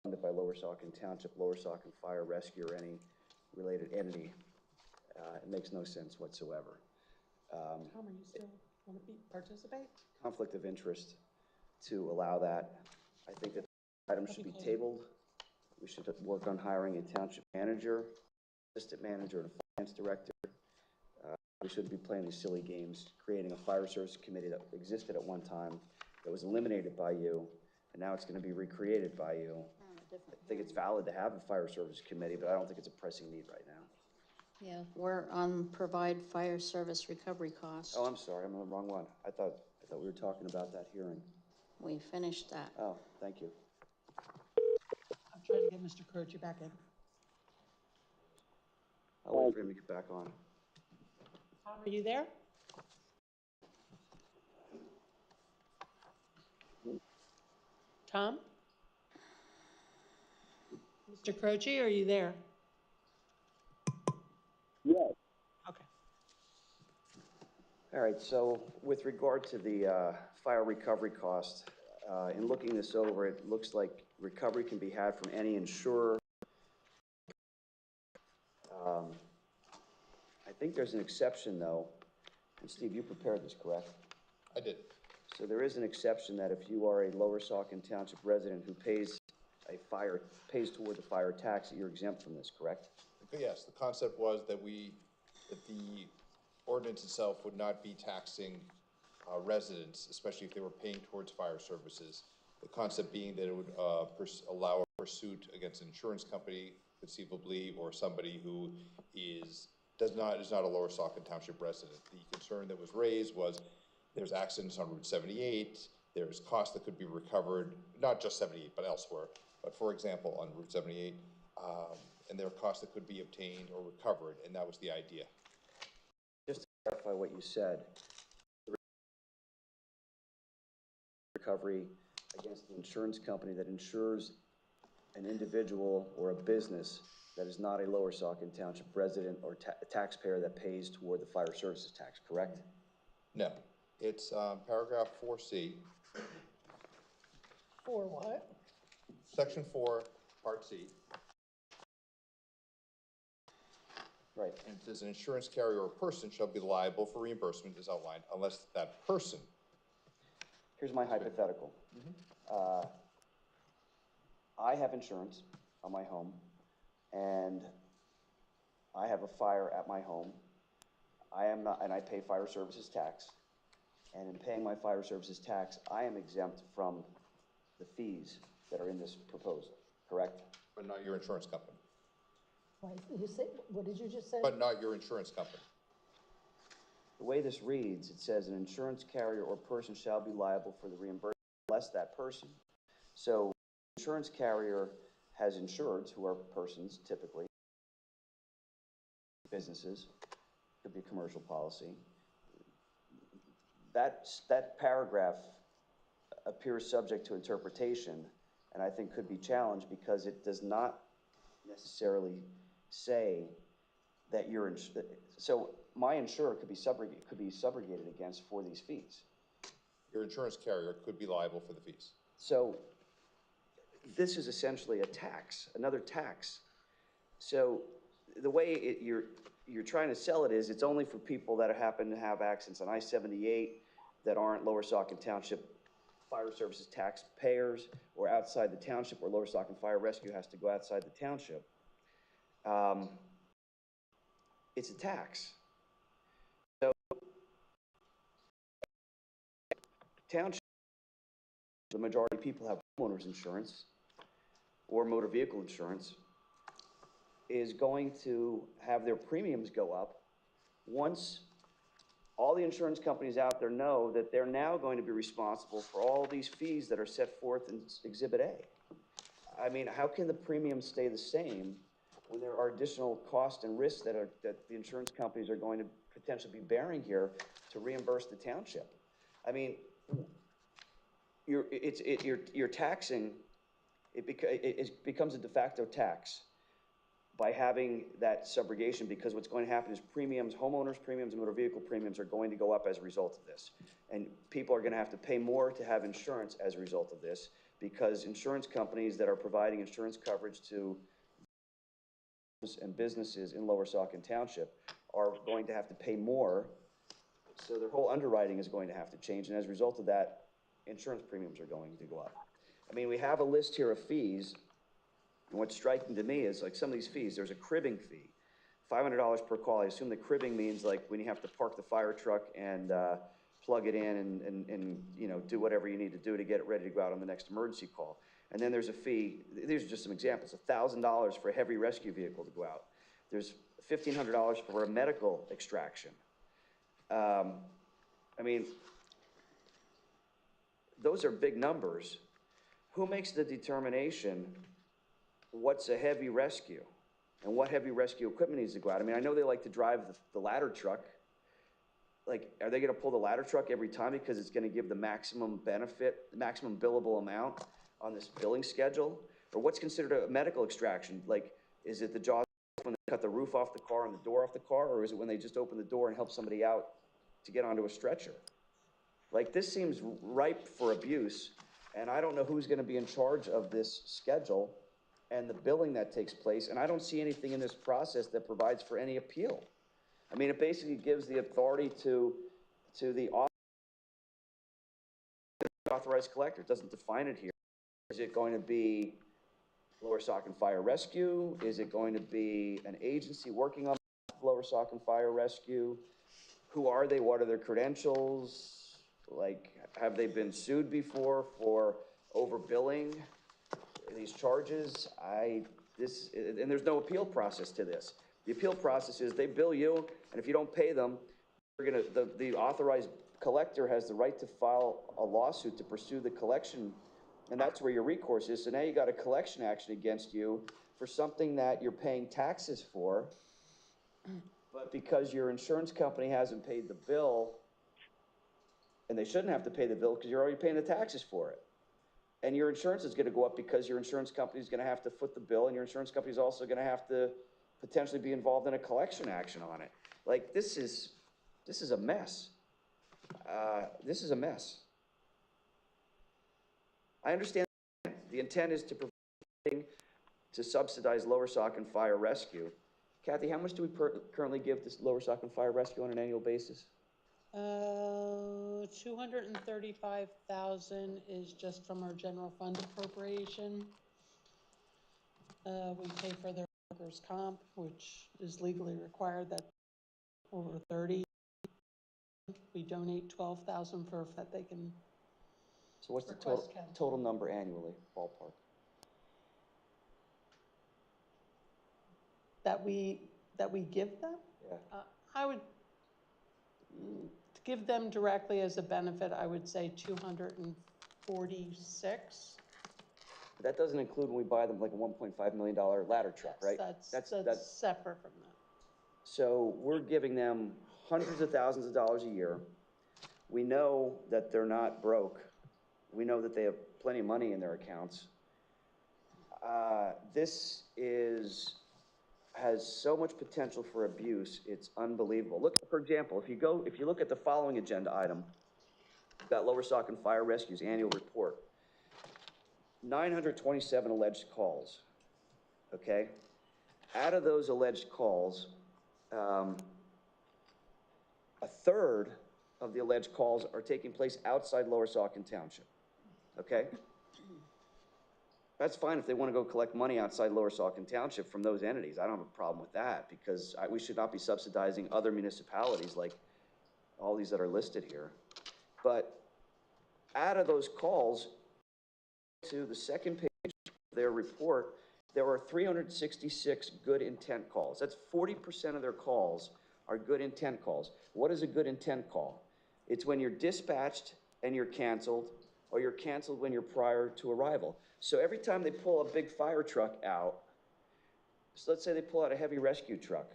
funded by Lower Saucon Township, Lower Saucon Fire Rescue, or any related entity. It makes no sense whatsoever. Tom, are you still want to participate? Conflict of interest to allow that. I think that the item should be tabled. We should work on hiring a township manager, assistant manager, and a finance director. We shouldn't be playing these silly games, creating a fire service committee that existed at one time, that was eliminated by you, and now it's going to be recreated by you. I think it's valid to have a fire service committee, but I don't think it's a pressing need right now. Yeah, we're on provide fire service recovery costs. Oh, I'm sorry, I'm on the wrong one. I thought we were talking about that hearing. We finished that. Oh, thank you. I'm trying to get Mr. Carucci back in. I'll wait for him to get back on. Tom, are you there? Tom? Mr. Carucci, are you there? Yes. Okay. All right, so with regard to the fire recovery cost, in looking this over, it looks like recovery can be had from any insurer. I think there's an exception though, and Steve, you prepared this, correct? I did. So there is an exception that if you are a Lower Saucon Township resident who pays toward the fire tax, that you're exempt from this, correct? Yes, the concept was that the ordinance itself would not be taxing residents, especially if they were paying towards fire services. The concept being that it would allow a pursuit against an insurance company, conceivably, or somebody who is not a Lower Saucon Township resident. The concern that was raised was there's accidents on Route 78, there's costs that could be recovered, not just 78, but elsewhere. But for example, on Route 78, and there are costs that could be obtained or recovered, and that was the idea. Just to clarify what you said, recovery against an insurance company that insures an individual or a business that is not a Lower Saucon Township resident or taxpayer that pays toward the fire services tax, correct? No, it's paragraph 4C. For what? Section 4, Part C. Right. And it says an insurance carrier or person shall be liable for reimbursement as outlined unless that person. Here's my hypothetical. I have insurance on my home, and I have a fire at my home. And I pay fire services tax. And in paying my fire services tax, I am exempt from the fees that are in this proposal, correct? But not your insurance company. What did you just say? But not your insurance company. the way this reads, it says an insurance carrier or person shall be liable for the reimbursement unless that person. So insurance carrier has insureds who are persons, typically, businesses, could be a commercial policy. That paragraph appears subject to interpretation, and I think could be challenged because it does not necessarily say that you're, so my insurer could be subrogated against for these fees. Your insurance carrier could be liable for the fees. So this is essentially a tax, another tax. So the way you're trying to sell it is it's only for people that happen to have accidents on I-78 that aren't Lower Saucon Township Fire Services taxpayers or outside the township, or Lower Saucon Fire Rescue has to go outside the township. It's a tax. So township, the majority of people have homeowners insurance or motor vehicle insurance, is going to have their premiums go up once all the insurance companies out there know that they're now going to be responsible for all these fees that are set forth in Exhibit A. I mean, how can the premiums stay the same when there are additional costs and risks that the insurance companies are going to potentially be bearing here to reimburse the township? I mean, you're taxing, it becomes a de facto tax by having that subrogation, because what's going to happen is premiums, homeowners premiums and motor vehicle premiums are going to go up as a result of this. And people are going to have to pay more to have insurance as a result of this, because insurance companies that are providing insurance coverage to and businesses in Lower Saucon Township are going to have to pay more. So their whole underwriting is going to have to change. And as a result of that, insurance premiums are going to go up. I mean, we have a list here of fees. And what's striking to me is like some of these fees, there's a cribbing fee, $500 per call. I assume the cribbing means like when you have to park the fire truck and plug it in and you know, do whatever you need to do to get it ready to go out on the next emergency call. And then there's a fee, these are just some examples, $1,000 for a heavy rescue vehicle to go out. There's $1,500 for a medical extraction. I mean, those are big numbers. Who makes the determination what's a heavy rescue and what heavy rescue equipment needs to go out? I mean, I know they like to drive the ladder truck. Like, are they gonna pull the ladder truck every time because it's gonna give the maximum benefit, the maximum billable amount on this billing schedule? Or what's considered a medical extraction? Like, is it the jaws when they cut the roof off the car and the door off the car, or is it when they just open the door and help somebody out to get onto a stretcher? Like, this seems ripe for abuse, and I don't know who's gonna be in charge of this schedule and the billing that takes place, and I don't see anything in this process that provides for any appeal. I mean, it basically gives the authority to the authorized collector. It doesn't define it here. Is it going to be Lower Saucon Fire Rescue? Is it going to be an agency working on Lower Saucon Fire Rescue? Who are they? What are their credentials? Like, have they been sued before for overbilling these charges? And there's no appeal process to this. The appeal process is they bill you, and if you don't pay them, the authorized collector has the right to file a lawsuit to pursue the collection, and that's where your recourse is. So now you got a collection action against you for something that you're paying taxes for, but because your insurance company hasn't paid the bill, and they shouldn't have to pay the bill because you're already paying the taxes for it. And your insurance is going to go up because your insurance company is going to have to foot the bill, and your insurance company is also going to have to potentially be involved in a collection action on it. Like, this is a mess. This is a mess. I understand the intent is to subsidize Lower Saucon Fire Rescue. Kathy, how much do we currently give to Lower Saucon Fire Rescue on an annual basis? $235,000 is just from our general fund appropriation. We pay for their workers' comp, which is legally required, that over 30. We donate $12,000 for that they can. So what's the total number annually, ballpark? That we give them? Yeah. I would. To give them directly as a benefit, I would say 246. But that doesn't include when we buy them like a $1.5 million ladder truck, right? That's That's separate from that. So we're giving them hundreds of thousands of dollars a year. We know that they're not broke. We know that they have plenty of money in their accounts. This has so much potential for abuse. It's unbelievable. Look, for example, if you look at the following agenda item, you've got Lower Saucon Fire Rescue's annual report. 927 alleged calls, okay? Out of those alleged calls, a third of the alleged calls are taking place outside Lower Saucon Township, okay? That's fine if they want to go collect money outside Lower Saucon Township from those entities. I don't have a problem with that, because we should not be subsidizing other municipalities like all these that are listed here. But out of those calls, to the second page of their report, there were 366 good intent calls. That's 40% of their calls are good intent calls. What is a good intent call? It's when you're dispatched and you're canceled, or you're canceled when you're prior to arrival. So every time they pull a big fire truck out, so let's say they pull out a heavy rescue truck,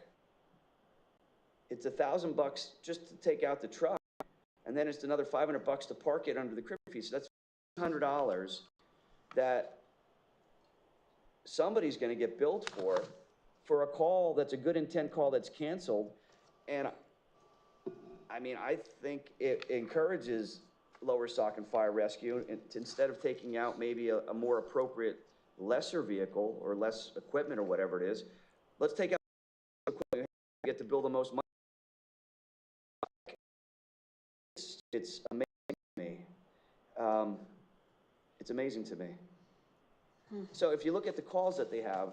it's $1,000 just to take out the truck, and then it's another $500 to park it under the crib fee. So that's $100 that somebody's going to get billed for a call that's a good intent call that's canceled. And I mean, I think it encourages Lower Saucon Fire Rescue, instead of taking out maybe a more appropriate, lesser vehicle or less equipment or whatever it is, let's take out equipment, get to bill the most money. It's amazing to me. It's amazing to me. So if you look at the calls that they have,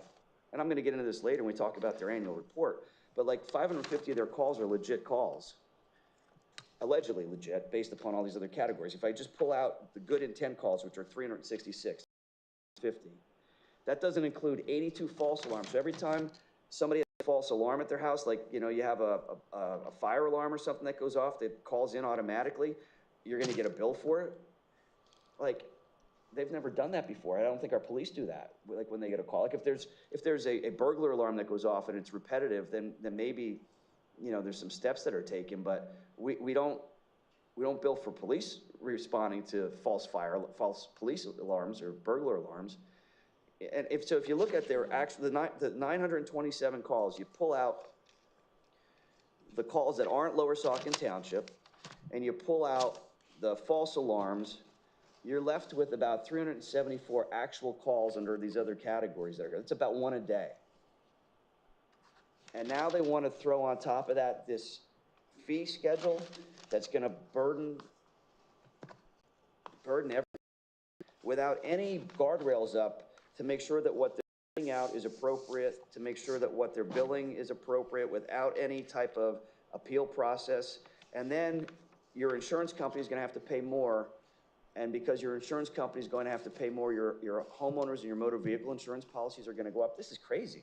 and I'm going to get into this later when we talk about their annual report, but like 550 of their calls are legit calls. Allegedly legit, based upon all these other categories. If I just pull out the good intent calls, which are 366, 50, that doesn't include 82 false alarms. So every time somebody has a false alarm at their house, like, you know, you have a fire alarm or something that goes off that calls in automatically, you're going to get a bill for it. Like, they've never done that before. I don't think our police do that. Like when they get a call, like if there's a burglar alarm that goes off and it's repetitive, then maybe, you know, there's some steps that are taken, but we don't bill for police responding to false police alarms or burglar alarms. And if you look at their actual, the 927 calls, you pull out the calls that aren't Lower Saucon Township, and you pull out the false alarms, you're left with about 374 actual calls under these other categories that are good. It's about one a day. And now they want to throw on top of that this fee schedule that's going to burden everything without any guardrails up to make sure that what they're putting out is appropriate, to make sure that what they're billing is appropriate without any type of appeal process. And then your insurance company is going to have to pay more. And because your insurance company is going to have to pay more, your homeowners and your motor vehicle insurance policies are going to go up. This is crazy.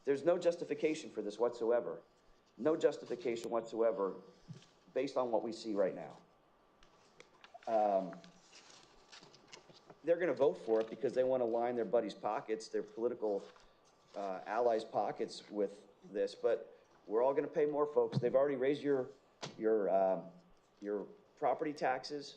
There's no justification for this whatsoever. No justification whatsoever based on what we see right now. They're going to vote for it because they want to line their buddies' pockets, their political allies' pockets with this. But we're all going to pay more, folks. They've already raised your property taxes.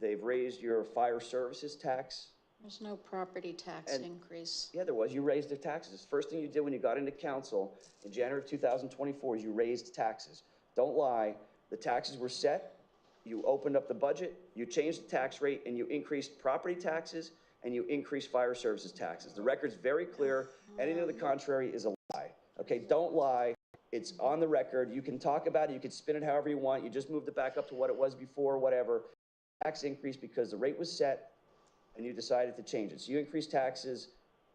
They've raised your fire services tax. There's no property tax increase. Yeah, there was. You raised the taxes. First thing you did when you got into council in January of 2024 is you raised taxes. Don't lie. The taxes were set. You opened up the budget. You changed the tax rate, and you increased property taxes, and you increased fire services taxes. The record's very clear. Anything to the contrary is a lie. Okay, don't lie. It's on the record. You can talk about it. You can spin it however you want. You just moved it back up to what it was before, whatever. Tax increase because the rate was set and you decided to change it. So you increased taxes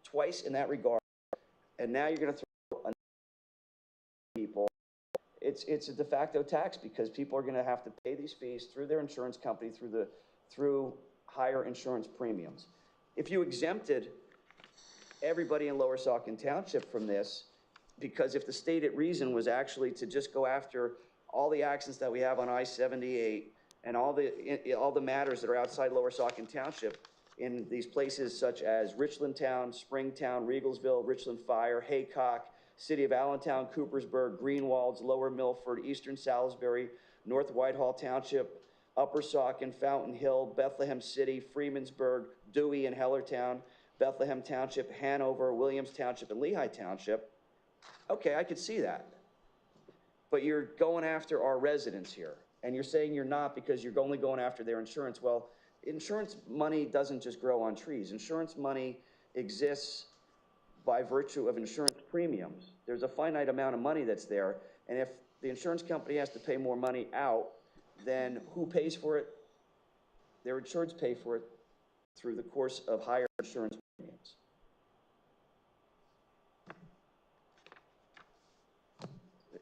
twice in that regard, and now you're going to throw on people. It's a de facto tax because people are going to have to pay these fees through their insurance company through higher insurance premiums. If you exempted everybody in Lower Saucon Township from this, because if the stated reason was actually to just go after all the accidents that we have on I-78 and all the matters that are outside Lower Saucon Township in these places such as Richland Town, Springtown, Regalsville, Richland Fire, Haycock, City of Allentown, Coopersburg, Greenwalds, Lower Milford, Eastern Salisbury, North Whitehall Township, Upper Saucon, Fountain Hill, Bethlehem City, Freemansburg, Dewey and Hellertown, Bethlehem Township, Hanover, Williams Township, and Lehigh Township. Okay, I could see that. But you're going after our residents here, and you're saying you're not because you're only going after their insurance. Well, insurance money doesn't just grow on trees. Insurance money exists by virtue of insurance premiums. There's a finite amount of money that's there, and if the insurance company has to pay more money out, then who pays for it? Their insurance pay for it through the course of higher insurance premiums.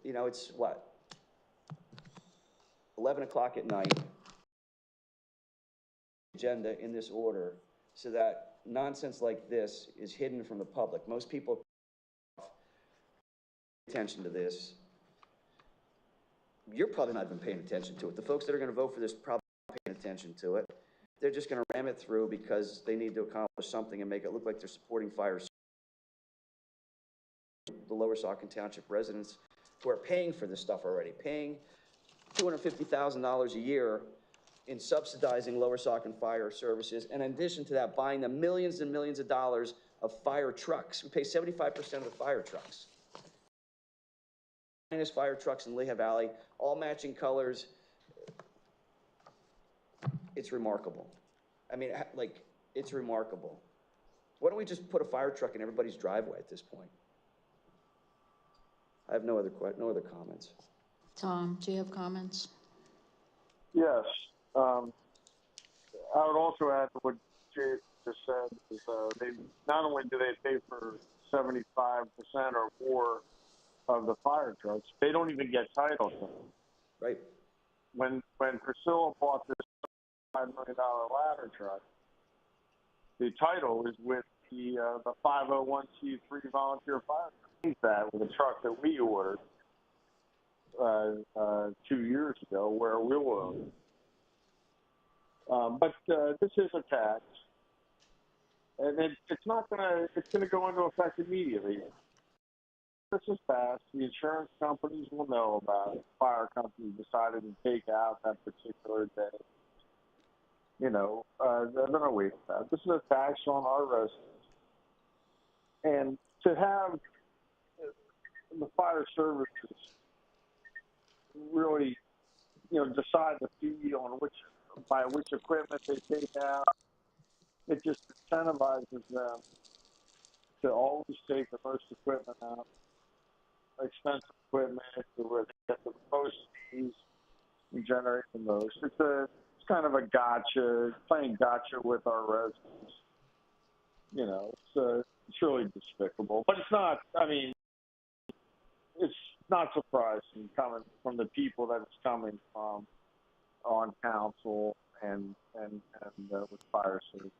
You know, it's what? 11 o'clock at night. Agenda in this order so that nonsense like this is hidden from the public. Most people pay attention to this. You're probably not even paying attention to it. The folks that are going to vote for this probably not paying attention to it. They're just going to ram it through because they need to accomplish something and make it look like they're supporting fire. The Lower Saucon Township residents who are paying for this stuff already, paying $250,000 a year in subsidizing Lower Saucon fire services, and in addition to that, buying them millions and millions of dollars of fire trucks. We pay 75% of the fire trucks. Finest fire trucks in Lehigh Valley, all matching colors. It's remarkable. I mean, like, it's remarkable. Why don't we just put a fire truck in everybody's driveway at this point? I have no other comments. Tom, do you have comments? Yes. I would also add to what Jay just said is they not only do they pay for 75% or more of the fire trucks, they don't even get title to them. Right. When Priscilla bought this $5 million ladder truck, the title is with the 501c3 volunteer fire truck. That with a truck that we ordered 2 years ago, where we'll own. But this is a tax, and it's going to go into effect immediately. This is passed. The insurance companies will know about it. Fire companies decided to take out that particular day. You know, they're going to wait for that. This is a tax on our residents. And to have the fire services really, you know, decide the fee on by which equipment they take out, it just incentivizes them to always take the most equipment out, expensive equipment, to where they get the most fees and generate the most. It's kind of a gotcha, playing gotcha with our residents. You know, it's really despicable, but it's not. I mean, it's not surprising coming from the people that it's coming from on council and with fire service.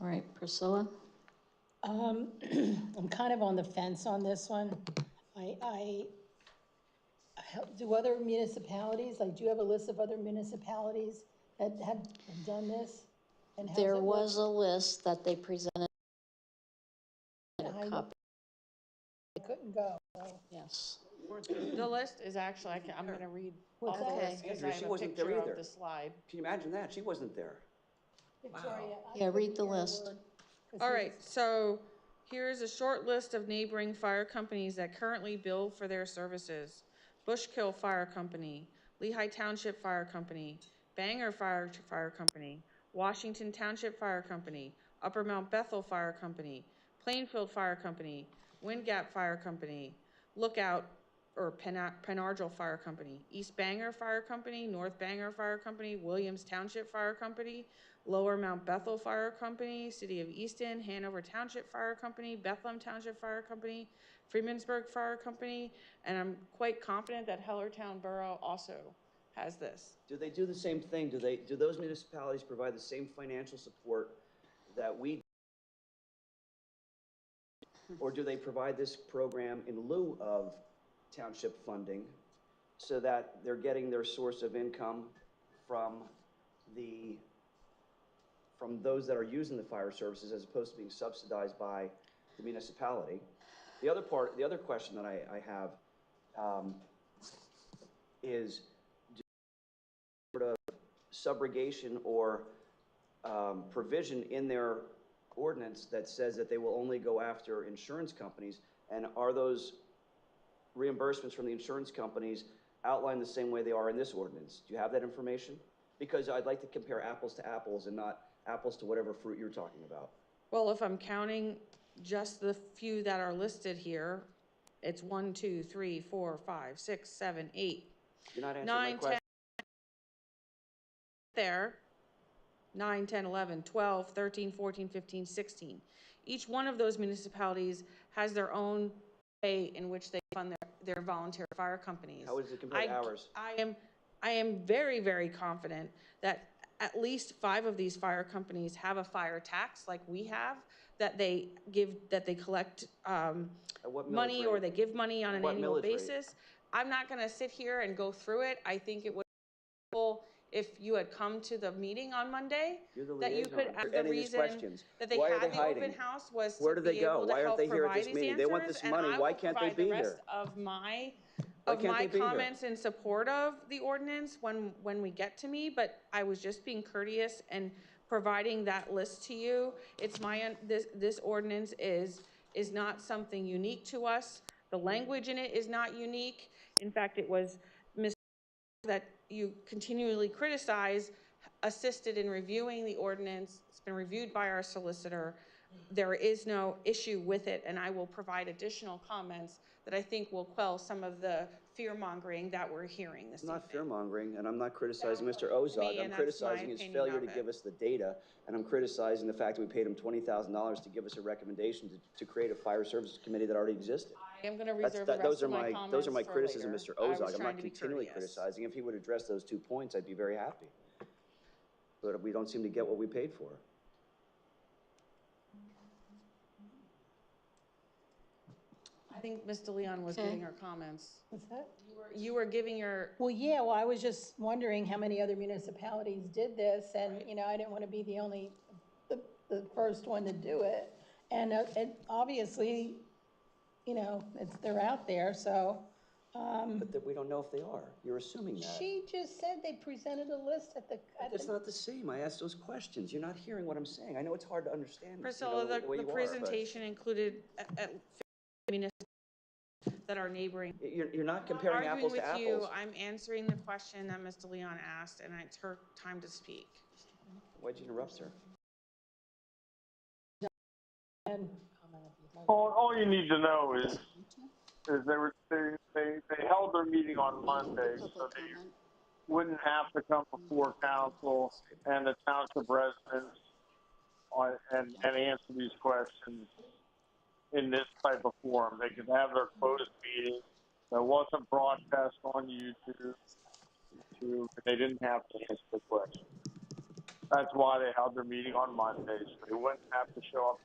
All right, Priscilla? I'm kind of on the fence on this one. Do other municipalities, like, do you have a list of other municipalities that have done this? And There was a list that they presented. I couldn't go. So. Yes. The list is actually, I'm going to read What's all that? this because I Andrew, she have a wasn't there picture either. of the slide. Can you imagine that? She wasn't there. Victoria, Yeah, read the list. All right, so here's a short list of neighboring fire companies that currently bill for their services. Bushkill Fire Company, Lehigh Township Fire Company, Bangor Fire Company, Washington Township Fire Company, Upper Mount Bethel Fire Company, Plainfield Fire Company, Wind Gap Fire Company, Lookout or Penargil Fire Company, East Bangor Fire Company, North Bangor Fire Company, Williams Township Fire Company, Lower Mount Bethel Fire Company, City of Easton, Hanover Township Fire Company, Bethlehem Township Fire Company, Freemansburg Fire Company, and I'm quite confident that Hellertown Borough also has this. Do they do the same thing? Do those municipalities provide the same financial support that we do? Or do they provide this program in lieu of township funding so that they're getting their source of income from those that are using the fire services as opposed to being subsidized by the municipality? The other question that I have is sort of subrogation or provision in their ordinance that says that they will only go after insurance companies, and are those reimbursements from the insurance companies outlined the same way they are in this ordinance? Do you have that information? Because I'd like to compare apples to apples and not apples to whatever fruit you're talking about. Well, if I'm counting just the few that are listed here, it's 1, 2, 3, 4, 5, 6, 7, 8, You're not answering 9, my question. 10, there, 9, 10, 11, 12, 13, 14, 15, 16. Each one of those municipalities has their own way in which they fund their volunteer fire companies. How does it compare to ours? I am very, very confident that at least 5 of these fire companies have a fire tax like we have, that they collect money, or they give money on an annual basis. I'm not gonna sit here and go through it. I think it would be helpful if you had come to the meeting on Monday, that you could, the reason that they had the open house was to be able to help provide these answers. They want this money. Why can't they be here? Of my comments in support of the ordinance when we get to me, but I was just being courteous and providing that list to you. It's this ordinance is not something unique to us. The language in it is not unique. In fact, it was that you continually criticize assisted in reviewing the ordinance. It's been reviewed by our solicitor. There is no issue with it, and I will provide additional comments that I think will quell some of the fear-mongering that we're hearing this evening. I'm not fear-mongering, and I'm not criticizing Mr. Ozog. I'm criticizing his failure to give us the data, and I'm criticizing the fact that we paid him $20,000 to give us a recommendation to create a fire services committee that already existed. I am going to reserve the rest of my comments Those are my for criticism, later. Mr. Ozog. I'm not continually criticizing. If he would address those 2 points, I'd be very happy. But we don't seem to get what we paid for. I think Ms. DeLeon was giving her comments. What's that? You were giving your... Well, yeah, I was just wondering how many other municipalities did this, and, you know, I didn't want to be the first one to do it. And obviously, you know, they're out there, so. But we don't know if they are. You're assuming that. She just said they presented a list at the. That's not the same. I asked those questions. You're not hearing what I'm saying. I know it's hard to understand. Priscilla, the presentation included at that are neighboring. You're not comparing apples to apples. You, I'm answering the question that Ms. DeLeon asked, and it's her time to speak. Why'd you interrupt her? All you need to know is they held their meeting on Monday, so they wouldn't have to come before council and the township residents and answer these questions in this type of forum. They could have their closed meeting that wasn't broadcast on YouTube. They didn't have to answer the question. That's why they held their meeting on Monday, so they wouldn't have to show up.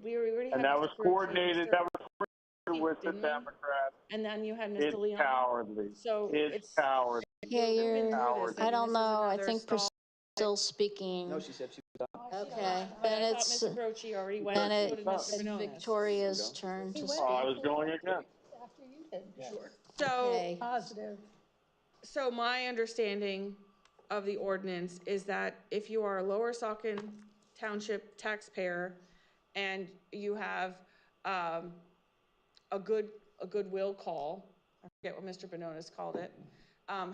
And that was coordinated. That was coordinated with the Democrats. And then you had Ms. DeLeon. It's cowardly. So it's cowardly. Yeah, I don't know. I think Priscilla's still speaking. No, she said she was done. Okay, then it's Victoria's turn to speak. I was going again. After you did. Sure. So okay. Positive. So my understanding of the ordinance is that if you are a Lower Saucon Township taxpayer and you have a goodwill call, I forget what Mr. Bononis called it.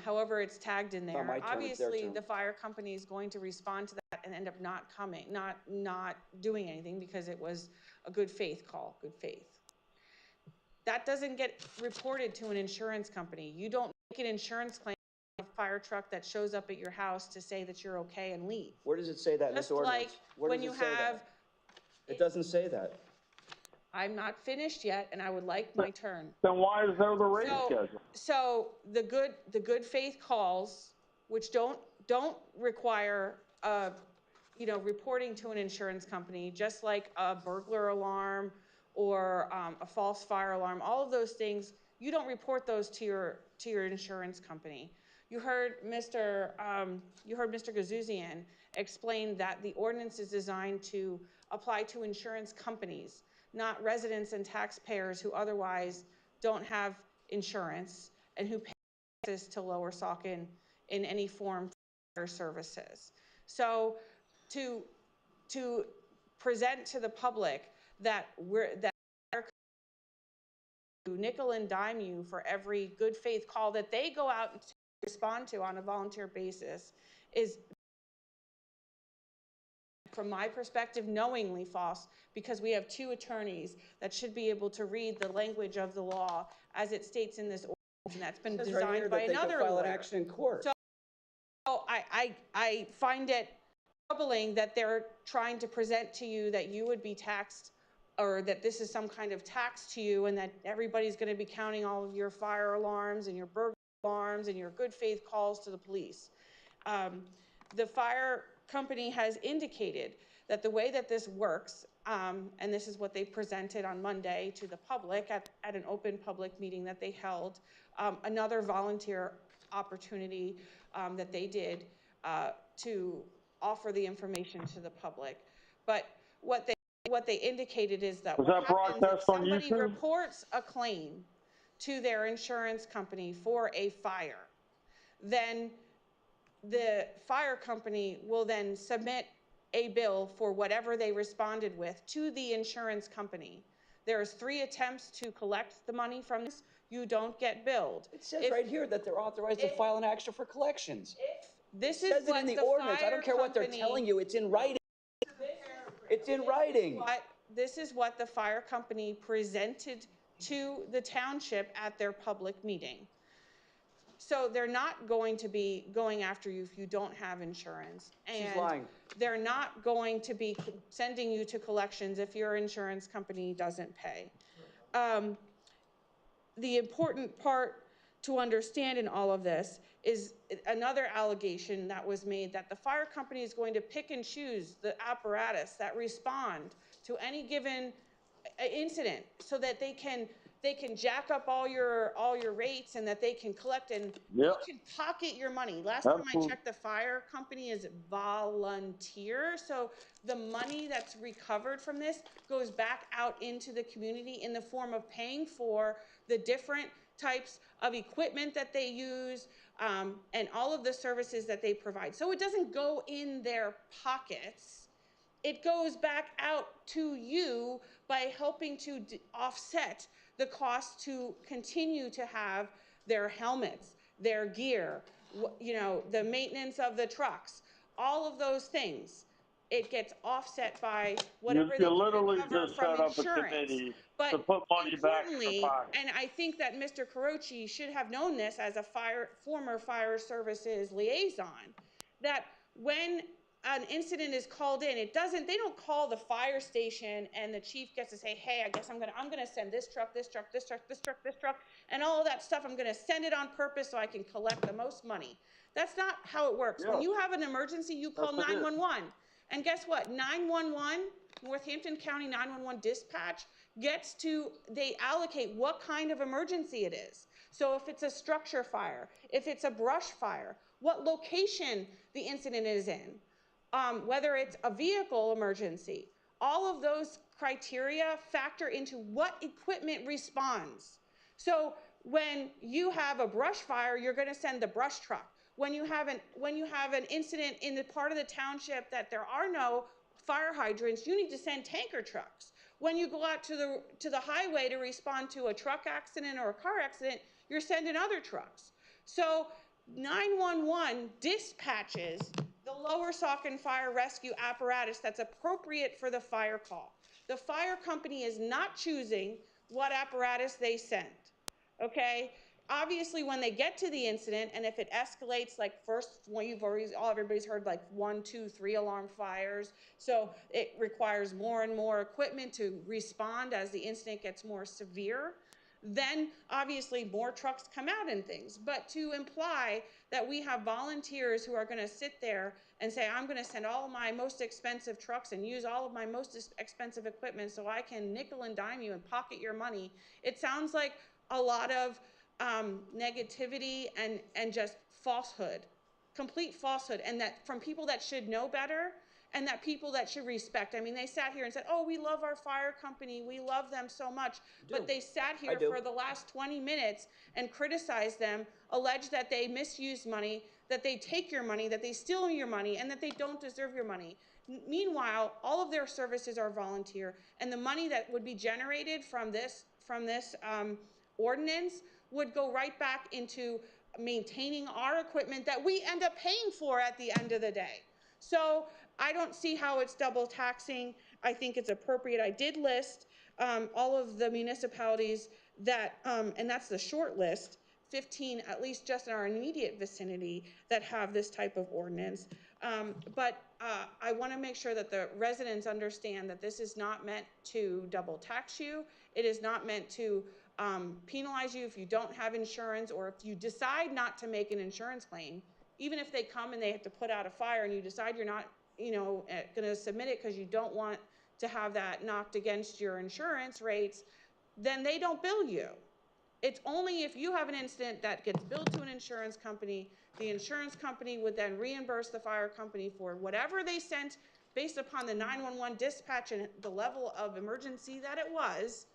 However, it's tagged in there. Obviously, the fire company is going to respond to that and end up not coming, not doing anything because it was a good faith call, good faith. That doesn't get reported to an insurance company. You don't make an insurance claim on a fire truck that shows up at your house to say that you're okay and leave. Where does it say that in this ordinance? Where when you have... It doesn't say that. I'm not finished yet, and I would like my turn. Then why is there the rate schedule? So the good faith calls, which don't require reporting to an insurance company, just like a burglar alarm or a false fire alarm, all of those things, you don't report those to your insurance company. You heard Mr. Gazouzian explain that the ordinance is designed to apply to insurance companies, not residents and taxpayers who otherwise don't have insurance and who pay taxes to Lower Saucon in any form for services. So to present to the public that we're nickel and dime you for every good faith call that they go out and respond to on a volunteer basis is, from my perspective, knowingly false, because we have two attorneys that should be able to read the language of the law as it states in this ordinance, and that's been designed by another lawyer. File an action in court. So I find it troubling that they're trying to present to you that you would be taxed, or that this is some kind of tax to you, and that everybody's going to be counting all of your fire alarms and your burglar alarms and your good faith calls to the police. The fire company has indicated that the way that this works, and this is what they presented on Monday to the public at an open public meeting that they held, another volunteer opportunity that they did to offer the information to the public. But what they indicated is that what happens if somebody reports a claim to their insurance company for a fire, then the fire company will then submit a bill for whatever they responded with to the insurance company. There's 3 attempts to collect the money from this. You don't get billed. It says right here that they're authorized to file an action for collections. This is what in the ordinance. I don't care what they're telling you. It's in writing. It's in writing. This is what the fire company presented to the township at their public meeting. So they're not going to be going after you if you don't have insurance. And she's lying. They're not going to be sending you to collections if your insurance company doesn't pay. The important part to understand in all of this is another allegation that was made, that the fire company is going to pick and choose the apparatus that respond to any given incident, so that they can jack up all your rates, and that they can collect, and you can pocket your money. Last time I checked, the fire company is volunteer, so the money that's recovered from this goes back out into the community in the form of paying for the different types of equipment that they use, and all of the services that they provide. So it doesn't go in their pockets. It goes back out to you by helping to offset the cost to continue to have their helmets, their gear, the maintenance of the trucks, all of those things. It gets offset by whatever they can recover from insurance. But importantly, and I think that Mr. Carochi should have known this as a former fire services liaison, that when an incident is called in, they don't call the fire station and the chief gets to say, hey, I guess I'm gonna send this truck, and all of that stuff, I'm gonna send it on purpose so I can collect the most money. That's not how it works. When you have an emergency, you call 911. And guess what? 911, Northampton County 911 dispatch they allocate what kind of emergency it is. So if it's a structure fire, if it's a brush fire, what location the incident is in, whether it's a vehicle emergency, all of those criteria factor into what equipment responds. So when you have a brush fire, you're going to send the brush truck. When you have an incident in the part of the township that there are no fire hydrants, you need to send tanker trucks. When you go out to the highway to respond to a truck accident or a car accident, you're sending other trucks. So 911 dispatches the Lower Saucon fire rescue apparatus that's appropriate for the fire call. The fire company is not choosing what apparatus they send, okay? Obviously, when they get to the incident, and if it escalates, like first, everybody's heard like 1, 2, 3 alarm fires. So it requires more and more equipment to respond as the incident gets more severe. then obviously more trucks come out and things. But to imply that we have volunteers who are going to sit there and say, I'm going to send all of my most expensive trucks and use all of my most expensive equipment so I can nickel and dime you and pocket your money, it sounds like a lot of negativity and just falsehood, complete falsehood, and that from people that should know better and that people that should respect. I mean, they sat here and said, oh, we love our fire company, we love them so much, but they sat here for the last 20 minutes and criticized them, alleged that they misuse money, that they take your money, that they steal your money, and that they don't deserve your money. Meanwhile, all of their services are volunteer, and the money that would be generated from this ordinance would go right back into maintaining our equipment that we end up paying for at the end of the day. So I don't see how it's double taxing. I think it's appropriate. I did list all of the municipalities that, and that's the short list, 15 at least just in our immediate vicinity that have this type of ordinance. But I want to make sure that the residents understand that this is not meant to double tax you. It is not meant to penalize you if you don't have insurance, or if you decide not to make an insurance claim. Even if they come and they have to put out a fire and you decide you're not, going to submit it because you don't want to have that knocked against your insurance rates, then they don't bill you. It's only if you have an incident that gets billed to an insurance company, the insurance company would then reimburse the fire company for whatever they sent based upon the 911 dispatch and the level of emergency that it was,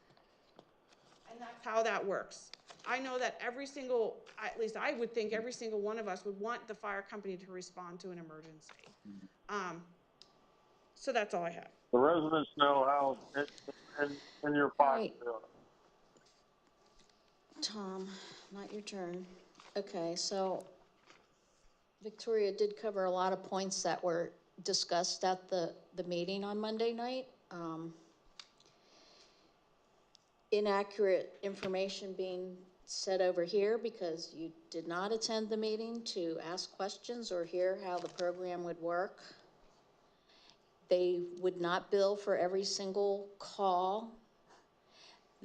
and that's how that works. I know that at least I would think every single one of us would want the fire company to respond to an emergency. So that's all I have. The residents know how in your pocket. Tom, not your turn. Okay, so Victoria did cover a lot of points that were discussed at the meeting on Monday night. Inaccurate information being said over here because you did not attend the meeting to ask questions or hear how the program would work. They would not bill for every single call.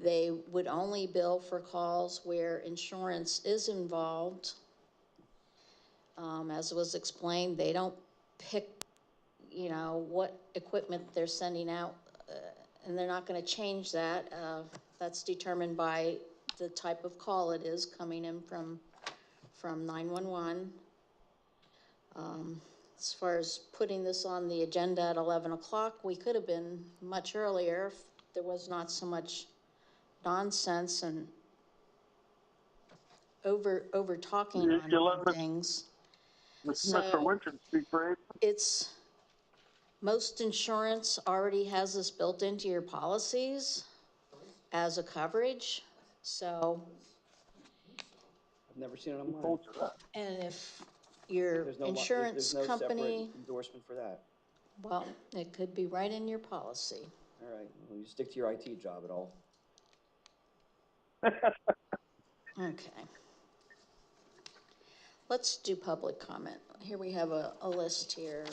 They would only bill for calls where insurance is involved. As was explained, they don't pick, what equipment they're sending out, and they're not going to change that. That's determined by the type of call it is coming in from 911. As far as putting this on the agenda at 11 o'clock, we could have been much earlier if there was not so much nonsense and over talking on things. Mr. Winter, speak for most insurance already has this built into your policies as a coverage. So I've never seen it online. and if your insurance there's no company, separate endorsement for that. well, it could be right in your policy. All right, well, you stick to your IT job at all. Okay. Let's do public comment. Here we have a list here.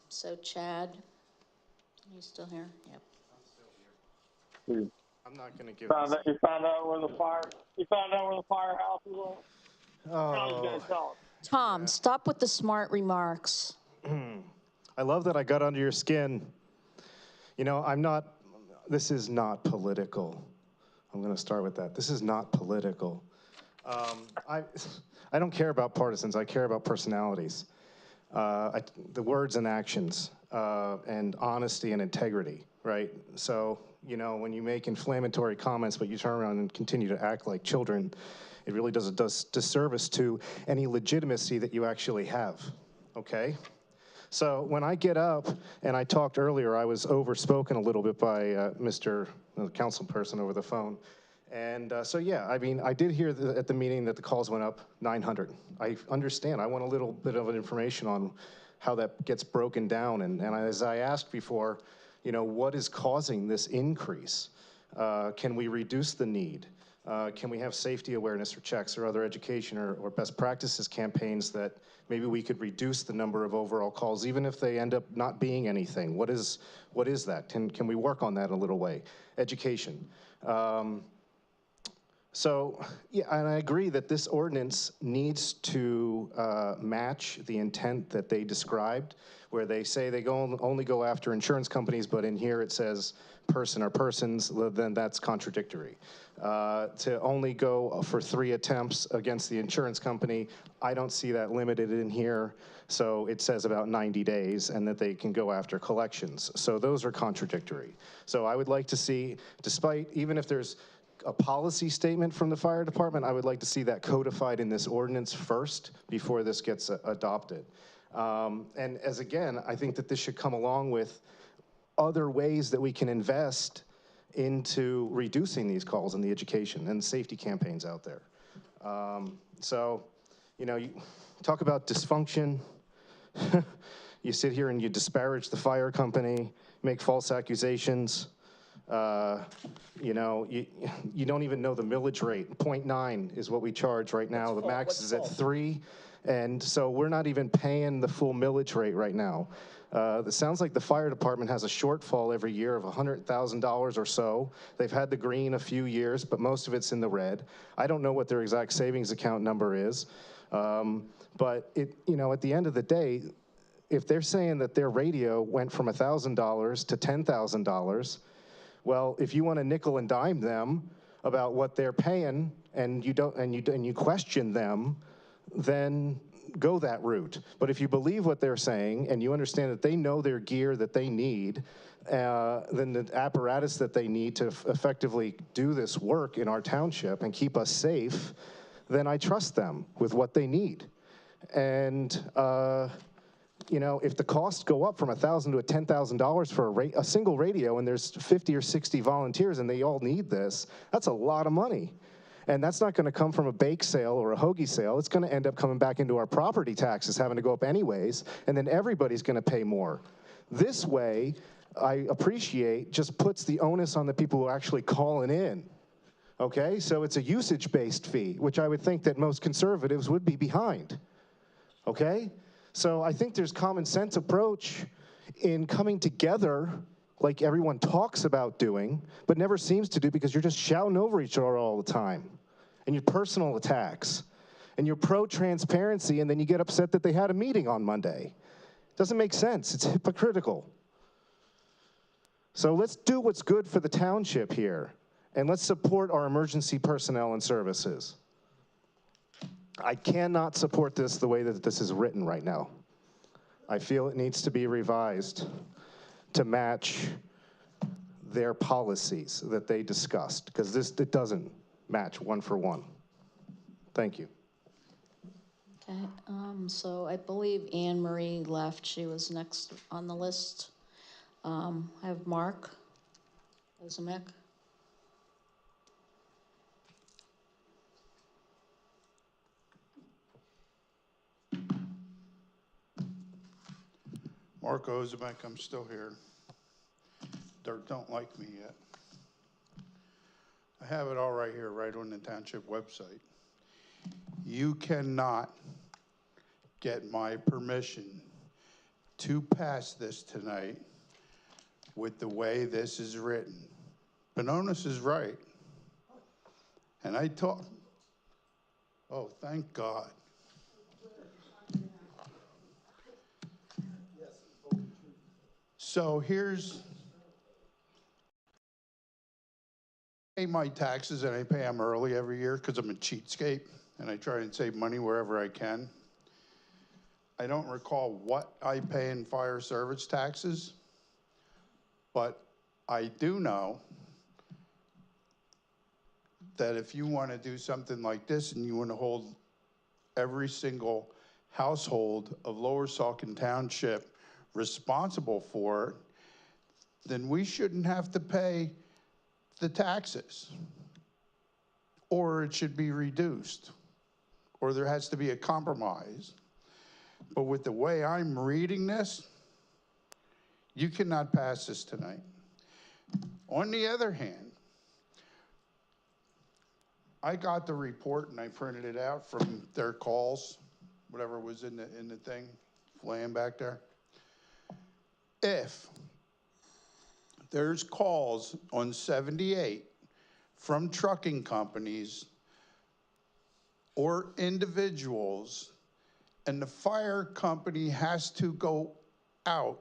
So Chad, are you still here? Yep. I'm still here. I'm not going to give You found out where the firehouse was? Oh. Tom, stop with the smart remarks. I love that I got under your skin. This is not political. I'm going to start with that. This is not political. I don't care about partisans. I care about personalities. The words and actions, and honesty and integrity, right? So, when you make inflammatory comments, but you turn around and continue to act like children, it really does a disservice to any legitimacy that you actually have, okay? So when I get up, and I talked earlier, I was overspoken a little bit by Mr. Council person over the phone. And so, yeah, I did hear at the meeting that the calls went up 900. I understand. I want a little bit of information on how that gets broken down. And as I asked before, what is causing this increase? Can we reduce the need? Can we have safety awareness or checks or other education or best practices campaigns that maybe we could reduce the number of overall calls, even if they end up not being anything? What is that? Can we work on that a little way? Education. So, yeah, and I agree that this ordinance needs to match the intent that they described, where they say they only go after insurance companies, but in here it says person or persons, then that's contradictory. To only go for 3 attempts against the insurance company, I don't see that limited in here. So it says about 90 days and that they can go after collections. So those are contradictory. So I would like to see, despite, even if there's a policy statement from the fire department, I would like to see that codified in this ordinance first before this gets adopted. And as again, I think that this should come along with other ways that we can invest into reducing these calls and the education and the safety campaigns out there. So, you know, you talk about dysfunction. You sit here and you disparage the fire company, make false accusations. You know, you don't even know the millage rate. 0.9 is what we charge right now. The max is at 3. And so we're not even paying the full millage rate right now. It sounds like the fire department has a shortfall every year of $100,000 or so. They've had the green a few years, but most of it's in the red. I don't know what their exact savings account number is. But you know, at the end of the day, if they're saying that their radio went from $1,000 to $10,000, well, if you want to nickel and dime them about what they're paying and you question them, then go that route. But if you believe what they're saying and you understand that they know their gear that they need, then the apparatus that they need to effectively do this work in our township and keep us safe, then I trust them with what they need. And you know, if the costs go up from $1,000 to $10,000 for a single radio and there's 50 or 60 volunteers and they all need this, that's a lot of money. And that's not going to come from a bake sale or a hoagie sale. It's going to end up coming back into our property taxes, having to go up anyways, and then everybody's going to pay more. This way, I appreciate, just puts the onus on the people who are actually calling in. Okay, so it's a usage-based fee, which I would think that most conservatives would be behind. Okay, so I think there's common sense approach in coming together like everyone talks about doing, but never seems to do because you're just shouting over each other all the time. And your personal attacks. And you're pro-transparency, and then you get upset that they had a meeting on Monday. Doesn't make sense. It's hypocritical. So let's do what's good for the township here, and let's support our emergency personnel and services. I cannot support this the way that this is written right now. I feel it needs to be revised to match their policies that they discussed, because it doesn't match one for one. Thank you. Okay, so I believe Anne Marie left. She was next on the list. I have Mark Ozimek. Mark Ozimek, I'm still here. Dirt don't like me yet. I have it all right here, right on the township website. You cannot get my permission to pass this tonight with the way this is written. Bononis is right. And I talk, oh, thank God. So here's, I pay my taxes and I pay them early every year because I'm a cheapskate and I try and save money wherever I can. I don't recall what I pay in fire service taxes, but I do know that if you want to do something like this and you want to hold every single household of Lower Saucon Township responsible for it, then we shouldn't have to pay the taxes, or it should be reduced, or there has to be a compromise. But with the way I'm reading this, you cannot pass this tonight. On the other hand, I got the report and I printed it out from their calls, whatever was in the thing, laying back there. If there's calls on 78 from trucking companies or individuals, and the fire company has to go outside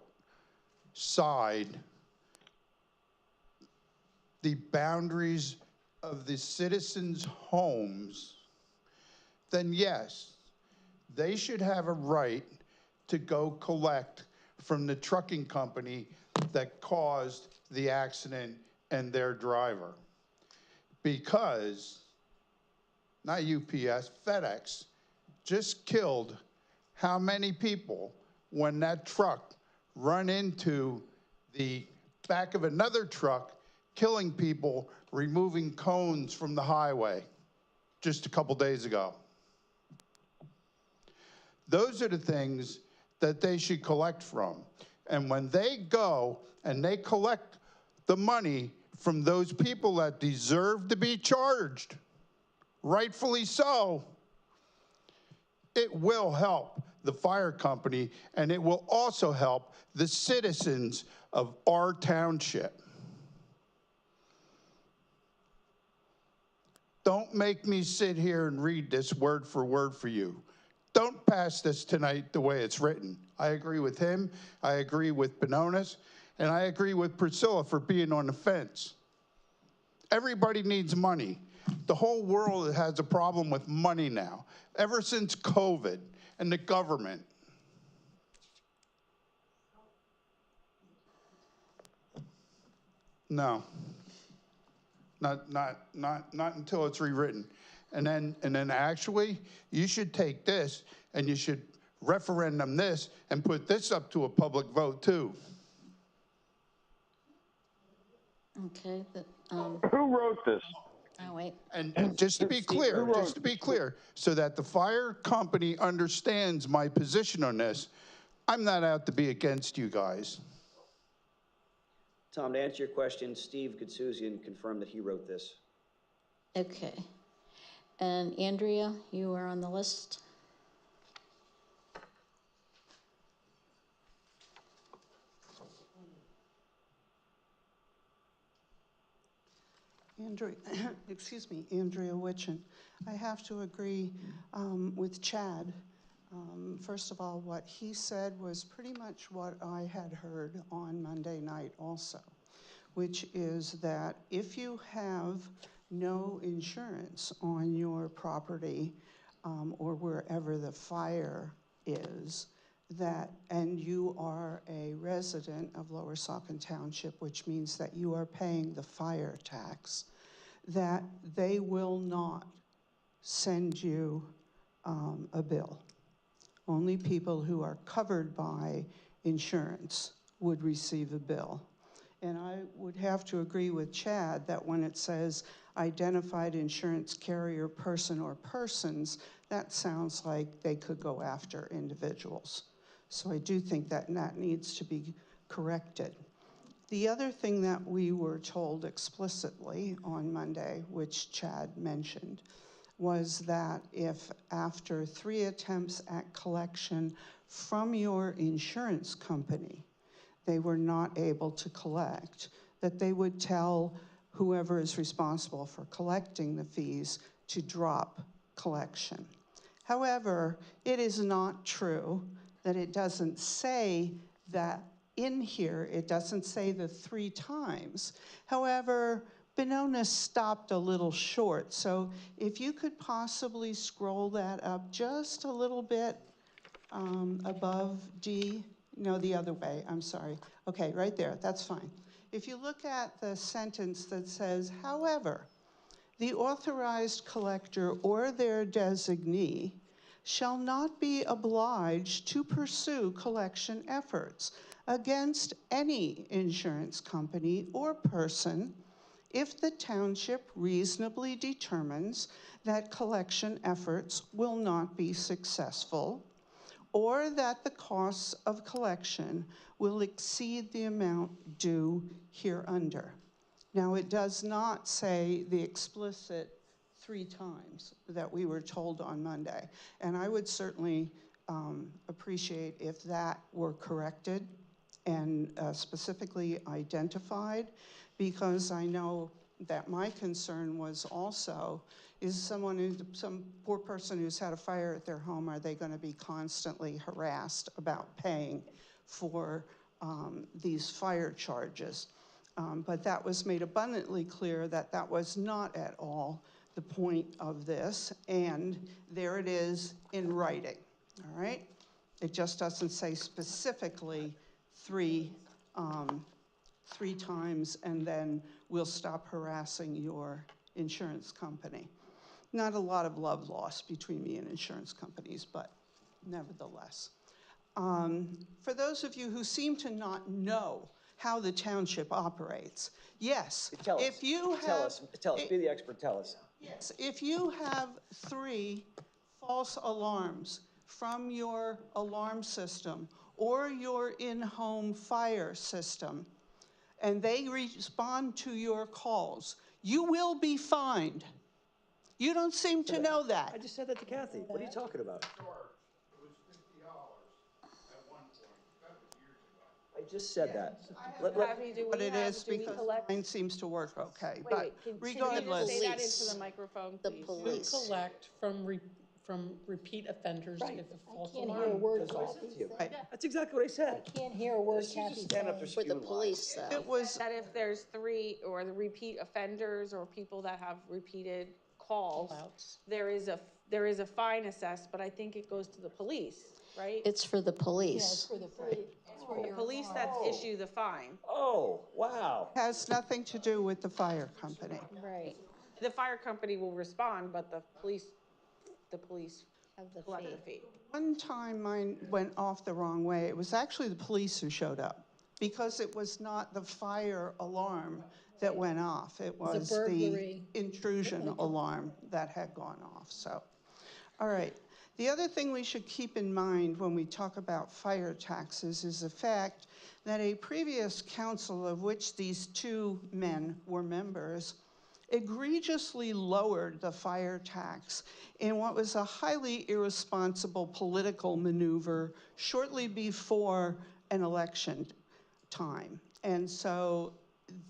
the boundaries of the citizens' homes, then yes, they should have a right to go collect from the trucking company that caused the accident and their driver. Because, not UPS, FedEx just killed how many people when that truck run into the back of another truck, killing people, removing cones from the highway just a couple days ago. Those are the things that they should collect from. And when they go and they collect the money from those people that deserve to be charged, rightfully so, it will help the fire company, and it will also help the citizens of our township. Don't make me sit here and read this word for word for you. Don't pass this tonight the way it's written. I agree with him, I agree with Benonis, and I agree with Priscilla for being on the fence. Everybody needs money. The whole world has a problem with money now, ever since COVID and the government. No, not until it's rewritten. And then actually, you should take this and you should referendum this and put this up to a public vote too. Okay. Who wrote this? Oh, wait. And just to be clear, so that the fire company understands my position on this, I'm not out to be against you guys. Tom, to answer your question, Steve Gutsuzian confirmed that he wrote this. Okay. And Andrea, you are on the list. Andrea, excuse me, Andrea Witchen. I have to agree with Chad. First of all, what he said was pretty much what I had heard on Monday night also, which is that if you have no insurance on your property or wherever the fire is, and you are a resident of Lower Saucon Township, which means that you are paying the fire tax, that they will not send you a bill. Only people who are covered by insurance would receive a bill. And I would have to agree with Chad that when it says identified insurance carrier person or persons, that sounds like they could go after individuals. So I do think that needs to be corrected. The other thing that we were told explicitly on Monday, which Chad mentioned, was that if after 3 attempts at collection from your insurance company, they were not able to collect, that they would tell whoever is responsible for collecting the fees to drop collection. However, it is not true that it doesn't say that in here, it doesn't say the 3 times. However, Benonis stopped a little short, so if you could possibly scroll that up just a little bit above D, no, the other way, I'm sorry. Okay, right there, that's fine. If you look at the sentence that says, however, the authorized collector or their designee shall not be obliged to pursue collection efforts against any insurance company or person if the township reasonably determines that collection efforts will not be successful or that the costs of collection will exceed the amount due hereunder. Now, it does not say the explicit 3 times that we were told on Monday, and I would certainly appreciate if that were corrected and specifically identified, because I know that my concern was also, is some poor person who's had a fire at their home, are they going to be constantly harassed about paying for these fire charges? But that was made abundantly clear that that was not at all the point of this, and there it is in writing, all right? It just doesn't say specifically three times, and then we'll stop harassing your insurance company. Not a lot of love lost between me and insurance companies, but nevertheless. For those of you who seem to not know how the township operates, yes, Tell us, if you have... Tell us, be the expert, tell us. Yes, if you have 3 false alarms from your alarm system or your in-home fire system, and they respond to your calls, you will be fined. You don't seem to know that. I just said that to Kathy. What are you talking about? I just said that. What it is, because mine seems to work okay. But regardless, say that into the microphone, please? The police. You collect from repeat offenders if a false Can't hear a alarm. word Kathy said. That's exactly what I said. I can't hear a word Kathy Stand up there said. For the police, though. it was, That if there's 3 or the repeat offenders or people that have repeated calls, there is a fine assessed, but I think it goes to the police, right? It's for the police. Yeah, it's for the police. It's for The your police that issue the fine. Oh, wow. has nothing to do with the fire company. Right. The fire company will respond, but the police Have the collect fee. the fee. One time mine went off the wrong way. It was actually the police who showed up because it was not the fire alarm that went off. It was the burglary. intrusion alarm that had gone off. So, all right. The other thing we should keep in mind when we talk about fire taxes is the fact that a previous council, of which these 2 men were members, egregiously lowered the fire tax in what was a highly irresponsible political maneuver shortly before an election time. And so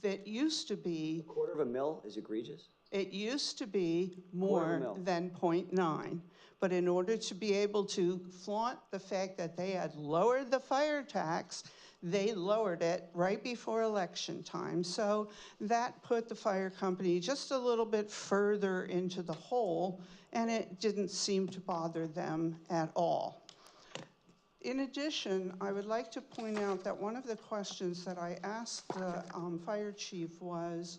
that used to be... A quarter of a mil is egregious? It used to be more than 0.9. But in order to be able to flaunt the fact that they had lowered the fire tax, they lowered it right before election time. So that put the fire company just a little bit further into the hole, and it didn't seem to bother them at all. In addition, I would like to point out that one of the questions that I asked the fire chief was,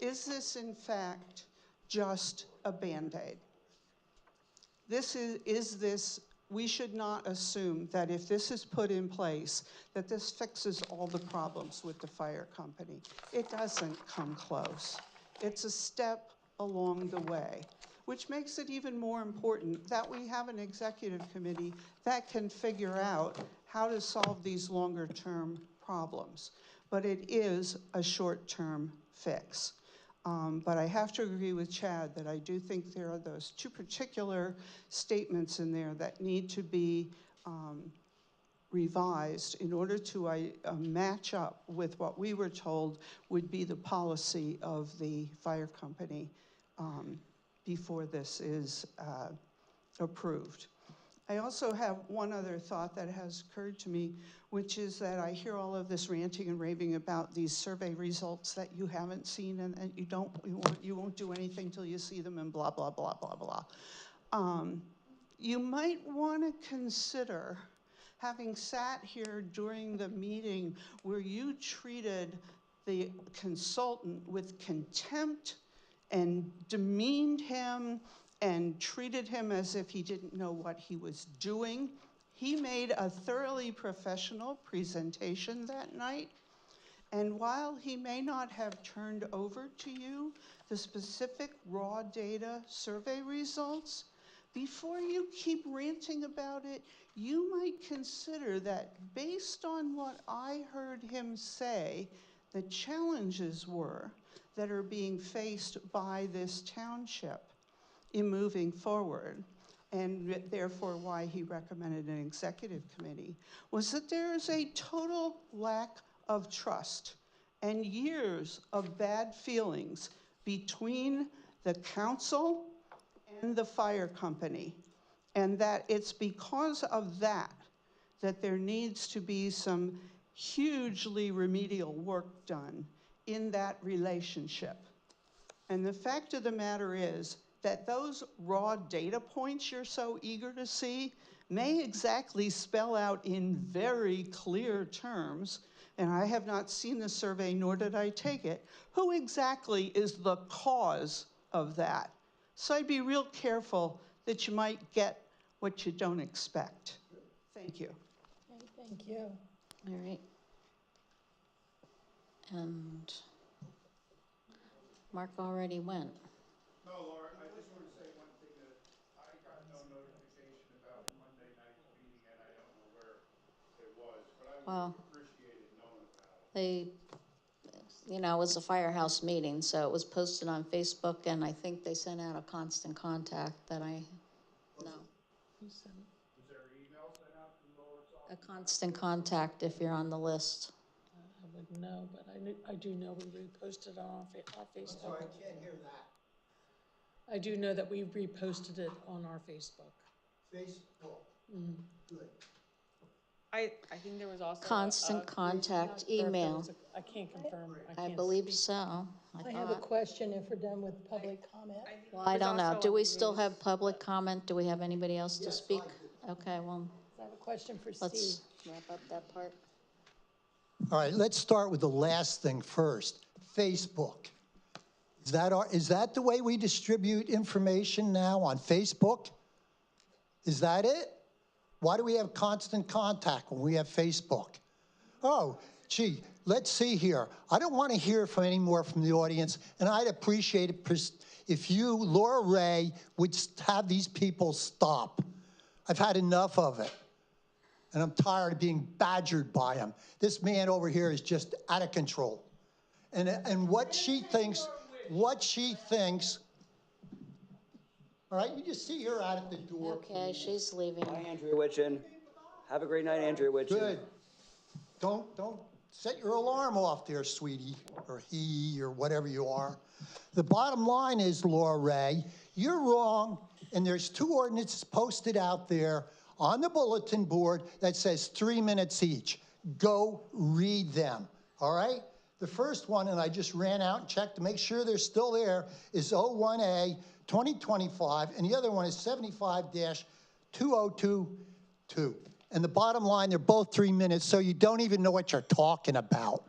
is this in fact just a Band-Aid? We should not assume that if this is put in place, that this fixes all the problems with the fire company. It doesn't come close. It's a step along the way, which makes it even more important that we have an executive committee that can figure out how to solve these longer-term problems. But it is a short-term fix. But I have to agree with Chad that I do think there are those 2 particular statements in there that need to be revised in order to match up with what we were told would be the policy of the fire company before this is approved. I also have one other thought that has occurred to me, which is that I hear all of this ranting and raving about these survey results that you haven't seen and you won't do anything till you see them and blah, blah, blah, blah, blah. You might want to consider, having sat here during the meeting where you treated the consultant with contempt and demeaned him and treated him as if he didn't know what he was doing. He made a thoroughly professional presentation that night. And while he may not have turned over to you the specific raw data survey results, before you keep ranting about it, you might consider that based on what I heard him say, the challenges were that are being faced by this township in moving forward, and therefore why he recommended an executive committee, was that there is a total lack of trust and years of bad feelings between the council and the fire company, and that it's because of that that there needs to be some hugely remedial work done in that relationship. And the fact of the matter is that those raw data points you're so eager to see may exactly spell out in very clear terms, and I have not seen the survey, nor did I take it, who exactly is the cause of that. So I'd be real careful that you might get what you don't expect. Thank you. Okay, thank you. All right. And Mark already went. No, Laura, I just want to say one thing, that I got no notification about Monday night's meeting, and I don't know where it was, but I would have appreciated knowing about it. You know, it was a firehouse meeting, so it was posted on Facebook, and I think they sent out a constant contact that I know. Was there an email sent out to the lower Saucon? A constant contact if you're on the list. I wouldn't know, but I do know we reposted it on our Facebook. Sorry, I can't hear that. I do know that we reposted it on our Facebook. Facebook. Good. I think there was also Constant contact email. I can't confirm. I believe so. I have a question if we're done with public comment. Well, I don't know. Do we still have public comment? Do we have anybody else to speak? Okay, well, I have a question for Steve. let's wrap up that part. All right, let's start with the last thing first. Facebook. Is that the way we distribute information now, on Facebook? Is that it? Why do we have constant contact when we have Facebook? Oh, gee, let's see here. I don't want to hear from any more from the audience, and I'd appreciate it if you, Laura Ray, would have these people stop. I've had enough of it, and I'm tired of being badgered by him. This man over here is just out of control. And what she thinks, all right, you just see her out at the door. Okay, she's leaving. Bye, Andrea Witchin. Have a great night, Andrea Witchin. Good. Don't set your alarm off there, sweetie, or he, or whatever you are. The bottom line is, Laura Ray, you're wrong, and there's 2 ordinances posted out there on the bulletin board that says 3 minutes each. Go read them, all right? The first one, and I just ran out and checked to make sure they're still there, is 01A 2025, and the other one is 75-2022. And the bottom line, they're both 3 minutes, so you don't even know what you're talking about.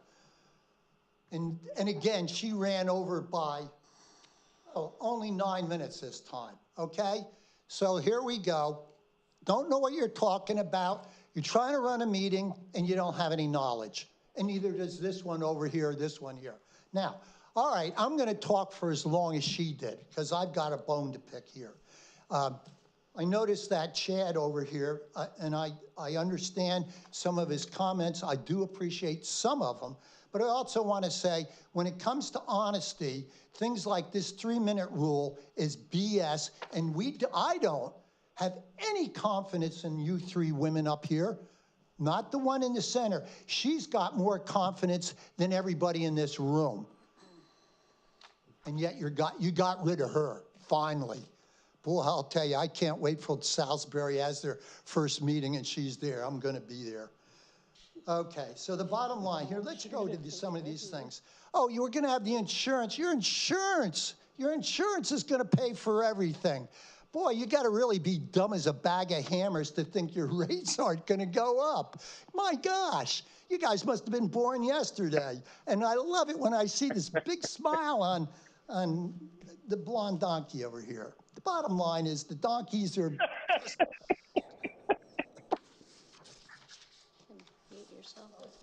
And again, she ran over by only 9 minutes this time, okay? So here we go. Don't know what you're talking about. You're trying to run a meeting, and you don't have any knowledge. And neither does this one over here, this one here. Now, all right, I'm going to talk for as long as she did, because I've got a bone to pick here. I noticed that Chad over here, and I understand some of his comments. I do appreciate some of them. But I also want to say, when it comes to honesty, things like this 3-minute rule is BS, and I don't have any confidence in you 3 women up here. Not the one in the center. She's got more confidence than everybody in this room. And yet you got rid of her, finally. Boy, I'll tell you, I can't wait till Salisbury has their first meeting and she's there. I'm going to be there. Okay, so the bottom line here, let's go to some of these things. Oh, you were going to have the insurance. Your insurance is going to pay for everything. Boy, you got to really be dumb as a bag of hammers to think your rates aren't going to go up. My gosh, you guys must have been born yesterday. And I love it when I see this big smile on the blonde donkey over here. The bottom line is the donkeys are...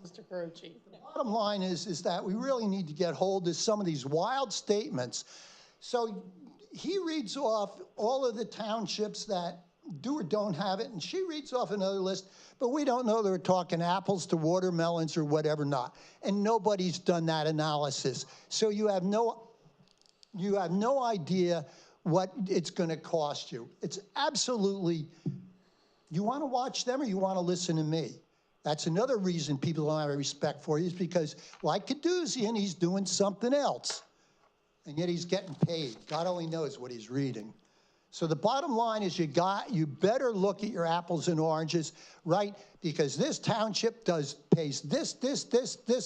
Mr. Carucci. The bottom line is that we really need to get hold of some of these wild statements. So he reads off all of the townships that do or don't have it, and she reads off another list, but we don't know they're talking apples to watermelons or whatever not. And nobody's done that analysis. So you have no idea what it's going to cost you. It's absolutely, you want to watch them or you want to listen to me? That's another reason people don't have respect for you, is because, like Caduzian, he's doing something else. And yet he's getting paid. God only knows what he's reading. So the bottom line is you better look at your apples and oranges, right? Because this township pays this,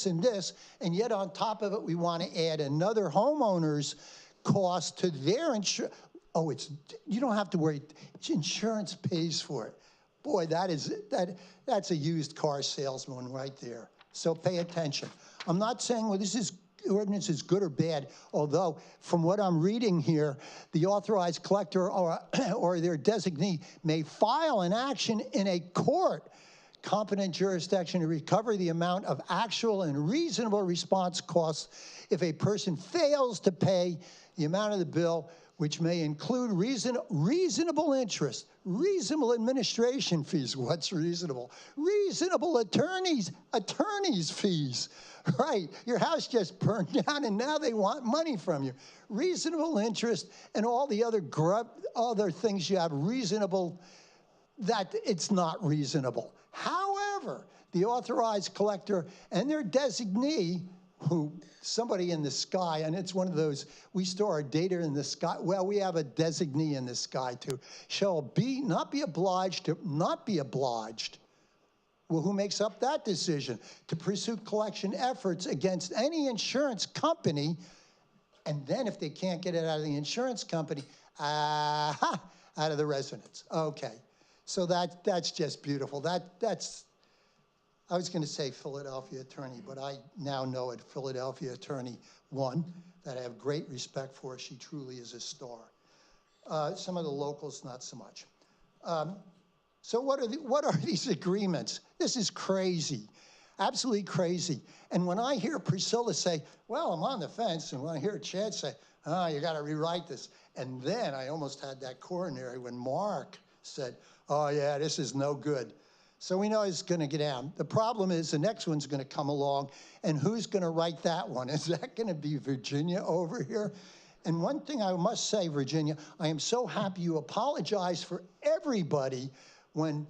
and this, and yet on top of it, we want to add another homeowner's cost to their insurance. Oh, you don't have to worry. Insurance pays for it. Boy, that's a used car salesman right there. So pay attention. I'm not saying this ordinance is good or bad, although from what I'm reading here, the authorized collector or their designee may file an action in a court competent jurisdiction to recover the amount of actual and reasonable response costs if a person fails to pay the amount of the bill, which may include reasonable interest, reasonable administration fees. What's reasonable? Reasonable attorneys' fees. Right, your house just burned down and now they want money from you. Reasonable interest and all the other things you have reasonable, that it's not reasonable. However, the authorized collector and their designee, somebody in the sky, and it's one of those, we store our data in the sky. Well, we have a designee in the sky too. Shall not be obliged. Well, who makes up that decision? To pursue collection efforts against any insurance company, and then if they can't get it out of the insurance company, out of the residents. Okay, so that's just beautiful. That's I was going to say Philadelphia attorney, but I now know it, Philadelphia attorney 1, that I have great respect for. She truly is a star. Some of the locals, not so much. So what are these agreements? This is crazy, absolutely crazy. And when I hear Priscilla say, well, I'm on the fence, and when I hear Chad say, oh, you got to rewrite this. And then I almost had that coronary when Mark said, oh, yeah, this is no good. So we know it's going to get down. The problem is the next one's going to come along, and who's going to write that one? Is that going to be Virginia over here? And one thing I must say, Virginia, I am so happy you apologize for everybody when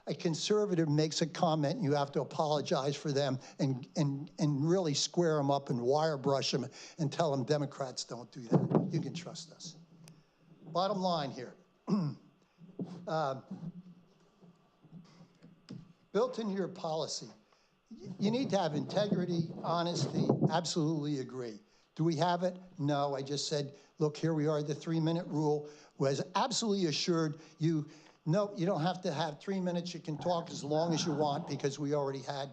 a conservative makes a comment. You have to apologize for them and really square them up and wire brush them and tell them Democrats don't do that. You can trust us. Bottom line here. Built into your policy, you need to have integrity, honesty, absolutely agree. Do we have it? No, I just said, look, here we are, the 3-minute rule was absolutely assured you, no, you don't have to have 3 minutes, you can talk as long as you want because we already had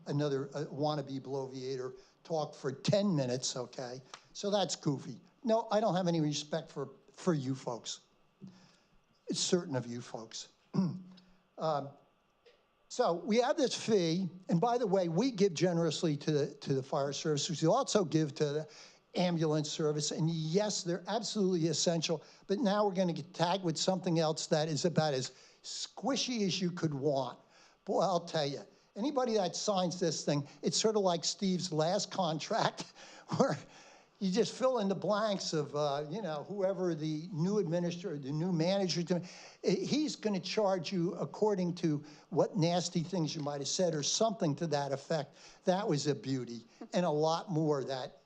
another wannabe bloviator talk for 10 minutes, okay? So that's goofy. No, I don't have any respect for you folks. It's certain of you folks. So we have this fee, and by the way, we give generously to the fire service. We also give to the ambulance service, and yes, they're absolutely essential, but now we're gonna get tagged with something else that is about as squishy as you could want. Boy, I'll tell you, anybody that signs this thing, it's sort of like Steve's last contract, where you just fill in the blanks of, whoever the new administrator, the new manager, he's going to charge you according to what nasty things you might have said or something to that effect. That was a beauty, and a lot more that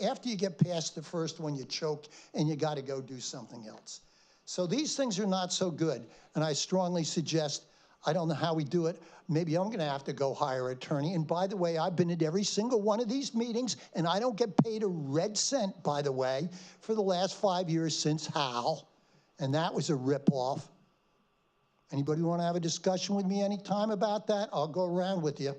after you get past the first one, you choke and you got to go do something else. So these things are not so good, and I strongly suggest, I don't know how we do it. Maybe I'm going to have to go hire an attorney. And by the way, I've been at every single one of these meetings, and I don't get paid a red cent, by the way, for the last 5 years since Hal. And that was a ripoff. Anybody want to have a discussion with me anytime about that? I'll go around with you.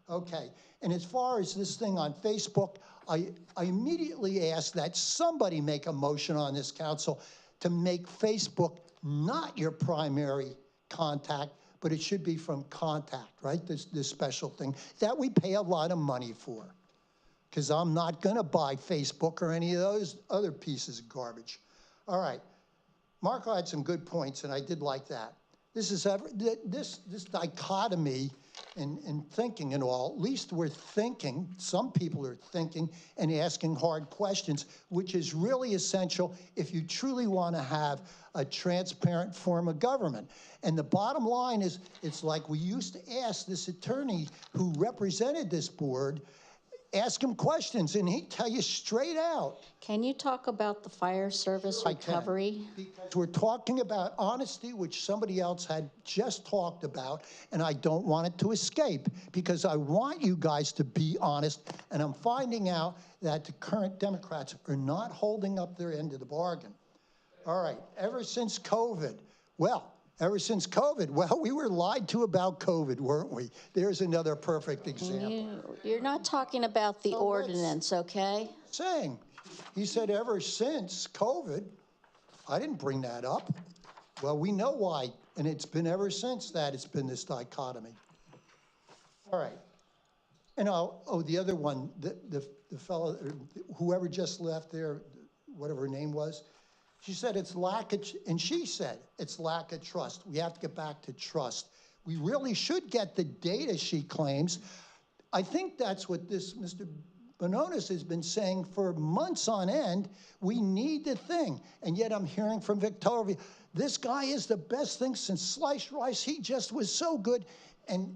Okay. And as far as this thing on Facebook, I immediately asked that somebody make a motion on this council to make Facebook not your primary contact, but it should be from contact, right? This special thing that we pay a lot of money for, because I'm not going to buy Facebook or any of those other pieces of garbage. All right. Marco had some good points, and I did like that. This dichotomy and thinking and all. At least we're thinking, some people are thinking and asking hard questions, which is really essential if you truly want to have a transparent form of government. And the bottom line is, it's like we used to ask this attorney who represented this board, ask him questions and he'd tell you straight out. Can you talk about the fire service recovery? Because we're talking about honesty, which somebody else had just talked about, and I don't want it to escape because I want you guys to be honest, and I'm finding out that the current Democrats are not holding up their end of the bargain. All right, ever since COVID, well, we were lied to about COVID, weren't we? There's another perfect example. You're not talking about the ordinance, okay? Saying, he said ever since COVID, I didn't bring that up. Well, we know why, and it's been ever since that it's been this dichotomy. All right, and the other one, the fellow, whoever just left there, whatever her name was, she said it's lack of, and she said it's lack of trust. We have to get back to trust. We really should get the data, she claims. I think that's what this Mr. Bononis has been saying for months on end. We need the thing. And yet I'm hearing from Victoria, this guy is the best thing since sliced rice. He just was so good. And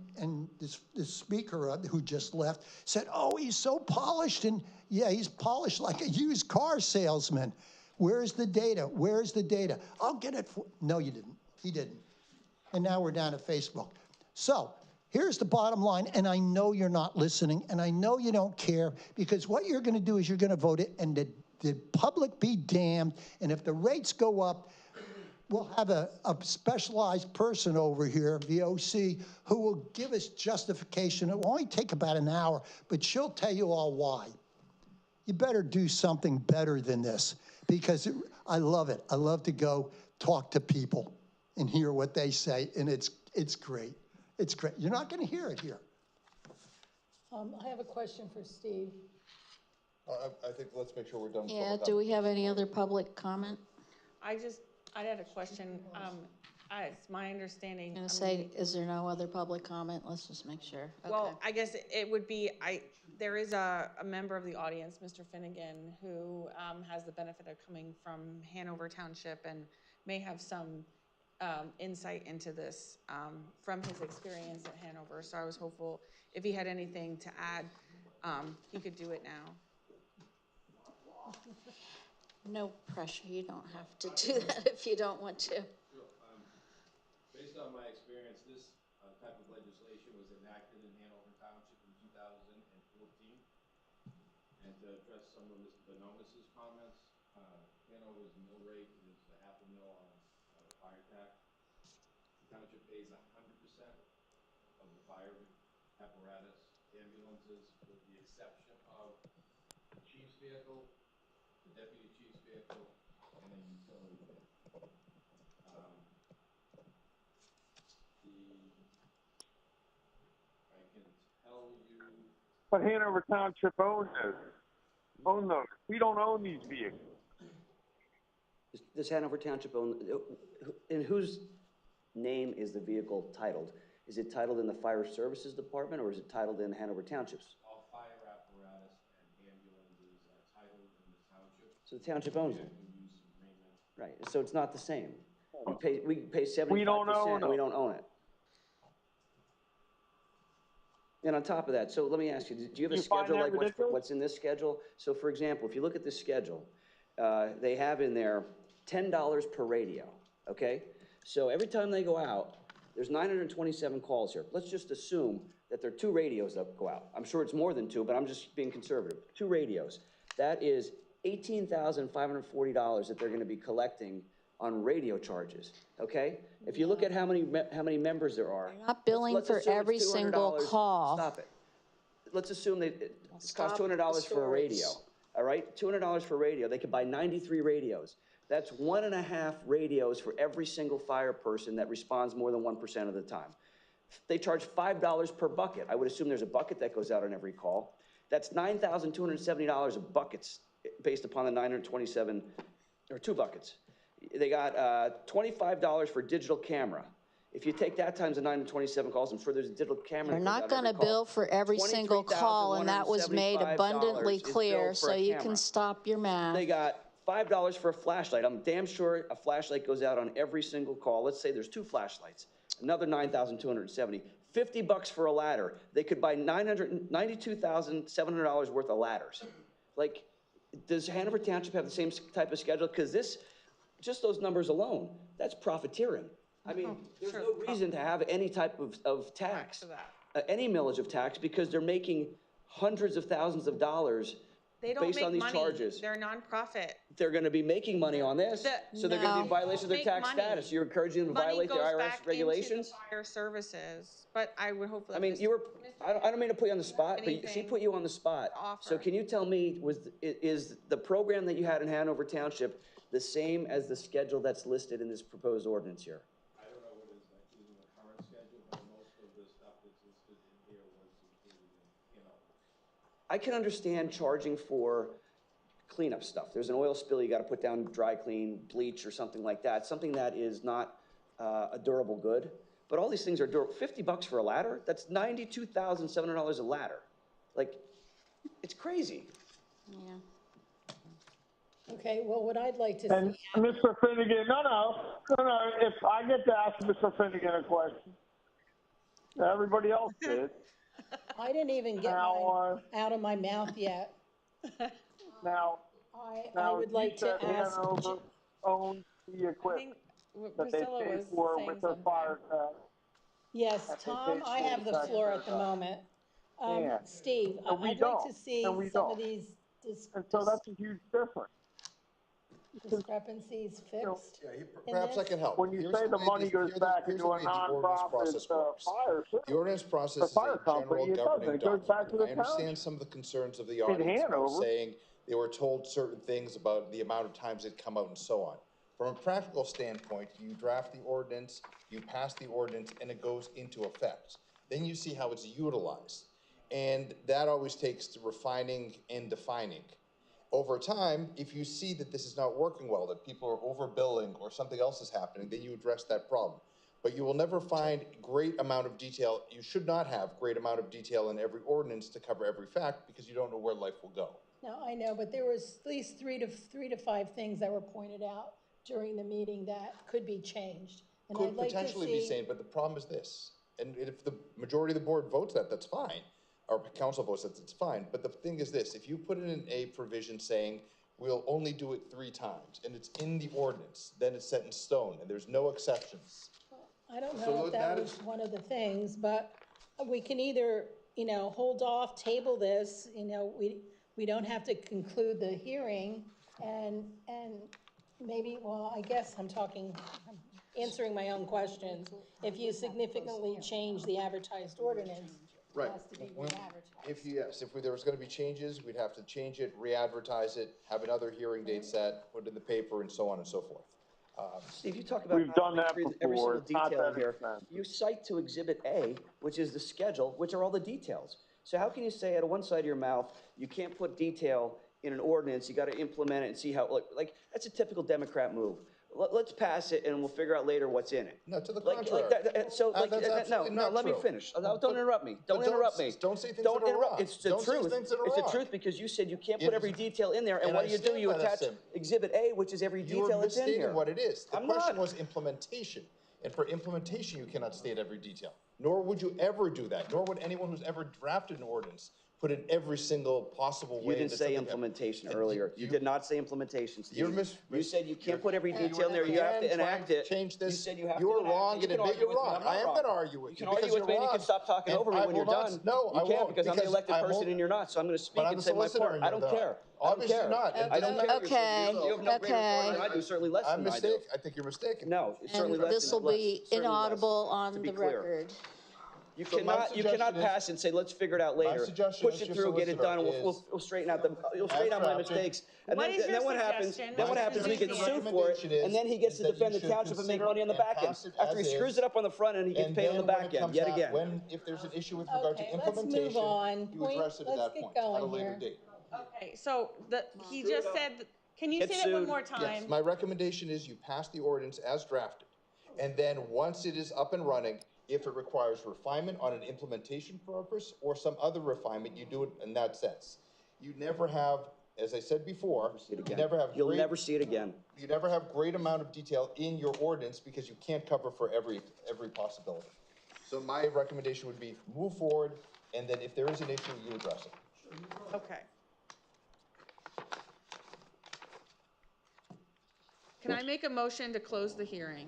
this speaker who just left said, oh, he's so polished. And yeah, he's polished like a used car salesman. Where's the data? Where's the data? I'll get it for, no, you didn't. He didn't. And now we're down to Facebook. So here's the bottom line, and I know you're not listening, and I know you don't care, because what you're gonna do is you're gonna vote it, and the public be damned, and if the rates go up, we'll have a specialized person over here, VOC, who will give us justification. It will only take about an hour, but she'll tell you all why. You better do something better than this, because I love it. I love to go talk to people and hear what they say, and it's great. It's great. You're not going to hear it here. I have a question for Steve. I think let's make sure we're done. Yeah, do we have any other public comment? I had a question. It's my understanding. I'm gonna say, is there no other public comment? Let's just make sure. Okay. Well, I guess it would be, there is a member of the audience, Mr. Finnegan, who has the benefit of coming from Hanover Township and may have some insight into this from his experience at Hanover. So I was hopeful if he had anything to add, he could do it now. No pressure. You don't have to do that if you don't want to. Based on my experience, this type of legislation was enacted in Hanover Township in 2014. And to address some of Mr. Bononis's comments, Hanover's mill rate is $0.5 mil on a fire tax. The township pays 100% of the fire apparatus, ambulances, with the exception of the chief's vehicle, the deputy chief's vehicle, and a utility vehicle. I can tell you. But Hanover Township owns those. We don't own these vehicles. Does Hanover Township own, in whose name is the vehicle titled? Is it titled in the Fire Services Department, or is it titled in Hanover Township's? All fire apparatus and ambulances are titled in the township. So the township owns them. Right, so it's not the same. We pay 75%, we don't own and we don't own it. And on top of that, so let me ask you, do you have a schedule like what's in this schedule? So for example, if you look at this schedule, they have in there $10 per radio, okay? So every time they go out, there's 927 calls here. Let's just assume that there are 2 radios that go out. I'm sure it's more than 2, but I'm just being conservative. 2 radios. That is $18,540 that they're gonna be collecting on radio charges, okay? If you look at how many members there are. You're not billing for every single call. Stop it. Let's assume it costs $200 for a radio, all right? $200 for a radio. They could buy 93 radios. That's 1.5 radios for every single fire person that responds more than 1% of the time. They charge $5 per bucket. I would assume there's a bucket that goes out on every call. That's $9,270 of buckets based upon the 927, or 2 buckets. They got $25 for digital camera. If you take that times the 927 calls, I'm sure there's a digital camera. They're not going to bill for every single call, and that was made abundantly clear, so you can stop your math. They got $5 for a flashlight. I'm damn sure a flashlight goes out on every single call. Let's say there's 2 flashlights, another $9,270. $50 for a ladder. They could buy $92,700 worth of ladders. Like, does Hanover Township have the same type of schedule? Because this, just those numbers alone, that's profiteering. I mean, there's no reason to have any type of tax, any millage of tax, because they're making hundreds of thousands of dollars based on these charges. They're nonprofit. They're going to be making money on this, so they're going to be in violation of their tax status. You're encouraging them to violate their IRS regulations? Fire services, but I would hope that. I mean, I don't mean to put you on the spot, but she put you on the spot. So can you tell me, is the program that you had in Hanover Township the same as the schedule that's listed in this proposed ordinance here? I don't know what is in the current schedule, but most of the stuff that's listed in here was included in, I can understand charging for cleanup stuff. There's an oil spill, you got to put down dry clean, bleach or something like that, something that is not a durable good. But all these things are durable. $50 for a ladder? That's $92,700 a ladder. Like, it's crazy. Yeah. Okay, well, what I'd like to and see. Mr. Finnegan, no. If I get to ask Mr. Finnegan a question, everybody else did. I didn't even get mine out of my mouth yet. Now, I would like to ask. Hanover owns the equipment that they paid for with their fire tax. Yes, Tom, I have the floor at the moment. Steve, I'd like to see some of these and so that's a huge difference. Discrepancies fixed. Perhaps I can help. When you say the money goes back into a non-profit fire the ordinance process is a general governing document. I understand some of the concerns of the audience about saying they were told certain things about the amount of times it'd come out and so on. From a practical standpoint, you draft the ordinance, you pass the ordinance, and it goes into effect. Then you see how it's utilized. And that always takes to refining and defining. Over time, if you see that this is not working well, that people are overbilling or something else is happening, then you address that problem. But you will never find great amount of detail. You should not have great amount of detail in every ordinance to cover every fact because you don't know where life will go. No, I know, but there was at least three to five things that were pointed out during the meeting that could be changed. And could potentially be saying, but the problem is this, and if the majority of the board votes that, that's fine. Or council votes that, it's fine. But the thing is this, if you put in a provision saying we'll only do it 3 times and it's in the ordinance, then it's set in stone and there's no exceptions. I don't know if that was one of the things, but we can either, hold off, table this, we don't have to conclude the hearing and maybe, well, I guess I'm answering my own questions. If you significantly change the advertised ordinance, right. It has to be re-advertised. If there was going to be changes, we'd have to change it, re-advertise it, have another hearing date set, put it in the paper, and so on and so forth. Steve, you talk about we've done that before. Every single detail here. You cite to Exhibit A, which is the schedule, which are all the details. So how can you say out of one side of your mouth you can't put detail in an ordinance? You got to implement it and see how. Like that's a typical Democrat move. Let's pass it and we'll figure out later what's in it. No, to the contrary. No, let me finish. Don't interrupt me. Don't interrupt me. Don't say things that are wrong. It's the truth. It's the truth because you said you can't put every detail in there. And what do? You attach Exhibit A, which is every detail that's in here. You're misstating what it is. The question was implementation. And for implementation, you cannot state every detail. Nor would you ever do that. Nor would anyone who's ever drafted an ordinance put in every single possible way. You didn't say implementation earlier. You did not say implementation, Steve. You said you can't put every detail in there. You have to enact it. Change this. You said you have You're wrong and admit you're wrong. I am going to argue with you. You can argue with me and you can stop talking over me when you're done. No, I won't. You can't because I'm the elected person and you're not. So I'm going to speak and say my part. I don't care. Obviously not. I don't care. Okay. You have no greater authority than I do, certainly less than I do. I think you're mistaken. No, it's certainly less than this will be inaudible on the record. You cannot pass and say, let's figure it out later. Push it through, get it done, and we'll straighten out my mistakes. And then what happens? Then what happens? He gets sued for it, and then he gets to defend the township and make money on the back end. After he screws it up on the front end, he gets paid on the back end yet again. If there's an issue with regard to implementation, you address it at that point, at a later date. Okay, so he just said. Can you say that one more time? Yes, my recommendation is you pass the ordinance as drafted. And then once it is up and running, if it requires refinement on an implementation purpose or some other refinement, you do it in that sense. You never have, as I said before, you never have You'll never see it again. You never have great amount of detail in your ordinance because you can't cover for every possibility. So my recommendation would be move forward, and then if there is an issue, you address it. Okay. Can I make a motion to close the hearing?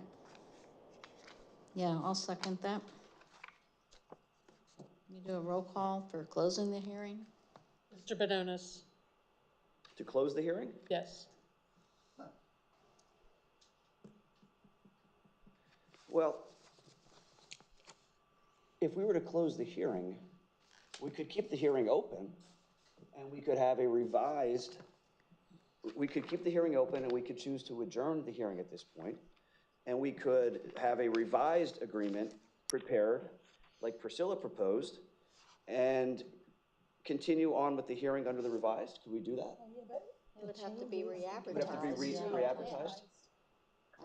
Yeah, I'll second that. You do a roll call for closing the hearing? Mr. Benonis? To close the hearing? Yes. Well, if we were to close the hearing, we could keep the hearing open and we could have a revised, we could keep the hearing open and we could choose to adjourn the hearing at this point. And we could have a revised agreement prepared, like Priscilla proposed, and continue on with the hearing under the revised. Could we do that? It would have to be re-advertised. It would have to be re-advertised?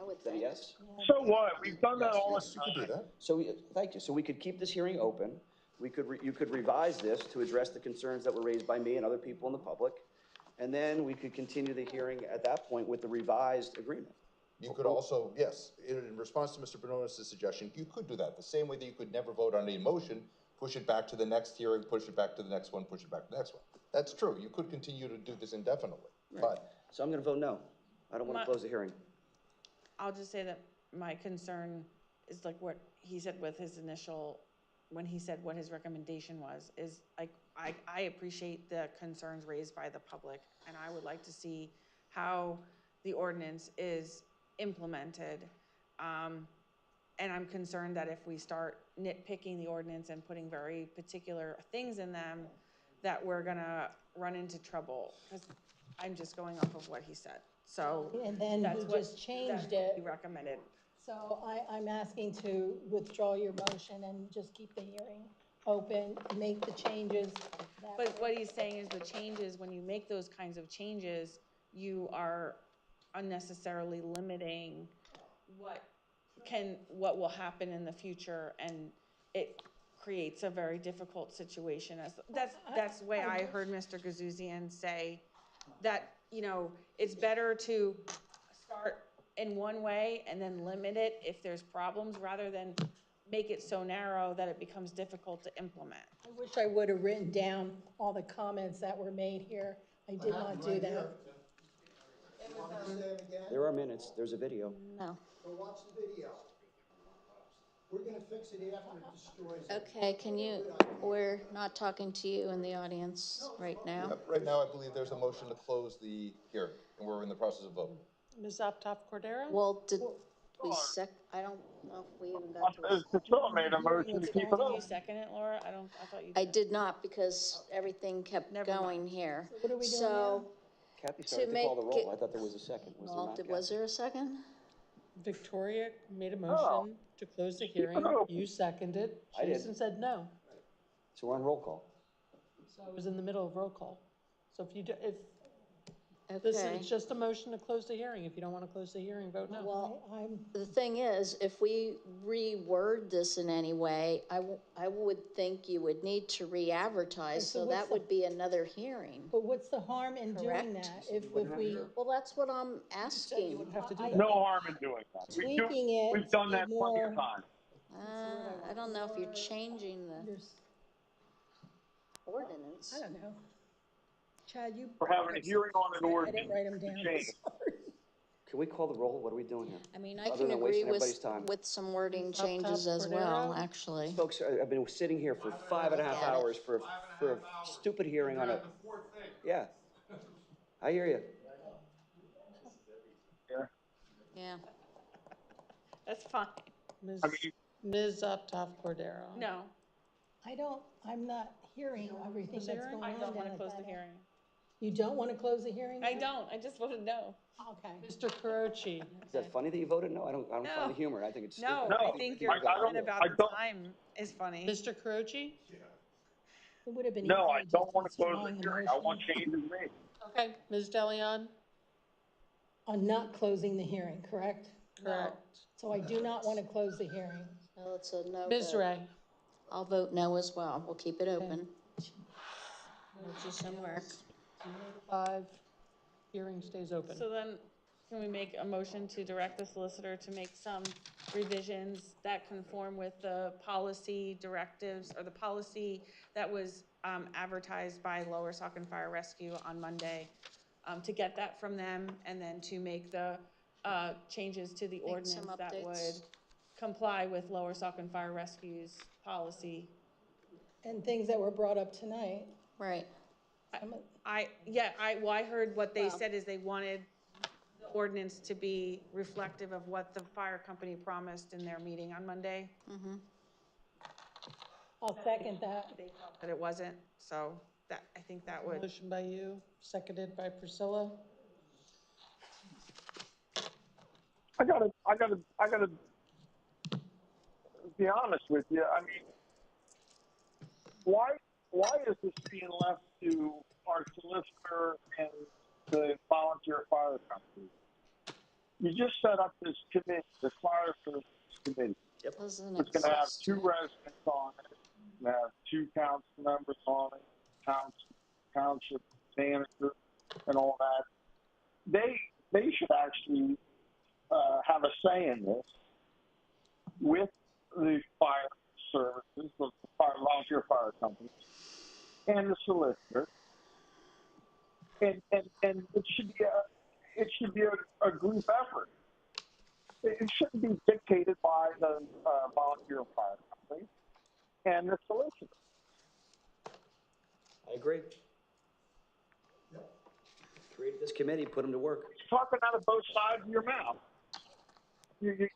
I would Then think. yes? So what? We've done that all the You could do that. So, thank you. So we could keep this hearing open. We could, you could revise this to address the concerns that were raised by me and other people in the public. And then we could continue the hearing at that point with the revised agreement. You could also, yes, in response to Mr. Benonis' suggestion, you could do that. The same way that you could never vote on a motion, push it back to the next hearing, push it back to the next one, push it back to the next one. That's true. You could continue to do this indefinitely. Right. But so I'm going to vote no. I don't want to close the hearing. I'll just say that my concern is like what he said with his initial, when he said what his recommendation was, is like, I appreciate the concerns raised by the public, and I would like to see how the ordinance is implemented. And I'm concerned that if we start nitpicking the ordinance and putting very particular things in them, that we're gonna run into trouble, because I'm just going off of what he said. So And then that's he what just changed he it. recommended. So I'm asking to withdraw your motion and just keep the hearing open, make the changes. But what he's saying is the changes, when you make those kinds of changes, you are unnecessarily limiting what will happen in the future, and it creates a very difficult situation. That's the way I heard Mr. Gazouzian say that, you know, it's better to start in one way and then limit it if there's problems, rather than make it so narrow that it becomes difficult to implement. I wish I would have written down all the comments that were made here. I did not do that. There are minutes. There's a video. No. Go watch the video. We're gonna fix it after it destroys it. Okay, can you, we're not talking to you in the audience right now. right now, I believe there's a motion to close the hearing, and we're in the process of voting. Ms. Optoff Cordero? Well, did we I don't know if we even got to. Priscilla made a motion to keep it Did open. you second it, Laura? I thought you I did. did not, because everything kept going here. So what are we doing So, Kathy started to call the roll. I thought there was a second. Was there well, not, was Kathy? there a second? Victoria made a motion to close the hearing. You seconded. I did. Jason said no. So we're on roll call. So I was in the middle of roll call. So if you do, this Okay. is just a motion to close the hearing. If you don't want to close the hearing, vote no. Well, the thing is, if we reword this in any way, I would think you would need to re-advertise, so that would be another hearing. But what's the harm in doing that? If we, Well, that's what I'm asking. No harm in doing that. Tweaking it We've done that plenty more- of times. I don't know if you're changing the ordinance. I don't know. Chad, you. We're having a hearing on an I ordinance. didn't write them down. Change. Sorry. Can we call the roll? What are we doing here? I mean, I Other can than agree wasting everybody's time. with some wording changes as well, actually. Folks, I've been sitting here for 5.5 hours for a stupid hearing on a. Yeah. I hear you. Yeah. That's fine. Ms. Optoff Cordero? No. I'm not hearing everything that's going on. I don't want to down close at the that. hearing. You don't want to close the hearing? I don't. I just voted no. Okay. Mr. Carochi? Is that funny that you voted no? I don't find the humor. I think it's No, stupid. I think your comment about the time is funny. Mr. Carochi? It would have been. No, easier I just don't want to close withdrawing the the hearing. I motion. want changes made. Okay, Ms. Deleon? On not closing the hearing, correct? Correct. So I do not want to close the hearing. Well, it's a no Ms. vote. Ray? I'll vote no as well. We'll keep it open. We'll just Some work. 2 to 5, hearing stays open. So then, can we make a motion to direct the solicitor to make some revisions that conform with the policy directives or the policy that was advertised by Lower Saucon Fire Rescue on Monday, to get that from them, and then to make the changes to the Make some ordinance that would updates. comply with Lower Saucon Fire Rescue's policy. And things that were brought up tonight. Right. I heard what they Well- said is they wanted the ordinance to be reflective of what the fire company promised in their meeting on Monday. Mm-hmm. I'll second that. They felt that it wasn't, so that, I think that would. Motion by you, seconded by Priscilla. I gotta be honest with you. I mean, why is this being left to our solicitor and the volunteer fire company? You just set up this committee, the fire service committee. Yep. It's going to have 2 residents on it, and have 2 council members on it, township manager, and all that. They should actually have a say in this with the fire services, the volunteer fire companies, and the solicitor. And it should be a group effort. It shouldn't be dictated by the volunteer fire company and the solicitor. I agree. Yep. Created this committee, put them to work. You're talking out of both sides of your mouth.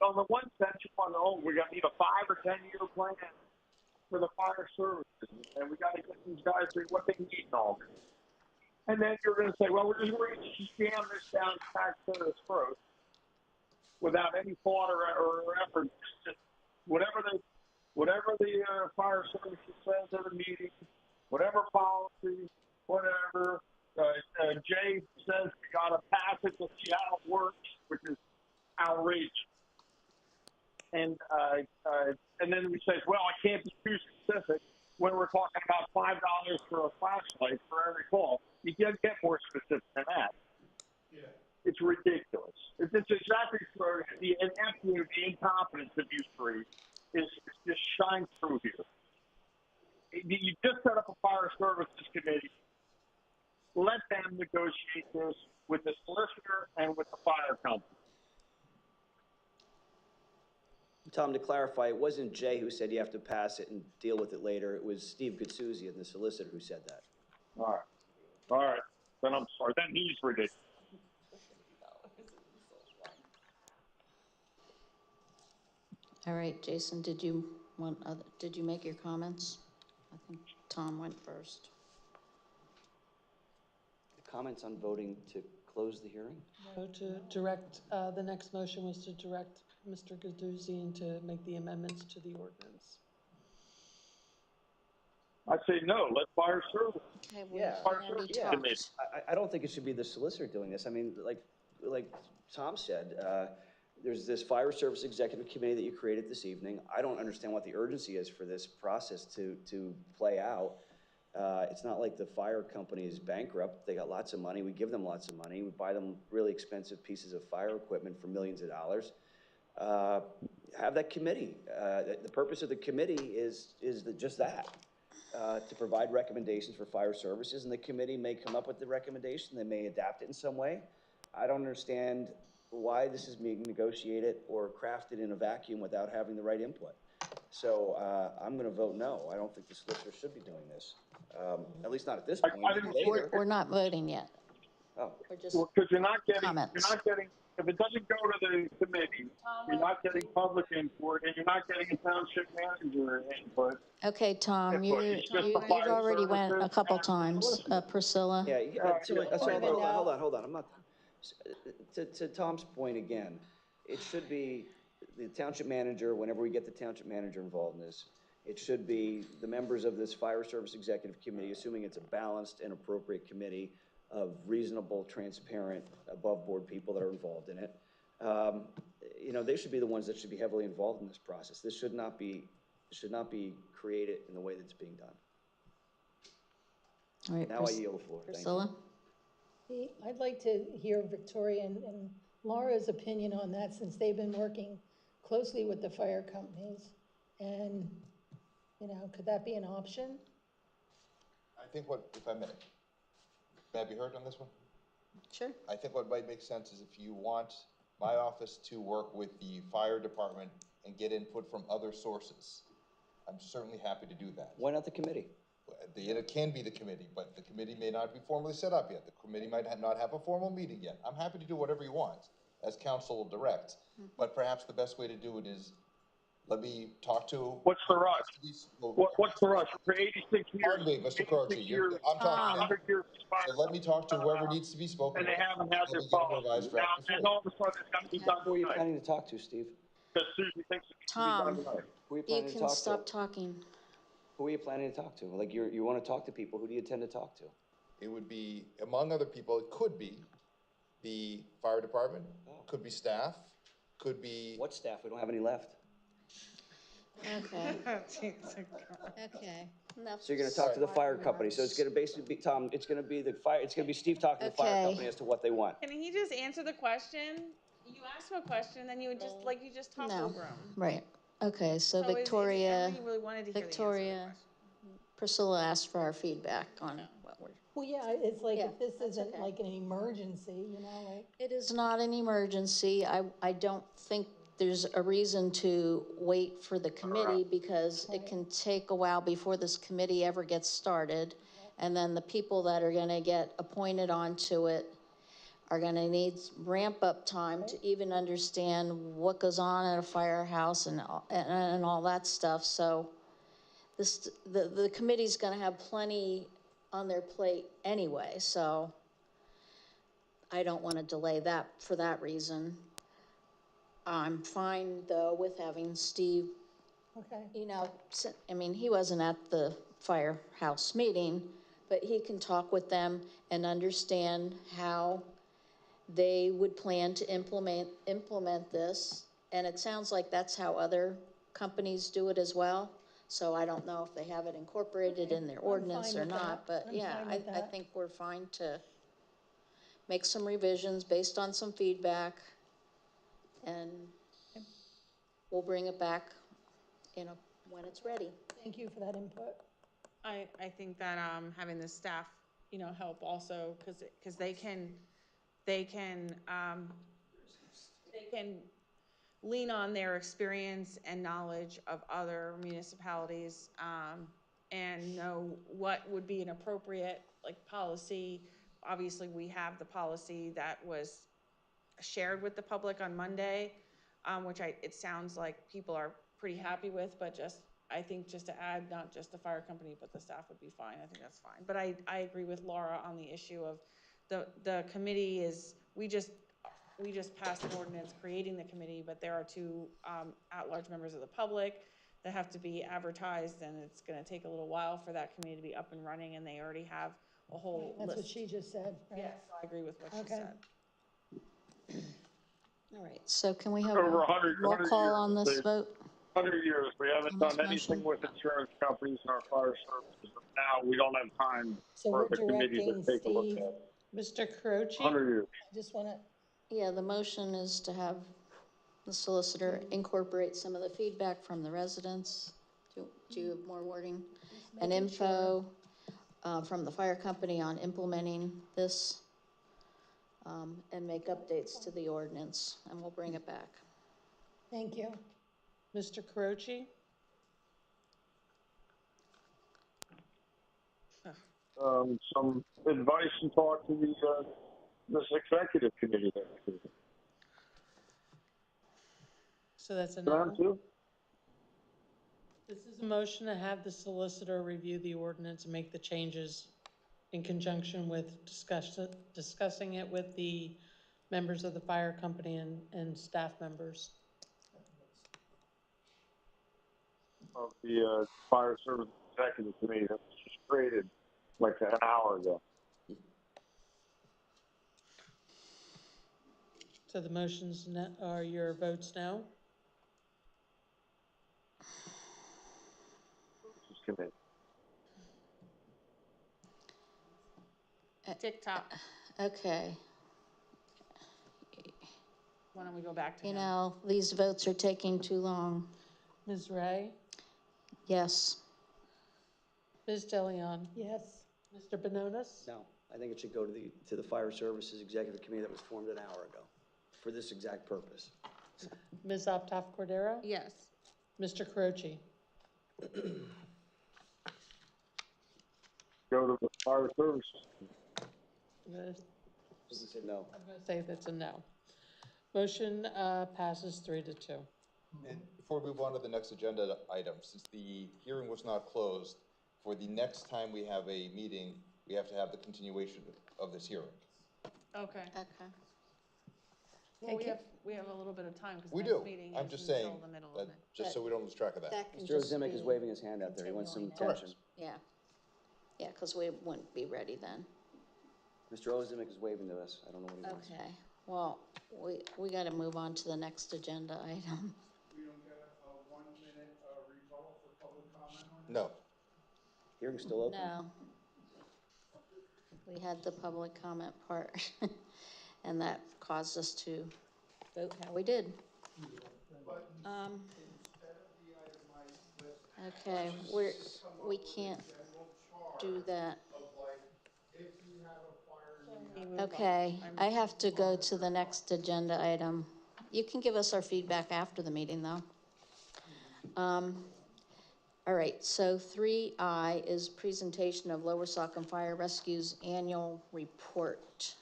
On the one sense, you want to, we got to need a 5 or 10 year plan for the fire services, and we got to get these guys what they need and all this. And then you're going to say, well, we're just going to jam this down taxpayers' throat without any thought or effort. Just whatever the fire services says at a meeting, whatever policy, whatever. Jay says we got to pass it to see how it works, which is outrageous. And then we say, well, I can't be too specific when we're talking about $5 for a flashlight for every call. You can't get more specific than that. Yeah. It's ridiculous. It's exactly for the ineptitude, the incompetence of you three is just shines through here. You just set up a fire services committee. Let them negotiate this with the solicitor and with the fire company. Tom, to clarify, it wasn't Jay who said you have to pass it and deal with it later. It was Steve Gutsuzi and the solicitor who said that. All right. Then I'm sorry. Then he's ridiculous. All right, Jason, did you make your comments? I think Tom went first. Comments on voting to close the hearing? No, to direct, the next motion was to direct Mr. Gaduzian to make the amendments to the ordinance. I say no, let fire service. Okay, I don't think it should be the solicitor doing this. I mean, like Tom said, there's this fire service executive committee that you created this evening. I don't understand what the urgency is for this process to play out. It's not like the fire company is bankrupt. They got lots of money. We give them lots of money. We buy them really expensive pieces of fire equipment for millions of dollars. Have that committee. The purpose of the committee is just that. To provide recommendations for fire services, and the committee may come up with the recommendation. They may adapt it in some way. I don't understand why this is being negotiated or crafted in a vacuum without having the right input. So I'm going to vote no. I don't think the solicitor should be doing this, at least not at this point. We're not voting yet. Oh, because you're not getting. If it doesn't go to the committee, you're not getting public input, and you're not getting a township manager input. Okay, Tom, you've already went a couple times. Priscilla? Hold on. I'm not, to Tom's point again, it should be the township manager, whenever we get the township manager involved in this, it should be the members of this fire service executive committee, assuming it's a balanced and appropriate committee of reasonable, transparent, above board people that are involved in it. you know, they should be the ones that should be heavily involved in this process. This should not be created in the way that it's being done. All right, Now I yield the floor. Priscilla? I'd like to hear Victoria and Laura's opinion on that, since they've been working closely with the fire companies. And, you know, could that be an option? I think if I may I be heard on this one? Sure. I think what might make sense is if you want my office to work with the fire department and get input from other sources, I'm certainly happy to do that. Why not the committee? It can be the committee, but the committee may not be formally set up yet. The committee might not have a formal meeting yet. I'm happy to do whatever you want, as council will direct. But perhaps the best way to do it is, let me talk to... What's the rush? What's the rush? For 86 years. Pardon me, Mr. Croce, I'm talking now. So let me talk to whoever needs to be spoken And they with. haven't had this policy. And all of a sudden it's got to be done. Who are you planning to talk to, Steve? Because Susie thinks it should be Tom, done tonight. Who are you you planning to can talk to? stop talking. Who are you planning to talk to? Like, you want to talk to people. Who do you intend to talk to? It would be, among other people, it could be the fire department, could be staff, could be... What staff? We don't have any left. Okay. Okay. Enough. So you're going to talk to the fire company. So it's going to basically be, Tom, it's going to be Steve talking to the fire company as to what they want. Can he just answer the question? You asked him a question, then you would just, like, you just talk No. over him. Right. Okay, so So Victoria, you really wanted to hear Victoria, Priscilla asked for our feedback on what we're. Well, yeah, it's like, Yeah, if this that's isn't okay. like an emergency, you know, like. It is not an emergency. I don't think there's a reason to wait for the committee, because it can take a while before this committee ever gets started. And then the people that are gonna get appointed onto it are gonna need ramp up time to even understand what goes on at a firehouse and all that stuff. So the committee's gonna have plenty on their plate anyway, so I don't wanna delay that for that reason. I'm fine though with having Steve, you know, I mean, he wasn't at the firehouse meeting, but he can talk with them and understand how they would plan to implement this. And it sounds like that's how other companies do it as well. So I don't know if they have it incorporated in their ordinance or not, but yeah, I think we're fine to make some revisions based on some feedback, and we'll bring it back, you know, when it's ready. Thank you for that input. I think that having the staff, you know, help also, because they can lean on their experience and knowledge of other municipalities, and know what would be an appropriate, like, policy. Obviously, we have the policy that was shared with the public on Monday, which it sounds like people are pretty happy with, but I think just to add, not just the fire company, but the staff would be fine. I think that's fine. But I agree with Laura on the issue of the committee is, we just passed an ordinance creating the committee, but there are two at-large members of the public that have to be advertised, and it's gonna take a little while for that committee to be up and running, and they already have a whole list. That's what she just said, right? Yes, I agree with what she said. All right, so can we have Over a 100 roll call years, on this Steve. vote? 100 years, we haven't done anything with insurance companies and our fire services. Now we don't have time So for we're the committee to directing take a look Steve. at it. Mr. Croce? 100 years. I just wanna, Yeah, the motion is to have the solicitor incorporate some of the feedback from the residents. Do you have more wording? And info from the fire company on implementing this, and make updates to the ordinance, and we'll bring it back. thank you. Mr. Croce? Some advice and talk to this executive committee there. So that's a no? This is a motion to have the solicitor review the ordinance and make the changes in conjunction with discussing it with the members of the fire company and staff members. Of the fire service executive committee that was just created like an hour ago. So the motions are your votes now? TikTok. Okay. Why don't we go back to You him? know, these votes are taking too long. Ms. Ray? Yes. Ms. DeLeon? Yes. Mr. Benonis? No, I think it should go to the Fire Services Executive Committee that was formed an hour ago for this exact purpose. Ms. Optoff Cordero? Yes. Mr. Croce? Go to the Fire Services. No. I'm going to say that's a no. Motion passes 3-2. And before we move on to the next agenda item, since the hearing was not closed, for the next time we have a meeting, we have to have the continuation of this hearing. Okay. Okay. Well, we have a little bit of time because We the do. next meeting I'm is just until saying, the middle of it. just so we don't lose track of that. That can Mr. just Ozimick is be waving his hand out there. He wants some continuing attention. Yeah. Yeah, because we wouldn't be ready then. Mr. Ozimick is waving to us. I don't know what he wants. Okay. Well, we got to move on to the next agenda item. We don't get a 1-minute rebuttal for public comment on that? No. Hearing's still open? No. We had the public comment part, and that caused us to vote how we did. Okay, we can't do that. Okay, I have to go to the next agenda item. You can give us our feedback after the meeting, though. All right, so 3I is presentation of Lower Saucon Fire Rescue's annual report.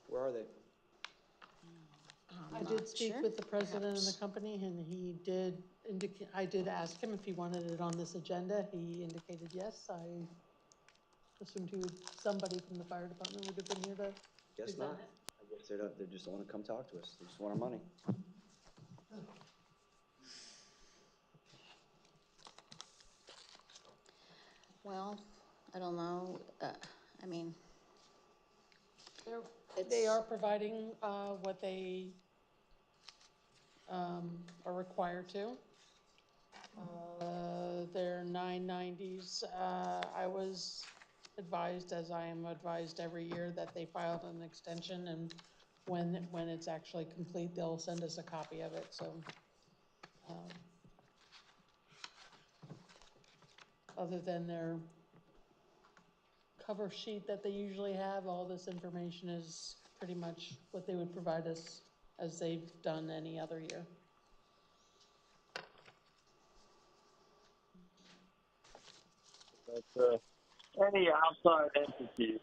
Where are they? I did speak with the president of the company, and he did indicate, I did ask him if he wanted it on this agenda. He indicated yes. I assumed somebody from the fire department would have been here to Guess not. I guess they just don't want to come talk to us. They just want our money. Well, I don't know. I mean, They are providing what they are required to. Their 990s, I was advised, as I am advised every year, that they filed an extension, and when it's actually complete, they'll send us a copy of it. So other than their cover sheet that they usually have, all this information is pretty much what they would provide us as they've done any other year. That any outside entity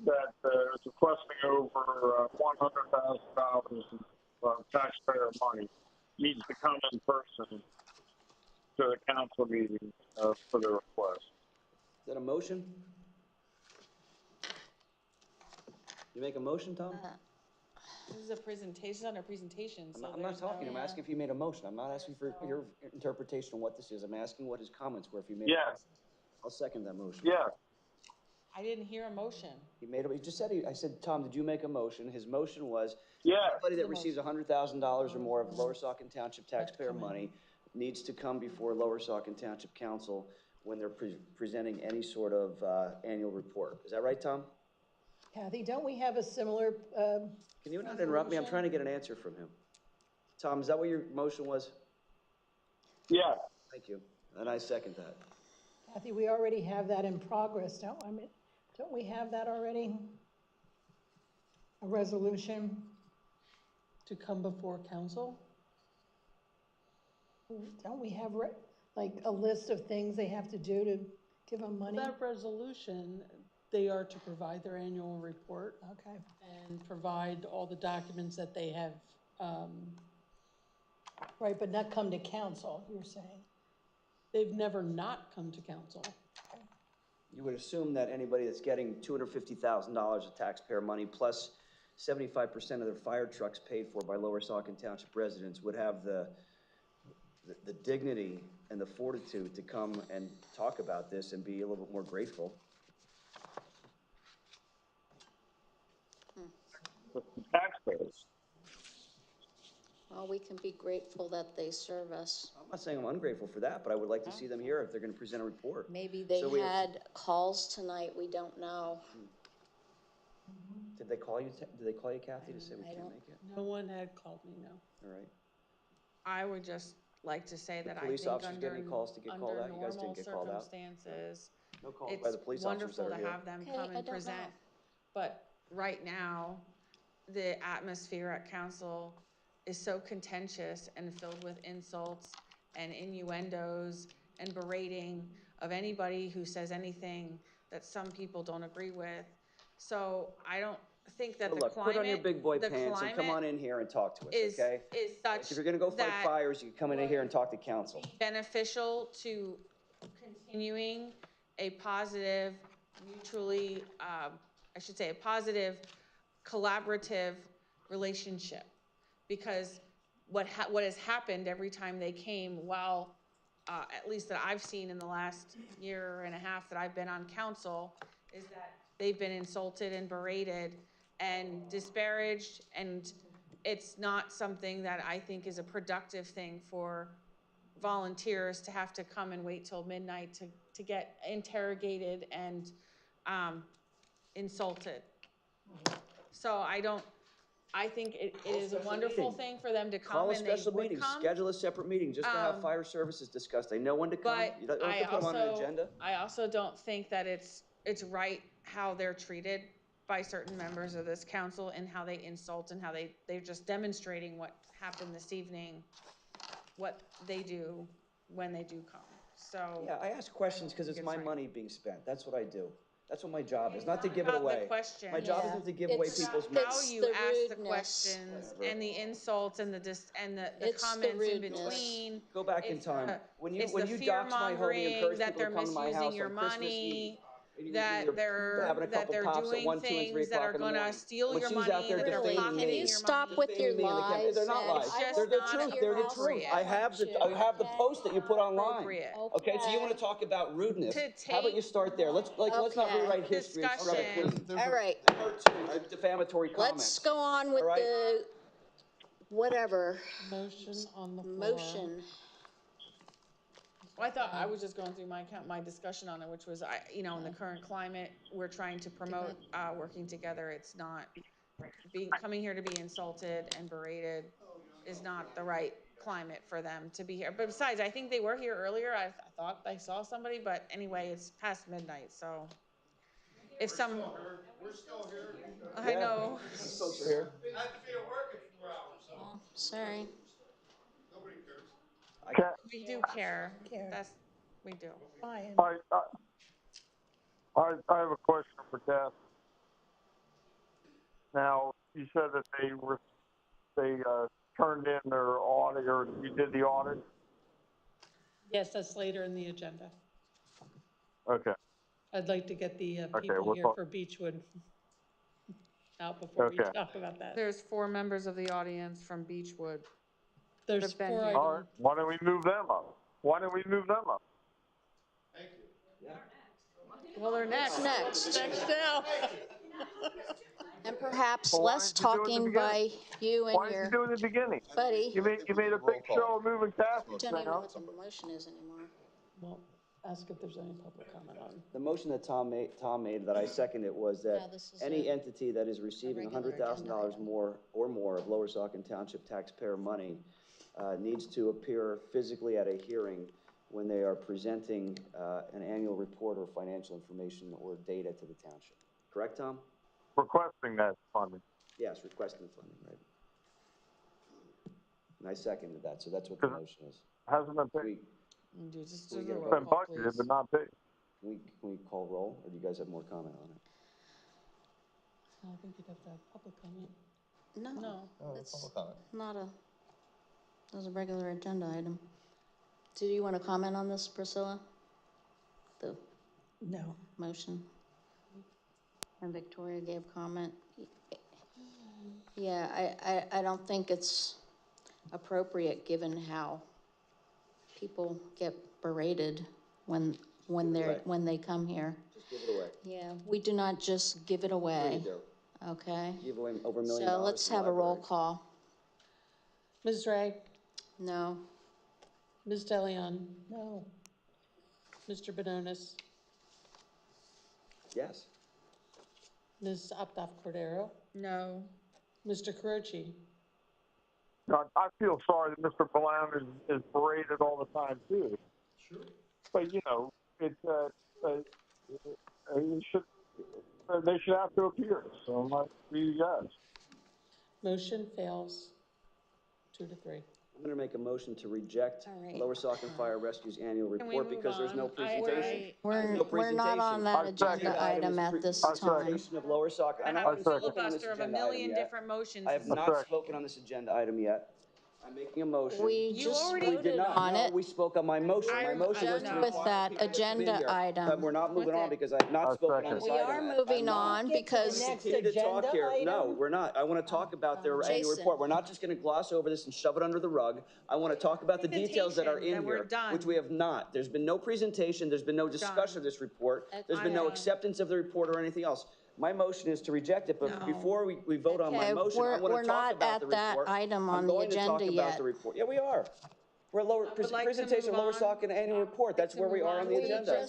that is requesting over $100,000 in taxpayer money needs to come in person to the council meeting for the request. Is that a motion? You make a motion, Tom? This is a presentation on a presentation. So I'm not talking. I'm asking if you made a motion. I'm not asking for your interpretation of what this is. I'm asking what his comments were. If you made a motion. I'll second that motion. Yeah. I didn't hear a motion. He just said, I said, Tom, did you make a motion? His motion was, yeah, anybody that receives $100,000 or more of Lower Saucon Township taxpayer money needs to come before Lower Saucon Township Council when they're presenting any sort of annual report. Is that right, Tom? Kathy, don't we have a similar, Can you not interrupt me? I'm trying to get an answer from him. Tom, is that what your motion was? Yeah. Thank you. And I second that. Kathy, we already have that in progress, don't we have that already? A resolution? To come before council? Don't we have like a list of things they have to do to give them money? That resolution, they are to provide their annual report. Okay. And provide all the documents that they have. Right, but not come to council, you're saying? They've never not come to council. You would assume that anybody that's getting $250,000 of taxpayer money plus 75% of their fire trucks paid for by Lower Saucon Township residents would have the dignity and the fortitude to come and talk about this and be a little bit more grateful. with the taxpayers. Well, we can be grateful that they serve us. I'm not saying I'm ungrateful for that, but I would like to see them here if they're gonna present a report. Maybe they So had calls tonight, we don't know. Did they call you, Kathy, to say we I can't don't- make it? No one had called me, no. All right. I would just like to say that I police think officers get any calls to get called out? You guys normal didn't get called out? circumstances, No calls by the police officers that wonderful are to here. have them Okay, come I and don't present. know. But right now, the atmosphere at council is so contentious and filled with insults and innuendos and berating of anybody who says anything that some people don't agree with. So I don't think that So the look, climate, put on your big boy the pants and come on climate in here and talk to us, is okay? such If you're gonna go fight that fires, you can come in here and talk to council. beneficial to continuing a positive, mutually, I should say, a positive, collaborative relationship. Because what has happened every time they came, while at least that I've seen in the last year and a half that I've been on council, is that they've been insulted and berated and disparaged, and it's not something that I think is a productive thing for volunteers to have to come and wait till midnight to get interrogated and insulted. So I think it is a wonderful thing for them to come, Call a and they special would meeting, come. schedule a separate meeting just to have fire services discussed. They know when to come. But You don't have to put them on an agenda. I also don't think that it's right how they're treated by certain members of this council and how they insult and how they're just demonstrating what happened this evening, what they do when they do come. So Yeah, I ask questions because it's my money being spent. That's what I do. That's what my job is, not to give it about the away. question. My job isn't to give away people's money. How you the ask the rudeness. questions and the insults and the It's the comments in rudeness. between. Go back in It's time. the- When you it's the dox my home, you encourage fear-mongering that people to they're come to my misusing house your on Christmas Eve. money, You're that having a they're couple pops at doing 1, 2, and 3 things that are o'clock in the gonna morning. steal When your she's money, out there that they're Really, defaming pocketing me. can you your stop money. with your Defaming me in the campaign. lies? They're not and lies. I They're will the not truth. hear They're the false truth. I have the information, post that you put online. Appropriate. Okay, so you want to talk about rudeness? To How about take- you start there? Let's not Okay. rewrite history and scrub it Discussion. clean. All right, Defamatory comments. let's go on with All right? the, whatever, Motion on the floor. motion. Well, I thought I was just going through my discussion on it, which was, in the current climate, we're trying to promote, working together. It's not, coming here to be insulted and berated is not the right climate for them to be here. But besides, I think they were here earlier. I thought I saw somebody, but anyway, it's past midnight, so. If some. We're still here. I know. These folks are here. I have to be at work in 4 hours, so. Oh, sorry. Nobody cares. We do care. We do. I have a question for Kath. Now, you said that they turned in their audit, or you did the audit? Yes, that's later in the agenda. Okay. I'd like to get the Okay, people we'll here talk. for Beechwood out before we Okay. talk about that. There's 4 members of the audience from Beechwood. There's They've been 4 here. items. All right. Why don't we move them up? Thank you. Well, they're next. Next. Next now. And perhaps Well, why less didn't you do it in the talking by you and Why didn't your you do it in the beginning? buddy. You made a big show of moving Kathy. I don't even know what the motion is anymore. Well, ask if there's any public comment on. The motion that Tom made that I seconded was No, that this is any a entity that is receiving regular $100,000 agenda more of Lower Saucon Township taxpayer money needs to appear physically at a hearing when they are presenting an annual report or financial information or data to the township. Correct, Tom? Requesting that funding. Yes, requesting funding, right. And I seconded that, so that's what the motion is. Hasn't been paid. Just Can we do get the a roll It's been call, budgeted, please. but not paid. Can we call roll, or do you guys have more comment on it? I think you'd have to have public comment. No. Oh, It's public comment. not that was a regular agenda item. Do you want to comment on this, Priscilla? The No. motion? And Victoria gave comment. Yeah, I don't think it's appropriate, given how people get berated when they come here. Just give it away. Yeah, we do not just give it away. What do you do? Okay. Give away over $1 million. So let's have a roll call. Ms. Ray? No. Ms. DeLeon? No. Mr. Benonis? Yes. Ms. Optoff Cordero? No. Mr. Carochi? I feel sorry that Mr. Brown is berated all the time too. Sure. But you know, it's they should have to appear. So much for you guys. Motion fails 2-3. I'm going to make a motion to reject Lower Saucon Fire Rescue's annual Can we report move because there's no on? presentation. We're not on that agenda item at this time. Presentation of Lower Saucon. I have a filibuster of a million different motions. I have not spoken on this agenda item yet. I'm making a motion. We just voted on it. We spoke on my motion. My motion was to with that agenda item. We're not moving on because I have not spoken on this item. We are moving on because. Continue to talk here. No, we're not. I want to talk about their annual report. We're not just going to gloss over this and shove it under the rug. I want to talk about the details that are in here, which we have not. There's been no presentation. There's been no discussion of this report. There's been no acceptance of the report or anything else. My motion is to reject it, but before we vote on my motion, I want to talk about the report. We're not at that item on the agenda yet. I'm going to talk about the report. Yeah, we are. We're at lower presentation of Lower Saucon annual report. That's where we are on the agenda.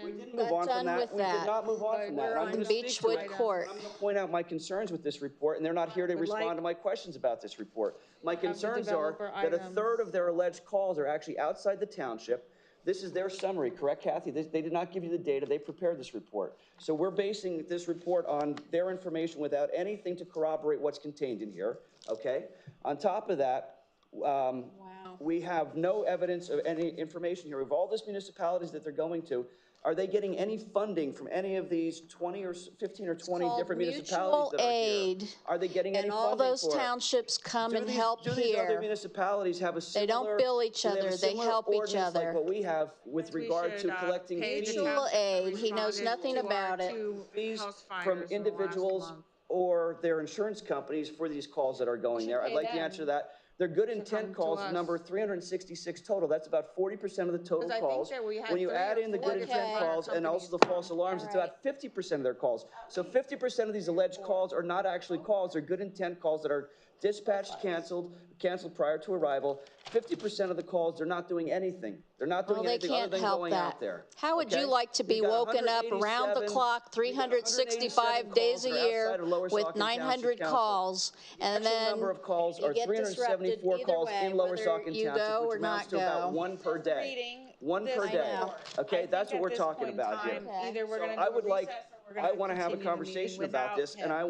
We didn't move on from that. We did not move on from that. We're on Beechwood Court. I'm going to point out my concerns with this report, and they're not here to respond to my questions about this report. My concerns are that a third of their alleged calls are actually outside the township. This is their summary, correct, Kathy? They did not give you the data. They prepared this report. So we're basing this report on their information without anything to corroborate what's contained in here, okay? On top of that, we have no evidence of any information here. Of all these municipalities that they're going to, are they getting any funding from any of these 20 or 15 or 20 different municipalities that are aid, here? Are they getting any funding for it? And all those townships come and help here. Do these other municipalities have a similar? They don't bill each other. They help each other. Like what we have with regard to collecting fees. Mutual aid. He knows nothing about it. Fees from individuals or their insurance companies for these calls that are going there. I'd like the answer to that. Their good intent calls number 366 total. That's about 40% of the total calls. When you add in the good intent calls and also the false alarms, it's about 50% of their calls. So 50% of these alleged calls are not actually calls. They're good intent calls that are dispatched, canceled prior to arrival. 50% of the calls, they're not doing anything. They're not doing anything other than going out there. How would you like to be woken up around the clock, 365 days a year with 900 calls, and then number of calls are 374 calls in Lower Saucon Township, which amounts to about one per day. One per day. Okay, that's what we're talking about here. Either we're going to I would like. I want to have a conversation about this, and I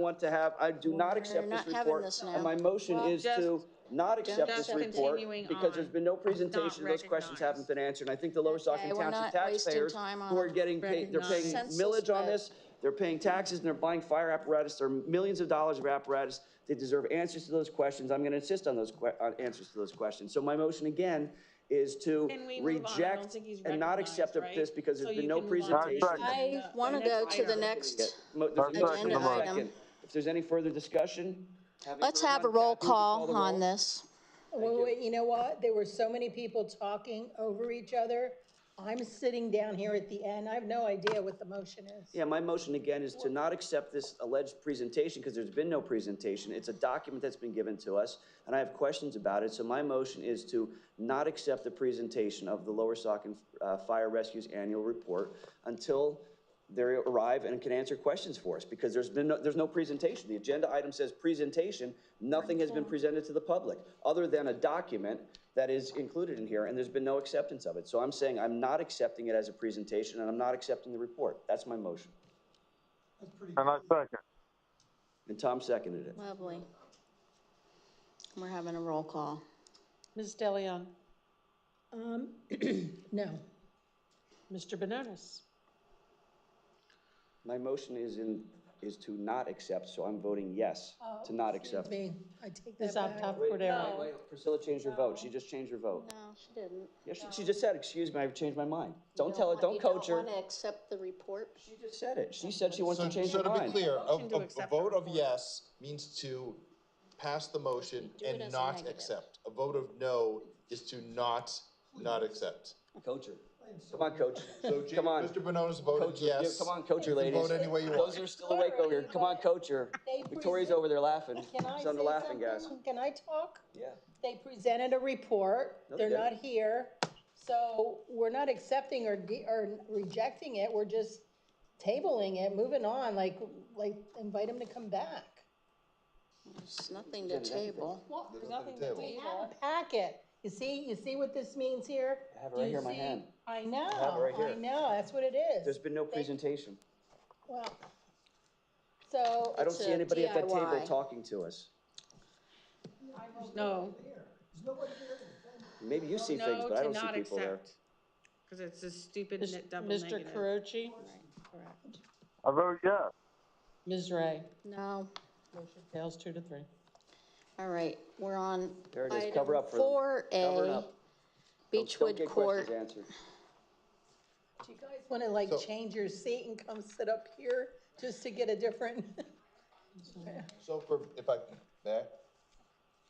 do not accept this report, and my motion is to not accept this report because there's been no presentation, those questions haven't been answered, and I think the Lower Saucon Township taxpayers who are getting paid, they're paying millage on this, they're paying taxes, and they're buying fire apparatus, there are millions of dollars of apparatus, they deserve answers to those questions. I'm going to insist on those answers to those questions. So my motion again is to reject and not accept this because there's been no presentation. I want to go to the next agenda item. If there's any further discussion. Let's have a roll call on this. Well, you know what? There were so many people talking over each other. I'm sitting down here at the end. I have no idea what the motion is. Yeah, my motion again is to not accept this alleged presentation because there's been no presentation. It's a document that's been given to us, and I have questions about it. So my motion is to not accept the presentation of the Lower Saucon Fire Rescue's annual report until they arrive and can answer questions for us because there's no presentation. The agenda item says presentation. Nothing has been presented to the public other than a document that is included in here, and there's been no acceptance of it. So I'm saying I'm not accepting it as a presentation, and I'm not accepting the report. That's my motion. And I second. And Tom seconded it. Lovely. We're having a roll call. Ms. DeLeon? No. Mr. Benonis? My motion is to not accept, so I'm voting yes to not accept. I take that Ms. back. Optoff Cordero? Wait, Priscilla changed her vote. She just changed her vote. No, she didn't. Yeah, she just said, excuse me, I've changed my mind. Don't tell her, don't coach her. You don't want to accept the report? She just said it. She said she wants to change her mind. So to be clear, a vote of yes means to pass the motion and not accept. A vote of no is to not accept. Coach her. Come on, coach. So, Come on. Mr. Bono's voted Coach, yes. come on, coach, You can ladies. vote any way you want. Those are still awake over here. Come on, coach. Victoria's over there laughing. Can I She's say on the laughing, guys. something? Can I talk? Yeah. They presented a report. No, They're they not here. So we're not accepting or rejecting it. We're just tabling it, moving on, like invite them to come back. There's nothing to table. Well, There's nothing to table. we have a packet. You see what this means here? I have it right here in my hand. I know, I have it right here. I know, that's what it is. There's been no presentation. Well, so. I don't see anybody at that table DIY. talking to us. No. Maybe you see things, No, but I to don't see not people there. accept, because it's a stupid double Mr. negative. Carucci? Correct. I vote yes. Ms. Ray? No. Motion fails 2-3. All right, we're on There it is. item Cover up for them. 4A, Cover it up. Beechwood Don't get Court. questions answered. Do you guys want to change your seat and come sit up here just to get a different? So may I?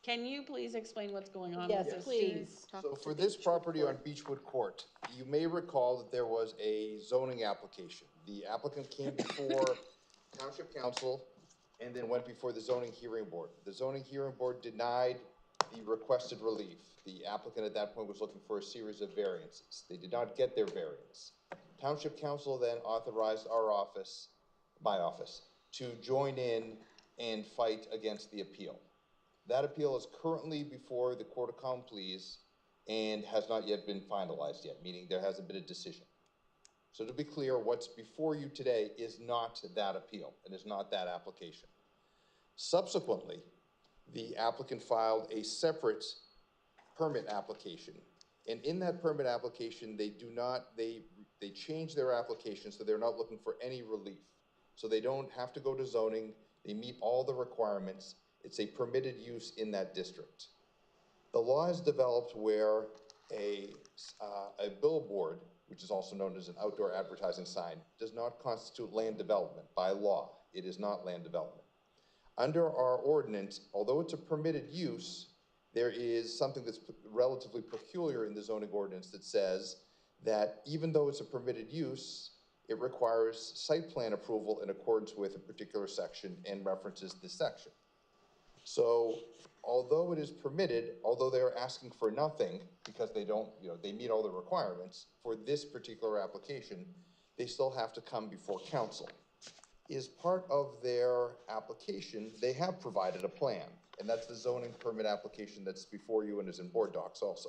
Can you please explain what's going on? Yes, with this? please. So for this property on Beechwood Court, you may recall that there was a zoning application. The applicant came before Township Council and then went before the zoning hearing board. The zoning hearing board denied the requested relief. The applicant at that point was looking for a series of variances. They did not get their variance. Township Council then authorized our office, my office, to join in and fight against the appeal. That appeal is currently before the Court of Common Pleas and has not yet been finalized yet, meaning there hasn't been a decision. So to be clear, what's before you today is not that appeal and is not that application. Subsequently, the applicant filed a separate permit application. And in that permit application, they changed their application so they're not looking for any relief. So they don't have to go to zoning, they meet all the requirements. It's a permitted use in that district. The law is developed where a billboard, which is also known as an outdoor advertising sign, does not constitute land development by law. It is not land development. Under our ordinance, although it's a permitted use, there is something that's relatively peculiar in the zoning ordinance that says that even though it's a permitted use, it requires site plan approval in accordance with a particular section and references this section. So although it is permitted, although they're asking for nothing because they don't, they meet all the requirements for this particular application, they still have to come before council. As part of their application, they have provided a plan, and that's the zoning permit application that's before you and is in board docs also.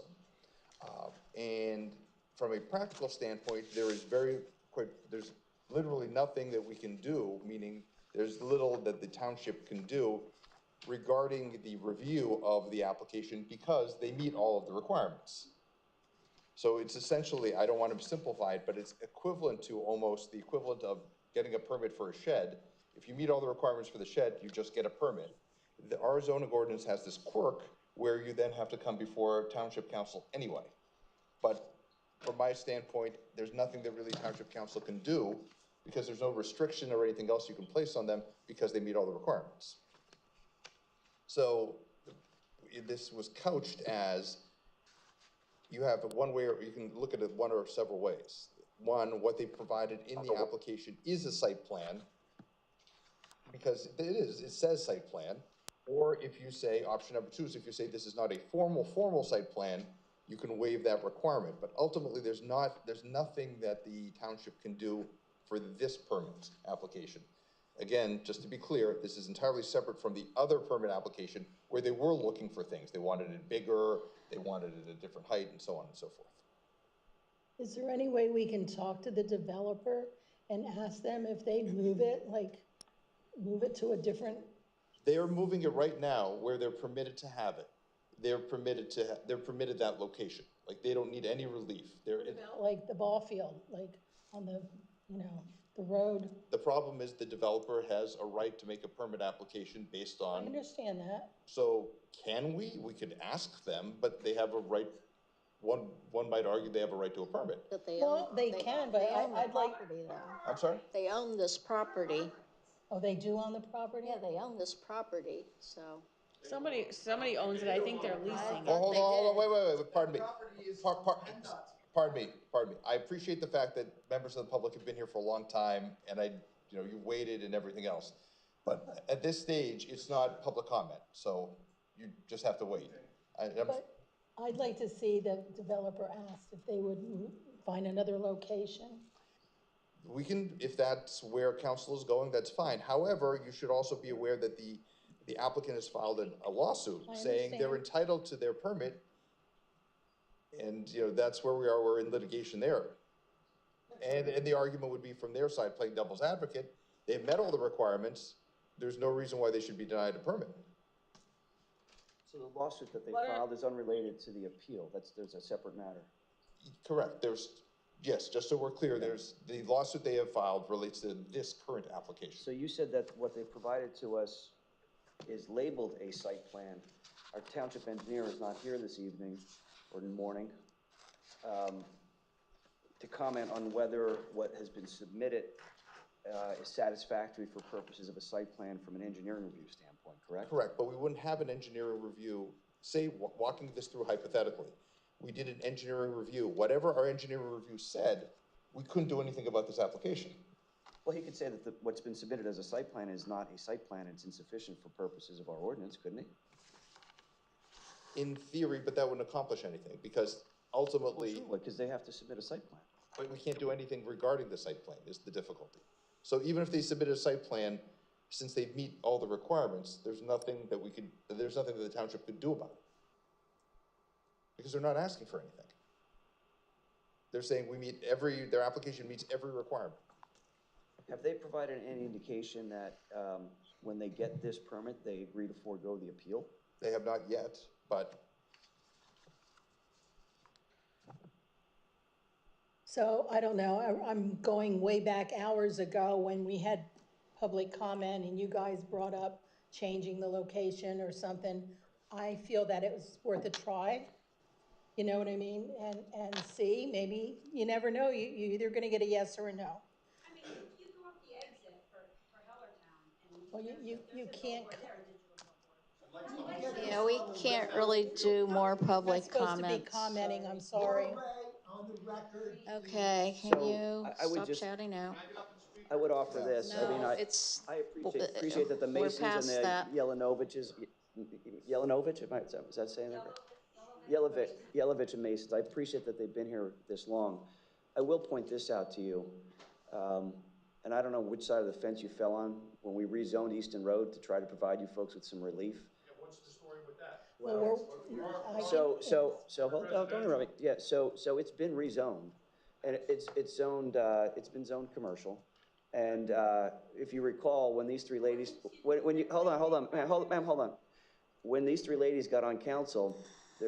And from a practical standpoint, there's literally nothing that we can do, meaning there's little that the township can do regarding the review of the application because they meet all of the requirements. So it's essentially, I don't want to simplify it, but it's equivalent to almost the equivalent of getting a permit for a shed. If you meet all the requirements for the shed, you just get a permit. Our zoning ordinance has this quirk where you then have to come before township council anyway. But from my standpoint, there's nothing that really township council can do because there's no restriction or anything else you can place on them because they meet all the requirements. So this was couched as you have one way, or you can look at it one or several ways. One, what they provided in the application is a site plan because it says site plan. Or if you say, option number 2 is if you say this is not a formal site plan, you can waive that requirement. But ultimately, there's nothing that the township can do for this permit application. Again, just to be clear, this is entirely separate from the other permit application where they were looking for things. They wanted it bigger, they wanted it at a different height, and so on and so forth. Is there any way we can talk to the developer and ask them if they'd move it to a different? They are moving it right now where they're permitted to have it. They're permitted that location. Like they don't need any relief. Like the ball field, like on the, the road. The problem is the developer has a right to make a permit application based on. I understand that. So can we? We could ask them, but they have a right. One might argue they have a right to a permit. But they can, but I'd like. I'm sorry? They own this property. Oh, they do own the property? Yeah, they own this property, so. Somebody owns it. I think they're leasing it. Oh, hold on, wait. Pardon me. Pardon me. I appreciate the fact that members of the public have been here for a long time, and you waited and everything else. But at this stage, it's not public comment, so you just have to wait. But I'd like to see the developer asked if they would find another location. We can, if that's where council is going, that's fine. However, you should also be aware that the applicant has filed a lawsuit saying they're entitled to their permit. And, that's where we are. We're in litigation there. And the argument would be from their side, playing devil's advocate, they've met all the requirements. There's no reason why they should be denied a permit. So the lawsuit that they filed is unrelated to the appeal. There's a separate matter. Correct. Yes, just so we're clear, there's the lawsuit they have filed relates to this current application. So you said that what they provided to us is labeled a site plan. Our township engineer is not here this evening or morning to comment on whether what has been submitted is satisfactory for purposes of a site plan from an engineering review standpoint, correct? Correct, but we wouldn't have an engineering review, say, walking this through hypothetically. We did an engineering review. Whatever our engineering review said, we couldn't do anything about this application. Well, he could say that what's been submitted as a site plan is not a site plan. It's insufficient for purposes of our ordinance, couldn't he? In theory, but that wouldn't accomplish anything because ultimately... Because they have to submit a site plan. But we can't do anything regarding the site plan is the difficulty. So even if they submit a site plan, since they meet all the requirements, there's nothing that the township could do about it. Because they're not asking for anything. They're saying their application meets every requirement. Have they provided any indication that when they get this permit, they agree to forego the appeal? They have not yet, but. So I don't know, I'm going way back hours ago when we had public comment and you guys brought up changing the location or something. I feel that it was worth a try. You know what I mean? And see, maybe, you never know, you're either gonna get a yes or a no. I mean, you go up the exit for Hellertown and. Well, you can't. Yeah, we can't really do more public Supposed to be comments. commenting, I'm sorry. On the record. Okay, can you stop shouting now? I would offer this. No, I mean, I appreciate that the Masons and the Yelenoviches, is that saying that right? Yelovich and Masons, I appreciate that they've been here this long. I will point this out to you, and I don't know which side of the fence you fell on when we rezoned Easton Road to try to provide you folks with some relief. Yeah, what's the story with that? So hold on, don't interrupt me. Yeah, so it's been rezoned, and it's zoned. It's been zoned commercial, and if you recall, when these three ladies, when you hold on, ma'am, hold on. When these three ladies got on council,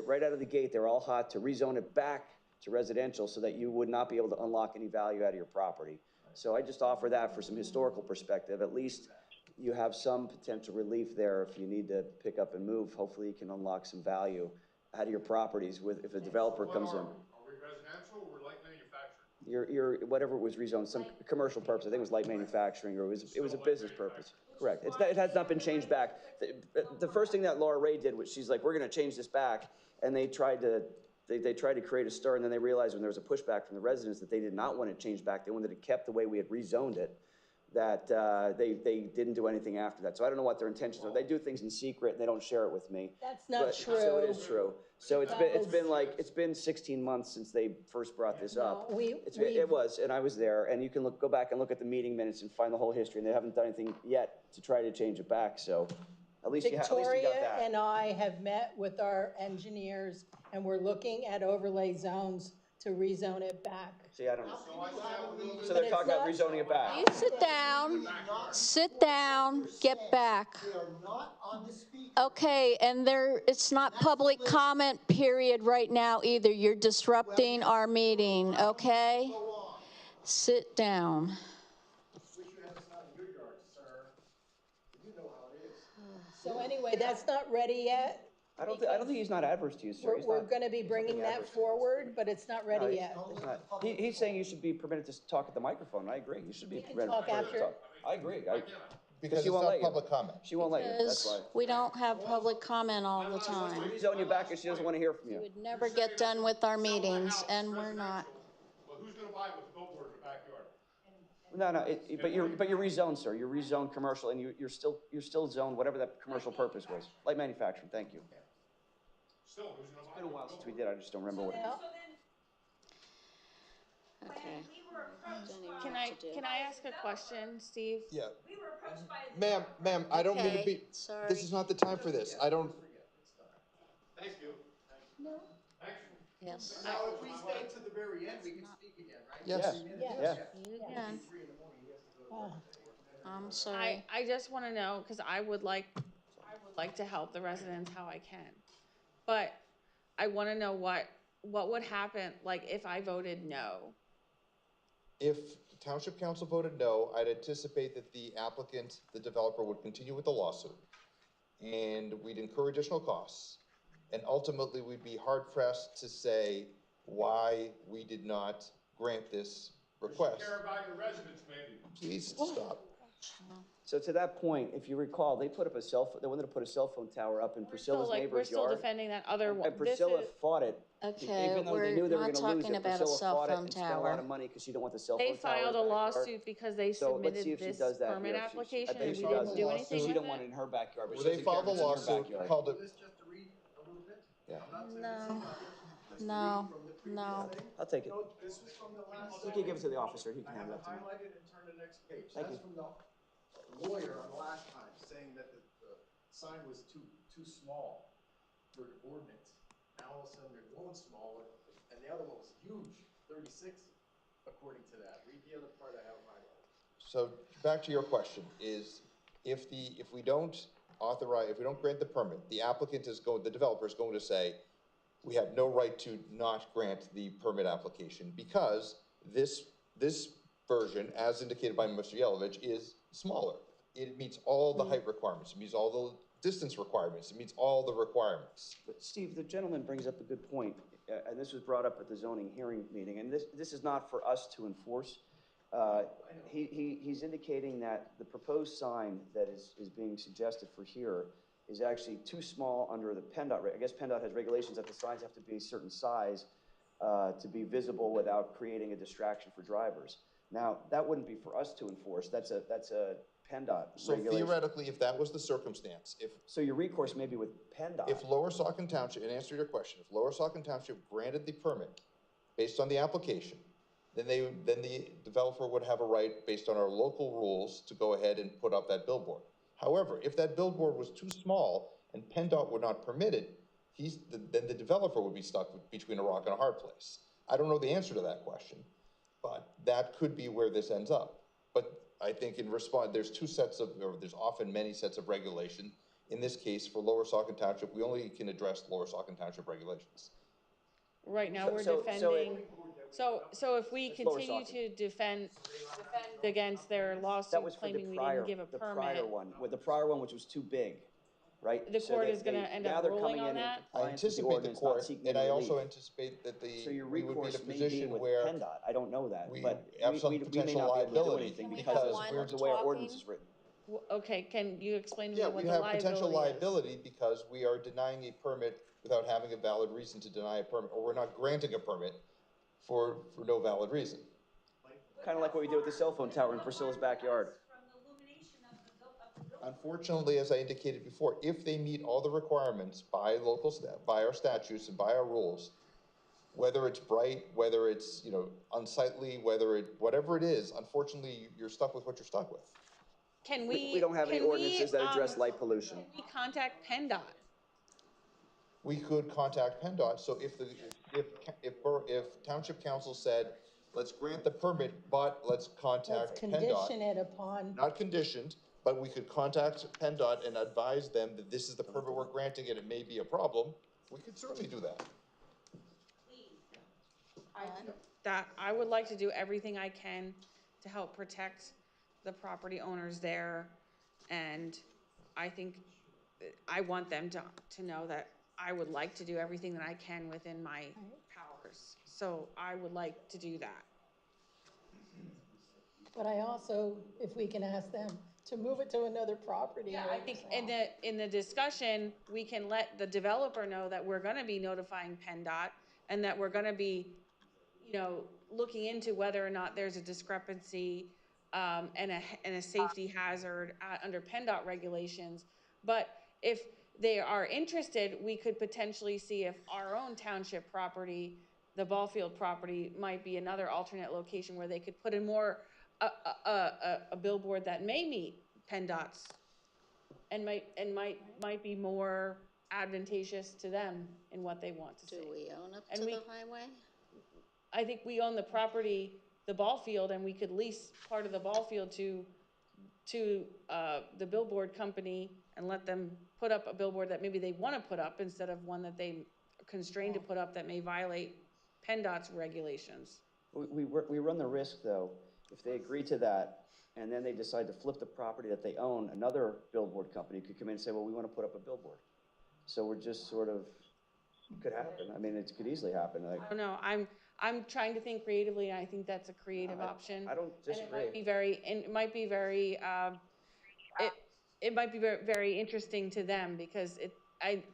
right out of the gate, they were all hot to rezone it back to residential so that you would not be able to unlock any value out of your property. So I just offer that for some historical perspective. At least you have some potential relief there if you need to pick up and move. Hopefully you can unlock some value out of your properties if a developer comes in. Are we residential or light manufacturing? Your whatever was rezoned, some commercial purpose. I think it was light manufacturing, or it was a business purpose. Correct. It has not been changed back. The first thing that Laura Ray did was she's like, we're going to change this back, and they tried to create a stir, and then they realized when there was a pushback from the residents that they did not want it changed back. They wanted it kept the way we had rezoned it. That they didn't do anything after that. So I don't know what their intentions are. They do things in secret and they don't share it with me. That's not true. So it is true. So it's been 16 months since they first brought this up. It was, and I was there, and you can go back and look at the meeting minutes and find the whole history, and they haven't done anything yet to try to change it back. So at least you got that. Victoria and I have met with our engineers, and we're looking at overlay zones to rezone it back. See, I don't know. So they're talking about rezoning it back. You sit down, get back. They are not on the speaker. Okay, and it's not public comment period right now either. You're disrupting our meeting, okay? Sit down. Wish you had this not in your yard, sir. You know how it is. So anyway, that's not ready yet. I don't think he's not adverse to you, sir. We're going to be bringing that forward, but it's not ready yet. He's saying you should be permitted to talk at the microphone. I agree. You should be permitted to talk. I agree. Because she it's won't not let you. public comment. She won't let you, that's Because why. we don't have public comment all the time. We zone you back and she doesn't want to hear from We you. would never get done with our meetings, and we're not. Well, who's gonna buy it with the billboard in the backyard? No, but you're rezoned, sir. You're rezoned commercial, and you're still zoned whatever that commercial purpose was. Light manufacturing, thank you. Still, who's gonna buy it? It's been a while since we did, I just don't remember what it was. Okay. Can I ask a question, Steve? Yeah. We were approached by Ma'am, I don't mean to Okay, be, sorry. this is not the time for this. I don't. Thank you. No. Yes. Now, if we stay to the very end, we can speak again, right? Yes. Yeah. You can. I'm sorry. I just want to know, because I would like to help the residents how I can. But I want to know what would happen, like, if I voted no. If the township council voted no, I'd anticipate that the applicant, the developer, would continue with the lawsuit. And we'd incur additional costs. And ultimately, we'd be hard pressed to say why we did not grant this request. You care about your residents, maybe. Please stop. So to that point, if you recall, they wanted to put a cell phone tower up in Priscilla's We're neighbor's still yard. defending that other one. And Priscilla fought it. Okay, Even though they knew they were we're gonna not lose talking it, about a Priscilla cell fought it phone and spent a lot tower. of money because she didn't want the cell phone They tower. filed a in her backyard. lawsuit because they So let's see submitted if she this does that permit here. application I and bet we she didn't does. do anything She with didn't want it it. in her backyard, but Well, she they doesn't filed care a if it's in her lawsuit backyard. called it. This just to read a little bit. Yeah. No, no. I'll take it. This was from the last. You can give it to the officer, he can I have hand it it up to me. highlighted and turn to the next page. Thank That's you. from the lawyer on the last time, saying that the sign was too small for the ordinance. Now all of a sudden they're going smaller, and the other one was huge, 36, according to that. Read the other part I have highlighted. So back to your question is, if we don't grant the permit, the developer is going to say, we have no right to not grant the permit application because this version, as indicated by Mr. Yelovich, is smaller. It meets all the height requirements, it meets all the distance requirements, it meets all the requirements. But Steve, the gentleman brings up a good point, and this was brought up at the zoning hearing meeting, and this is not for us to enforce. He's indicating that the proposed sign that is being suggested for here is actually too small under the PennDOT. I guess PennDOT has regulations that the signs have to be a certain size to be visible without creating a distraction for drivers. Now, that wouldn't be for us to enforce. That's a PennDOT So regulation. theoretically, if that was the circumstance, So your recourse may be with PennDOT. if Lower Saucon Township, in answer to your question, if Lower Saucon Township granted the permit based on the application, then the developer would have a right, based on our local rules, to go ahead and put up that billboard. However, if that billboard was too small and PennDOT would not permit it, then the developer would be stuck between a rock and a hard place. I don't know the answer to that question, but that could be where this ends up. But I think in response, there's often many sets of regulation. In this case, for Lower Saucon Township, we only can address Lower Saucon Township regulations. Right now, we're defending, so if we continue to defend against their That lawsuit was for claiming we didn't give a the permit, prior one, with the prior one, which was too big, right? the court is gonna end up ruling on that? I anticipate the court, and I also anticipate that So your we would be in recourse a may be position with where PennDOT, I don't know that, we but have some we may potential not be able to do liability anything Can we because have one of the way our ordinance is talking? written. Okay, can you explain to me Yeah, what we the have liability potential is? liability because we are denying a permit without having a valid reason to deny a permit, or we're not granting a permit for no valid reason. Kind of like what we did with the cell phone tower in Priscilla's backyard. Unfortunately, as I indicated before, if they meet all the requirements by by our statutes and by our rules, whether it's bright, whether it's unsightly, whatever it is, unfortunately, you're stuck with what you're stuck with. Can We don't have any ordinances that address light pollution. Can we contact PennDOT? We could contact PennDOT. So if Township Council said, let's grant the permit, but let's contact PennDOT. Condition it upon. Not conditioned, but we could contact PennDOT and advise them that this is the permit we're granting and it may be a problem. We could certainly do that. I would like to do everything I can to help protect the property owners there. And I think I want them to know that I would like to do everything that I can within my powers. So I would like to do that. But I also, if we can ask them, to move it to another property. Yeah, I think in the discussion, we can let the developer know that we're gonna be notifying PennDOT and that we're gonna be, you know, looking into whether or not there's a discrepancy and a safety hazard under PennDOT regulations. But if they are interested, we could potentially see if our own township property, the ball field property, might be another alternate location where they could put in more a billboard that may meet PennDOT's and might be more advantageous to them in what they want to see. Do we own up And to we- the highway? I think we own the property, the ball field, and we could lease part of the ball field to the billboard company and let them put up a billboard that maybe they want to put up instead of one that they are constrained to put up that may violate PennDOT's regulations. We run the risk, though, if they agree to that, and then they decide to flip the property that they own, another billboard company could come in and say, well, we want to put up a billboard. So we're just sort of, could happen. I mean, it could easily happen. Like, I don't know, I'm trying to think creatively, and I think that's a creative option. I don't disagree. And it might be very, it might be very, very interesting to them because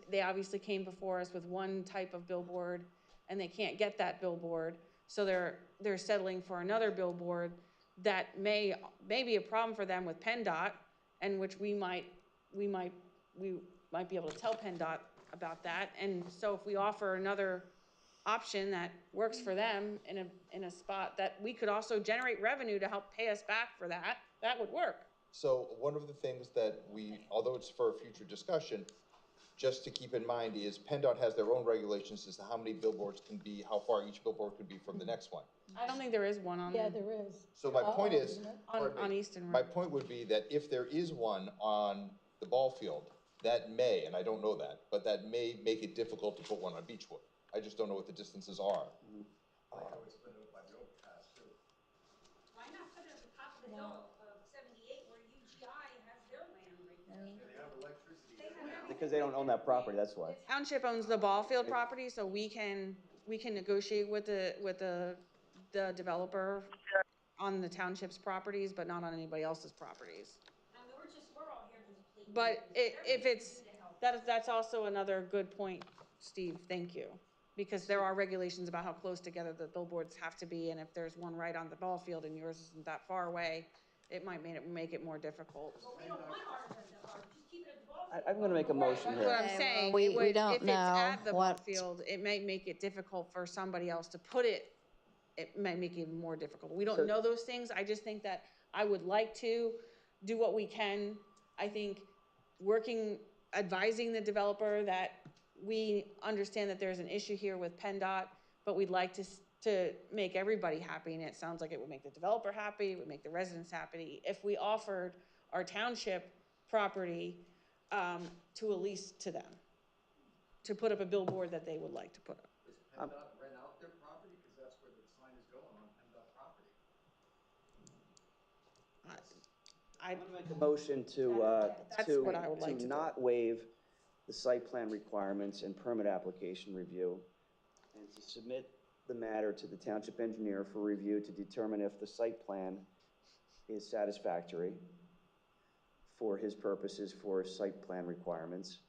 they obviously came before us with one type of billboard and they can't get that billboard. So they're settling for another billboard that may be a problem for them with PennDOT, and which we might be able to tell PennDOT about that. And so if we offer another option that works for them in a spot that we could also generate revenue to help pay us back for that, that would work. So one of the things that although it's for a future discussion, just to keep in mind is PennDOT has their own regulations as to how many billboards can be, how far each billboard could be from the next one. I don't think there is one on. Yeah, there is. So my point is, on Easton Road. my point would be that if there is one on the ball field, that may, and I don't know that, but that may make it difficult to put one on Beechwood. I just don't know what the distances are. I can always put it up by the overpass too. Why not put it at the top of the hill of 78 where UGI has their land right there? Yeah, they have electricity. Because they don't own that property, that's why. Township owns the ball field property, so we can negotiate with the developer on the township's properties, but not on anybody else's properties. I mean, we're all here to plead. But if it's, that's also another good point, Steve, thank you. Because there are regulations about how close together the billboards have to be, and if there's one right on the ball field and yours isn't that far away, it might make it more difficult. Well, we don't want ours just keep it at the ball field. I'm gonna make a motion That's here. what I'm saying. We don't if it's know at the ball what- field, it may make it difficult for somebody else to put it. It might make it even more difficult. We don't know those things. I just think that I would like to do what we can. I think advising the developer that we understand that there's an issue here with PennDOT, but we'd like to make everybody happy, and it sounds like it would make the developer happy, it would make the residents happy if we offered our township property to a lease to them, to put up a billboard that they would like to put up. Does PennDOT rent out their property? Because that's where the sign is going, on PennDOT property. I'm gonna make a motion to not waive the site plan requirements and permit application review, and to submit the matter to the township engineer for review to determine if the site plan is satisfactory for his purposes for site plan requirements.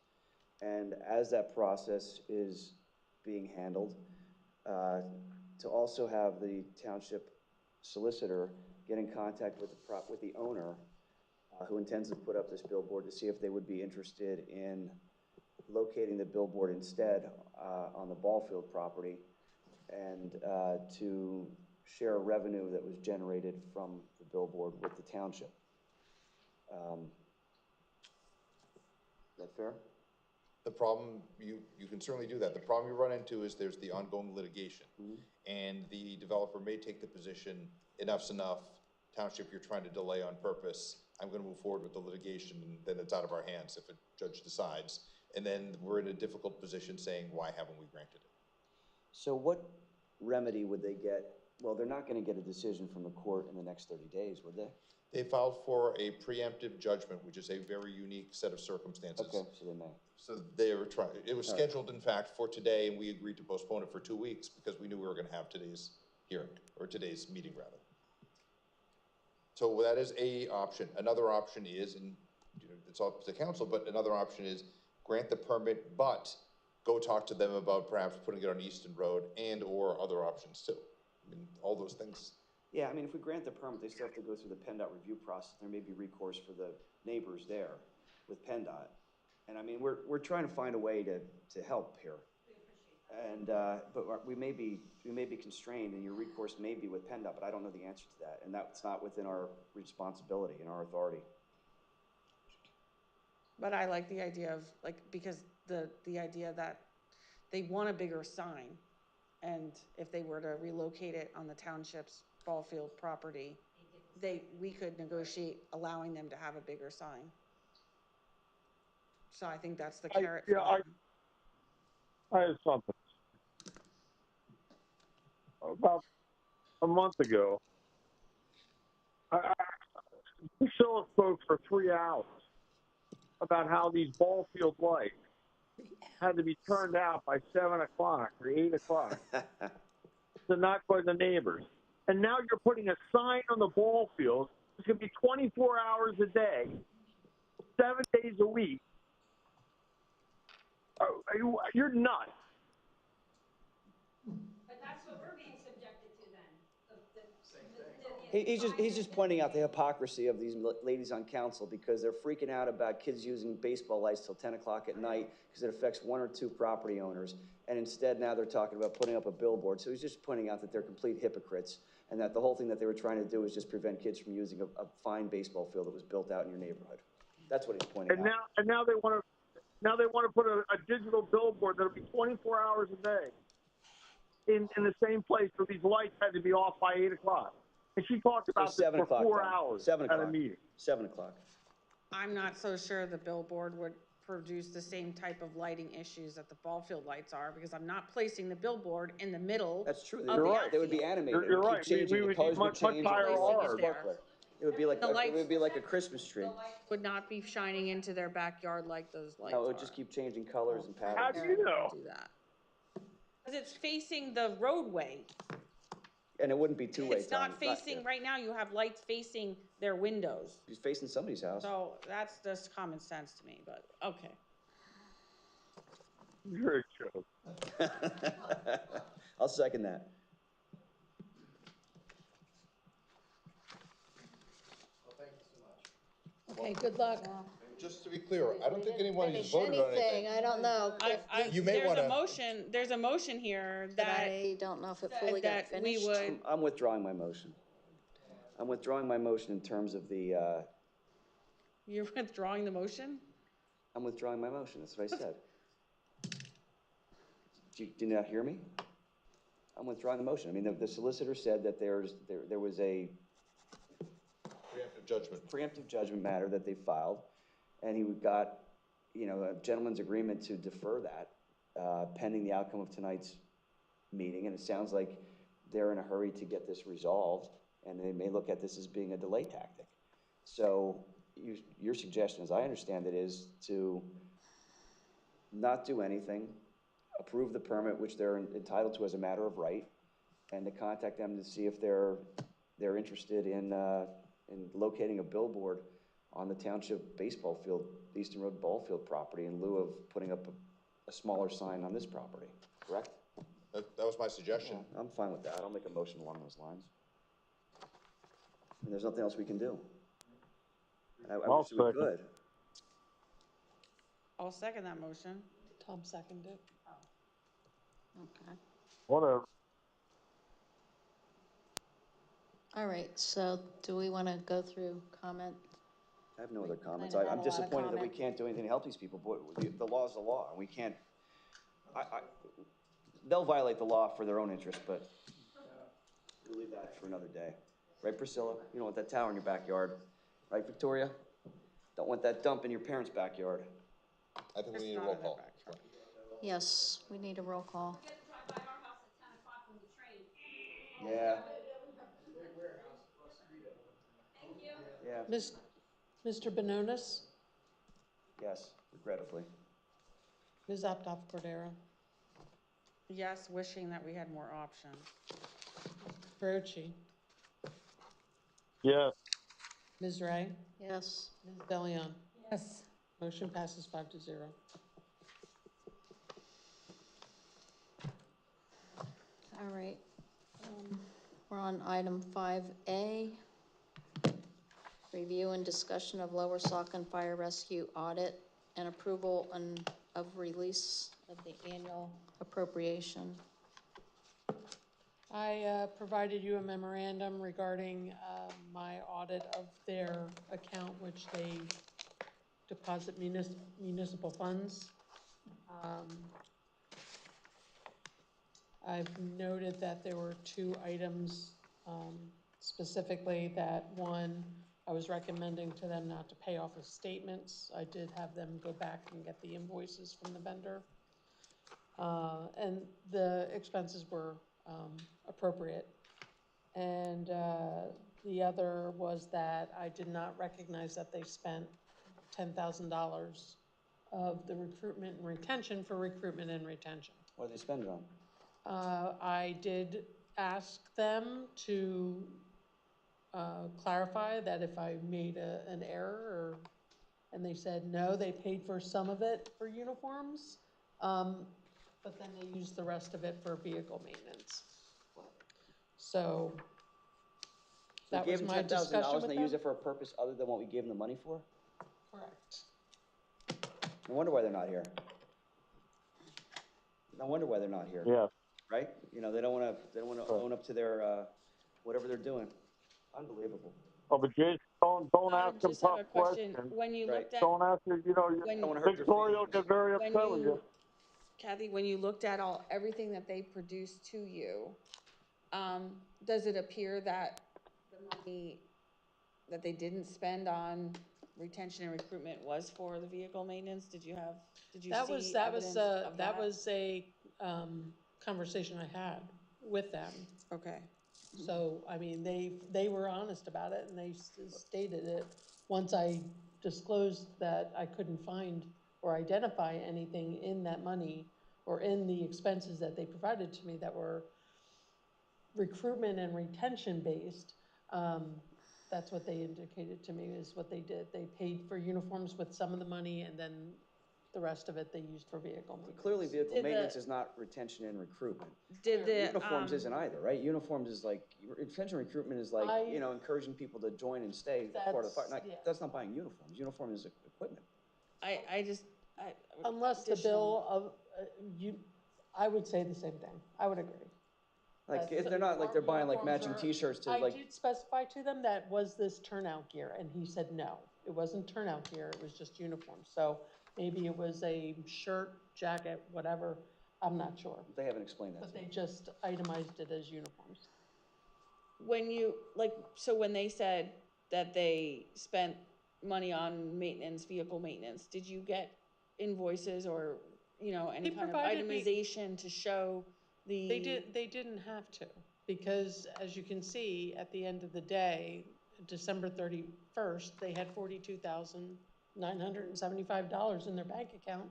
And as that process is being handled, to also have the township solicitor get in contact with the owner who intends to put up this billboard to see if they would be interested in locating the billboard instead on the ball field property, and to share revenue that was generated from the billboard with the township. Is that fair? The problem, you can certainly do that. The problem you run into is there's the ongoing litigation. And the developer may take the position, enough's enough, township, you're trying to delay on purpose, I'm gonna move forward with the litigation, and then it's out of our hands if a judge decides. And then we're in a difficult position saying, why haven't we granted it? So what remedy would they get? Well, they're not gonna get a decision from the court in the next 30 days, would they? They filed for a preemptive judgment, which is a very unique set of circumstances. Okay, so they may. So they were trying, it was scheduled, in fact, for today, and we agreed to postpone it for 2 weeks because we knew we were gonna have today's hearing, or today's meeting, rather. So that is a option. Another option is, and it's up to the council, but another option is grant the permit, but go talk to them about perhaps putting it on Easton Road and or other options too. I mean, all those things. Yeah, I mean, if we grant the permit, they still have to go through the PennDOT review process. There may be recourse for the neighbors there with PennDOT. And I mean, we're trying to find a way to help here. And, but we may be constrained, and your recourse may be with PennDOT, but I don't know the answer to that. And that's not within our responsibility and our authority. But I like the idea of, like, because the idea that they want a bigger sign, and if they were to relocate it on the township's ball field property, we could negotiate allowing them to have a bigger sign. So I think that's the carrot. I have something. About a month ago, Priscilla spoke for 3 hours about how these ball field lights had to be turned out by 7 o'clock or 8 o'clock to not bother the neighbors. And now you're putting a sign on the ball field. It's going to be 24 hours a day, 7 days a week. You're nuts. But that's what we're being subjected to then. He's just pointing out the hypocrisy of these ladies on council because they're freaking out about kids using baseball lights till 10 o'clock at night because it affects 1 or 2 property owners. And instead now they're talking about putting up a billboard. So he's just pointing out that they're complete hypocrites and that the whole thing that they were trying to do is just prevent kids from using a fine baseball field that was built out in your neighborhood. That's what he's pointing out. And now they want to put a digital billboard that'll be 24 hours a day in the same place where these lights had to be off by 8 o'clock. And she talked about this for 4 hours 7 at o'clock. a meeting. 7 o'clock. I'm not so sure the billboard would produce the same type of lighting issues that the ball field lights are, because I'm not placing the billboard in the middle. That's true. You're right. They would be animated. You're right. The colors would change. It would be like a Christmas tree. The lights would not be shining into their backyard like those lights No, it would just keep changing colors and patterns. How do you know? Do that. Because it's facing the roadway. And it wouldn't be two-way. It's not facing, right now you have lights facing their windows. He's facing somebody's house. So that's just common sense to me, but okay. You're a joke. I'll second that. Well, thank you so much. Okay, good luck. Just to be clear, I don't think anyone has voted on anything. I don't know. You may want to. There's a motion here But I don't know if it fully got finished. I'm withdrawing my motion. I'm withdrawing my motion in terms of the, You're withdrawing the motion? I'm withdrawing my motion. That's what I said. Did you not hear me? I'm withdrawing the motion. I mean, the solicitor said that there was a preemptive judgment matter that they filed, and he got, a gentleman's agreement to defer that pending the outcome of tonight's meeting. And it sounds like they're in a hurry to get this resolved, and they may look at this as being a delay tactic. So your suggestion, as I understand it, is to not do anything, approve the permit, which they're entitled to as a matter of right, and to contact them to see if they're interested in locating a billboard on the township baseball field, Easton Road ball field property, in lieu of putting up a smaller sign on this property. Correct? That was my suggestion. Yeah, I'm fine with that. I'll make a motion along those lines. And there's nothing else we can do. I wish we could. I'll second that motion. Tom seconded it. Okay. Whatever. All right, so do we want to go through comment? I have no other comments. Kind of had I'm a lot of disappointed that we comment. can't do anything to help these people. But the law is the law, and we can't. They'll violate the law for their own interest, but we'll leave that for another day. Right, Priscilla? You don't want that tower in your backyard. Right, Victoria? Don't want that dump in your parents' backyard. I think we need a roll call. Yes, we need a roll call. Yeah. Thank you. Yeah. Mr. Bononis? Yes, regrettably. Ms. Aptoff-Cordero? Yes, wishing that we had more options. Brochi? Yes. Ms. Ray? Yes. Ms. Bellion? Yes. Motion passes 5-0. All right. We're on item 5A. Review and discussion of Lower Saucon Fire Rescue audit and approval of release of the annual appropriation. I provided you a memorandum regarding my audit of their account, which they deposit municipal funds. I've noted that there were 2 items specifically that one, I was recommending to them not to pay off of statements. I did have them go back and get the invoices from the vendor. And the expenses were appropriate. And the other was that I did not recognize that they spent $10,000 of the recruitment and retention for recruitment and retention. What do they spend it on? I did ask them to clarify that if I made an error, and they said no, they paid for some of it for uniforms, but then they used the rest of it for vehicle maintenance. So that was my discussion with them. And they use it for a purpose other than what we gave them the money for? Correct. No wonder why they're not here. No wonder why they're not here. Yeah. Right? You know, they don't want to own up to their whatever they're doing. Unbelievable. Oh, but Jason, don't ask them Just have tough a question. questions. When you looked at, Don't ask her, Victoria will get very upset with you. Kathy, when you looked at everything that they produced to you, does it appear that the money that they didn't spend on retention and recruitment was for the vehicle maintenance? Did you see evidence of that? That was a conversation I had with them. Okay. So, I mean, they were honest about it, and they stated it. Once I disclosed that I couldn't find or identify anything in that money or in the expenses that they provided to me that were recruitment and retention based, that's what they indicated to me is what they did. They paid for uniforms with some of the money, and then the rest of it they used for vehicle maintenance. Clearly, vehicle maintenance is not retention and recruitment. Uniforms isn't either, right? Uniforms is like, retention and recruitment is like, encouraging people to join and stay part of the fire. That's not buying uniforms. Uniform is equipment. Unless the bill of, I would say the same thing. I would agree. Like, if they're not like they're buying like matching T-shirts to like. I did specify to them that was this turnout gear, and he said no, it wasn't turnout gear, it was just uniform. So maybe it was a shirt, jacket, whatever, I'm not sure. They haven't explained that. But they just itemized it as uniforms. When you, so when they said that they spent money on maintenance, vehicle maintenance, did you get invoices or, any kind of itemization to show the? They didn't have to, because as you can see, at the end of the day, December 31st, they had $42,975 in their bank account,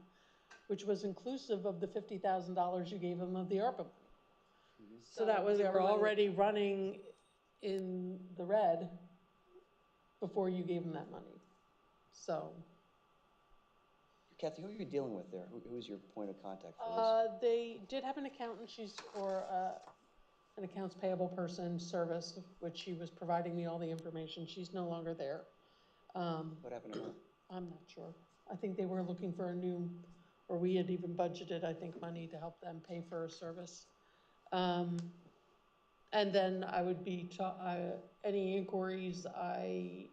which was inclusive of the $50,000 you gave them of the ARPA money. So that was they were already running in the red before you gave them that money. So. Kathy, who are you dealing with there? Who's your point of contact for this? They did have an accountant, or an accounts payable person, Service, which she was providing me all the information. She's no longer there. What happened to her? I'm not sure. I think they were looking for a new, or we had even budgeted, I think, money to help them pay for a service. And then I would be, any inquiries I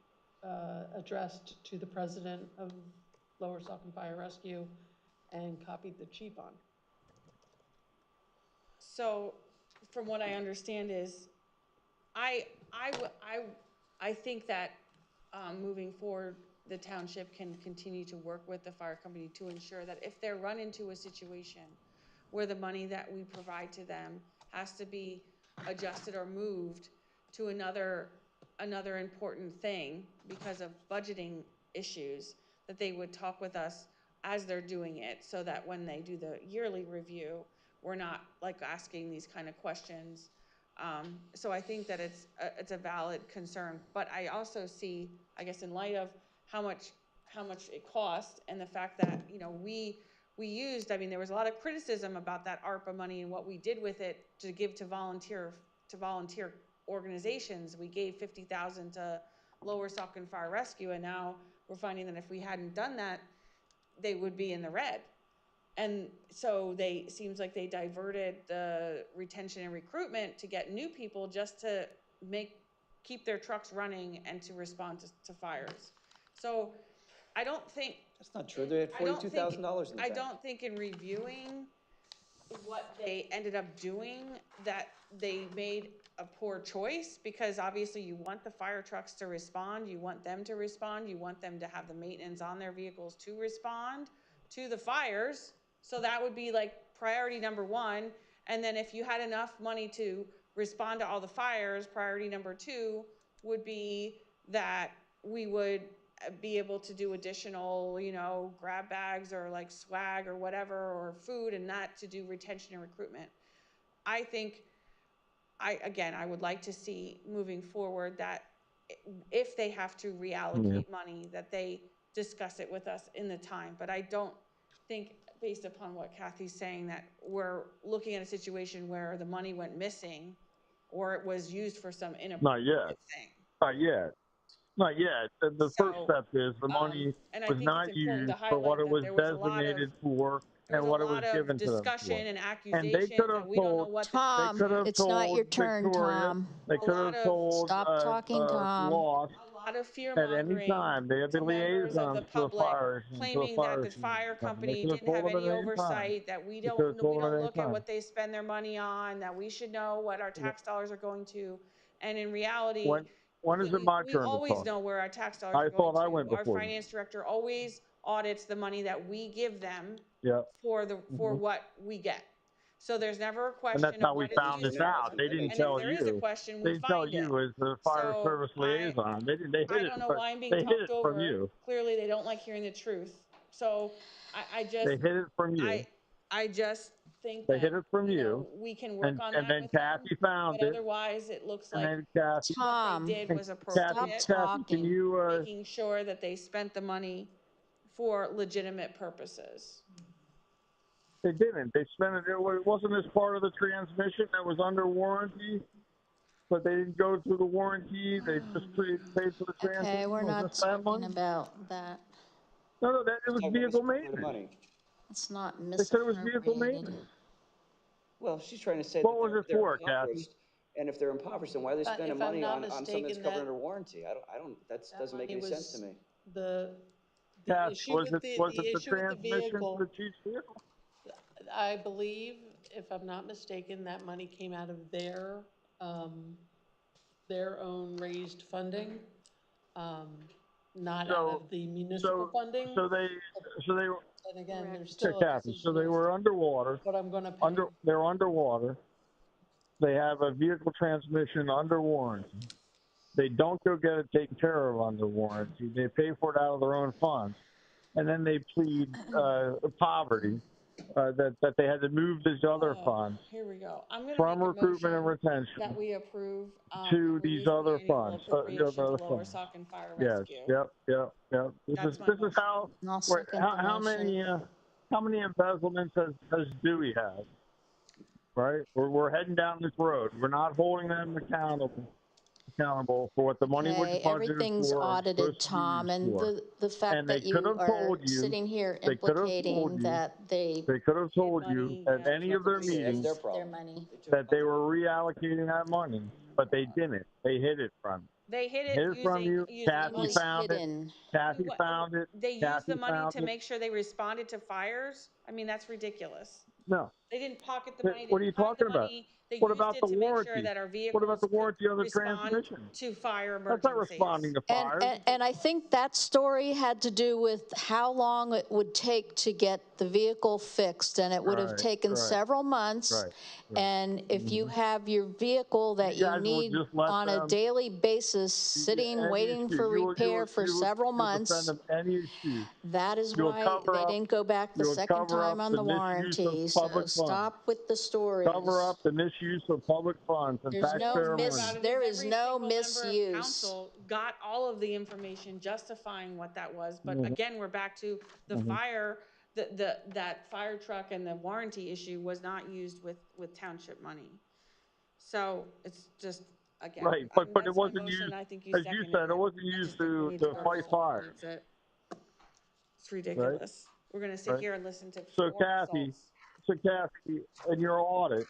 addressed to the president of Lower Saucon Fire Rescue and copied the chief on. So, from what I understand is, I think that moving forward, the township can continue to work with the fire company to ensure that if they're run into a situation where the money that we provide to them has to be adjusted or moved to another important thing because of budgeting issues, that they would talk with us as they're doing it, so that when they do the yearly review, we're not like asking these kind of questions. So I think that it's a valid concern, but I also see I guess in light of how much it cost and the fact that, you know, we used, I mean, there was a lot of criticism about that ARPA money and what we did with it to give to volunteer organizations. We gave $50,000 to Lower Saucon Fire Rescue, and now we're finding that if we hadn't done that, they would be in the red. And so seems like they diverted the retention and recruitment to get new people just to keep their trucks running and to respond to fires. So I don't think That's not true. They had $42,000 in the I bank. don't think in reviewing what they ended up doing that they made a poor choice, because obviously you want the fire trucks to respond, you want them to respond, you want them to have the maintenance on their vehicles to respond to the fires. So that would be like priority number one. And then if you had enough money to respond to all the fires, priority number two would be that we would be able to do additional, you know, grab bags or like swag or whatever, or food, and not to do retention and recruitment. I think, I would like to see moving forward that if they have to reallocate money, that they discuss it with us in the time. But I don't think, based upon what Kathy's saying, that we're looking at a situation where the money went missing or it was used for some inappropriate thing. Not yet. Not yet. The first step is the money was not used for what it was designated for and what it was given to them for. Discussion and And they accusations, could and have we don't know told what Tom, it's not your turn, Victoria, Tom. they could have told Stop talking, Tom. Loss a lot of fear at any mongering time. They had the to members of the liaisons to the public, fires and to the claiming that fire the fire company They could have didn't have told them any at any time. oversight, that we They could don't have told them at any look at time. what they spend their money on, that we should know what our tax dollars are going to. And in reality, When is it my we turn to always talk? know where our tax dollars I are going thought I to. went Our before you. finance director always audits the money that we give them Yeah. for what we get. So there's never a question And that's of how we what it's found used this for. out. They didn't And tell if there is a you. question, They we didn't tell find it. you as the fire So service liaison. They hid I it. don't know why I'm being They hid talked it from over. you. Clearly, they don't like hearing the truth. So I just, They hid it from you. I just think They that, hid it from you you. know, we can work on And that then with Kathy them. found But it. otherwise, it looks And like then Kathy. what they did was Kathy, appropriate. Kathy, can you? Making sure that they spent the money for legitimate purposes. They didn't. They spent it. It wasn't as part of the transmission that was under warranty. But they didn't go through the warranty. They just paid for the transmission. Okay, we're not talking about that. No, it was vehicle maintenance. It's not They said it was vehicle misappropriated. maintenance. Well, she's trying to say What that was it they're for, Kathy? impoverished. And if they're impoverished, then why are they spending if I'm money not on something that's mistaken, covered that- under warranty? I don't, that doesn't make any sense to me. The Kathy, issue was with it the issue with the transmission vehicle, for the chief's vehicle? I believe, if I'm not mistaken, that money came out of their own raised funding, not out of the municipal funding. So they And again, there's still a Kathy, so they were underwater. what I'm going to pay. They're underwater. They have a vehicle transmission under warranty. They don't go get it taken care of under warranty. They pay for it out of their own funds. And then they plead poverty, that they had to move these other funds Here we go. I'm going to from make a recruitment and motion retention that we approve to these other funds. appropriation to Lower Saucon Fire Rescue. Yep. This is how many embezzlements has Dewey had? Right? We're heading down this road. We're not holding them accountable for what the money was budgeted for. Everything's audited, Tom, and the fact that you are sitting here implicating that they could have told you at any of their meetings their money. that they were reallocating that money, but they didn't. They hid it from you. They hid it from you. using Kathy found it. Kathy found it. They used the money to make sure they responded to fires. I mean, that's ridiculous. No. They didn't pocket the money. What are you talking about? They what used about it the to warranty? make sure that our vehicles what about the warranty on the respond transmission? To fire That's emergencies. not responding to fires. And I think that story had to do with how long it would take to get the vehicle fixed, and it would have taken several months. And if you have your vehicle that you need on a daily basis sitting, waiting for repair for several months, that is why they didn't go back the second time on the warranty. So stop with the stories. Cover up the misuse of public funds and taxpayer money. There is no misuse. got all of the information justifying what that was, but again, we're back to the fire, that fire truck and the warranty issue was not used with township money. So it's just, again. Right, but that's it my wasn't motion. used, I think as you said, it wasn't used to fight fires, It's ridiculous. We're gonna sit Right. here and listen to So four Kathy, insults. in your audit,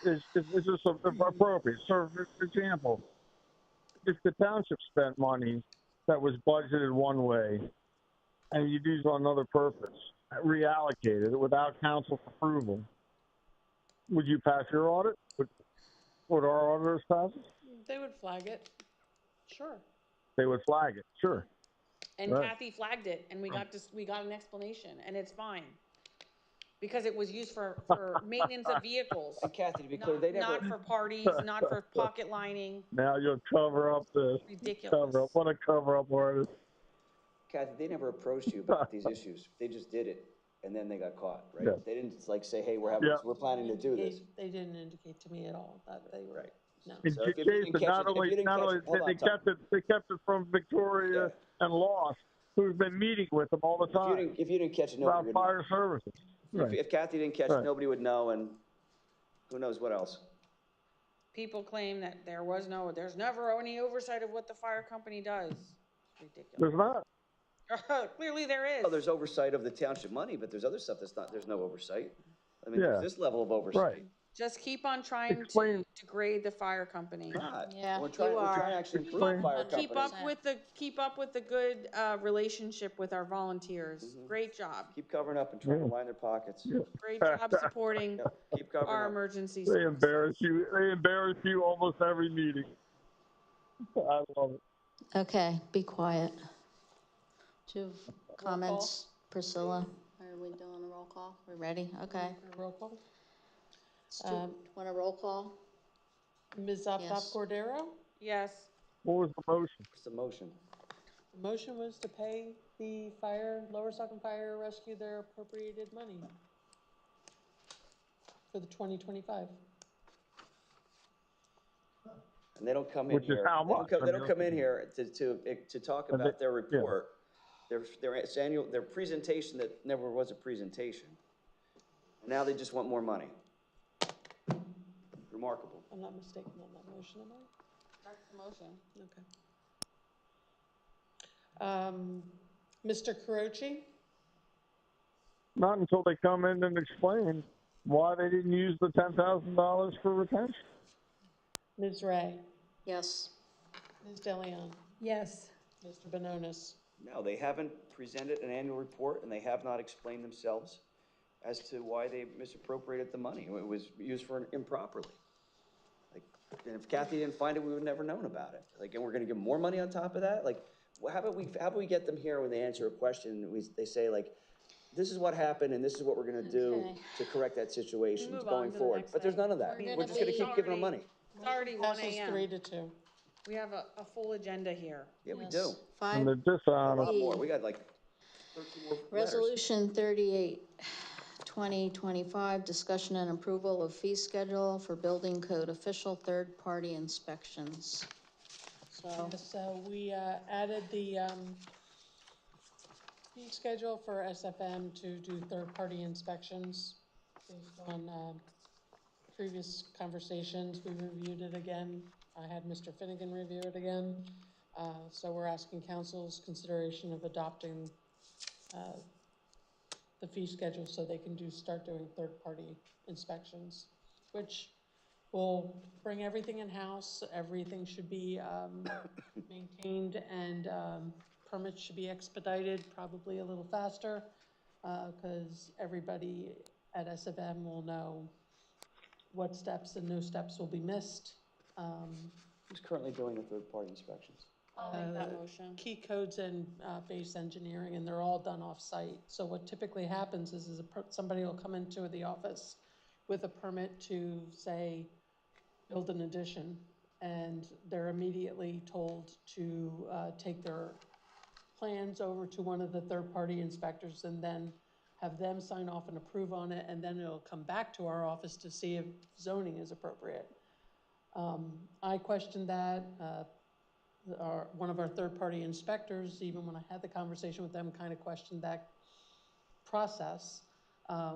is this appropriate? So, for example, if the township spent money that was budgeted one way and you used on another purpose, reallocated it without council's approval, would you pass your audit? Would our auditors pass it? They would flag it, sure. They would flag it, sure. And Right. Kathy flagged it, and we got an explanation, and it's fine. Because it was used for maintenance of vehicles. And Kathy, to be clear, they never. Not for parties, not for pocket lining. Now you'll cover up this. Ridiculous. What a cover up artist. Kathy, they never approached you about these issues. They just did it, and then they got caught, right? Yeah. They didn't like say, "Hey, we're planning to do this." They didn't indicate to me at all that they were. Right. No. So if you didn't catch they kept it from Victoria and Lost, who's been meeting with them all the time. If you didn't catch it, about fire services. Right. If Kathy didn't catch it, nobody would know, and who knows what else. People claim that there's never any oversight of what the fire company does. Ridiculous. There's not. Clearly there is. Well, there's oversight of the township money, but there's other stuff there's no oversight. I mean, there's this level of oversight. Right. Just keep on trying to degrade the fire company. Yeah, we're trying to actually improve fire companies. Keep up with the good relationship with our volunteers. Great job. Keep covering up and trying to line their pockets. Great job supporting Keep covering our up. emergency They services. embarrass you almost every meeting. I love it. Okay, be quiet. Do you have comments, Priscilla? Are we doing a roll call? We ready? Okay. Roll call. Want a roll call? Ms. Cordero? Yes. What was the motion? What's the motion? The motion was to pay the Lower Saucon Fire Rescue their appropriated money for the 2025. And they don't come in Which here. is how much? They don't come in here to talk about their report, their presentation that never was a presentation. And now they just want more money. Remarkable. I'm not mistaken on that motion, am I? That's the motion. Okay. Mr. Carochi? Not until they come in and explain why they didn't use the $10,000 for retention. Ms. Ray? Yes. Ms. DeLeon? Yes. Mr. Bononis? No, they haven't presented an annual report, and they have not explained themselves as to why they misappropriated the money. It was used for improperly. And if Kathy didn't find it, we would have never known about it. And we're going to give more money on top of that. How about we get them here when they answer a question? They say this is what happened, and this is what we're going to do to correct that situation going forward. But there's none of that. We're just going to keep giving them money. It's already 1 a.m. 3-2. We have a full agenda here. Yeah, we do. And they're dishonest. A lot more. We got 13 more letters. Resolution 38, 2025, discussion and approval of fee schedule for building code official third-party inspections. So we added the fee schedule for SFM to do third-party inspections based on previous conversations. We reviewed it again. I had Mr. Finnegan review it again. So we're asking council's consideration of adopting the fee schedule so they can start doing third-party inspections, which will bring everything in-house. Everything should be maintained, and permits should be expedited, probably a little faster, because everybody at SFM will know what steps and no steps will be missed. Who's currently doing the third-party inspections? I'll make that motion. Key codes and base engineering, and they're all done off-site. So what typically happens is somebody will come into the office with a permit to, say, build an addition, and they're immediately told to take their plans over to one of the third-party inspectors and then have them sign off and approve on it, and then it'll come back to our office to see if zoning is appropriate. I questioned that. one of our third-party inspectors, even when I had the conversation with them, kind of questioned that process,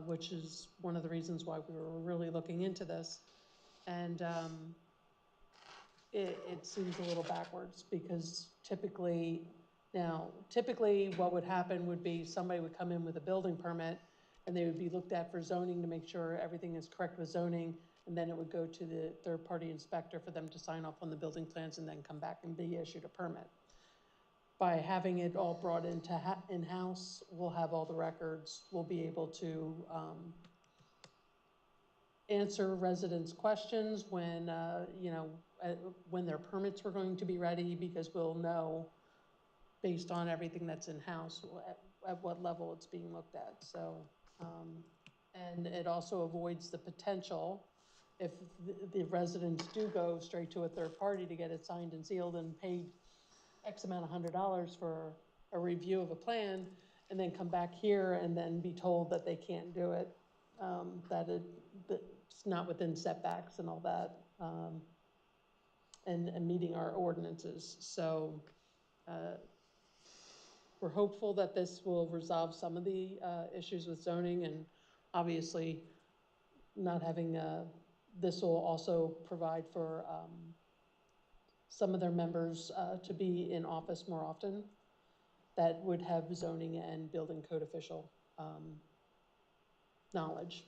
which is one of the reasons why we were really looking into this. And it seems a little backwards because typically what would happen would be somebody would come in with a building permit and they would be looked at for zoning to make sure everything is correct with zoning, and then it would go to the third-party inspector for them to sign off on the building plans and then come back and be issued a permit. By having it all brought into in-house, we'll have all the records, we'll be able to answer residents' questions when, when their permits were going to be ready, because we'll know based on everything that's in-house at what level it's being looked at. So, and it also avoids the potential, if the residents do go straight to a third party to get it signed and sealed and paid X amount of $100 for a review of a plan, and then come back here and then be told that they can't do it, that it's not within setbacks and all that, and meeting our ordinances. So we're hopeful that this will resolve some of the issues with zoning, and obviously not having, this will also provide for some of their members to be in office more often that would have zoning and building code official knowledge.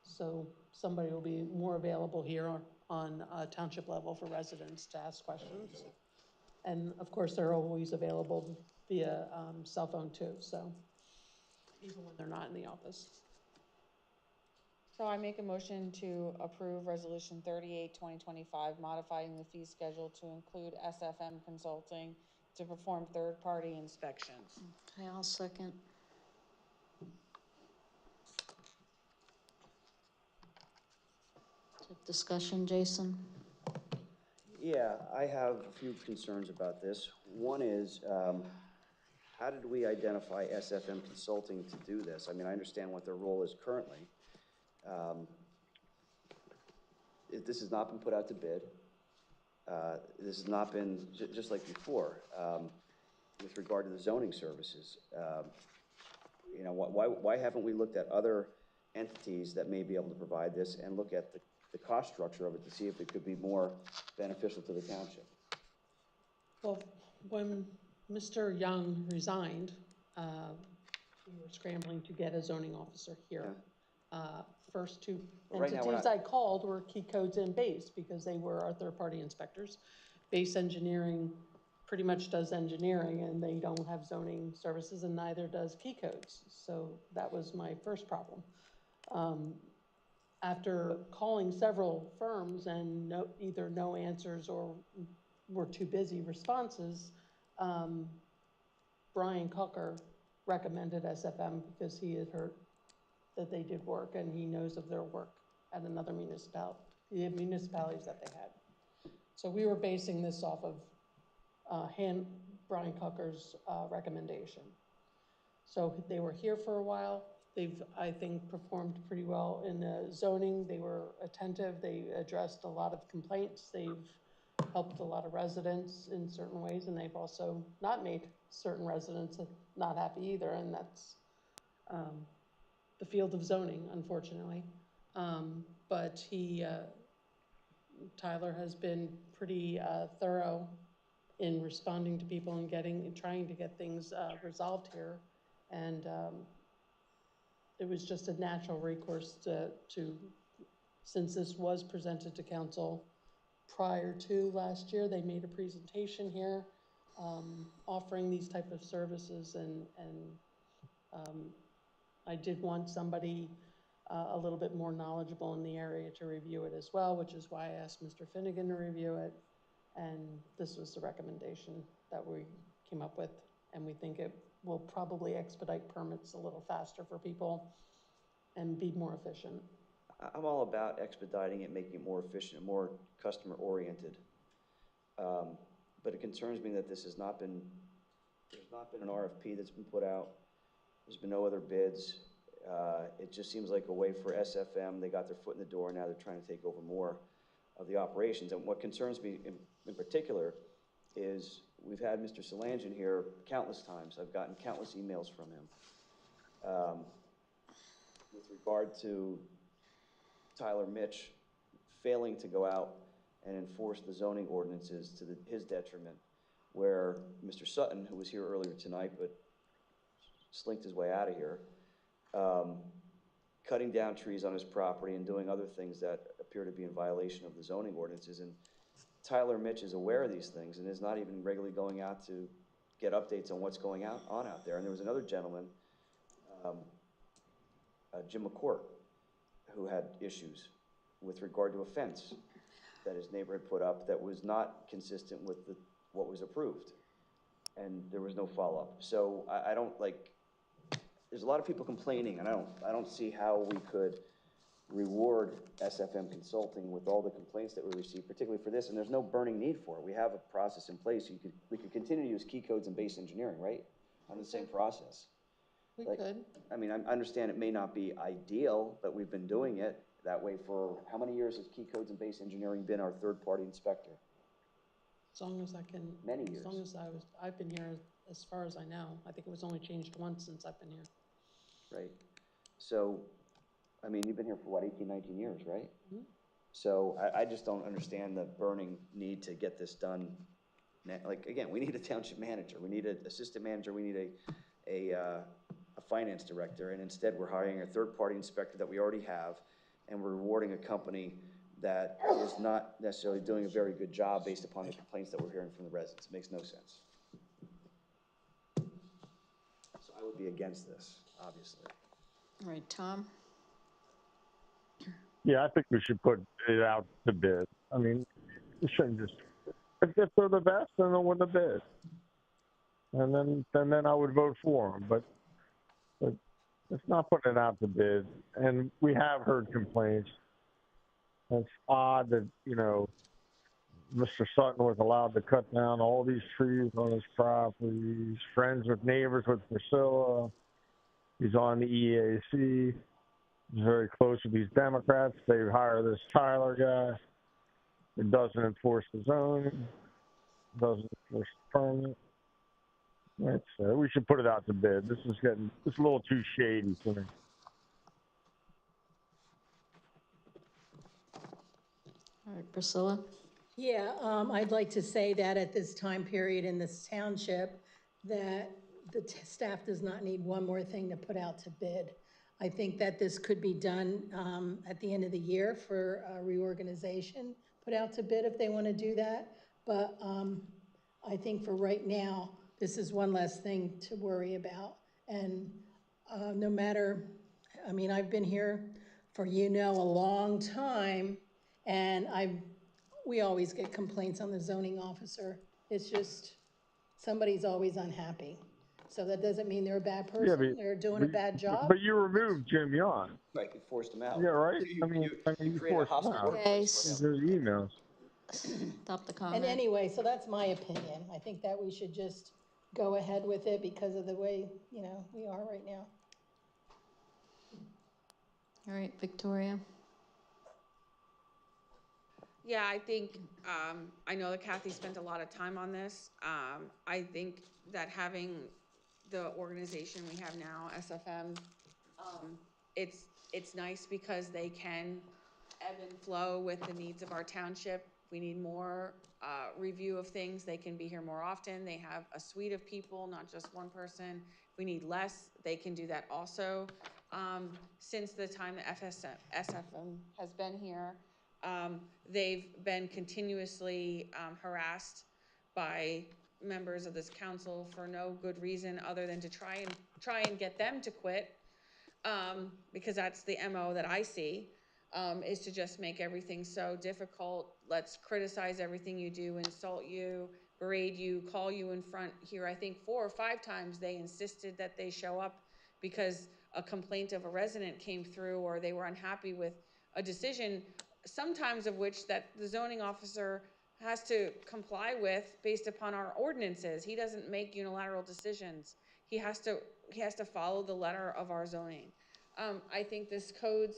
So somebody will be more available here on a township level for residents to ask questions. And of course, they're always available via cell phone too, so even when they're not in the office. So I make a motion to approve Resolution 38, 2025, modifying the fee schedule to include SFM Consulting to perform third-party inspections. Okay, I'll second. Discussion, Jason? Yeah, I have a few concerns about this. One is, how did we identify SFM Consulting to do this? I mean, I understand what their role is currently. This has not been put out to bid. This has not been, just like before, with regard to the zoning services. Why haven't we looked at other entities that may be able to provide this and look at the cost structure of it to see if it could be more beneficial to the township? Well, when Mr. Young resigned, we were scrambling to get a zoning officer here. First two entities I called were Key Codes and Base, because they were our third-party inspectors. Base Engineering pretty much does engineering, and they don't have zoning services, and neither does Key Codes. So that was my first problem. After calling several firms and either no answers or were too busy responses, Brian Cucker recommended SFM because he had heard that they did work, and he knows of their work at another municipality, the municipalities that they had. So we were basing this off of Brian Cucker's recommendation. So they were here for a while. They've, I think, performed pretty well in zoning. They were attentive. They addressed a lot of complaints. They've helped a lot of residents in certain ways, and they've also not made certain residents not happy either, and that's the field of zoning, unfortunately. But Tyler has been pretty thorough in responding to people and trying to get things resolved here. And it was just a natural recourse since this was presented to council prior to last year. They made a presentation here offering these type of services, and I did want somebody a little bit more knowledgeable in the area to review it as well, which is why I asked Mr. Finnegan to review it. And this was the recommendation that we came up with. And we think it will probably expedite permits a little faster for people and be more efficient. I'm all about expediting it, making it more efficient, more customer oriented. But it concerns me that there's not been an RFP that's been put out. There's been no other bids. It just seems like a way for SFM. They got their foot in the door, now they're trying to take over more of the operations. And what concerns me in particular is we've had Mr. Solangen here countless times. I've gotten countless emails from him with regard to Tyler Mitch failing to go out and enforce the zoning ordinances to his detriment, where Mr. Sutton, who was here earlier tonight but slinked his way out of here, cutting down trees on his property and doing other things that appear to be in violation of the zoning ordinances. And Tyler Mitch is aware of these things and is not even regularly going out to get updates on what's going on out there. And there was another gentleman, Jim McCourt, who had issues with regard to a fence that his neighbor had put up that was not consistent with what was approved. And there was no follow-up. So I don't like, there's a lot of people complaining, and I don't see how we could reward SFM Consulting with all the complaints that we receive, particularly for this, and there's no burning need for it. We have a process in place. We could continue to use key codes and base engineering, right? On the same process. We could. I mean, I understand it may not be ideal, but we've been doing it that way for, how many years has key codes and base engineering been our third-party inspector? As long as I can. Many years. As long as I've been here, as far as I know. I think it was only changed once since I've been here. Right. So, I mean, you've been here for what, 18, 19 years, right? Mm-hmm. So I just don't understand the burning need to get this done. Like, again, we need a township manager. We need an assistant manager. We need a finance director. And instead, we're hiring a third-party inspector that we already have, and we're rewarding a company that is not necessarily doing a very good job based upon the complaints that we're hearing from the residents. It makes no sense. So I would be against this, obviously. All right, Tom? Yeah, I think we should put it out to bid. I mean, we shouldn't just, if they're the best, then they'll win the bid. And then I would vote for them. But it's not putting it out to bid. And we have heard complaints. It's odd that, you know, Mr. Sutton was allowed to cut down all these trees on his property. He's friends with neighbors with Priscilla. He's on the EAC. He's very close with these Democrats. They hire this Tyler guy. It doesn't enforce the zoning. Doesn't enforce the permit. We should put it out to bid. This is a little too shady for me. All right, Priscilla? Yeah, I'd like to say that at this time period in this township, that the staff does not need one more thing to put out to bid. I think that this could be done at the end of the year for reorganization, put out to bid if they want to do that. But I think for right now, this is one less thing to worry about. And no matter, I mean, I've been here for, a long time, and we always get complaints on the zoning officer. It's just, somebody's always unhappy. So that doesn't mean they're a bad person, they're doing a bad job. But you removed Jim Yon. Right, you forced him out. Yeah, right? You forced him out. Okay. There's emails. Stop the comment. And anyway, so that's my opinion. I think that we should just go ahead with it because of the way, we are right now. All right, Victoria? Yeah, I think, I know that Kathy spent a lot of time on this. I think that having the organization we have now, SFM, it's nice because they can ebb and flow with the needs of our township. We need more review of things. They can be here more often. They have a suite of people, not just one person. If we need less, they can do that also. Since the time that SFM has been here, they've been continuously harassed by members of this council for no good reason other than to try and get them to quit, because that's the MO that I see, is to just make everything so difficult. Let's criticize everything you do, insult you, berate you, call you in front here. I think 4 or 5 times they insisted that they show up because a complaint of a resident came through or they were unhappy with a decision, sometimes of which that the zoning officer has to comply with based upon our ordinances. He doesn't make unilateral decisions. He has to follow the letter of our zoning. I think this codes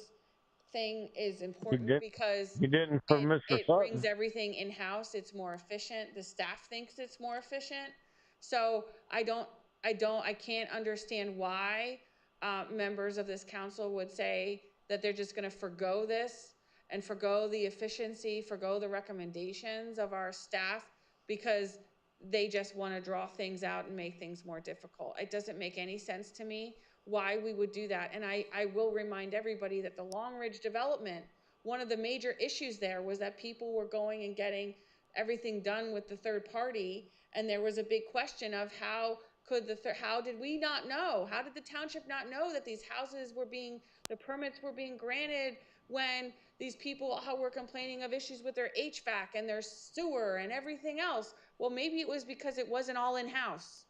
thing is important because You didn't for Mr. it Sutton. brings everything in-house. It's more efficient. The staff thinks it's more efficient. So I can't understand why members of this council would say that they're just going to forgo this and forgo the efficiency, forgo the recommendations of our staff because they just want to draw things out and make things more difficult. It doesn't make any sense to me why we would do that. And I will remind everybody that the Long Ridge development, one of the major issues there was that people were going and getting everything done with the third party. And there was a big question of how did we not know? How did the township not know that these houses were the permits were being granted when these people were complaining of issues with their HVAC and their sewer and everything else? Well, maybe it was because it wasn't all in-house.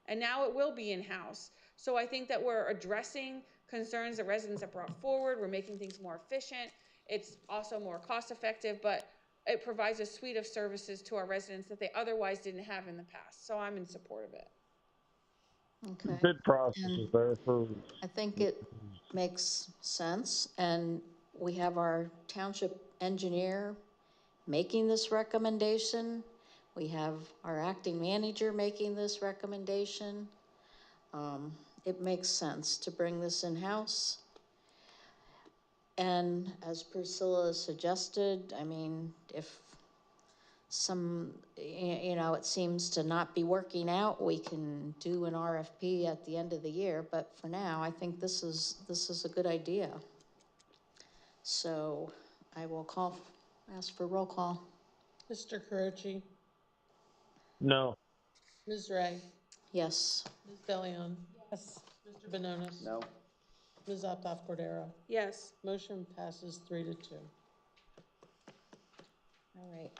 And now it will be in-house. So I think that we're addressing concerns that residents have brought forward. We're making things more efficient. It's also more cost-effective, but it provides a suite of services to our residents that they otherwise didn't have in the past. So I'm in support of it. Okay. Bid process And is there for. I think it makes sense, and we have our township engineer making this recommendation. We have our acting manager making this recommendation. It makes sense to bring this in-house. And as Priscilla suggested, I mean, if it seems to not be working out, we can do an RFP at the end of the year. But for now, I think this is a good idea. So I will ask for roll call. Mr. Carucci? No. Ms. Ray? Yes. Ms. Deleon? Yes. Mr. Benonis? No. Ms. Optoff Cordero? Yes. Motion passes 3-2. All right.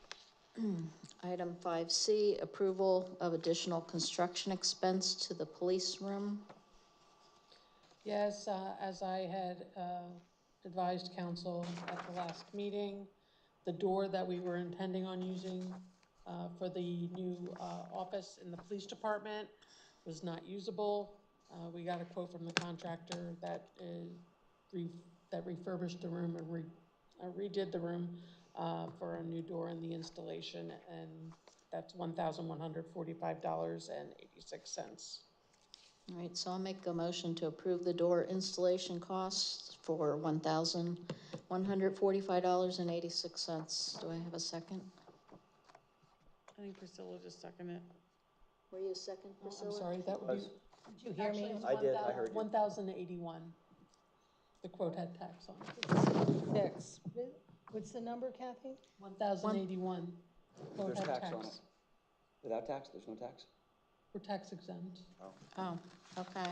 Item 5C, approval of additional construction expense to the police room. Yes, as I had advised council at the last meeting, the door that we were intending on using for the new office in the police department was not usable. We got a quote from the contractor that refurbished the room and redid the room for a new door and the installation, and that's $1,145.86. All right, so I'll make a motion to approve the door installation costs for $1,145.86. Do I have a second? I think Priscilla just seconded it. Were you a second, Priscilla? I'm sorry, that would be. Did you hear me? I did, I heard you. 1,081. The quote had tax on it. Six. What's the number, Kathy? 1,081. Quote There's had tax on it. Without tax, there's no tax? We're tax exempt. Oh, okay.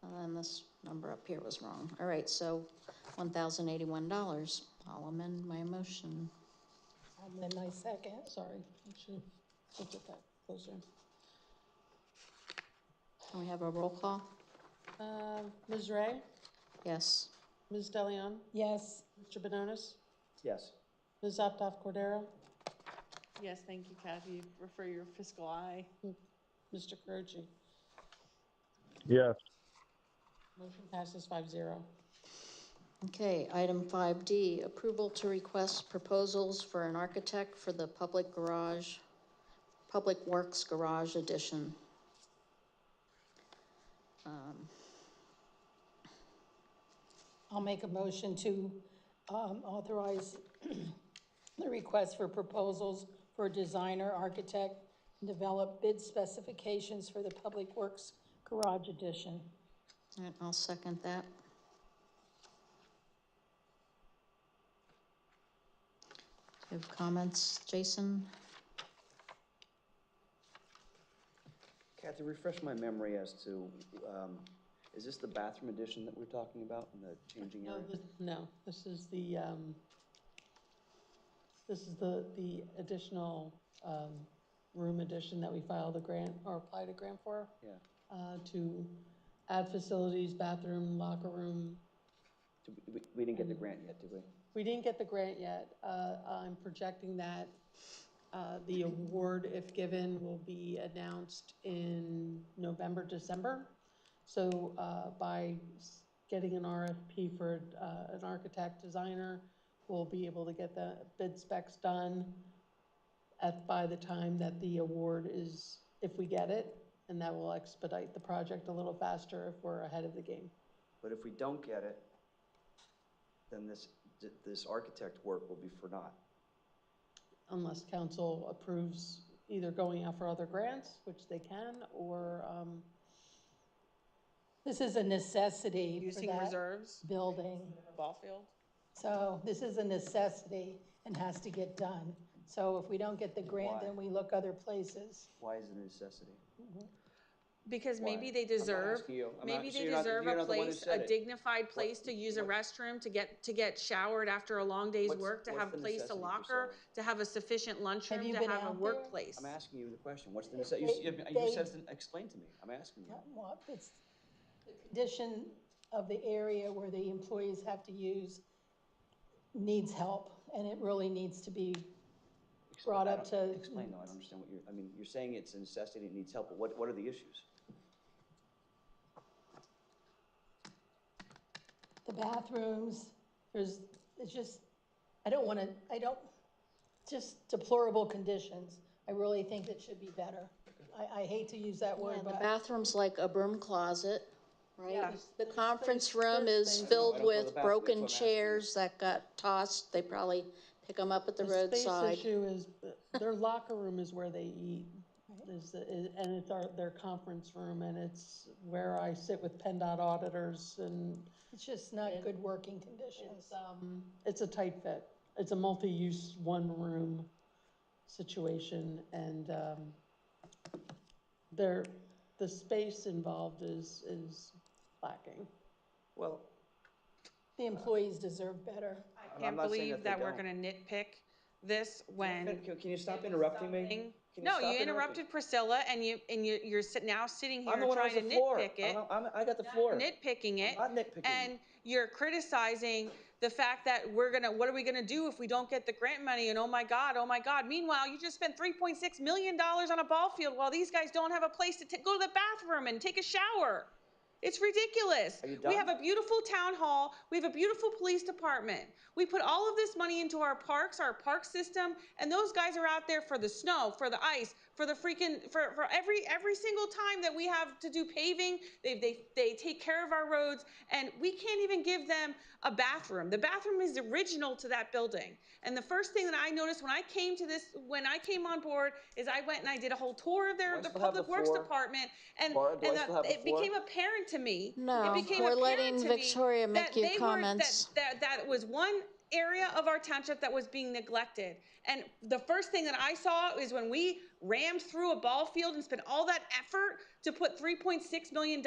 And then this number up here was wrong. All right, so $1,081. I'll amend my motion. I'll amend my second. Sorry, I should have looked at that closer. Can we have a roll call? Ms. Ray? Yes. Ms. Deleon? Yes. Mr. Benonis? Yes. Ms. Optoff Cordero? Yes, thank you, Kathy, for your fiscal eye. Mr. Carucci? Yes. Motion passes 5-0. Okay, item 5D, approval to request proposals for an architect for the Public Works Garage addition. I'll make a motion to authorize the request for proposals for a designer, architect, and develop bid specifications for the Public Works Garage addition. All right, I'll second that. Do you have comments, Jason? Kathy, refresh my memory as to, is this the bathroom addition that we're talking about in the changing area? No, this is the additional room addition that we filed a grant or applied a grant for. Yeah. To add facilities, bathroom, locker room. We didn't get the grant yet, did we? We didn't get the grant yet. I'm projecting that the award, if given, will be announced in November, December. So by getting an RFP for an architect designer. We'll be able to get the bid specs done by the time that the award is, if we get it, and that will expedite the project a little faster if we're ahead of the game. But if we don't get it, then this architect work will be for naught. Unless council approves either going out for other grants, which they can, or This is a necessity for Using that reserves? building. Ball field? So this is a necessity and has to get done. So if we don't get the grant, Why? then we look other places. Why is it a necessity? Because maybe Why? they deserve, I'm not asking you. maybe So they you're not deserve the a one who place, said a it. dignified place to use a restroom, to get showered after a long day's work, to have a place to locker, to have a sufficient lunchroom, you to been have a out there? workplace. I'm asking you the question. What's the necessity? You said, explain to me. I'm asking you. Well, it's the condition of the area where the employees have to use needs help, and it really needs to be brought up to. Explain though, I don't understand what you're saying it's a necessity, it needs help, but what are the issues? The bathrooms, it's just, just deplorable conditions. I really think that should be better. I hate to use that word, Yeah, the but. bathroom's like a broom closet, right? Yeah. The conference room is filled with broken chairs that got tossed. They probably pick them up at the roadside. The space issue is, their locker room is where they eat. And it's their conference room, and it's where I sit with PennDOT auditors, and It's just not good working conditions. it's a tight fit. It's a multi-use, one-room situation, and the space involved is lacking. Well, the employees deserve better. I can't believe that we're gonna nitpick this when. Can you stop interrupting me? No, you interrupted Priscilla, and you're now sitting here I'm the one trying to nitpick it. I got the floor. Nitpicking it. I'm not nitpicking. And you're criticizing the fact that what are we gonna do if we don't get the grant money? And oh my God. Meanwhile, you just spent $3.6 million on a ball field while these guys don't have a place to go to the bathroom and take a shower. It's ridiculous. We have a beautiful town hall. We have a beautiful police department. We put all of this money into our parks, our park system, and those guys are out there for the snow, for the ice, for the freaking, for every single time that we have to do paving. They take care of our roads, and we can't even give them a bathroom. The bathroom is original to that building. And the first thing that I noticed when I came on board is I went and I did a whole tour of the public works department, and it became apparent to me. No, it became we're apparent letting to Victoria me make that you comments. that was one area of our township that was being neglected. And the first thing that I saw is when we rammed through a ball field and spent all that effort to put $3.6 million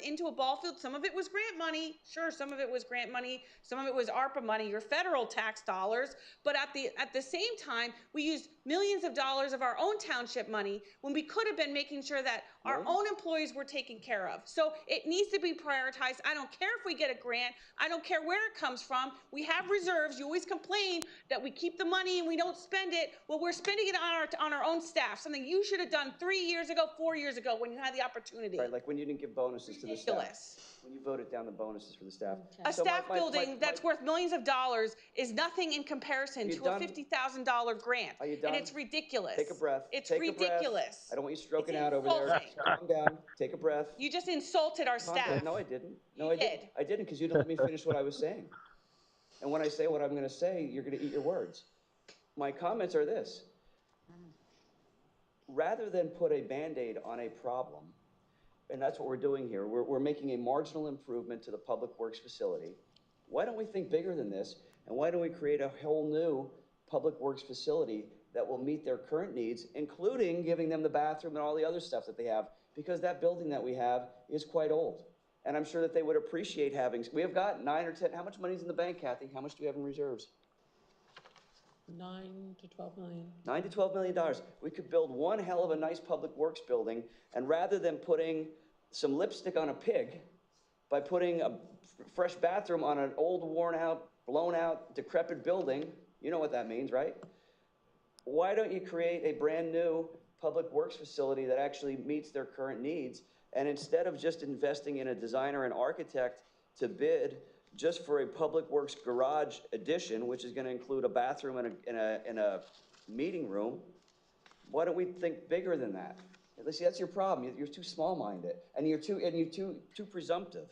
into a ball field. Some of it was grant money. Sure, some of it was grant money. Some of it was ARPA money, your federal tax dollars. But at the same time, we used millions of dollars of our own township money when we could have been making sure that our own employees were taken care of. So it needs to be prioritized. I don't care if we get a grant. I don't care where it comes from. We have reserves. You always complain that we keep the money and we don't spend it. Well, we're spending it on our own staff, something you should have done 3 years ago, 4 years ago when you had the opportunity. Right, like when you didn't give bonuses to the staff. When you voted down the bonuses for the staff. A staff building that's worth millions of dollars is nothing in comparison to a $50,000 grant. Are you done? And it's ridiculous. Take a breath. It's Take ridiculous. I don't want you stroking out over there. Calm down. Take a breath. You just insulted our staff. No, I didn't. No, I didn't. I didn't because you didn't let me finish what I was saying. And when I say what I'm going to say, you're going to eat your words. My comments are this. Rather than put a Band-Aid on a problem, and that's what we're doing here, we're making a marginal improvement to the public works facility. Why don't we think bigger than this? And why don't we create a whole new public works facility that will meet their current needs, including giving them the bathroom and all the other stuff that they have, because that building that we have is quite old. And I'm sure that they would appreciate having, we have got 9 or 10, how much money's in the bank, Kathy? How much do we have in reserves? 9 to 12 million. $9 to $12 million. We could build one hell of a nice public works building, and rather than putting some lipstick on a pig by putting a fresh bathroom on an old, worn out, blown out, decrepit building, you know what that means, right? Why don't you create a brand new public works facility that actually meets their current needs? And instead of just investing in a designer and architect to bid just for a public works garage addition, which is gonna include a bathroom and a meeting room. Why don't we think bigger than that? See, that's your problem. You're too small-minded, and you're too presumptive.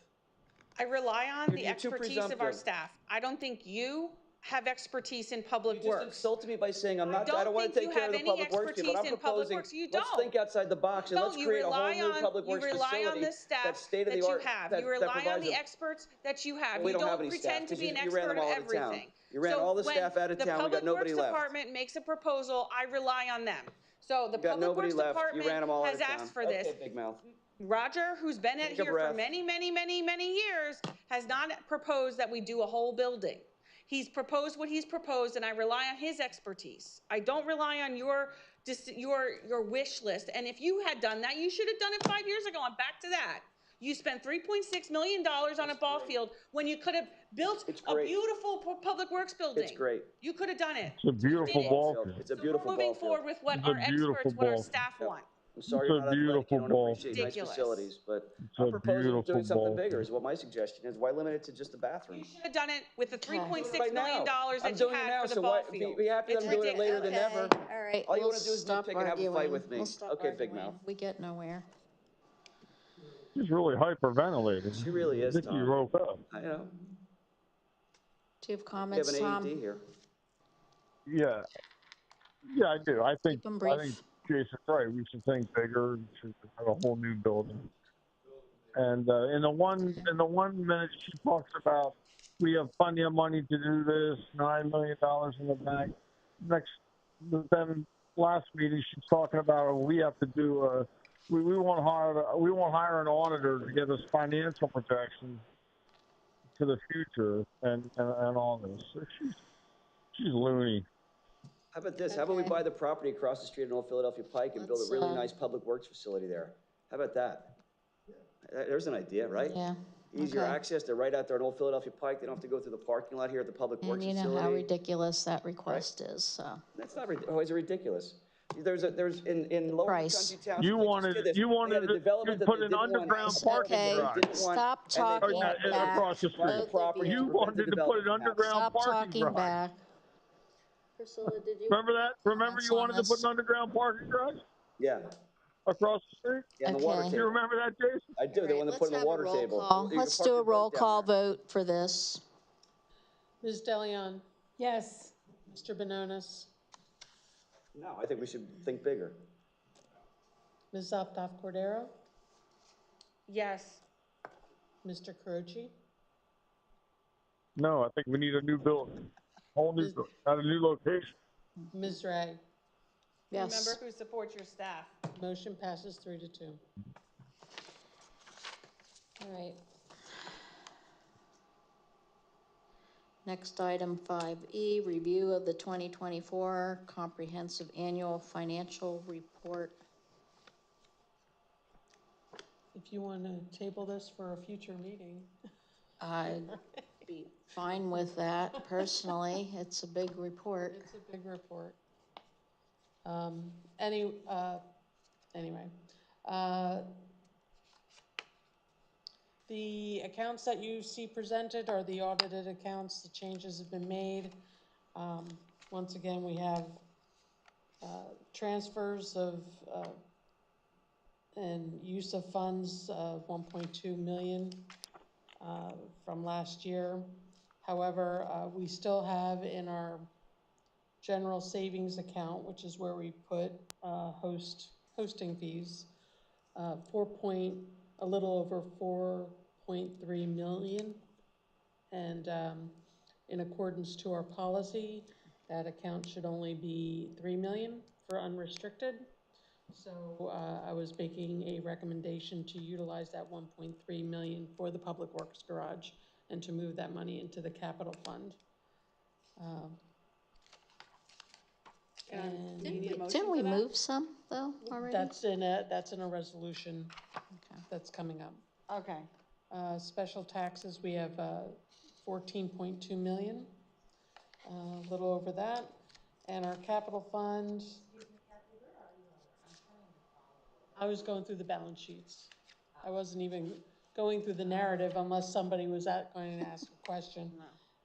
I rely on the You're too expertise of our presumptive. staff. I don't think you have expertise in public You just works. insulted me by saying I don't want to think you take care of have the any public works people. expertise I'm in public proposing, works. You let's don't. think outside the box and let's You create a whole rely new on, public you works rely on facility the staff that's state of the that you art. have. That You rely on provides the a, experts that you have. we You don't have don't any pretend staff to be an because you ran expert them at all out of town. everything. You ran all the staff out of town. We got nobody The Public Works left. Department makes a proposal, I rely on them. So the You got Public nobody Works left. Department You ran them all out has of town. asked for this. Okay, big mouth. Roger, who's been Take a here for breath. many, many, many, many years, has not proposed that we do a whole building. He's proposed what he's proposed, and I rely on his expertise. I don't rely on your wish list. And if you had done that, you should have done it 5 years ago. I'm back to that. You spent $3.6 million on a ball field when you could have built a beautiful public works building. It's great. You could have done it. It's a beautiful ball field. It's a beautiful We're moving ball field. forward with what It's our a beautiful experts, what our ball staff want. I'm sorry It's you're a not athletic, you beautiful don't ball appreciate field. nice Ridiculous. facilities, but It's I'm a proposing doing beautiful something ball bigger is what my suggestion is. Why limit it to just the bathroom? You should have done it with the $3.6 Right million now. that I'm you doing it had now, for the so ball why, field. be happy that I'm doing it later than never. All right, All you we'll wanna do is stop nitpick and have a fight arguing. with me. We'll stop Okay, big arguing. mouth. We get nowhere. She's really hyperventilating. She really is, Nikki Tom. woke up. I know. Do you have We have comments, an Tom? AED here. Yeah. Yeah, I do. I think Keep 'em brief. Jason's right. We should think bigger. We should have a whole new building. And in the one minute she talks about we have plenty of money to do this, $9 million in the bank. Then last meeting she's talking about we have to do we won't hire an auditor to give us financial projections to the future and all this. So she's loony. How about this? How about we buy the property across the street in Old Philadelphia Pike and build a really nice public works facility there? How about that? There's an idea, right? Yeah. Easier Okay. access. They're right out there in Old Philadelphia Pike. They don't have to go through the parking lot here at the public And works you know facility. how ridiculous that request is, so. That's not always ridiculous. There's in Lower Price. Country Township. You wanted to put an underground parking Okay, garage. stop talking back. Across the street. Both of You wanted to put an underground Stop parking talking garage. back. Priscilla, did you? Remember that? Remember comments you on wanted to this? put an underground parking garage Yeah. across the street? Yeah, and the water Okay. table. You remember that, Jason? I do. They want to put in the water table. Call. You can Let's park do a your boat roll down call there. vote for this. Ms. DeLeon, Yes. Mr. Benonis, No, I think we should think bigger. Ms. Zoptoff Cordero, Yes. Mr. Carochi, No, I think we need a new building. Whole new building, not a new location. Ms. Ray. Yes. Remember who supports your staff. Motion passes 3-2. All right. Next item 5E, review of the 2024 comprehensive annual financial report. If you want to table this for a future meeting. I'd be fine with that personally. It's a big report. It's a big report. Anyway, the accounts that you see presented are the audited accounts. The changes have been made. Once again, we have transfers of and use of funds of 1.2 million from last year. However, we still have in our general savings account, which is where we put hosting fees, a little over 4.3 million. And in accordance to our policy, that account should only be 3 million for unrestricted. So I was making a recommendation to utilize that 1.3 million for the Public Works Garage and to move that money into the capital fund. Didn't we move some though already? That's in a resolution that's coming up. Okay. Special taxes, we have 14.2 million, a little over that. And our capital fund, I was going through the balance sheets. I wasn't even going through the narrative unless somebody was going to ask a question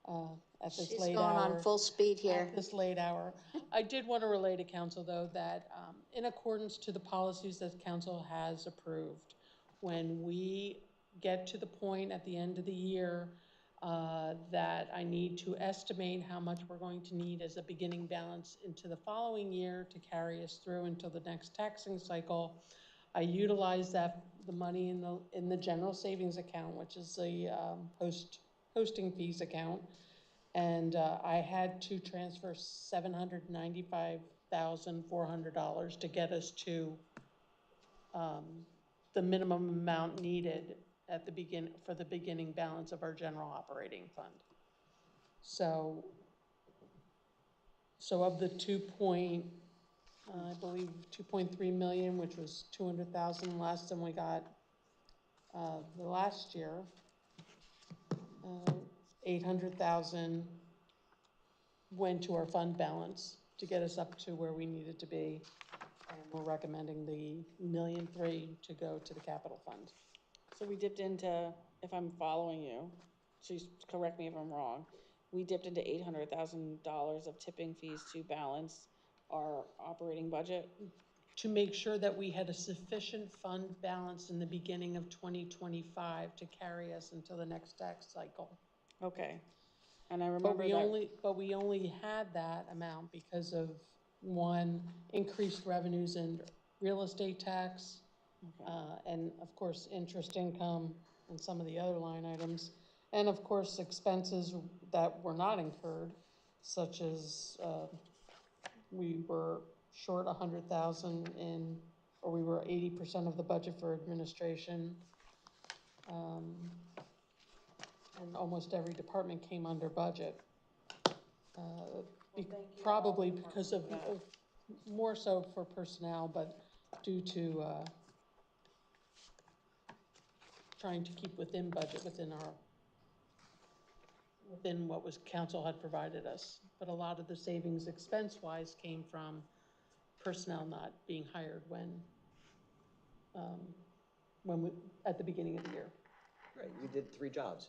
at this She's late going hour. on full speed here. At this late hour. I did want to relay to council, though, that in accordance to the policies that council has approved, when we get to the point at the end of the year that I need to estimate how much we're going to need as a beginning balance into the following year to carry us through until the next taxing cycle, I utilize the money in the general savings account, which is the hosting fees account, and I had to transfer $795,400 to get us to the minimum amount needed at the for the beginning balance of our general operating fund. So of the I believe 2.3 million, which was 200,000 less than we got the last year, 800,000 went to our fund balance to get us up to where we needed to be. And we're recommending the $1.3 million to go to the capital fund. So we dipped into, if I'm following you, please correct me if I'm wrong, we dipped into $800,000 of tipping fees to balance our operating budget? To make sure that we had a sufficient fund balance in the beginning of 2025 to carry us until the next tax cycle. Okay. And I remember But we only had that amount because of, one, increased revenues in real estate tax, and of course, interest income and some of the other line items. And of course, expenses that were not incurred, such as we were short 100,000 or we were 80% of the budget for administration. And almost every department came under budget. Probably because of, more so for personnel, but due to trying to keep within budget, within what was council had provided us. But a lot of the savings expense-wise came from personnel not being hired at the beginning of the year. Right, you did 3 jobs.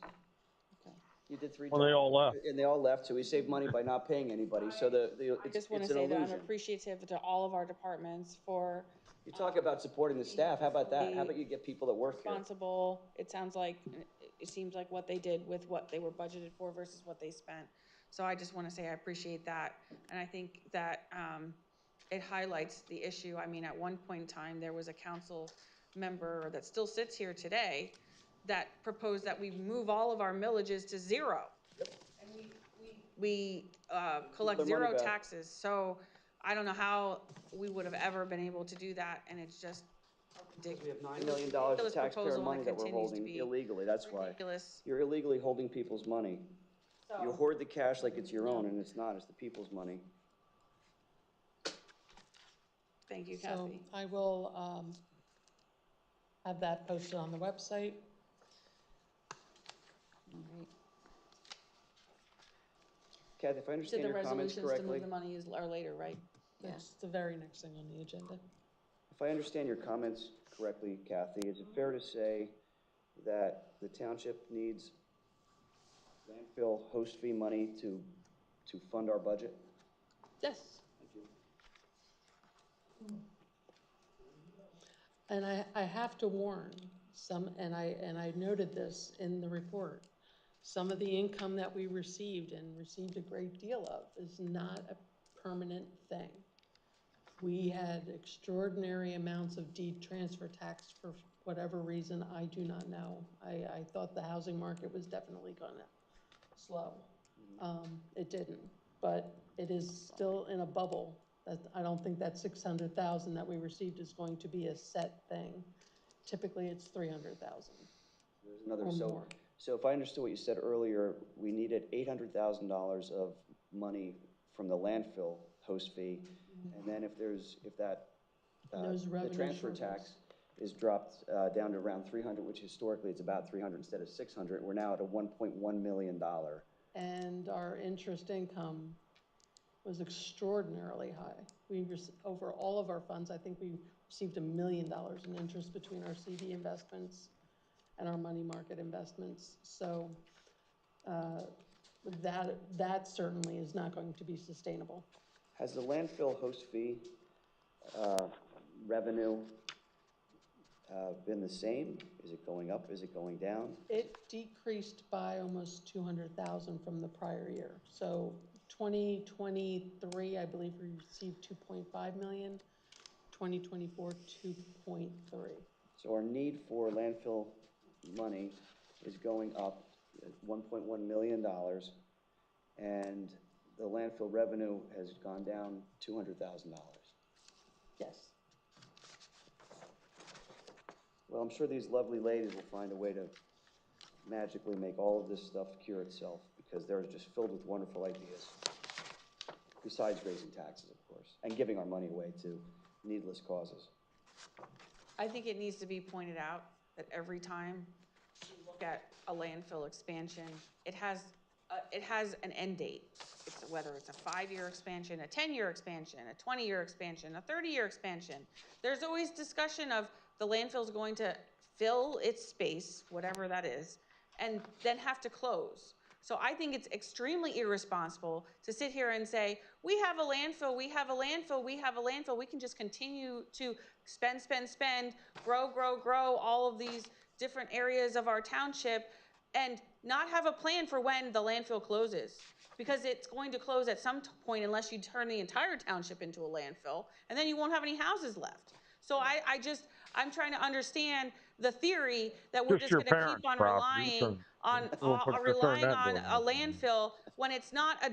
Okay. You did 3 Well, jobs. they all left. And they all left, so we saved money by not paying anybody, so I just want to say that I'm appreciative to all of our departments for You talk about supporting the staff, how about that? How about you get people that work here? responsible. It seems like what they did with what they were budgeted for versus what they spent. So I just want to say I appreciate that. And I think that it highlights the issue. I mean, at one point in time, there was a council member that still sits here today that proposed that we move all of our millages to 0. And we collect 0 taxes. So I don't know how we would have ever been able to do that, and it's just ridiculous. We have $9 million of taxpayer money that we're holding illegally, that's why. You're illegally holding people's money. You hoard the cash like it's your own, and it's not, it's the people's money. Thank you, Kathy. So I will have that posted on the website. All right. Kathy, if I understand your comments correctly. So the resolutions to move the money are later, right? That's the very next thing on the agenda. If I understand your comments correctly, Kathy, is it fair to say that the township needs landfill host fee money to fund our budget? Yes. Thank you. And I have to warn and I noted this in the report, some of the income that we received a great deal of is not a permanent thing. We had extraordinary amounts of deed transfer tax for whatever reason, I do not know. I thought the housing market was definitely gonna slow. It didn't, but it is still in a bubble. I don't think that 600,000 that we received is going to be a set thing. Typically, it's 300,000. There's another, so if I understood what you said earlier, we needed $800,000 of money from the landfill host fee, and then if the transfer tax is dropped down to around 300, which historically it's about 300 instead of 600, we're now at a $1.1 million. And our interest income was extraordinarily high. Over all of our funds, I think we received $1 million in interest between our CD investments and our money market investments. So that certainly is not going to be sustainable. Has the landfill host fee revenue been the same? Is it going up? Is it going down? It decreased by almost 200,000 from the prior year. So 2023, I believe we received 2.5 million. 2024, 2.3. So our need for landfill money is going up $1.1 million, and the landfill revenue has gone down $200,000. Yes. Well, I'm sure these lovely ladies will find a way to magically make all of this stuff cure itself, because they're just filled with wonderful ideas, besides raising taxes, of course, and giving our money away to needless causes. I think it needs to be pointed out that every time you look at a landfill expansion, it has an end date. Whether it's a 5-year expansion, a 10-year expansion, a 20-year expansion, a 30-year expansion. There's always discussion of the landfill's going to fill its space, whatever that is, and then have to close. So I think it's extremely irresponsible to sit here and say, we have a landfill, we have a landfill, we have a landfill. We can just continue to spend, grow all of these different areas of our township and not have a plan for when the landfill closes. Because it's going to close at some point unless you turn the entire township into a landfill, and then you won't have any houses left. So I'm trying to understand the theory that we're just going to keep on relying on a landfill when it's not a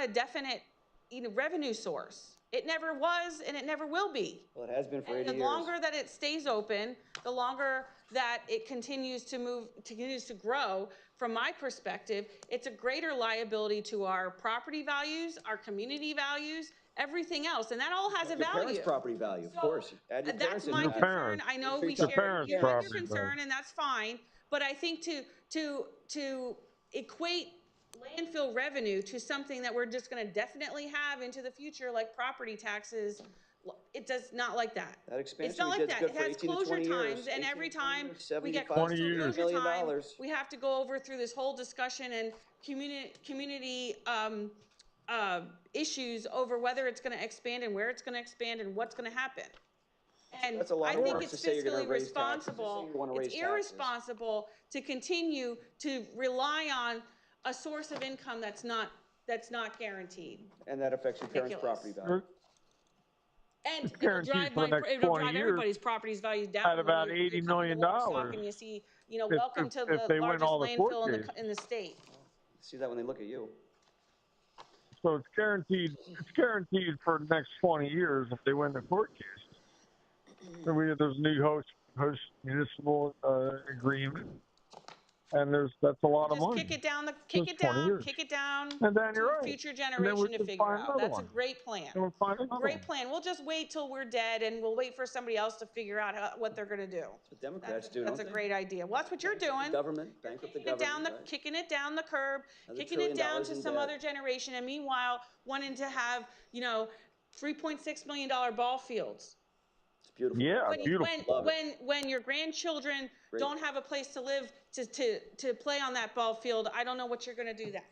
definite revenue source. It never was, and it never will be. Well, it has been for 80 years. The longer that it stays open, the longer that it continues to grow. From my perspective, it's a greater liability to our property values, our community values, everything else, and that all has a value. Your parents' property value, of course. That's my concern. I know we share your concern, and that's fine. But I think to equate landfill revenue to something that we're just going to definitely have into the future, like property taxes, it does not like that. That expansion it's not like that. It has closure times, and every time we get close to closure time, we have to go through this whole discussion and community issues over whether it's going to expand and where it's going to expand and what's going to happen. And I think it's fiscally responsible. It's irresponsible to continue to rely on a source of income that's not guaranteed. And that affects your parents' property value. And it'll drive everybody's properties values down. At about $80 million. And you see, welcome to the largest landfill in the state. See that when they look at you. So it's guaranteed for the next 20 years if they win the court case. So there's a new host municipal agreement, and that's a lot of money. Kick it down, and then to a future generation to figure out. That's a great plan. Great plan. We'll just wait till we're dead, and we'll wait for somebody else to figure out what they're going to do. That's what Democrats do. That's a great idea. Well, that's what you're doing. Government, bankrupt the government. Kicking it down the curb, kicking it down to some other generation, and meanwhile wanting to have $3.6 million ball fields. Beautiful. Yeah, beautiful. When your grandchildren don't have a place to live to play on that ball field, I don't know what you're going to do then.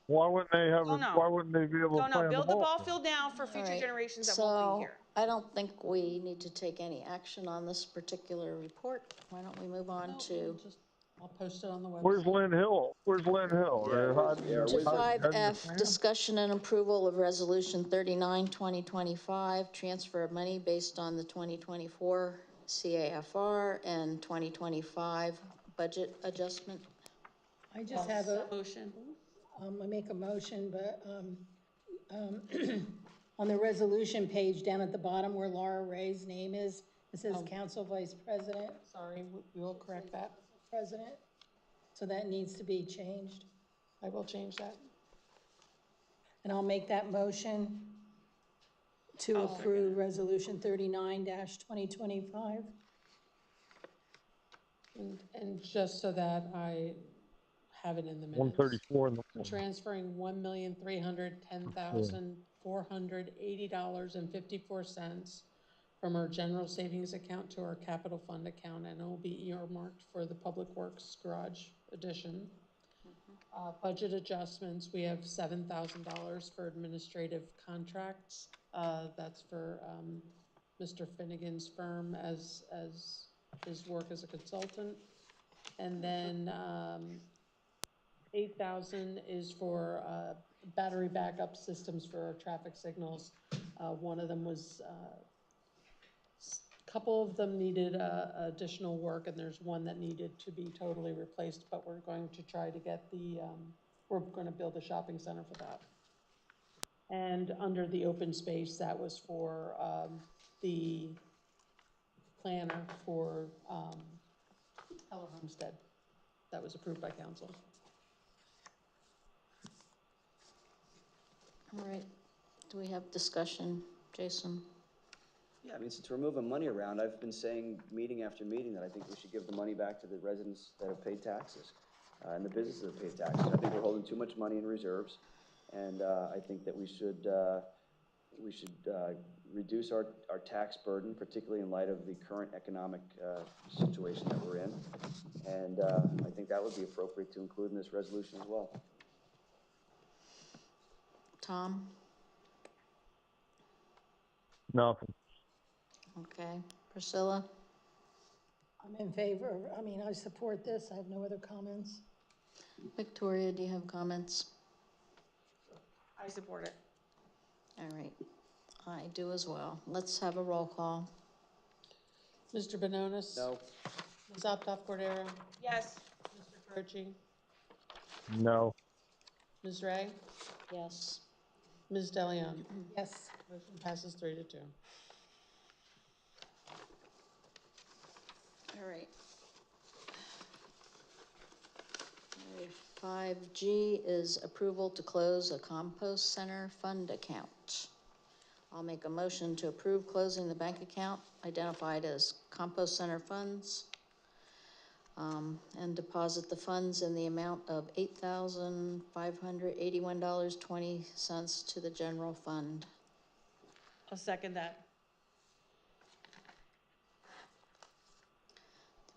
Why wouldn't they have? Why wouldn't they be able to play build the ball field now for future generations that won't be here. I don't think we need to take any action on this particular report. Why don't we move on to? I'll post it on the website. Where's Lynn Hill? To 5F, discussion and approval of resolution 39, 2025, transfer of money based on the 2024 CAFR and 2025 budget adjustment. I just have a motion. I make a motion, but on the resolution page down at the bottom where Laura Ray's name is, it says Council Vice President. Sorry, we will correct that. President. So that needs to be changed. I will change that. And I'll make that motion to approve resolution 39-2025. And just so that I have it in the minutes. 134. Transferring $1,310,480.54 from our general savings account to our capital fund account, and it will be earmarked for the Public Works Garage addition. Budget adjustments, we have $7,000 for administrative contracts. That's for Mr. Finnegan's firm as his work as a consultant. And then 8,000 is for battery backup systems for our traffic signals. One of them was, a couple of them needed additional work, and there's one that needed to be totally replaced, but we're going to try to get we're going to build a shopping center for that. And under the open space, that was for the planner for Heller Homestead. That was approved by council. All right, do we have discussion, Jason? Yeah, I mean, since we're moving money around, I've been saying meeting after meeting that I think we should give the money back to the residents that have paid taxes and the businesses that have paid taxes. I think we're holding too much money in reserves, and I think that we should reduce our tax burden, particularly in light of the current economic situation that we're in. And I think that would be appropriate to include in this resolution as well. Tom? Nothing. Okay, Priscilla? I'm in favor, I support this, I have no other comments. Victoria, do you have comments? I support it. All right, I do as well. Let's have a roll call. Mr. Bononis? No. Ms. Optoff-Cordero? Yes. Mr. Croce? No. Ms. Ray? Yes. Ms. DeLeon? Yes. Motion passes 3-2. All right. 5G is approval to close a compost center fund account. I'll make a motion to approve closing the bank account identified as compost center funds and deposit the funds in the amount of $8,581.20 to the general fund. I'll second that.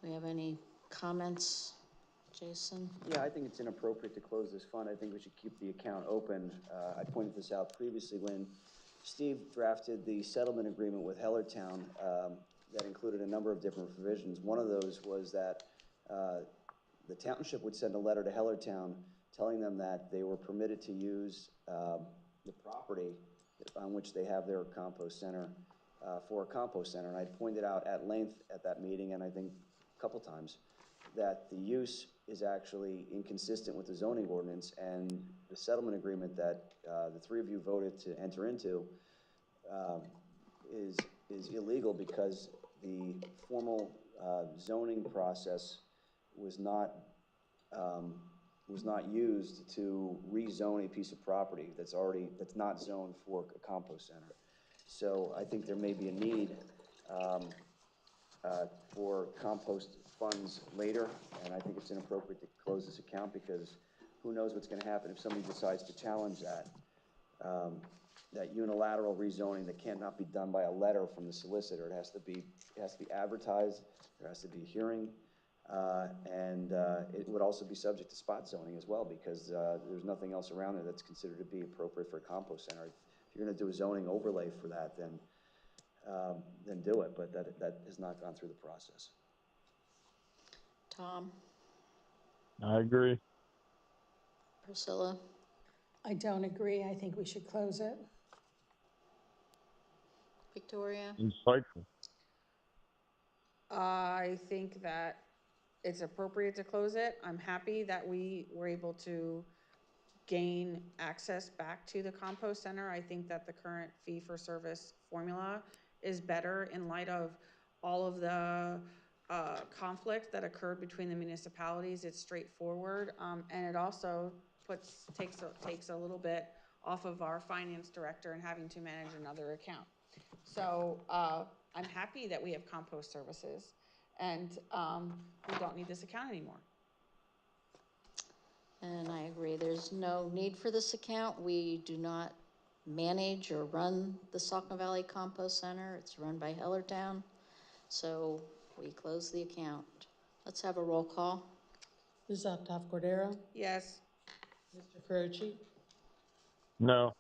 Do we have any comments, Jason? Yeah, I think it's inappropriate to close this fund. I think we should keep the account open. I pointed this out previously when Steve drafted the settlement agreement with Hellertown that included a number of different provisions. One of those was that the township would send a letter to Hellertown telling them that they were permitted to use the property on which they have their compost center for a compost center. And I pointed out at length at that meeting, and I think a couple times, that the use is actually inconsistent with the zoning ordinance, and the settlement agreement that the three of you voted to enter into is illegal because the formal zoning process was not used to rezone a piece of property that's not zoned for a compost center. So I think there may be a need for compost funds later, and I think it's inappropriate to close this account because who knows what's going to happen if somebody decides to challenge that unilateral rezoning that cannot be done by a letter from the solicitor. It has to be advertised. There has to be a hearing, and it would also be subject to spot zoning as well because there's nothing else around there that's considered to be appropriate for a compost center. If you're going to do a zoning overlay for that, then do it. But that has not gone through the process. Tom? I agree. Priscilla? I don't agree, I think we should close it. Victoria? Insightful. I think that it's appropriate to close it. I'm happy that we were able to gain access back to the compost center. I think that the current fee-for-service formula is better in light of all of the conflict that occurred between the municipalities. It's straightforward, and it also takes a little bit off of our finance director and having to manage another account. So I'm happy that we have compost services, and we don't need this account anymore. And I agree. There's no need for this account. We do not manage or run the Saucon Valley Compost Center. It's run by Hellertown. So we closed the account. Let's have a roll call. Ms. Uptoff Cordero? Yes. Mr. Carochi? No.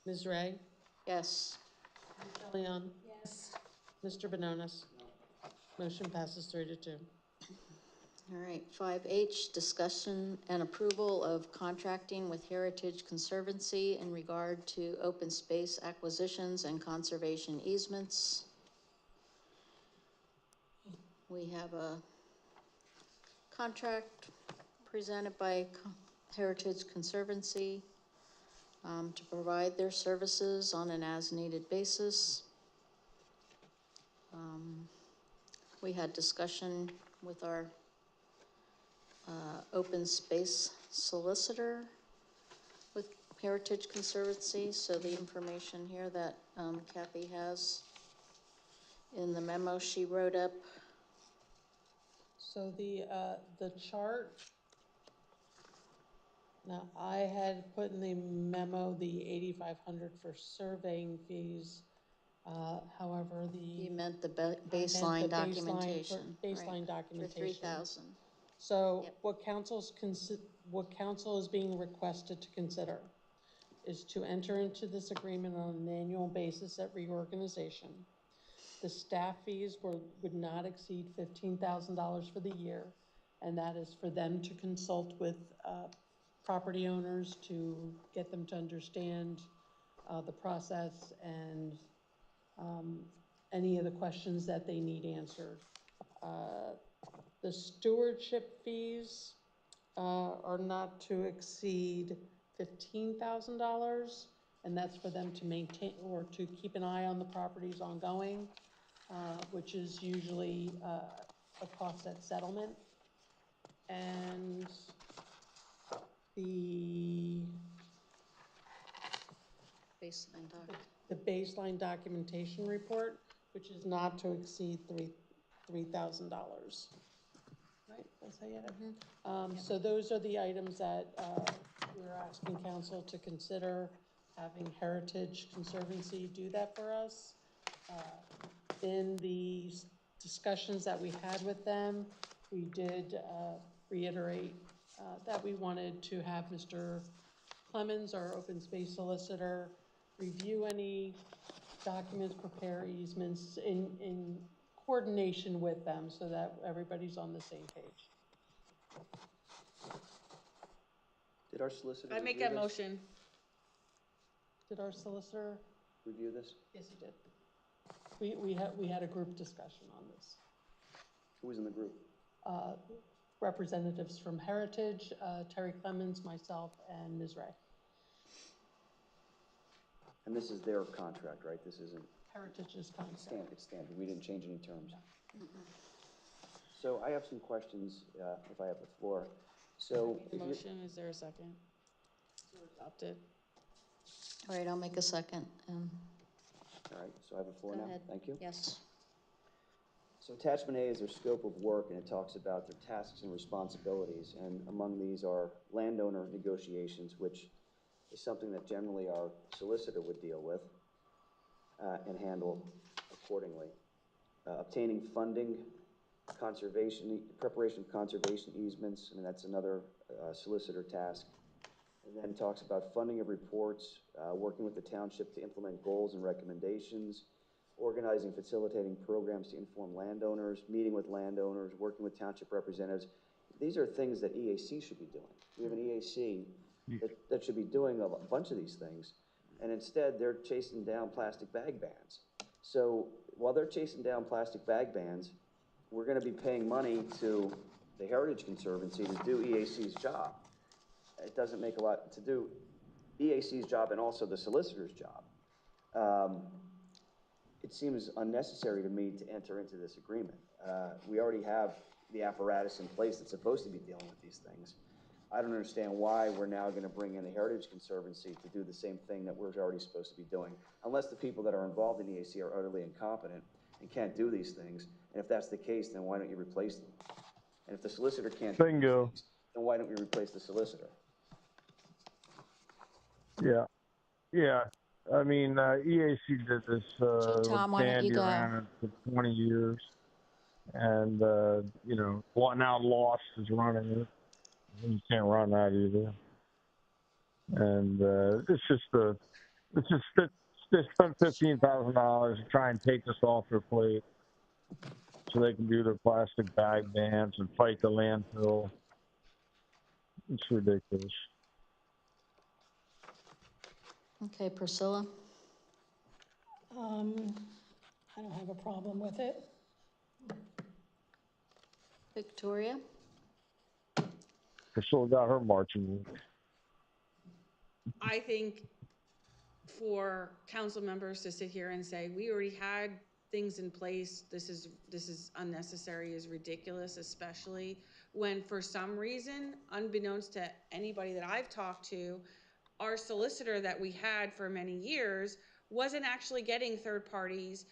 Ms. Ray? Yes. Ms. Leon? Yes. Mr. Benonis? Motion passes 3-2. All right, 5H, discussion and approval of contracting with Heritage Conservancy in regard to open space acquisitions and conservation easements. We have a contract presented by Heritage Conservancy to provide their services on an as-needed basis. We had discussion with our open space solicitor with Heritage Conservancy, so the information here that Kathy has in the memo she wrote up. So the chart, now I had put in the memo the 8,500 for surveying fees. However, You meant the baseline documentation. Baseline right, documentation. For 3,000. So Yep. what council is being requested to consider is to enter into this agreement on an annual basis at reorganization. The staff fees would not exceed $15,000 for the year, and that is for them to consult with property owners to get them to understand the process and any of the questions that they need answered. The stewardship fees are not to exceed $15,000, and that's for them to maintain or to keep an eye on the properties ongoing, which is usually a cost at settlement. And the baseline documentation report, which is not to exceed $3,000. Right, that's how you had it. So those are the items that we're asking council to consider having Heritage Conservancy do that for us. In the discussions that we had with them, we did reiterate that we wanted to have Mr. Clemens, our open space solicitor, review any documents, prepare easements in coordination with them so that everybody's on the same page. Did our solicitor I make review a this? motion. Did our solicitor? Review this? Yes, he did. We had a group discussion on this. Who was in the group? Representatives from Heritage, Terry Clemens, myself, and Ms. Ray. And this is their contract, right? This isn't Heritage's contract. It's standard. We didn't change any terms. So I have some questions, if I have the floor. So The motion, is there a second? To adopt it. All right, I'll make a second. All right, so I have the floor Go now. ahead. Thank you. Yes. So attachment A is their scope of work, and it talks about their tasks and responsibilities. And among these are landowner negotiations, which is something that generally our solicitor would deal with and handle accordingly. Obtaining funding, preparation of conservation easements, and that's another solicitor task. And then talks about funding of reports, working with the township to implement goals and recommendations, organizing, facilitating programs to inform landowners, meeting with landowners, working with township representatives. These are things that EAC should be doing. We have an EAC that should be doing a bunch of these things, and instead they're chasing down plastic bag bans. So while they're chasing down plastic bag bans, we're going to be paying money to the Heritage Conservancy to do EAC's job. It doesn't make a lot to do EAC's job and also the solicitor's job. It seems unnecessary to me to enter into this agreement. We already have the apparatus in place that's supposed to be dealing with these things. I don't understand why we're now going to bring in the Heritage Conservancy to do the same thing that we're already supposed to be doing, unless the people that are involved in EAC are utterly incompetent and can't do these things. And if that's the case, then why don't you replace them? And if the solicitor can't do these things, then why don't we replace the solicitor? Yeah. Yeah, I mean, EAC did this with Tom, why don't you Sandy go? around it for 20 years, and you know, now Lost is running it. You can't run that either, and they spent $15,000 to try and take us off their plate, so they can do their plastic bag bans and fight the landfill. It's ridiculous. Okay, Priscilla? I don't have a problem with it. Victoria? Priscilla got her marching. I think for council members to sit here and say, we already had things in place, this is unnecessary, is ridiculous, especially when for some reason, unbeknownst to anybody that I've talked to, our solicitor that we had for many years wasn't actually getting third parties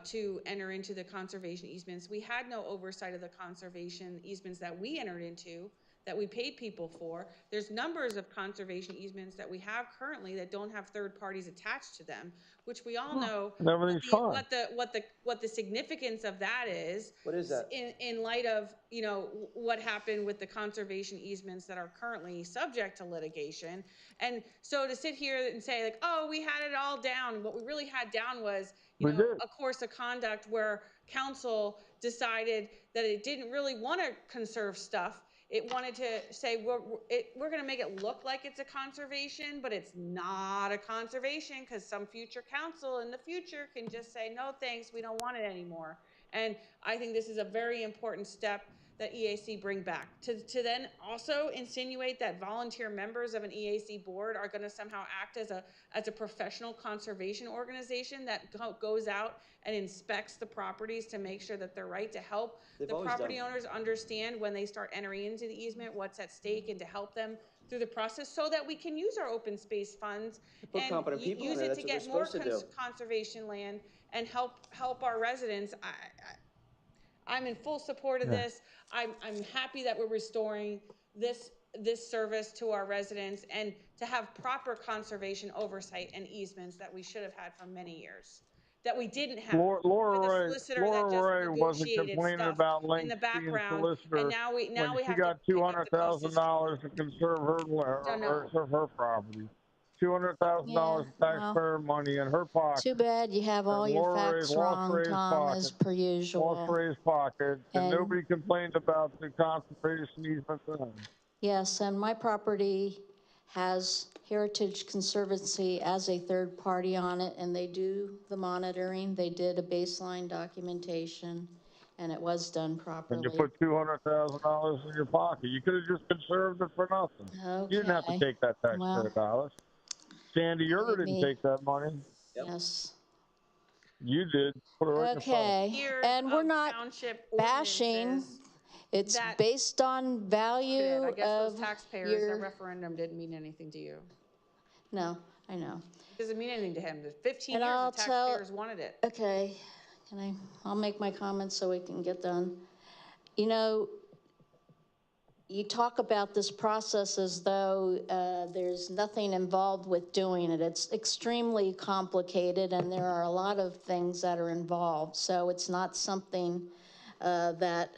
to enter into the conservation easements. We had no oversight of the conservation easements that we entered into, that we paid people for. There's numbers of conservation easements that we have currently that don't have third parties attached to them, which we all know what the significance of that is. What is that? In light of, you know, what happened with the conservation easements that are currently subject to litigation. And so to sit here and say like, oh, we had it all down, what we really had down was, you know, a course of conduct where council decided that it didn't really want to conserve stuff. It wanted to say, we're going to make it look like it's a conservation, but it's not a conservation, because some future council in the future can just say, no, thanks, we don't want it anymore. And I think this is a very important step that EAC bring back. To then also insinuate that volunteer members of an EAC board are going to somehow act as a professional conservation organization that goes out and inspects the properties to make sure that they're right, to help the property owners understand when they start entering into the easement what's at stake, and to help them through the process so that we can use our open space funds and use it to get more conservation land and help our residents. I'm in full support of this. I'm happy that we're restoring this service to our residents, and to have proper conservation oversight and easements that we should have had for many years, that we didn't have. Laura Ray wasn't complaining about Link being solicitor and now we when she have got $200,000 to conserve her property. $200,000 of taxpayer money in her pocket. Too bad you have all your facts wrong, Tom, as per usual. Lost Ray's pocket, and nobody complained about the conservation easement then. Yes, and my property has Heritage Conservancy as a third party on it, and they do the monitoring. They did a baseline documentation, and it was done properly. And you put $200,000 in your pocket. You could have just conserved it for nothing. Okay. You didn't have to take that taxpayer dollars. Sandy Yerger didn't take that money. Yes. You did. Put it right Okay, and we're not bashing. It's based on value I guess of those taxpayers, that referendum didn't mean anything to you. No, I know. It doesn't mean anything to him. The 15 years the taxpayers wanted it. Okay, I'll make my comments so we can get done. You know, you talk about this process as though there's nothing involved with doing it. It's extremely complicated, and there are a lot of things that are involved. So it's not something that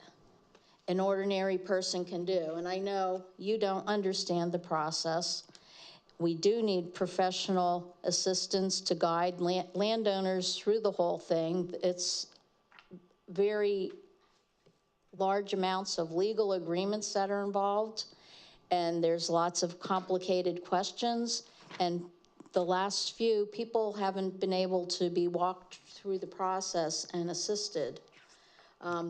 an ordinary person can do. And I know you don't understand the process. We do need professional assistance to guide landowners through the whole thing. It's very large amounts of legal agreements that are involved, and there's lots of complicated questions, and the last few people haven't been able to be walked through the process and assisted.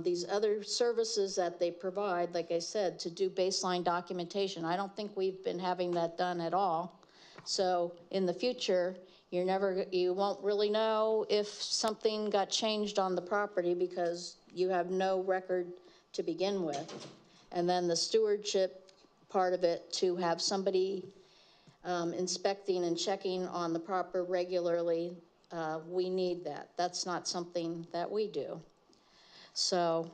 These other services that they provide, like I said, to do baseline documentation, I don't think we've been having that done at all. So in the future, you won't really know if something got changed on the property because you have no record to begin with. And then the stewardship part of it, to have somebody inspecting and checking on the property regularly, we need that. That's not something that we do. So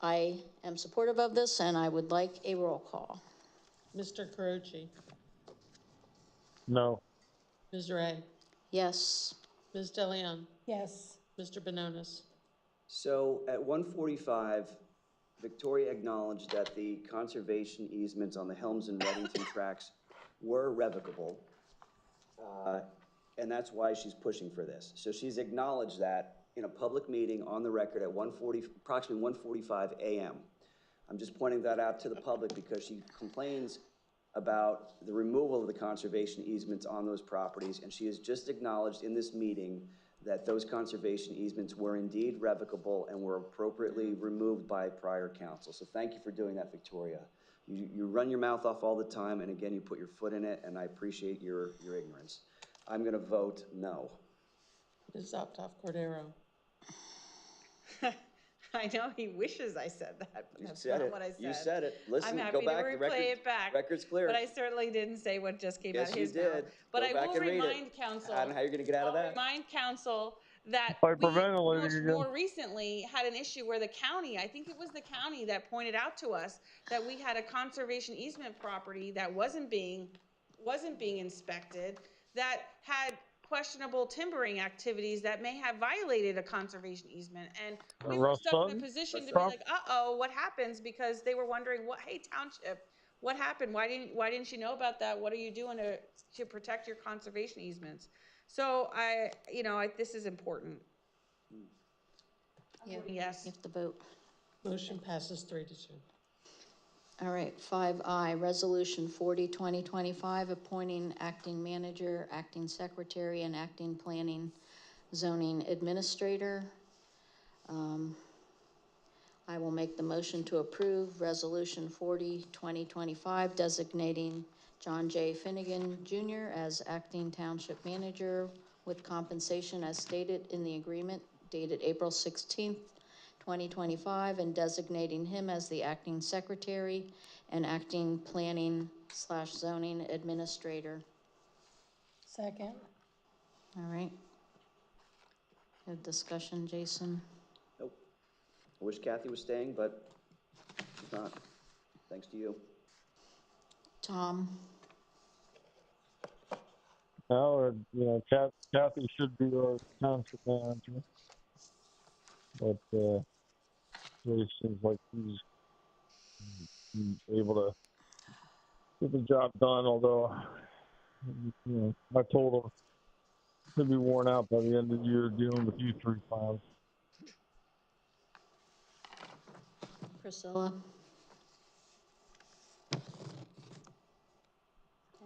I am supportive of this, and I would like a roll call. Mr. Carucci. No. Ms. Ray, Yes. Ms. DeLeon, Yes. Mr. Bononis. So at 145, Victoria acknowledged that the conservation easements on the Helms and Reddington tracks were revocable, and that's why she's pushing for this. So she's acknowledged that in a public meeting on the record at approximately 1:45 a.m. I'm just pointing that out to the public because she complains about the removal of the conservation easements on those properties, and she has just acknowledged in this meeting that those conservation easements were indeed revocable and were appropriately removed by prior council. So thank you for doing that, Victoria. You run your mouth off all the time, and again, you put your foot in it, and I appreciate your ignorance. I'm gonna vote no. Ms. Zoptoff Cordero. I know he wishes I said that, but that's not what I said. You said it. Listen, I'm happy go back. to replay it back. Record's clear. But I certainly didn't say what just came out of his Yes, you mouth. did. But Go I back will and read remind it. council. I don't know how you're gonna get out of that. Remind council that more recently had an issue where the county, I think it was the county that pointed out to us that we had a conservation easement property that wasn't being inspected, that had questionable timbering activities that may have violated a conservation easement. And we were stuck in a position to be like, uh-oh, what happens? Because they were wondering, hey, township, what happened? Why didn't you know about that? What are you doing to protect your conservation easements? So this is important. Yeah. Yes. You have to vote. Motion passes 3-2. All right, 5I, Resolution 40, 2025, appointing acting manager, acting secretary, and acting planning zoning administrator. I will make the motion to approve Resolution 40, 2025, designating John J. Finnegan Jr. as acting township manager with compensation as stated in the agreement dated April 16th, 2025, and designating him as the acting secretary and acting planning/zoning administrator. Second. All right. Good discussion, Jason. Nope. I wish Kathy was staying, but she's not. Thanks to you. Tom. No, Kathy should be our township manager, but it seems like he's able to get the job done. Although, I told him he'll be worn out by the end of the year dealing with U3 files. Priscilla.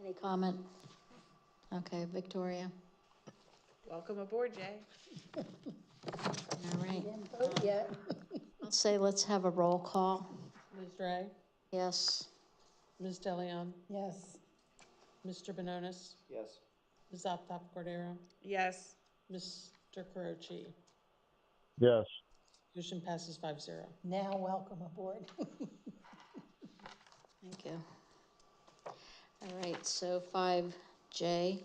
Any comment? Okay, Victoria. Welcome aboard, Jay. All right. Didn't vote yet. I'll say let's have a roll call. Ms. Ray, Yes. Ms. DeLeon, Yes. Mr. Bononis, Yes. Ms. Zoptoff Cordero, Yes. Mr. Carochi. Yes. Motion passes 5-0. Now welcome aboard. Thank you. All right, so 5J,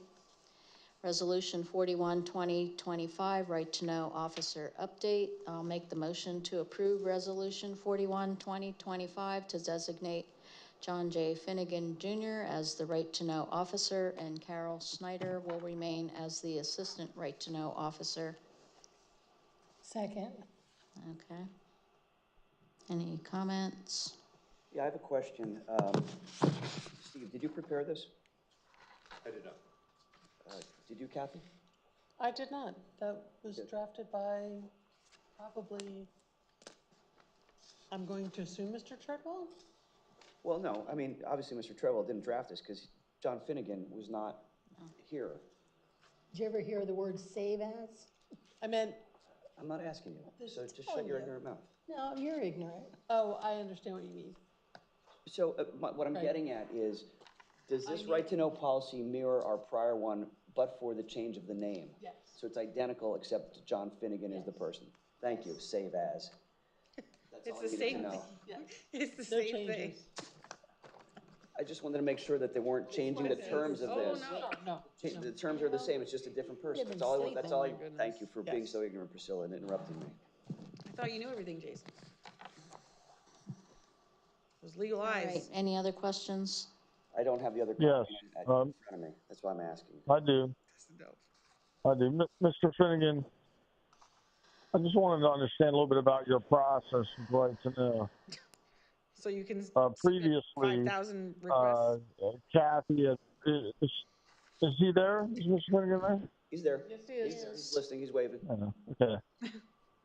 Resolution 41, 2025, Right to Know Officer Update. I'll make the motion to approve Resolution 41, 2025 to designate John J. Finnegan Jr. as the Right to Know Officer, and Carol Snyder will remain as the Assistant Right to Know Officer. Second. Okay. Any comments? Yeah, I have a question. Steve, did you prepare this? I did not. Did you, Kathy? I did not. That was drafted by probably, I'm going to assume Mr. Treadwell? Well, no. I mean, obviously, Mr. Treadwell didn't draft this because John Finnegan was not here. Did you ever hear the word save as? I meant. I'm not asking you. So just shut your ignorant mouth. No, you're ignorant. Oh, I understand what you mean. So what I'm getting at is, does this right to know policy mirror our prior one, but for the change of the name? Yes. So it's identical, except John Finnegan is the person. Thank you. Save as. That's It's all the I needed same to know. thing. It's the same thing. I just wanted to make sure that they weren't changing the terms of this. No. The terms are the same. It's just a different person. That's all I. That's all I. Thank you for being so ignorant, Priscilla, and interrupting me. I thought you knew everything, Jason. It was legal All eyes. right, any other questions? I don't have the other Yes. in front of me. That's why I'm asking. I do. I do. Mr. Finnegan, I just wanted to understand a little bit about your process of right to know. So you can Previously, 5,000 requests? Kathy, is he there? Is Mr. Finnegan there? He's there. Yes, he is. He's listening, he's waving. Okay.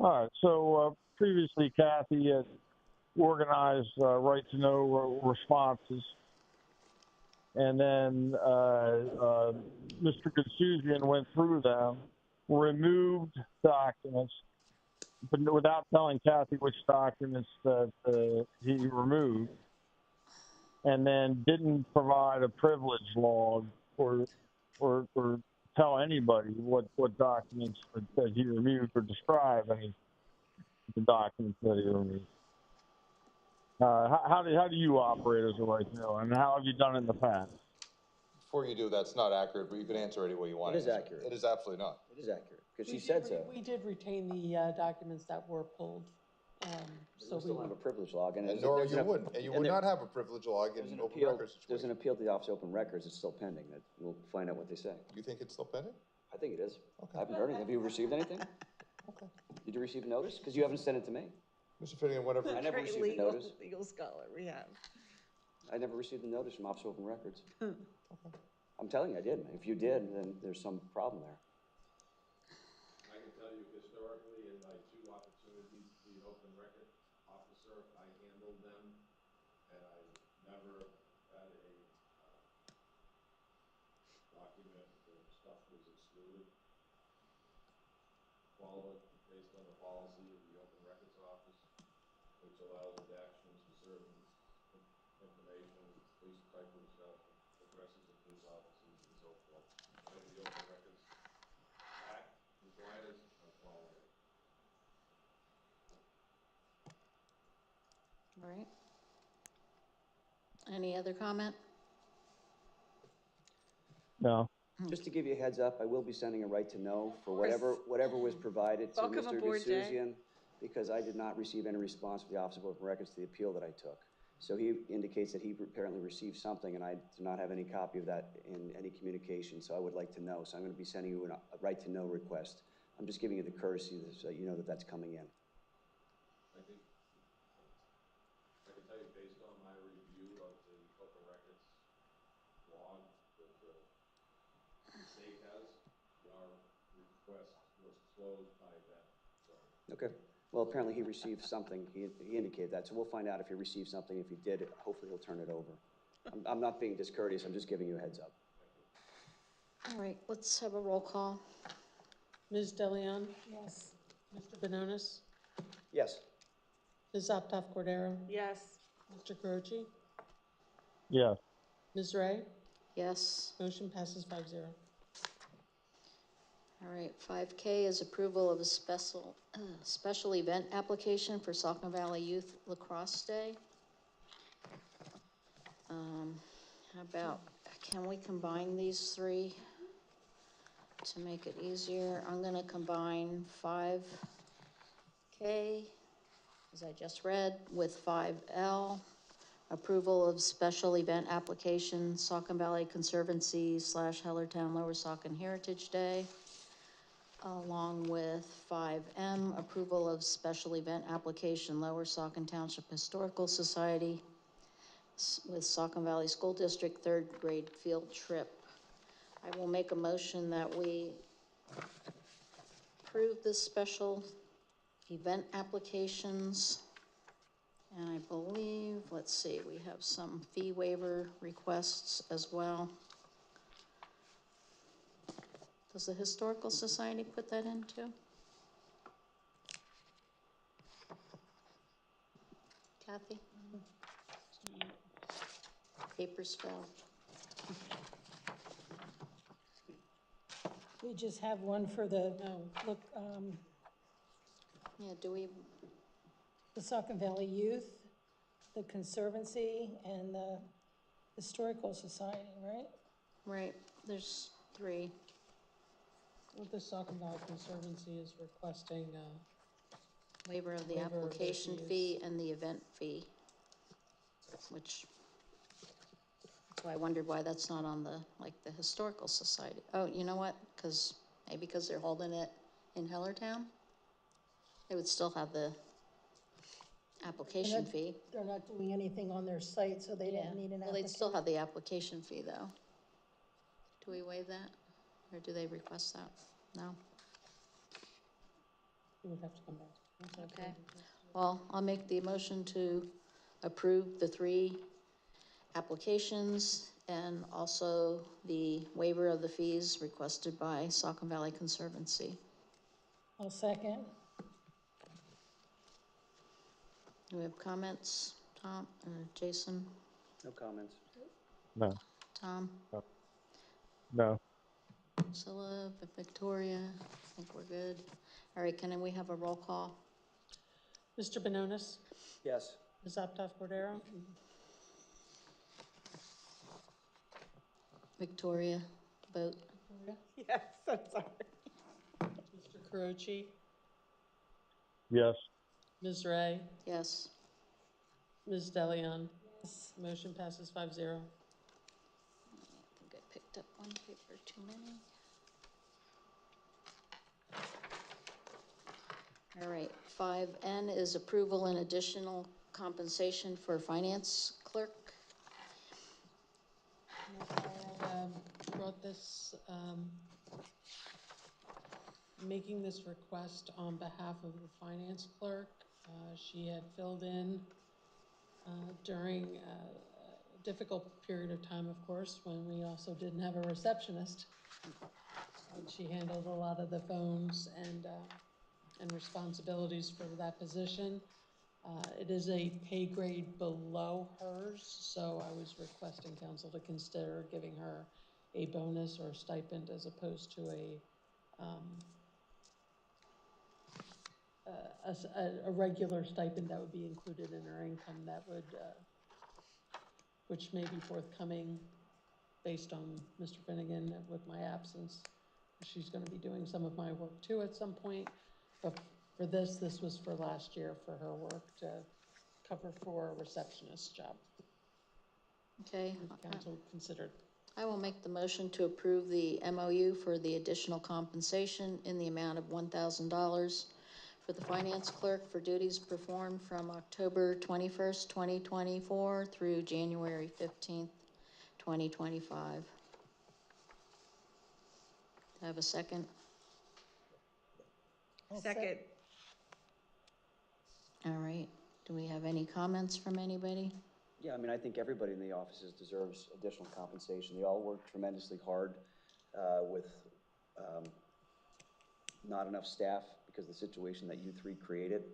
All right. So previously, Kathy had organized right to know responses. And then Mr. Consuzian went through them, removed documents, but without telling Kathy which documents that he removed, and then didn't provide a privilege log or tell anybody what documents that he removed or describe any of the documents that he removed. How do you operate as a right to know, and how have you done it in the past? Before you do, that's not accurate, but you can answer any way you want. It is accurate. It is absolutely not. It is accurate, because she said so. We did retain the documents that were pulled. So we still have a privilege log. And nor you wouldn't. And you would not have a privilege log in an open records situation. There's an appeal to the Office of Open Records. It's still pending. We'll find out what they say. You think it's still pending? I think it is. Okay. I haven't heard anything. Have you received anything? Okay. Did you receive a notice? Because you haven't sent it to me. Mr. Finnegan, whatever. I never received a notice. Legal scholar we have. I never received a notice from Office of Open Records. Okay. I'm telling you, I didn't. If you did, then there's some problem there. I can tell you historically, in my 2 opportunities to be an open record officer, I handled them, and I never had a document where stuff was excluded. Follow it based on the policy of the Open Records Office, which allows redactions for certain information, police type of stuff, addresses of police officers, and so forth. Whatever the Open Records Act requires, I follow it. All right. Any other comment? No. Just to give you a heads up, I will be sending a right to know for whatever was provided to Mr. D'Souzian, because I did not receive any response from the Office of Open Records to the appeal that I took. So he indicates that he apparently received something, and I do not have any copy of that in any communication, so I would like to know. So I'm going to be sending you a right to know request. I'm just giving you the courtesy so you know that that's coming in. I can tell you, based on my review of the Open Records log that the state has, your request was closed by then. So. Okay. Well, apparently he received something. He indicated that, so we'll find out if he received something. If he did, hopefully he'll turn it over. I'm not being discourteous. I'm just giving you a heads up. All right, let's have a roll call. Ms. DeLeon? Yes. Mr. Bononis? Yes. Ms. Optoff Cordero? Yes. Mr. Carochi? Yes. Ms. Ray? Yes. Motion passes 5-0. All right, 5K is approval of a special event application for Saucon Valley Youth Lacrosse Day. How about, can we combine these 3 to make it easier? I'm gonna combine 5K, as I just read, with 5L. Approval of special event application, Saucon Valley Conservancy / Hellertown Lower Saucon Heritage Day. Along with 5M, approval of special event application, Lower Saucon Township Historical Society with Saucon Valley School District 3rd grade field trip. I will make a motion that we approve this special event applications. And I believe, let's see, we have some fee waiver requests as well. Does the Historical Society put that in too? Kathy? Papers fell. We just have one for the, Yeah, do we? The Saucon Valley Youth, the Conservancy, and the Historical Society, right? Right, there's 3. Well, the Saucon Valley Conservancy is requesting waiver of the application fee and the event fee, which So I wondered why that's not on the, like, the Historical Society. Oh, you know what? Maybe because they're holding it in Hellertown? They would still have the application fee. They're not doing anything on their site, so they didn't need an Well, application. they'd still have the application fee, though. Do we waive that? Or do they request that? No? You would have to come back. Okay. Well, I'll make the motion to approve the 3 applications and also the waiver of the fees requested by Saucon Valley Conservancy. I'll second. Do we have comments, Tom, Jason? No comments. No. Tom? No. Priscilla, Victoria, I think we're good. All right, can we have a roll call? Mr. Benonis? Yes. Ms. Optoff Cordero? Victoria, vote. Victoria? Yes, I'm sorry. Mr. Carochi? Yes. Ms. Ray? Yes. Ms. Delion? Yes. Motion passes 5-0. I think I picked up one paper too many. All right, 5N is approval and additional compensation for finance clerk. I brought this, making this request on behalf of the finance clerk. She had filled in during a difficult period of time, of course, when we also didn't have a receptionist. And she handled a lot of the phones and responsibilities for that position. It is a pay grade below hers, so I was requesting council to consider giving her a bonus or stipend as opposed to a regular stipend that would be included in her income that would, which may be forthcoming based on Mr. Finnegan with my absence. She's going to be doing some of my work too at some point, but for this was for last year for her work to cover for a receptionist job. Okay. Council considered. I will make the motion to approve the MOU for the additional compensation in the amount of $1,000 for the finance clerk for duties performed from October 21st, 2024 through January 15th, 2025. Do I have a second? Second. All right. Do we have any comments from anybody? Yeah, I mean, I think everybody in the offices deserves additional compensation. They all work tremendously hard with not enough staff because of the situation that you 3 created.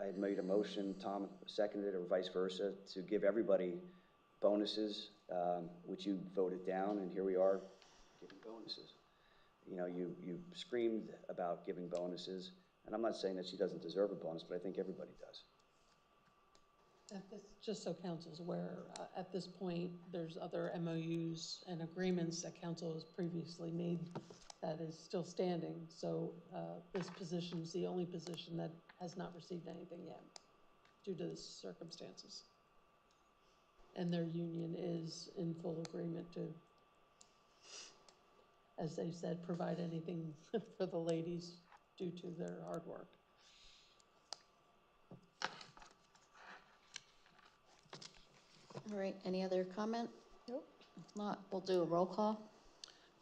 I had made a motion, Tom seconded, or vice versa, to give everybody bonuses, which you voted down, and here we are giving bonuses. You know, you screamed about giving bonuses, and I'm not saying that she doesn't deserve a bonus, but I think everybody does. Just so council's aware, at this point, there's other MOUs and agreements that council has previously made that is still standing. So this position is the only position that has not received anything yet due to the circumstances. And their union is in full agreement to, as they said, provide anything for the ladies due to their hard work. All right, any other comment? Nope. If not, we'll do a roll call.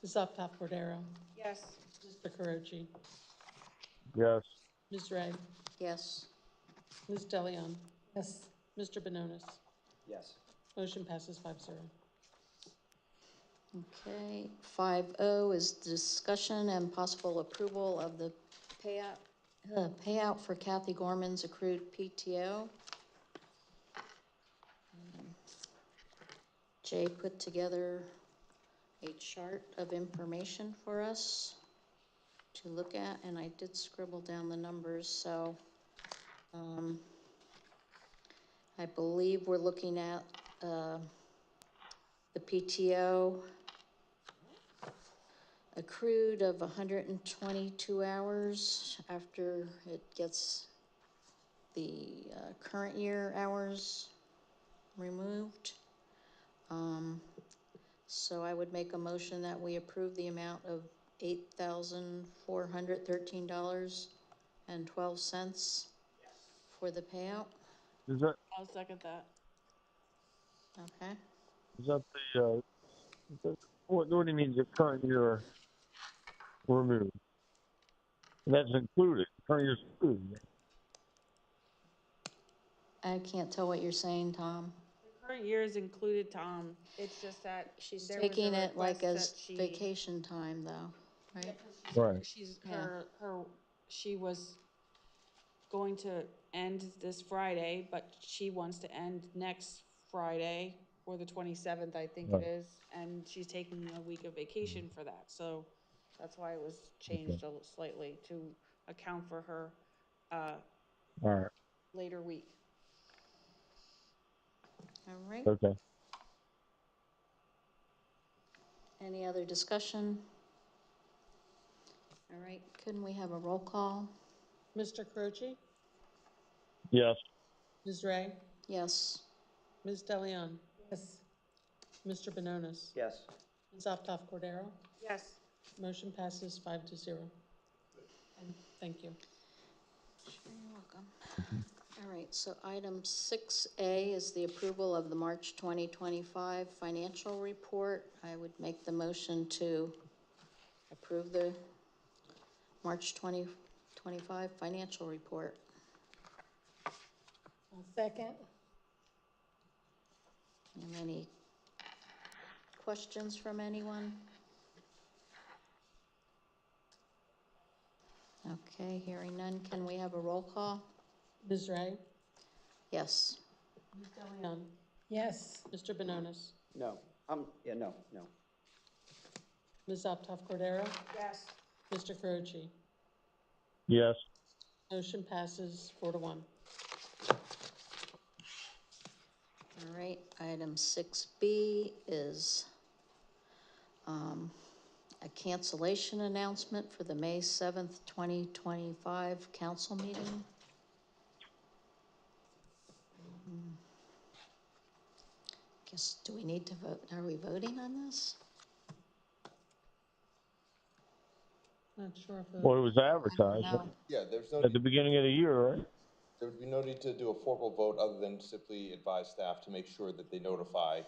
Ms. Optoff Cordero? Yes. Mr. Carochi? Yes. Ms. Ray? Yes. Ms. Delion? Yes. Mr. Benonis? Yes. Motion passes 5-0. Okay, 5O is discussion and possible approval of the payout for Kathy Gorman's accrued PTO. Jay put together a chart of information for us to look at, and I did scribble down the numbers, so I believe we're looking at the PTO accrued of 122 hours after it gets the current year hours removed. So I would make a motion that we approve the amount of $8,413.12 for the payout. Is that, I'll second that. Okay. is that what do you mean the current year removed? That's included, current year's included. I can't tell what you're saying, Tom. The current year is included, Tom. It's just that She's there was a taking it like request as that she- vacation time though, right? Right. She's, Yeah. she was going to end this Friday, but she wants to end next Friday, or the 27th, I think it is, and she's taking a week of vacation for that, so that's why it was changed slightly to account for her All right. later week. All right. Okay. Any other discussion? All right, couldn't we have a roll call? Mr. Croce? Yes. Ms. Ray? Yes. Ms. DeLeon? Yes. Mr. Benonis? Yes. Ms. Optoff Cordero? Yes. Motion passes 5-0. And thank you. You're welcome. All right, so item 6A is the approval of the March 2025 financial report. I would make the motion to approve the March 2025 financial report. I'll second. Any questions from anyone? Okay, hearing none, can we have a roll call? Ms. Ray? Yes. Ms. DeLeon? Yes. Mr. Benonis? No. Yeah, no. Ms. Optoff Cordero? Yes. Mr. Croce? Yes. Motion passes 4-1. All right, item 6B is a cancellation announcement for the May 7th, 2025 council meeting. Guess, do we need to vote? Are we voting on this? Not sure if Well, it was advertised Yeah, there's no at the beginning of the year, right? there would be no need to do a formal vote other than simply advise staff to make sure that they notify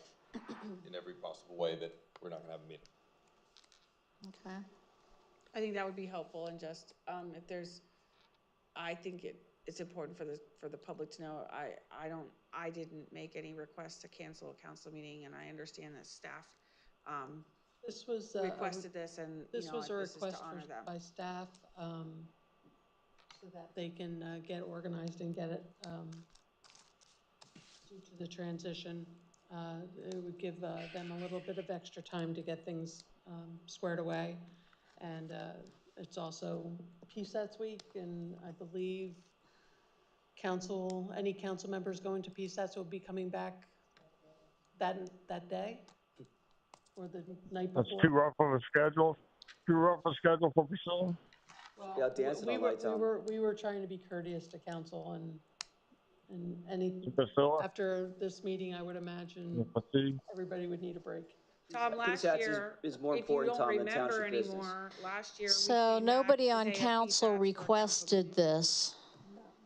in every possible way that we're not gonna have a meeting. Okay. I think that would be helpful, and just, if there's, I think it's important for the public to know, I didn't make any requests to cancel a council meeting, and I understand that staff, this was requested this, and, this was a this is to request honor them. by staff so that they can get organized and get it due to the transition. It would give them a little bit of extra time to get things squared away. And it's also PSATS week, and I believe any council members going to PSATS will be coming back that day or the night before. That's too rough of a schedule. Too rough a schedule for Priscilla. Well, Yeah, dancing all night, Tom. we were trying to be courteous to council, and any Priscilla? after this meeting, I would imagine everybody would need a break. Tom, last PSATS year, is more if you important, don't Tom, than remember township business. anymore, last year we So came back nobody the on day of council PSATS for requested this.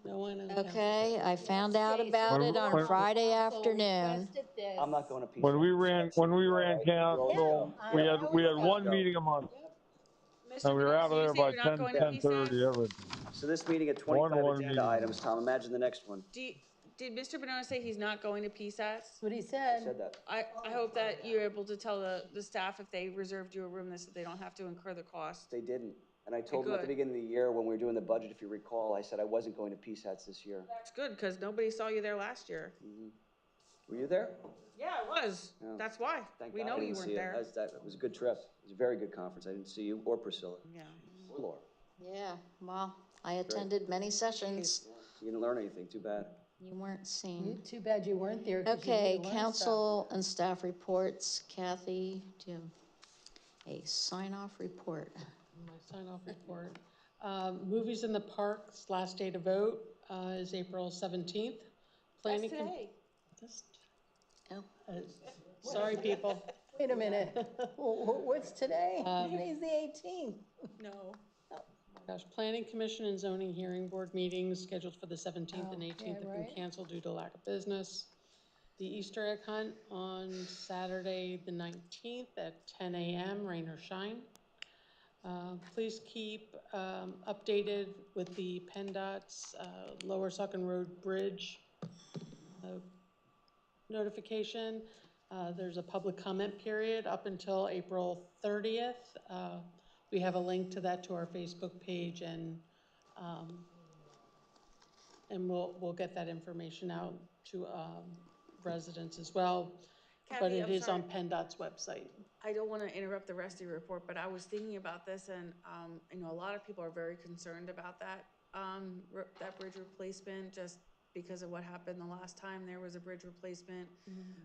No one on council. Okay, I found out about it on Friday afternoon. I'm not going to PSATS. When we ran council, we had one meeting a month. And we were out of there by 10:30 every day. So this meeting had 25 agenda items, Tom. Imagine the next one. Did Mr. Benoit say he's not going to PSATS? That's what he I said. said that. I hope that you're able to tell the staff if they reserved you a room, that they don't have to incur the cost. They didn't. And I told them at the beginning of the year when we were doing the budget, if you recall, I said I wasn't going to PSATS this year. That's good, because nobody saw you there last year. Mm-hmm. Were you there? Yeah, I was. Oh. That's why. Thank We God know I didn't you see weren't it. there. It was a good trip. It was a very good conference. I didn't see you or Priscilla. Yeah. Or Laura. Yeah, well, I attended many sessions. You didn't learn anything. Too bad. You weren't seen. Too bad you weren't there. 'Cause you Okay, need to learn council and staff reports. Kathy, do you have a sign-off report? My sign-off report. Movies in the Parks, last day to vote is April 17th. That's today. Oh. Sorry, people. Wait a minute. What's today? Today's the 18th. No. Gosh, Planning Commission and Zoning Hearing Board meetings scheduled for the 17th and 18th yeah, have right. been canceled due to lack of business. The Easter egg hunt on Saturday, the 19th at 10 a.m., rain or shine. Please keep updated with the PennDOT's Lower Saucon Road Bridge notification. There's a public comment period up until April 30th. We have a link to that to our Facebook page, and we'll get that information out to residents as well. Kathy, but it I'm is sorry. on PennDOT's website. I don't want to interrupt the rest of your report, but I was thinking about this, and a lot of people are very concerned about that that bridge replacement, just because of what happened the last time there was a bridge replacement.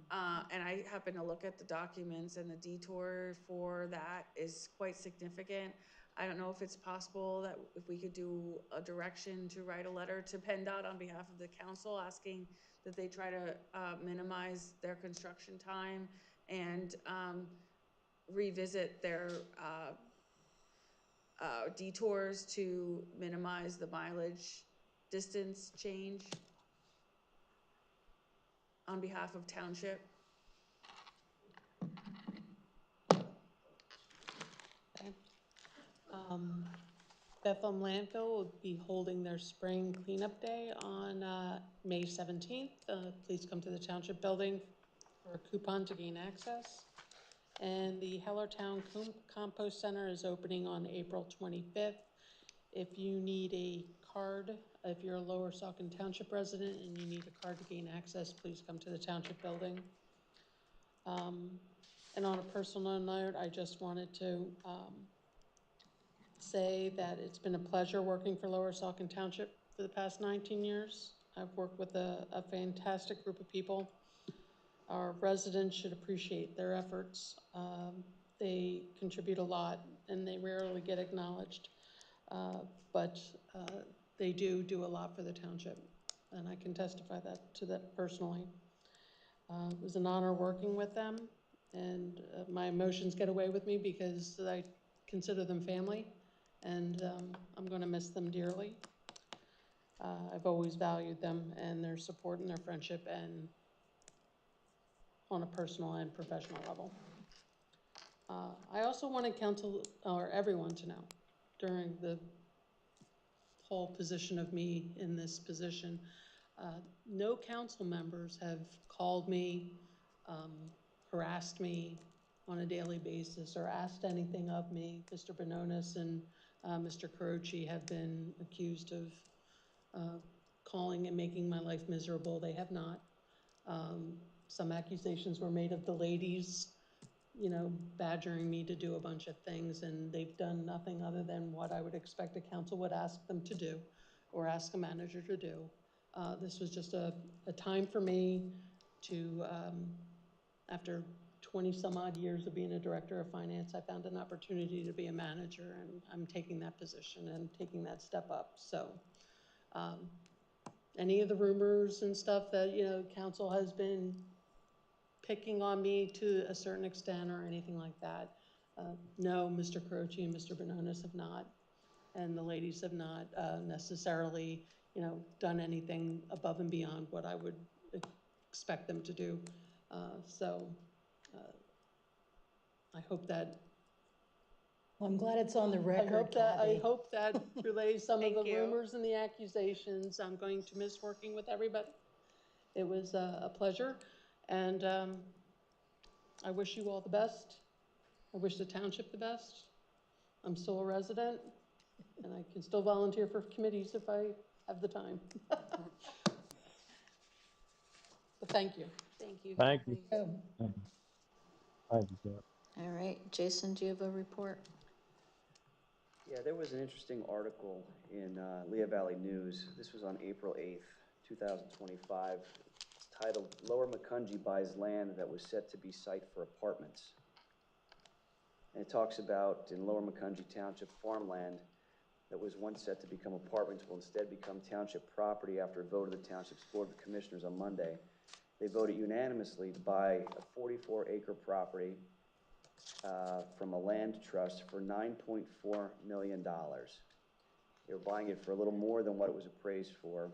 And I happened to look at the documents, and the detour for that is quite significant. I don't know if it's possible that if we could do a direction to write a letter to PennDOT on behalf of the council asking that they try to minimize their construction time and revisit their detours to minimize the mileage distance change on behalf of township. Okay. Bethlehem Landfill will be holding their spring cleanup day on May 17th. Please come to the township building for a coupon to gain access. And the Hellertown Compost Center is opening on April 25th. If you need a card, if you're a Lower Saucon Township resident and you need a card to gain access, please come to the township building. And on a personal note, I just wanted to say that it's been a pleasure working for Lower Saucon Township for the past 19 years. I've worked with a fantastic group of people. Our residents should appreciate their efforts. They contribute a lot and they rarely get acknowledged, but they do a lot for the township, and I can testify to that personally. It was an honor working with them, and my emotions get away with me because I consider them family, and I'm going to miss them dearly. I've always valued them and their support and their friendship, and on a personal and professional level. I also wanted council or everyone to know during the whole position of me in this position, no council members have called me, harassed me on a daily basis or asked anything of me. Mr. Bononis and Mr. Carochi have been accused of calling and making my life miserable. They have not. Some accusations were made of the ladies, badgering me to do a bunch of things, and they've done nothing other than what I would expect a council would ask them to do or ask a manager to do. This was just a time for me to, after 20 some odd years of being a director of finance, I found an opportunity to be a manager, and I'm taking that position and taking that step up. So any of the rumors and stuff that, council has been picking on me to a certain extent or anything like that. No, Mr. Carochi and Mr. Bononis have not, and the ladies have not necessarily, done anything above and beyond what I would expect them to do. I hope that. Well, I'm glad it's on the record, I hope that relays some of the rumors and the accusations. I'm going to miss working with everybody. It was a pleasure. And I wish you all the best. I wish the township the best. I'm still a resident, and I can still volunteer for committees if I have the time. But thank you. Thank you. Thank you. Oh. Thank you, Jeff. All right, Jason, do you have a report? Yeah, there was an interesting article in Lehigh Valley News. This was on April 8th, 2025. It's titled, Lower Macungie Buys Land That Was Set to Be Site for Apartments. And it talks about in Lower Macungie Township farmland that was once set to become apartments will instead become township property after a vote of the township's Board of Commissioners on Monday. They voted unanimously to buy a 44-acre property from a land trust for $9.4 million. They were buying it for a little more than what it was appraised for,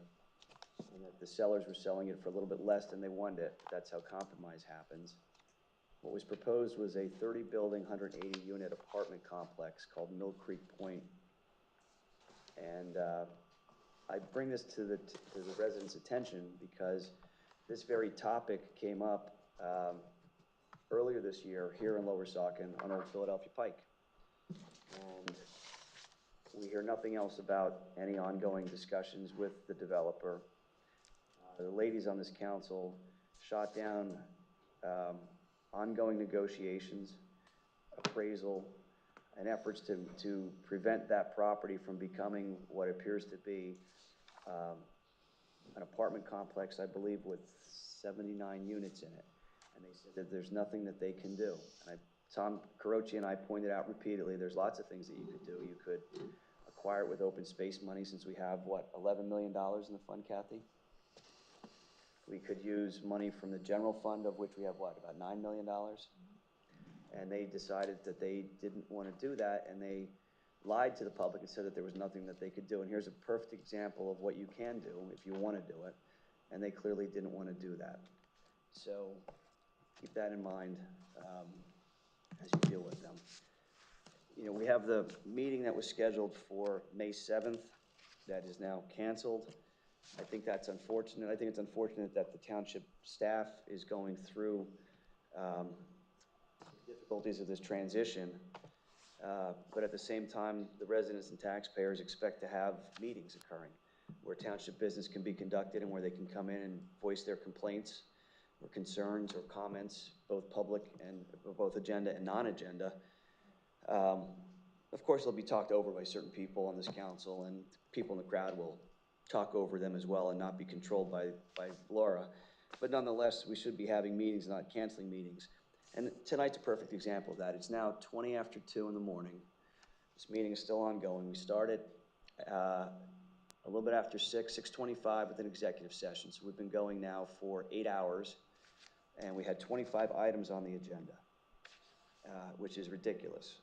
and that the sellers were selling it for a little bit less than they wanted it. That's how compromise happens. What was proposed was a 30-building, 180-unit apartment complex called Mill Creek Point. And I bring this to the residents' attention because this very topic came up earlier this year here in Lower Saucon on Old Philadelphia Pike. And we hear nothing else about any ongoing discussions with the developer. The ladies on this council shot down ongoing negotiations, appraisal, and efforts to prevent that property from becoming what appears to be an apartment complex, I believe, with 79 units in it. And they said that there's nothing that they can do. And Tom Carochi and I pointed out repeatedly, there's lots of things that you could do. You could acquire it with open space money, since we have, what, $11 million in the fund, Kathy? We could use money from the general fund, of which we have, what, about $9 million? And they decided that they didn't want to do that, and they lied to the public and said that there was nothing that they could do. And here's a perfect example of what you can do if you want to do it, and they clearly didn't want to do that. So keep that in mind as you deal with them. You know, we have the meeting that was scheduled for May 7th that is now canceled. I think that's unfortunate. I think it's unfortunate that the township staff is going through difficulties of this transition, but at the same time, the residents and taxpayers expect to have meetings occurring where township business can be conducted and where they can come in and voice their complaints or concerns or comments, both public and both agenda and non-agenda. Of course, they'll be talked over by certain people on this council, and people in the crowd will talk over them as well and not be controlled by Laura. But nonetheless, we should be having meetings, not canceling meetings. And tonight's a perfect example of that. It's now 20 after 2 in the morning. This meeting is still ongoing. We started a little bit after 6:25 with an executive session. So we've been going now for 8 hours, and we had 25 items on the agenda, which is ridiculous.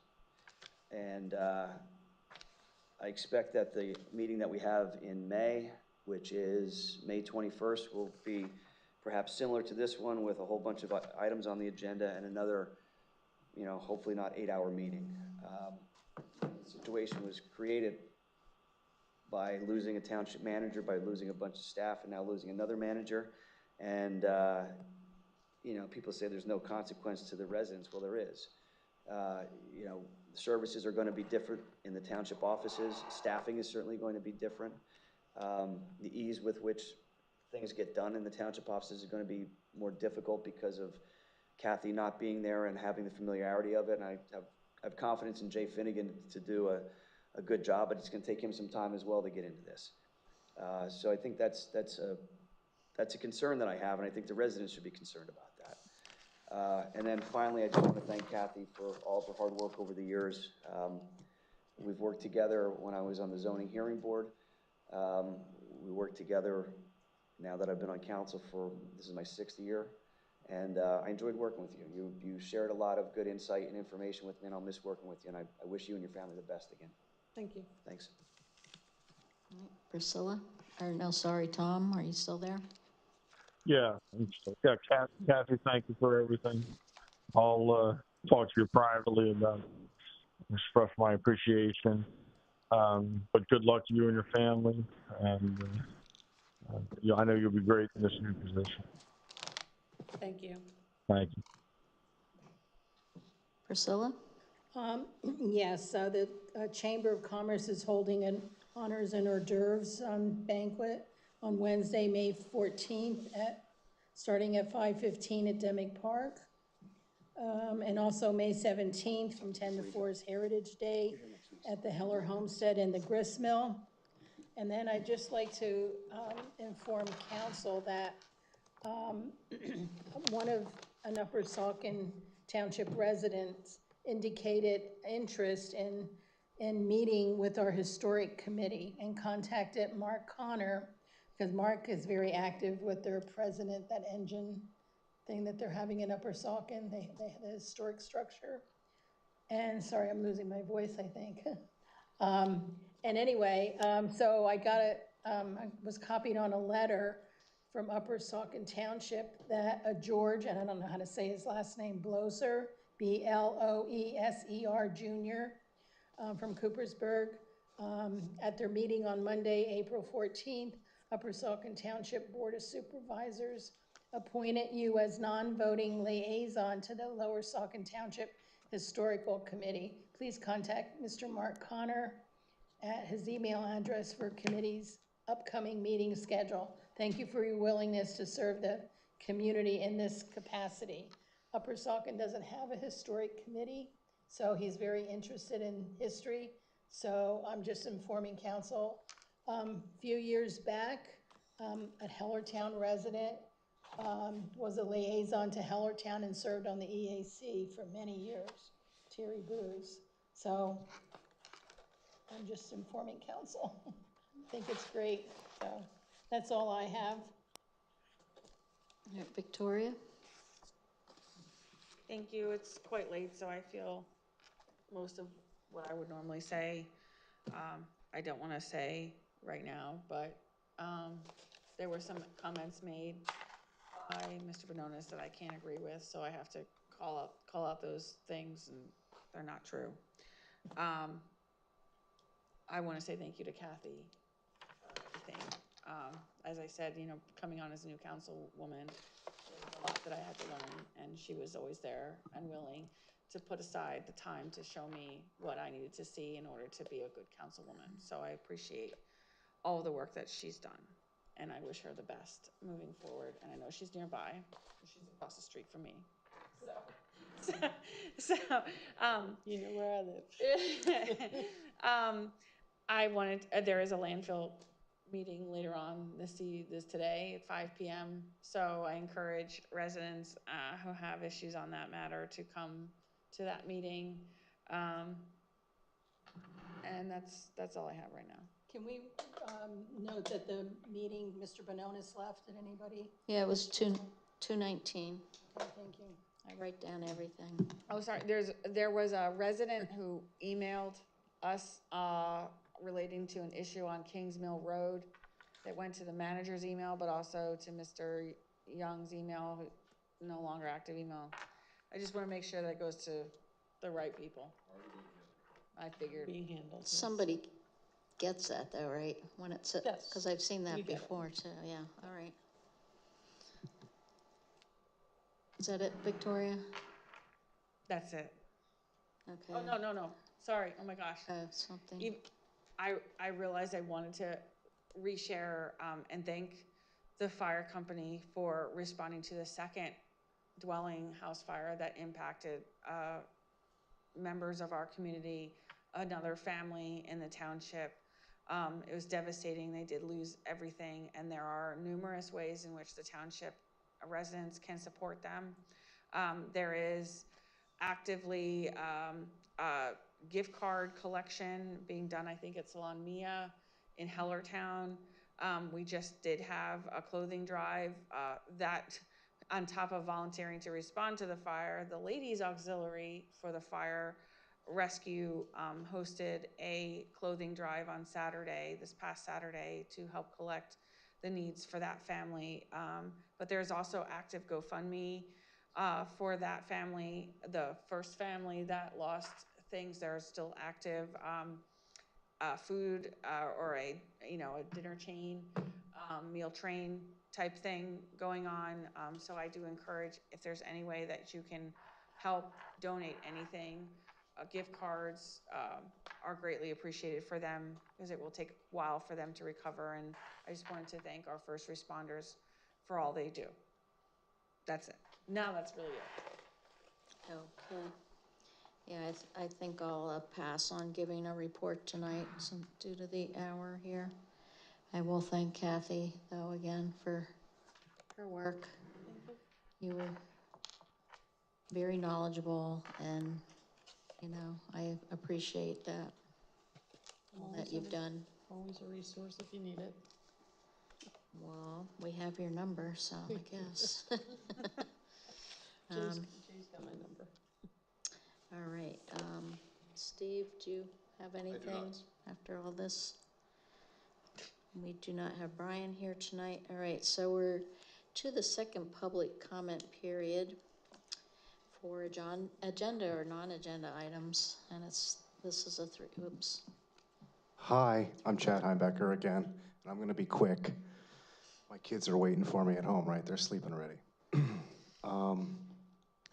And I expect that the meeting that we have in May, which is May 21st, will be perhaps similar to this one with a whole bunch of items on the agenda and another, you know, hopefully not 8-hour meeting. The situation was created by losing a township manager, by losing a bunch of staff, and now losing another manager. And, you know, people say there's no consequence to the residents. Well, there is. You know, services are going to be different in the township offices. Staffing is certainly going to be different. The ease with which things get done in the township offices is going to be more difficult because of Kathy not being there and having the familiarity of it. And I have confidence in Jay Finnegan to do a good job, but it's going to take him some time as well to get into this. So I think that's a concern that I have, and I think the residents should be concerned about that. And then finally, I just want to thank Kathy for all of her hard work over the years. We've worked together when I was on the zoning hearing board. We worked together now that I've been on council for, this is my 6th year, and I enjoyed working with you. You shared a lot of good insight and information with me, and I'll miss working with you, and I wish you and your family the best again. Thank you. Thanks. Priscilla, or no, sorry, Tom, are you still there? Yeah, Kathy, thank you for everything. I'll talk to you privately about express my appreciation. But good luck to you and your family, and I know you'll be great in this new position. Thank you. Thank you. Priscilla? Yes, the Chamber of Commerce is holding an honors and hors d'oeuvres banquet on Wednesday, May 14th, starting at 5:15 at Demick Park. And also May 17th from 10 to 4 is Heritage Day at the Heller Homestead and the Grist Mill. And then I'd just like to inform council that one of an Upper Saucon Township residents indicated interest in meeting with our historic committee and contacted Mark Connor, because Mark is very active with their president, that engine thing that they're having in Upper Saucon. They have a historic structure. And sorry, I'm losing my voice, I think. And anyway, so I got I was copied on a letter from Upper Saucon Township that a George, and I don't know how to say his last name, Bloeser, Bloeser Jr., from Coopersburg, at their meeting on Monday, April 14th, Upper Saucon Township Board of Supervisors appointed you as non-voting liaison to the Lower Saucon Township Historical Committee. Please contact Mr. Mark Connor at his email address for committee's upcoming meeting schedule. Thank you for your willingness to serve the community in this capacity. Upper Saucon doesn't have a historic committee, so he's very interested in history. So I'm just informing council. A few years back, a Hellertown resident was a liaison to Hellertown and served on the EAC for many years, Terry Booz. So I'm just informing council. I think it's great. So that's all I have. Victoria? Thank you. It's quite late, so I feel most of what I would normally say, I don't want to say right now, but there were some comments made by Mr. Bononis that I can't agree with, so I have to call out those things, and they're not true. I want to say thank you to Kathy for everything. As I said, you know, coming on as a new councilwoman, there was a lot that I had to learn, and she was always there and willing to put aside the time to show me what I needed to see in order to be a good councilwoman. So I appreciate all the work that she's done, and I wish her the best moving forward. And I know she's nearby. She's across the street from me. So you know where I live. There is a landfill meeting later on this today at 5 p.m. So I encourage residents who have issues on that matter to come to that meeting. And that's all I have right now. Can we note that the meeting, Mr. Bononis left? Did anybody? Yeah, it was 2:19. Okay, thank you. I write down everything. Oh, sorry. There was a resident who emailed us relating to an issue on Kings Mill Road that went to the manager's email, but also to Mr. Young's email, no longer active email. I just want to make sure that goes to the right people. I figured. Being handled. Somebody gets that though, right? When it's, yes, because I've seen that before too. Yeah, all right. Is that it, Victoria? That's it. Okay. Oh, no. Sorry. Oh my gosh. Something. I realized I wanted to reshare and thank the fire company for responding to the second dwelling house fire that impacted members of our community, another family in the township. It was devastating. They did lose everything, and there are numerous ways in which the township residents can support them. There is actively gift card collection being done, I think, at Salon Mia in Hellertown. We just did have a clothing drive that, on top of volunteering to respond to the fire, the Ladies Auxiliary for the fire rescue hosted a clothing drive on Saturday, this past Saturday, to help collect the needs for that family. But there's also active GoFundMe for that family, the first family that lost things. There are still active food or a dinner chain, meal train type thing going on. So I do encourage, if there's any way that you can help donate anything, gift cards are greatly appreciated for them, because it will take a while for them to recover. And I just wanted to thank our first responders for all they do. That's it. Now that's really it. Okay. Yeah, I think I'll pass on giving a report tonight due to the hour here. I will thank Kathy, though, again, for her work. You were very knowledgeable, and, I appreciate that, all that you've done. Always a resource if you need it. Well, we have your number, so I guess. Jay's got my number. All right, Steve, do you have anything after all this? We do not have Brian here tonight. All right, so we're to the second public comment period for agenda or non-agenda items, and this is a oops. Hi, I'm Chad Heimbecker again, and I'm going to be quick. My kids are waiting for me at home, right? They're sleeping already.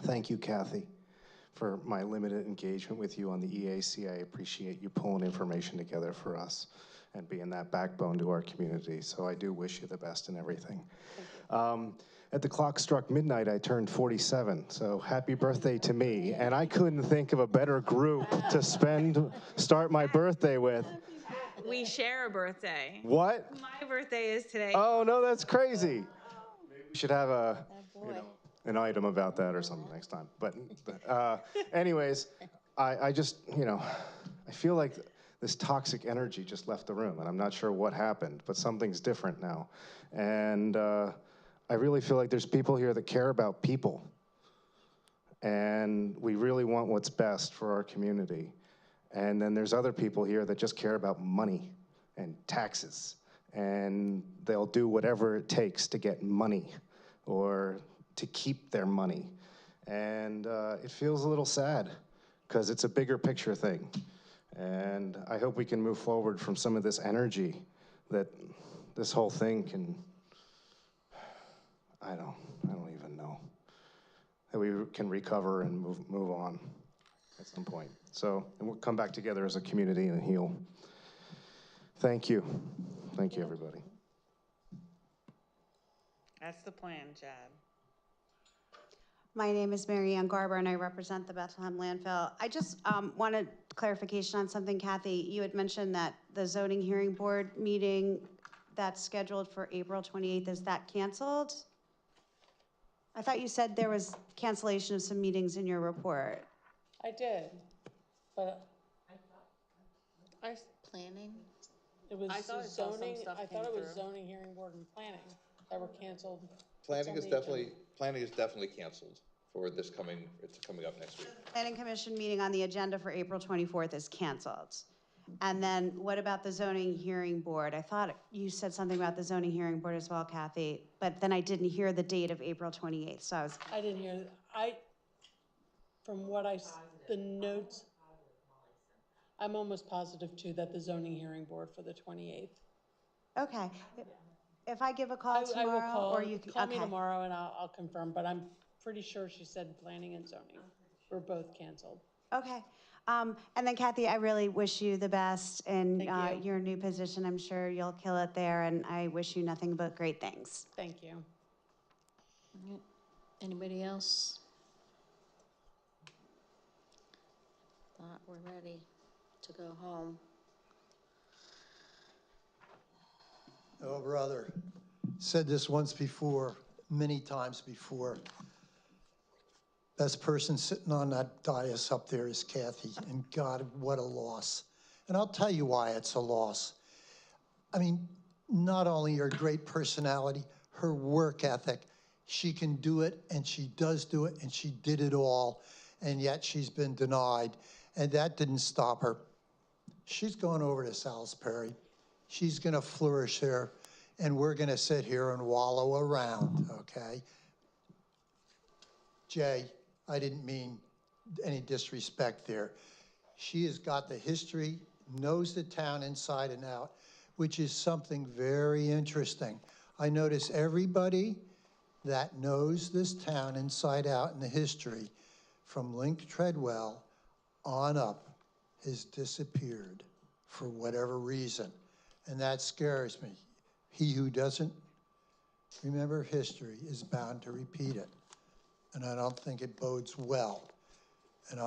Thank you, Kathy, for my limited engagement with you on the EAC. I appreciate you pulling information together for us and being that backbone to our community. So I do wish you the best in everything. At the clock struck midnight, I turned 47, so happy birthday to me. And I couldn't think of a better group to start my birthday with. We share a birthday. What? My birthday is today. Oh, no, that's crazy. Maybe we should have an item about that or something next time. But anyways, I just, I feel like this toxic energy just left the room, and I'm not sure what happened, but something's different now. And I really feel like there's people here that care about people, and we really want what's best for our community. And then there's other people here that just care about money and taxes, and they'll do whatever it takes to get money or to keep their money. And it feels a little sad because it's a bigger picture thing. And I hope we can move forward from some of this energy that this whole thing can, I don't even know, that we can recover and move on at some point. So, and we'll come back together as a community and heal. Thank you. Thank you, everybody. That's the plan, Chad. My name is Mary Ann Garber, and I represent the Bethlehem Landfill. I just wanted clarification on something, Kathy. You had mentioned that the zoning hearing board meeting that's scheduled for April 28th, is that canceled? I thought you said there was cancellation of some meetings in your report. I did, but Planning? it was I thought I saw some zoning, stuff I came thought it was through. zoning, hearing board, and planning that were canceled. Planning is definitely canceled for it's coming up next week. Planning Commission meeting on the agenda for April 24th is canceled. And then what about the zoning hearing board? I thought you said something about the zoning hearing board as well, Kathy, but then I didn't hear the date of April 28th, so I didn't hear, from what the notes, I'm almost positive too that the zoning hearing board for the 28th. Okay. If I give a call tomorrow, I will call, or you can, call me tomorrow and I'll confirm, but I'm pretty sure she said planning and zoning were both canceled. Okay. And then Kathy, I really wish you the best in your new position. I'm sure you'll kill it there, and I wish you nothing but great things. Thank you. Anybody else? Thought we're ready to go home. Oh, brother, said this once before, many times before. Best person sitting on that dais up there is Kathy, and God, what a loss. And I'll tell you why it's a loss. I mean, not only her great personality, her work ethic. She can do it, and she does do it, and she did it all, and yet she's been denied, and that didn't stop her. She's going over to Salisbury. She's gonna flourish there, and we're gonna sit here and wallow around, okay? Jay, I didn't mean any disrespect there. She has got the history, knows the town inside and out, which is something very interesting. I notice everybody that knows this town inside out in the history, from Link Treadwell on up, has disappeared for whatever reason. And that scares me. He who doesn't remember history is bound to repeat it. And I don't think it bodes well. And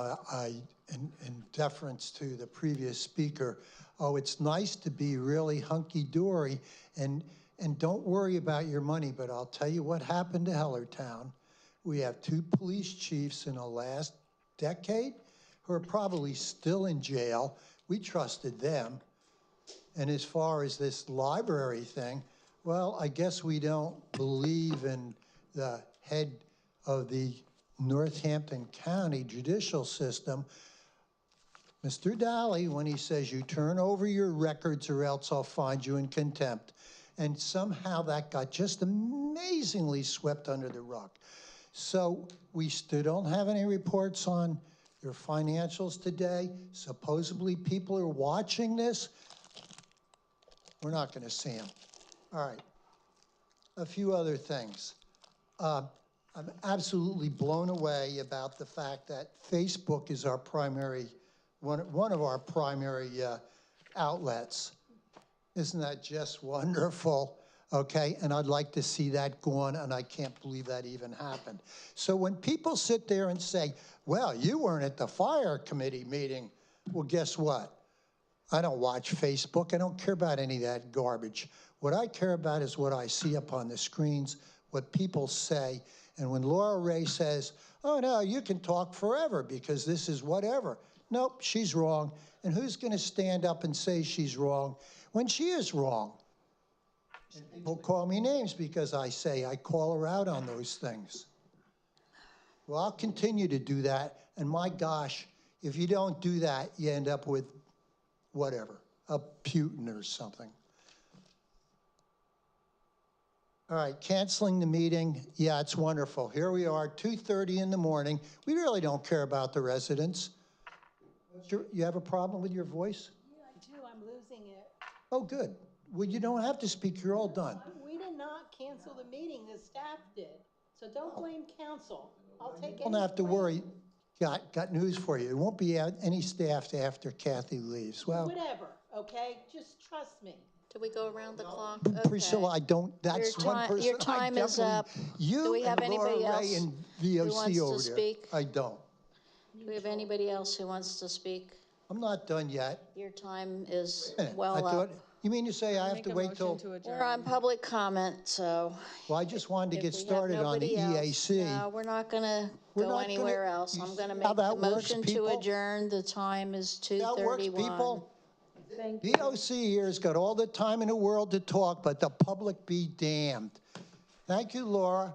in deference to the previous speaker, it's nice to be really hunky-dory and don't worry about your money, but I'll tell you what happened to Hellertown. We have 2 police chiefs in the last decade who are probably still in jail. We trusted them. And as far as this library thing, well, I guess we don't believe in the head of the Northampton County judicial system, Mr. Daly, when he says you turn over your records or else I'll find you in contempt. And somehow that got just amazingly swept under the rug. So we still don't have any reports on your financials today. Supposedly people are watching this. We're not going to see them. All right. A few other things. I'm absolutely blown away about the fact that Facebook is our primary, one of our primary outlets. Isn't that just wonderful? Okay, and I'd like to see that go on, and I can't believe that even happened. So when people sit there and say, well, you weren't at the fire committee meeting, well, guess what? I don't watch Facebook. I don't care about any of that garbage. What I care about is what I see up on the screens, what people say. And when Laura Ray says, oh, no, you can talk forever because this is whatever. Nope, she's wrong. And who's going to stand up and say she's wrong when she is wrong? And people call me names because I call her out on those things. Well, I'll continue to do that. And my gosh, if you don't do that, you end up with whatever, a Putin or something. All right, canceling the meeting. Yeah, it's wonderful. Here we are, 2:30 in the morning. We really don't care about the residents. You have a problem with your voice? Yeah, I do. I'm losing it. Oh, good. Well, you don't have to speak. You're all done. We did not cancel the meeting. The staff did. So don't blame council. I'll take it. Don't have to worry. Got news for you. There won't be any staff after Kathy leaves. Well, whatever, okay? Just trust me. Do we go around the clock? Priscilla, I don't, that's one person. Your time is up. Do we have anybody else and who VOC wants over to there. speak? I don't. Do we have anybody else who wants to speak? I'm not done yet. Your time is Wait a minute. well up. You mean to say I have to wait till? We're on public comment, so. Well, I just wanted to if get we have started on the nobody else, EAC. No, we're not gonna go anywhere else. I'm gonna how make the that works, motion to people? adjourn. The time is That works, 2:31. people? Thank you. VOC here has got all the time in the world to talk, but the public be damned. Thank you, Laura.